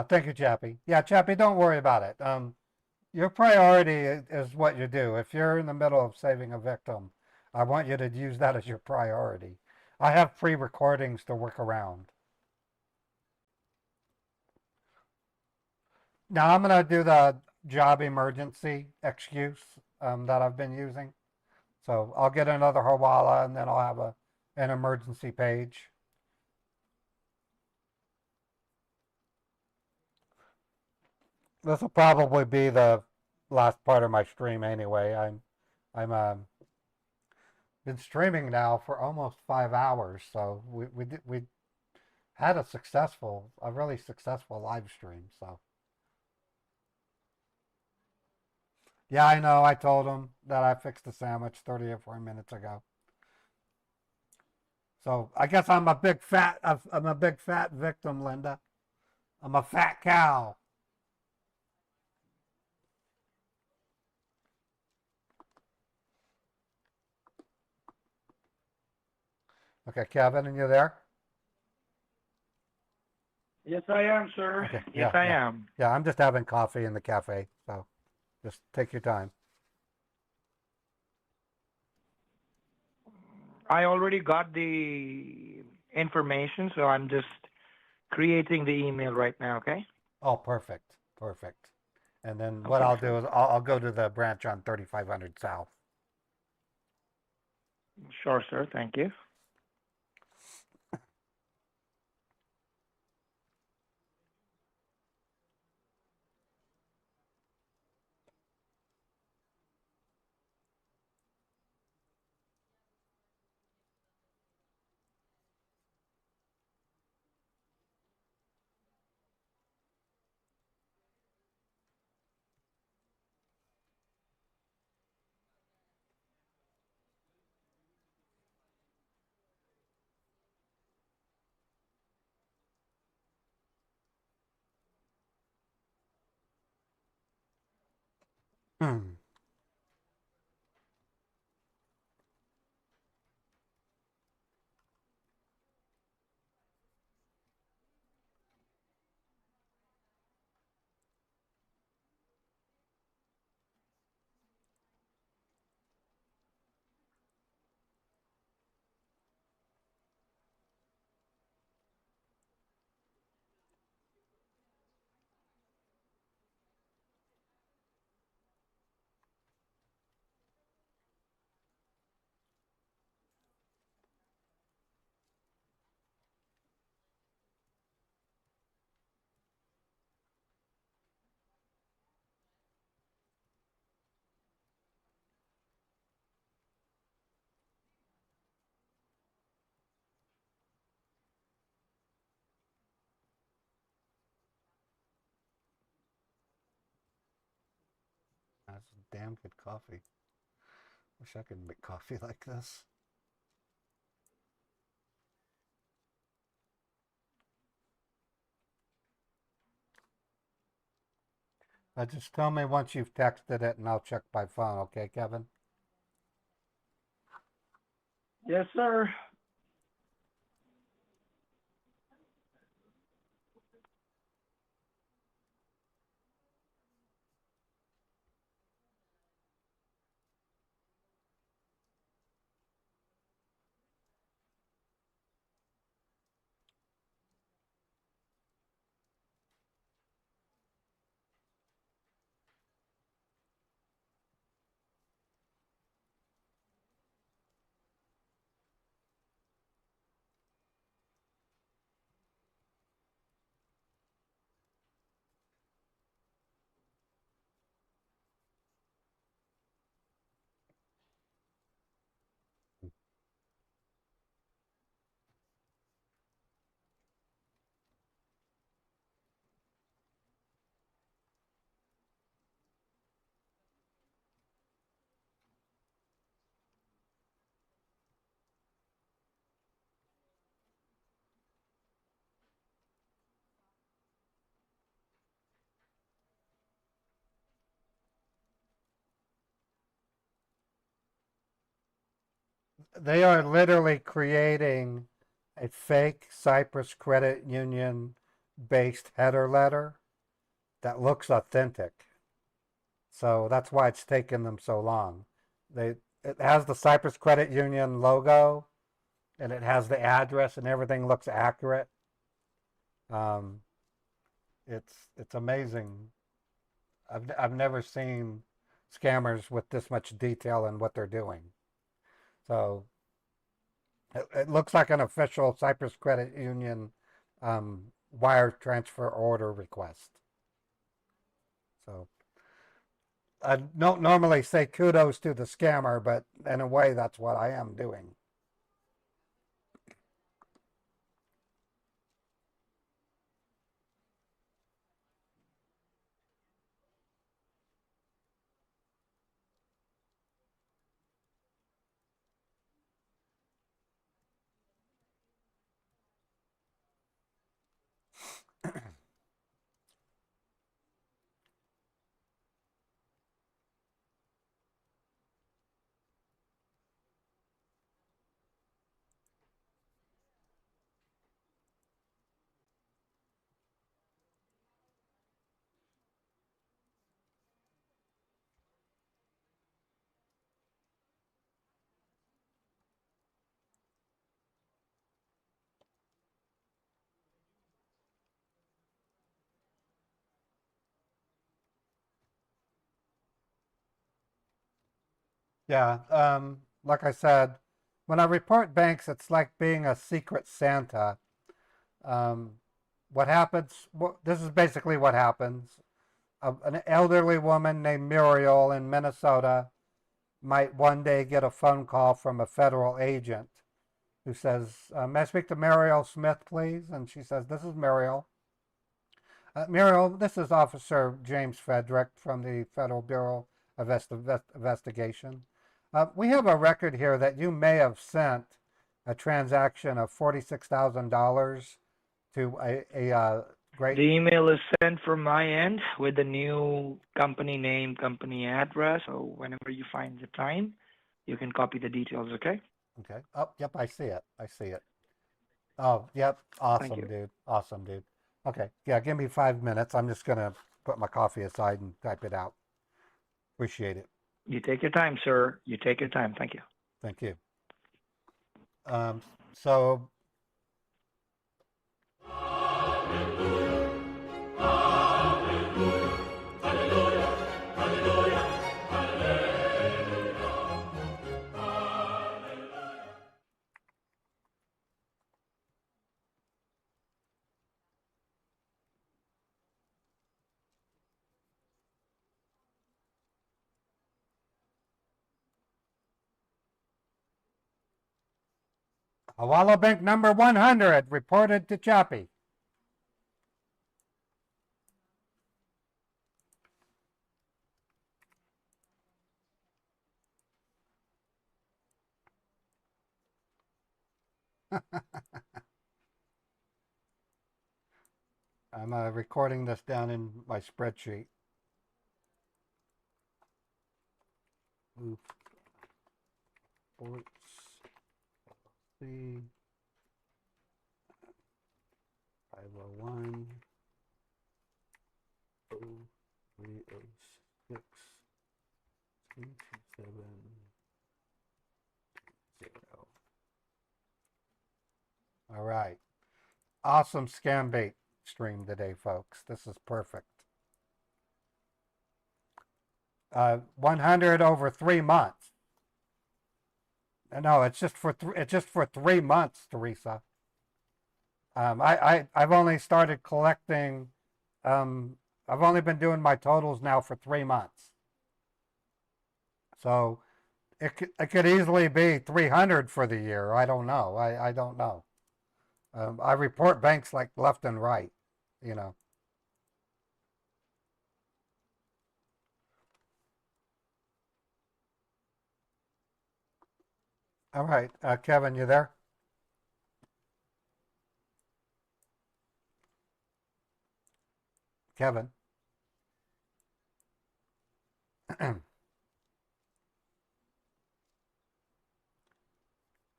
Thank you, Chappie. Yeah, Chappie, don't worry about it. Your priority is what you do. If you're in the middle of saving a victim, I want you to use that as your priority. I have pre-recordings to work around. Now I'm going to do the job emergency excuse that I've been using. So I'll get another Hawala, and then I'll have an emergency page. This will probably be the last part of my stream anyway. I'm been streaming now for almost 5 hours, so we had a really successful live stream. So yeah, I know. I told him that I fixed the sandwich 30 or 40 minutes ago. So I guess I'm a big fat victim, Linda. I'm a fat cow. Okay, Kevin, are you there? Yes, I am, sir. Okay, Yes, yeah, I yeah. am. Yeah, I'm just having coffee in the cafe, so just take your time. I already got the information, so I'm just creating the email right now, okay? Oh, perfect, perfect. And then what Okay, I'll sir. do is I'll go to the branch on 3500 South. Sure, sir. Thank you. Hmm. That's damn good coffee. Wish I could make coffee like this. Just tell me once you've texted it and I'll check by phone, okay, Kevin? Yes, sir. They are literally creating a fake Cyprus Credit Union based header letter that looks authentic. So that's why it's taken them so long. It has the Cyprus Credit Union logo and it has the address and everything looks accurate. Um, it's amazing. I've never seen scammers with this much detail in what they're doing. So it looks like an official Cyprus Credit Union wire transfer order request. So I don't normally say kudos to the scammer, but in a way, that's what I am doing. Yeah, like I said, when I report banks, it's like being a secret Santa. Um, what happens? This is basically what happens. An elderly woman named Muriel in Minnesota might one day get a phone call from a federal agent who says, "May I speak to Muriel Smith, please?" And she says, "This is Muriel. Muriel, this is Officer James Frederick from the Federal Bureau of Investigation. We have a record here that you may have sent a transaction of $46,000 to a great..." The email is sent from my end with the new company name, company address. So whenever you find the time, you can copy the details, okay? Okay. Oh, yep, I see it. I see it. Oh, yep. Thank Awesome, you. dude. Awesome, dude. Okay. Yeah, give me 5 minutes. I'm just going to put my coffee aside and type it out. Appreciate it. You take your time, sir. You take your time. Thank you. Thank you. So Hawala Bank number 100 reported to Chappie. I'm recording this down in my spreadsheet. Oops. Sports. C. 501. 0306. 227. 0. All right. Awesome Scambait stream today, folks. This is perfect. 100 over 3 months. No, it's just for it's just for 3 months, Teresa. I've only started collecting. I've only been doing my totals now for 3 months. So it could easily be 300 for the year. I don't know. I don't know. I report banks like left and right, you know. All right, Kevin, you there? Kevin.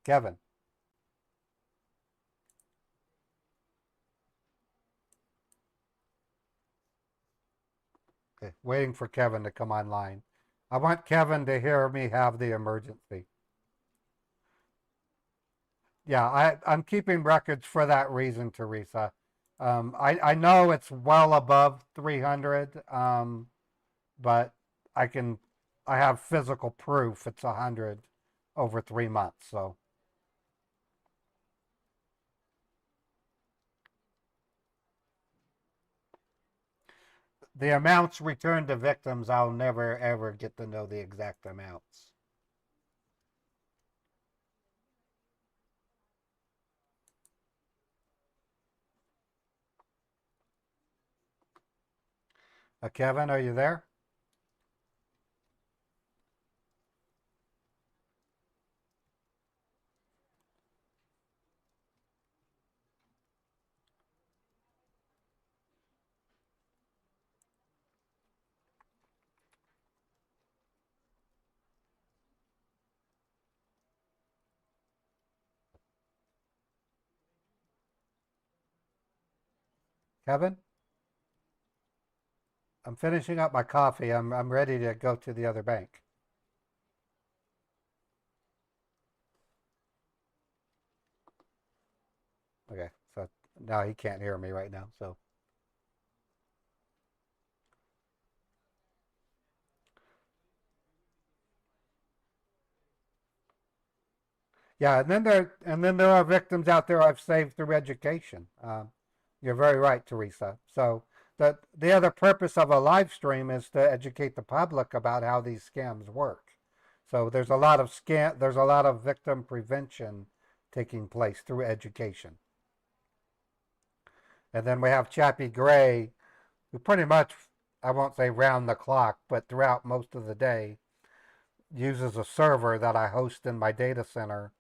Kevin. Okay, waiting for Kevin to come online. I want Kevin to hear me have the emergency. Yeah, I'm keeping records for that reason, Teresa. I know it's well above 300, but I have physical proof it's 100 over 3 months. So the amounts returned to victims, I'll never ever get to know the exact amounts. Kevin, are you there? Kevin? I'm finishing up my coffee. I'm ready to go to the other bank. Okay, so now he can't hear me right now, so. Yeah, and then there are victims out there I've saved through education. You're very right, Teresa. So the other purpose of a live stream is to educate the public about how these scams work. So there's a lot of victim prevention taking place through education. And then we have Chappie Gray, who pretty much, I won't say round the clock, but throughout most of the day, uses a server that I host in my data center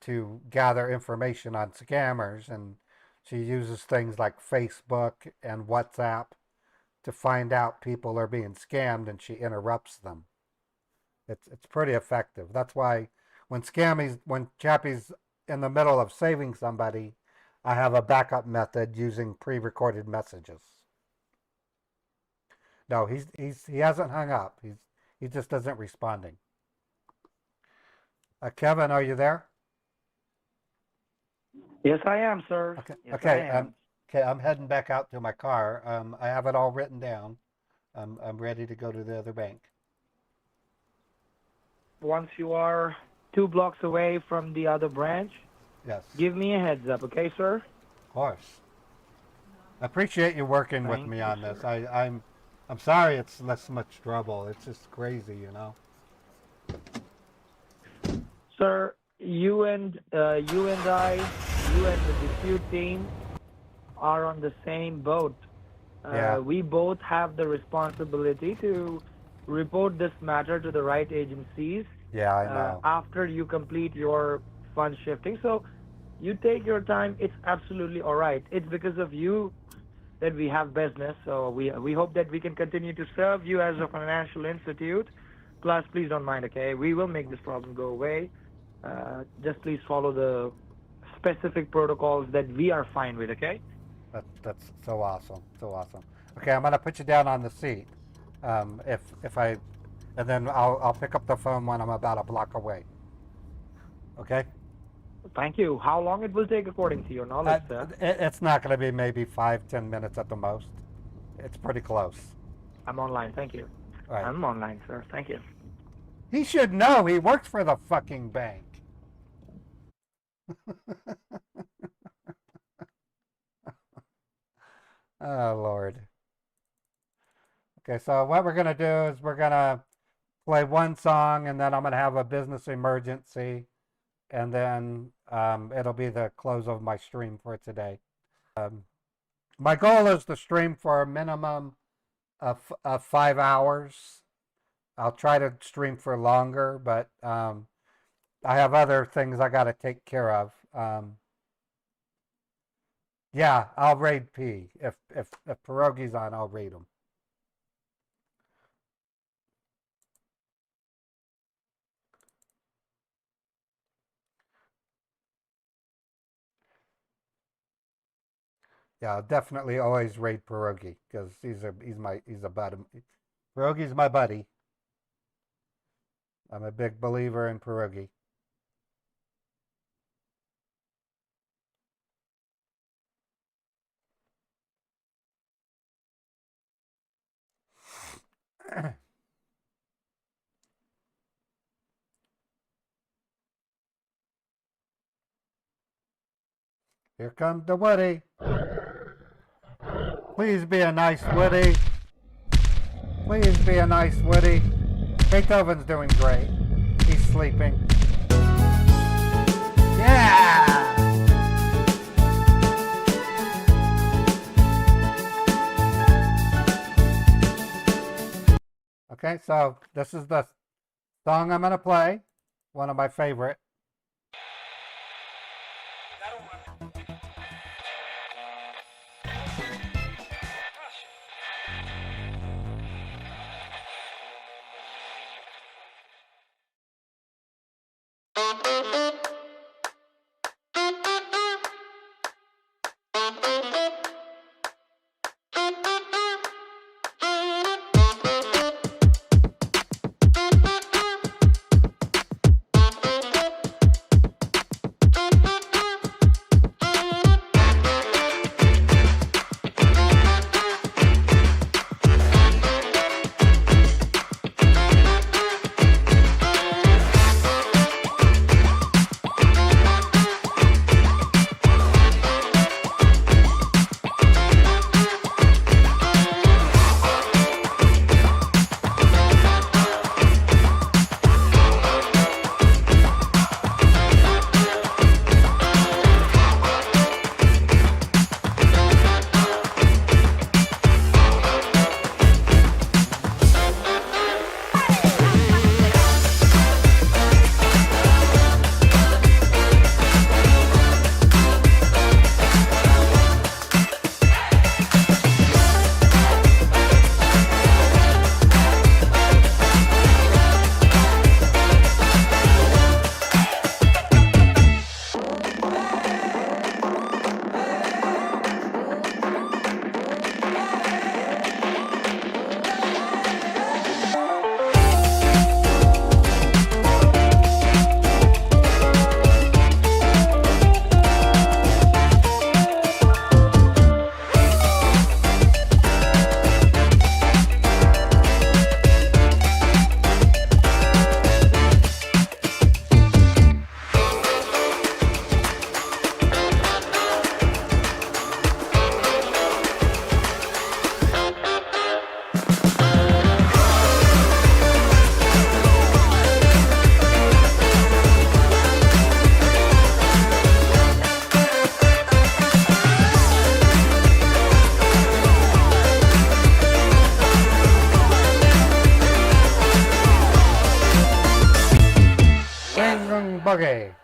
to gather information on scammers, and she uses things like Facebook and WhatsApp to find out people are being scammed, and she interrupts them. It's pretty effective. That's why when Chappie's in the middle of saving somebody, I have a backup method using pre-recorded messages. No, he hasn't hung up. He just isn't responding. Kevin, are you there? Yes, I am, sir. Okay. Yes, Okay. I am. Okay. I'm heading back out to my car. I have it all written down. I'm ready to go to the other bank. Once you are 2 blocks away from the other branch, yes, give me a heads up, okay, sir? Of course. I appreciate you working with me on this. I'm sorry it's less much trouble. It's just crazy, you know. Sir, you and I, you and the dispute team are on the same boat. Yeah. We both have the responsibility to report this matter to the right agencies. Yeah, I know. After you complete your fund shifting. So you take your time. It's absolutely all right. It's because of you that we have business. So we hope that we can continue to serve you as a financial institute. Plus, please don't mind, okay? We will make this problem go away. Just please follow the specific protocols that we are fine with, okay? That's so awesome. So awesome. Okay, I'm gonna put you down on the seat. And then I'll pick up the phone when I'm about a block away. Okay? Thank you. How long it will take according to your knowledge, sir? It's not going to be maybe 5-10 minutes at the most. It's pretty close. I'm online. Thank you. All right. I'm online, sir. Thank you. He should know. He works for the fucking bank. Oh, Lord. Okay, so what we're going to do is we're going to play one song, and then I'm going to have a business emergency, and then it'll be the close of my stream for today. My goal is to stream for a minimum of 5 hours. I'll try to stream for longer, but I have other things I got to take care of. Yeah, I'll raid P. If Pierogi's on, I'll raid him. Yeah, I'll definitely always raid Pierogi because he's a buddy. Pierogi's my buddy. I'm a big believer in Pierogi. Here comes the Woody. Please be a nice Woody. Please be a nice Woody. Beethoven's doing great. He's sleeping. Yeah! Okay, so this is the song I'm going to play. One of my favorite. Boogie.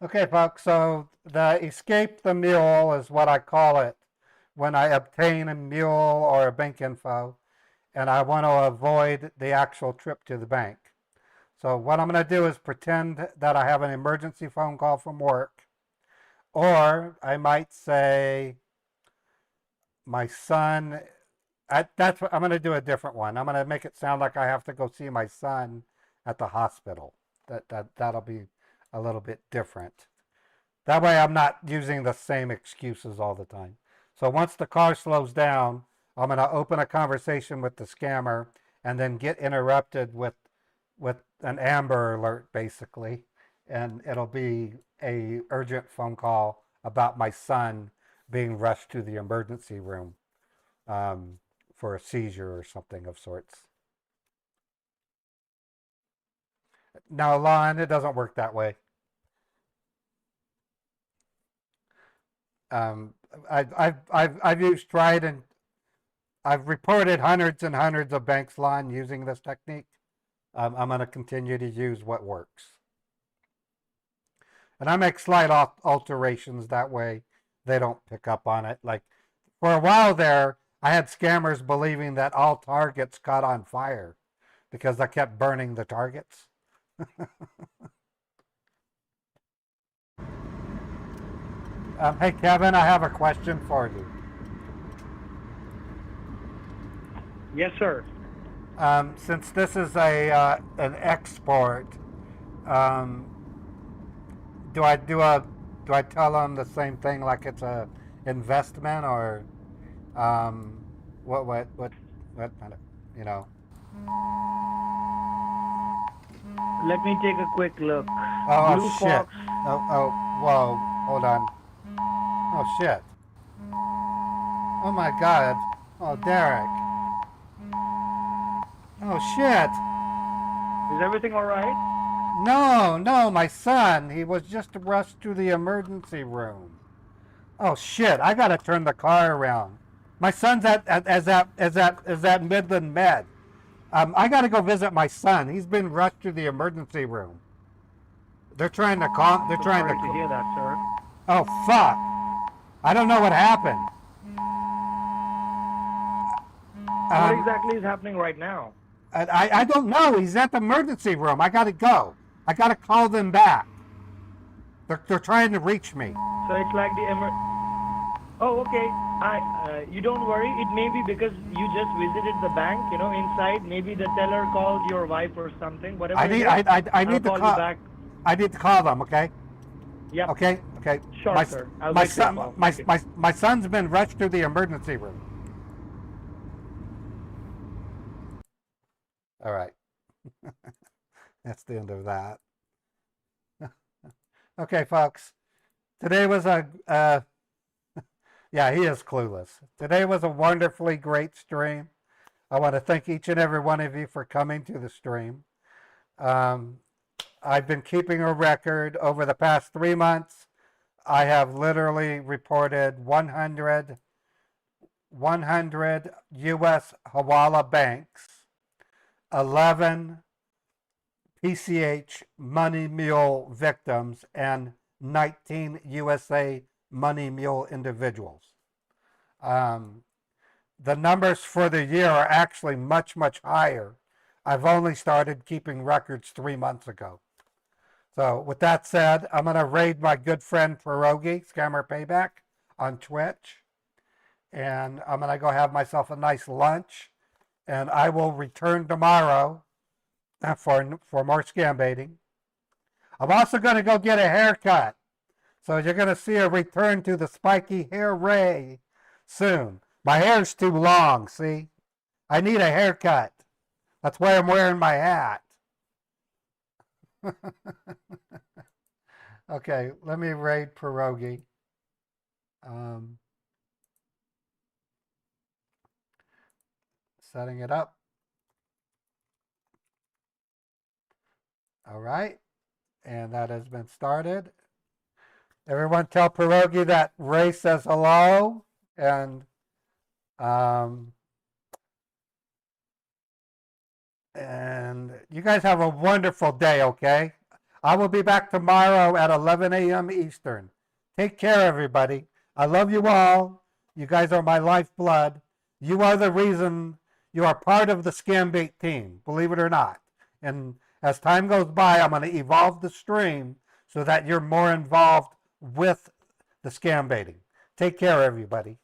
Okay, folks, so the escape the mule is what I call it when I obtain a mule or a bank info and I want to avoid the actual trip to the bank. So what I'm going to do is pretend that I have an emergency phone call from work, or I might say my son. I'm going to do a different one. I'm going to make it sound like I have to go see my son at the hospital. That'll be a little bit different. That way I'm not using the same excuses all the time. So once the car slows down, I'm going to open a conversation with the scammer and then get interrupted with an Amber Alert, basically. And it'll be a urgent phone call about my son being rushed to the emergency room for a seizure or something of sorts. No, Lon, it doesn't work that way. I've used tried and I've reported hundreds and hundreds of banks, Lon, using this technique. I'm going to continue to use what works. And I make slight alterations that way they don't pick up on it. Like for a while there, I had scammers believing that all targets caught on fire because I kept burning the targets. Hey, Kevin, I have a question for you. Yes, sir. Since this is an export, do I tell them the same thing like it's a investment, or what you know? Let me take a quick look. Oh, Blue shit. Fox. Oh, whoa, hold on. Oh, shit. Oh my God. Oh, Derek. Oh, shit. Is everything all right? No, my son. He was just rushed to the emergency room. Oh, shit. I got to turn the car around. My son's at Midland Med. I got to go visit my son. He's been rushed to the emergency room. They're trying to call. They're trying Sorry to hear that, sir. Oh, fuck. I don't know what happened. What exactly is happening right now? I don't know. He's at the emergency room. I got to go. I got to call them back. They're trying to reach me. So it's like the Oh, okay. You don't worry. It may be because you just visited the bank, you know, inside. Maybe the teller called your wife or something. Whatever. I need to call. You back. I need to call them. Okay. Yeah. Okay. Sure, sir. I'll wait for your call. My son's been rushed to the emergency room. All right. That's the end of that. Okay, folks. Today was yeah, he is clueless. Today was a wonderfully great stream. I want to thank each and every one of you for coming to the stream. I've been keeping a record over the past 3 months. I have literally reported 100 U.S. Hawala banks, 11 PCH money mule victims, and 19 USA money mule individuals. The numbers for the year are actually much, much higher. I've only started keeping records 3 months ago. So with that said, I'm going to raid my good friend Pierogi, Scammer Payback, on Twitch. And I'm going to go have myself a nice lunch. And I will return tomorrow for more scam baiting. I'm also going to go get a haircut. So you're going to see a return to the spiky hair ray soon. My hair's too long, see? I need a haircut. That's why I'm wearing my hat. Okay, let me raid Pierogi. Setting it up. All right, and that has been started. Everyone tell Pierogi that Ray says hello, and you guys have a wonderful day, okay? I will be back tomorrow at 11 a.m. Eastern. Take care, everybody. I love you all. You guys are my lifeblood. You are the reason you are part of the Scambait team, believe it or not. And as time goes by, I'm going to evolve the stream so that you're more involved with the scam baiting. Take care, everybody.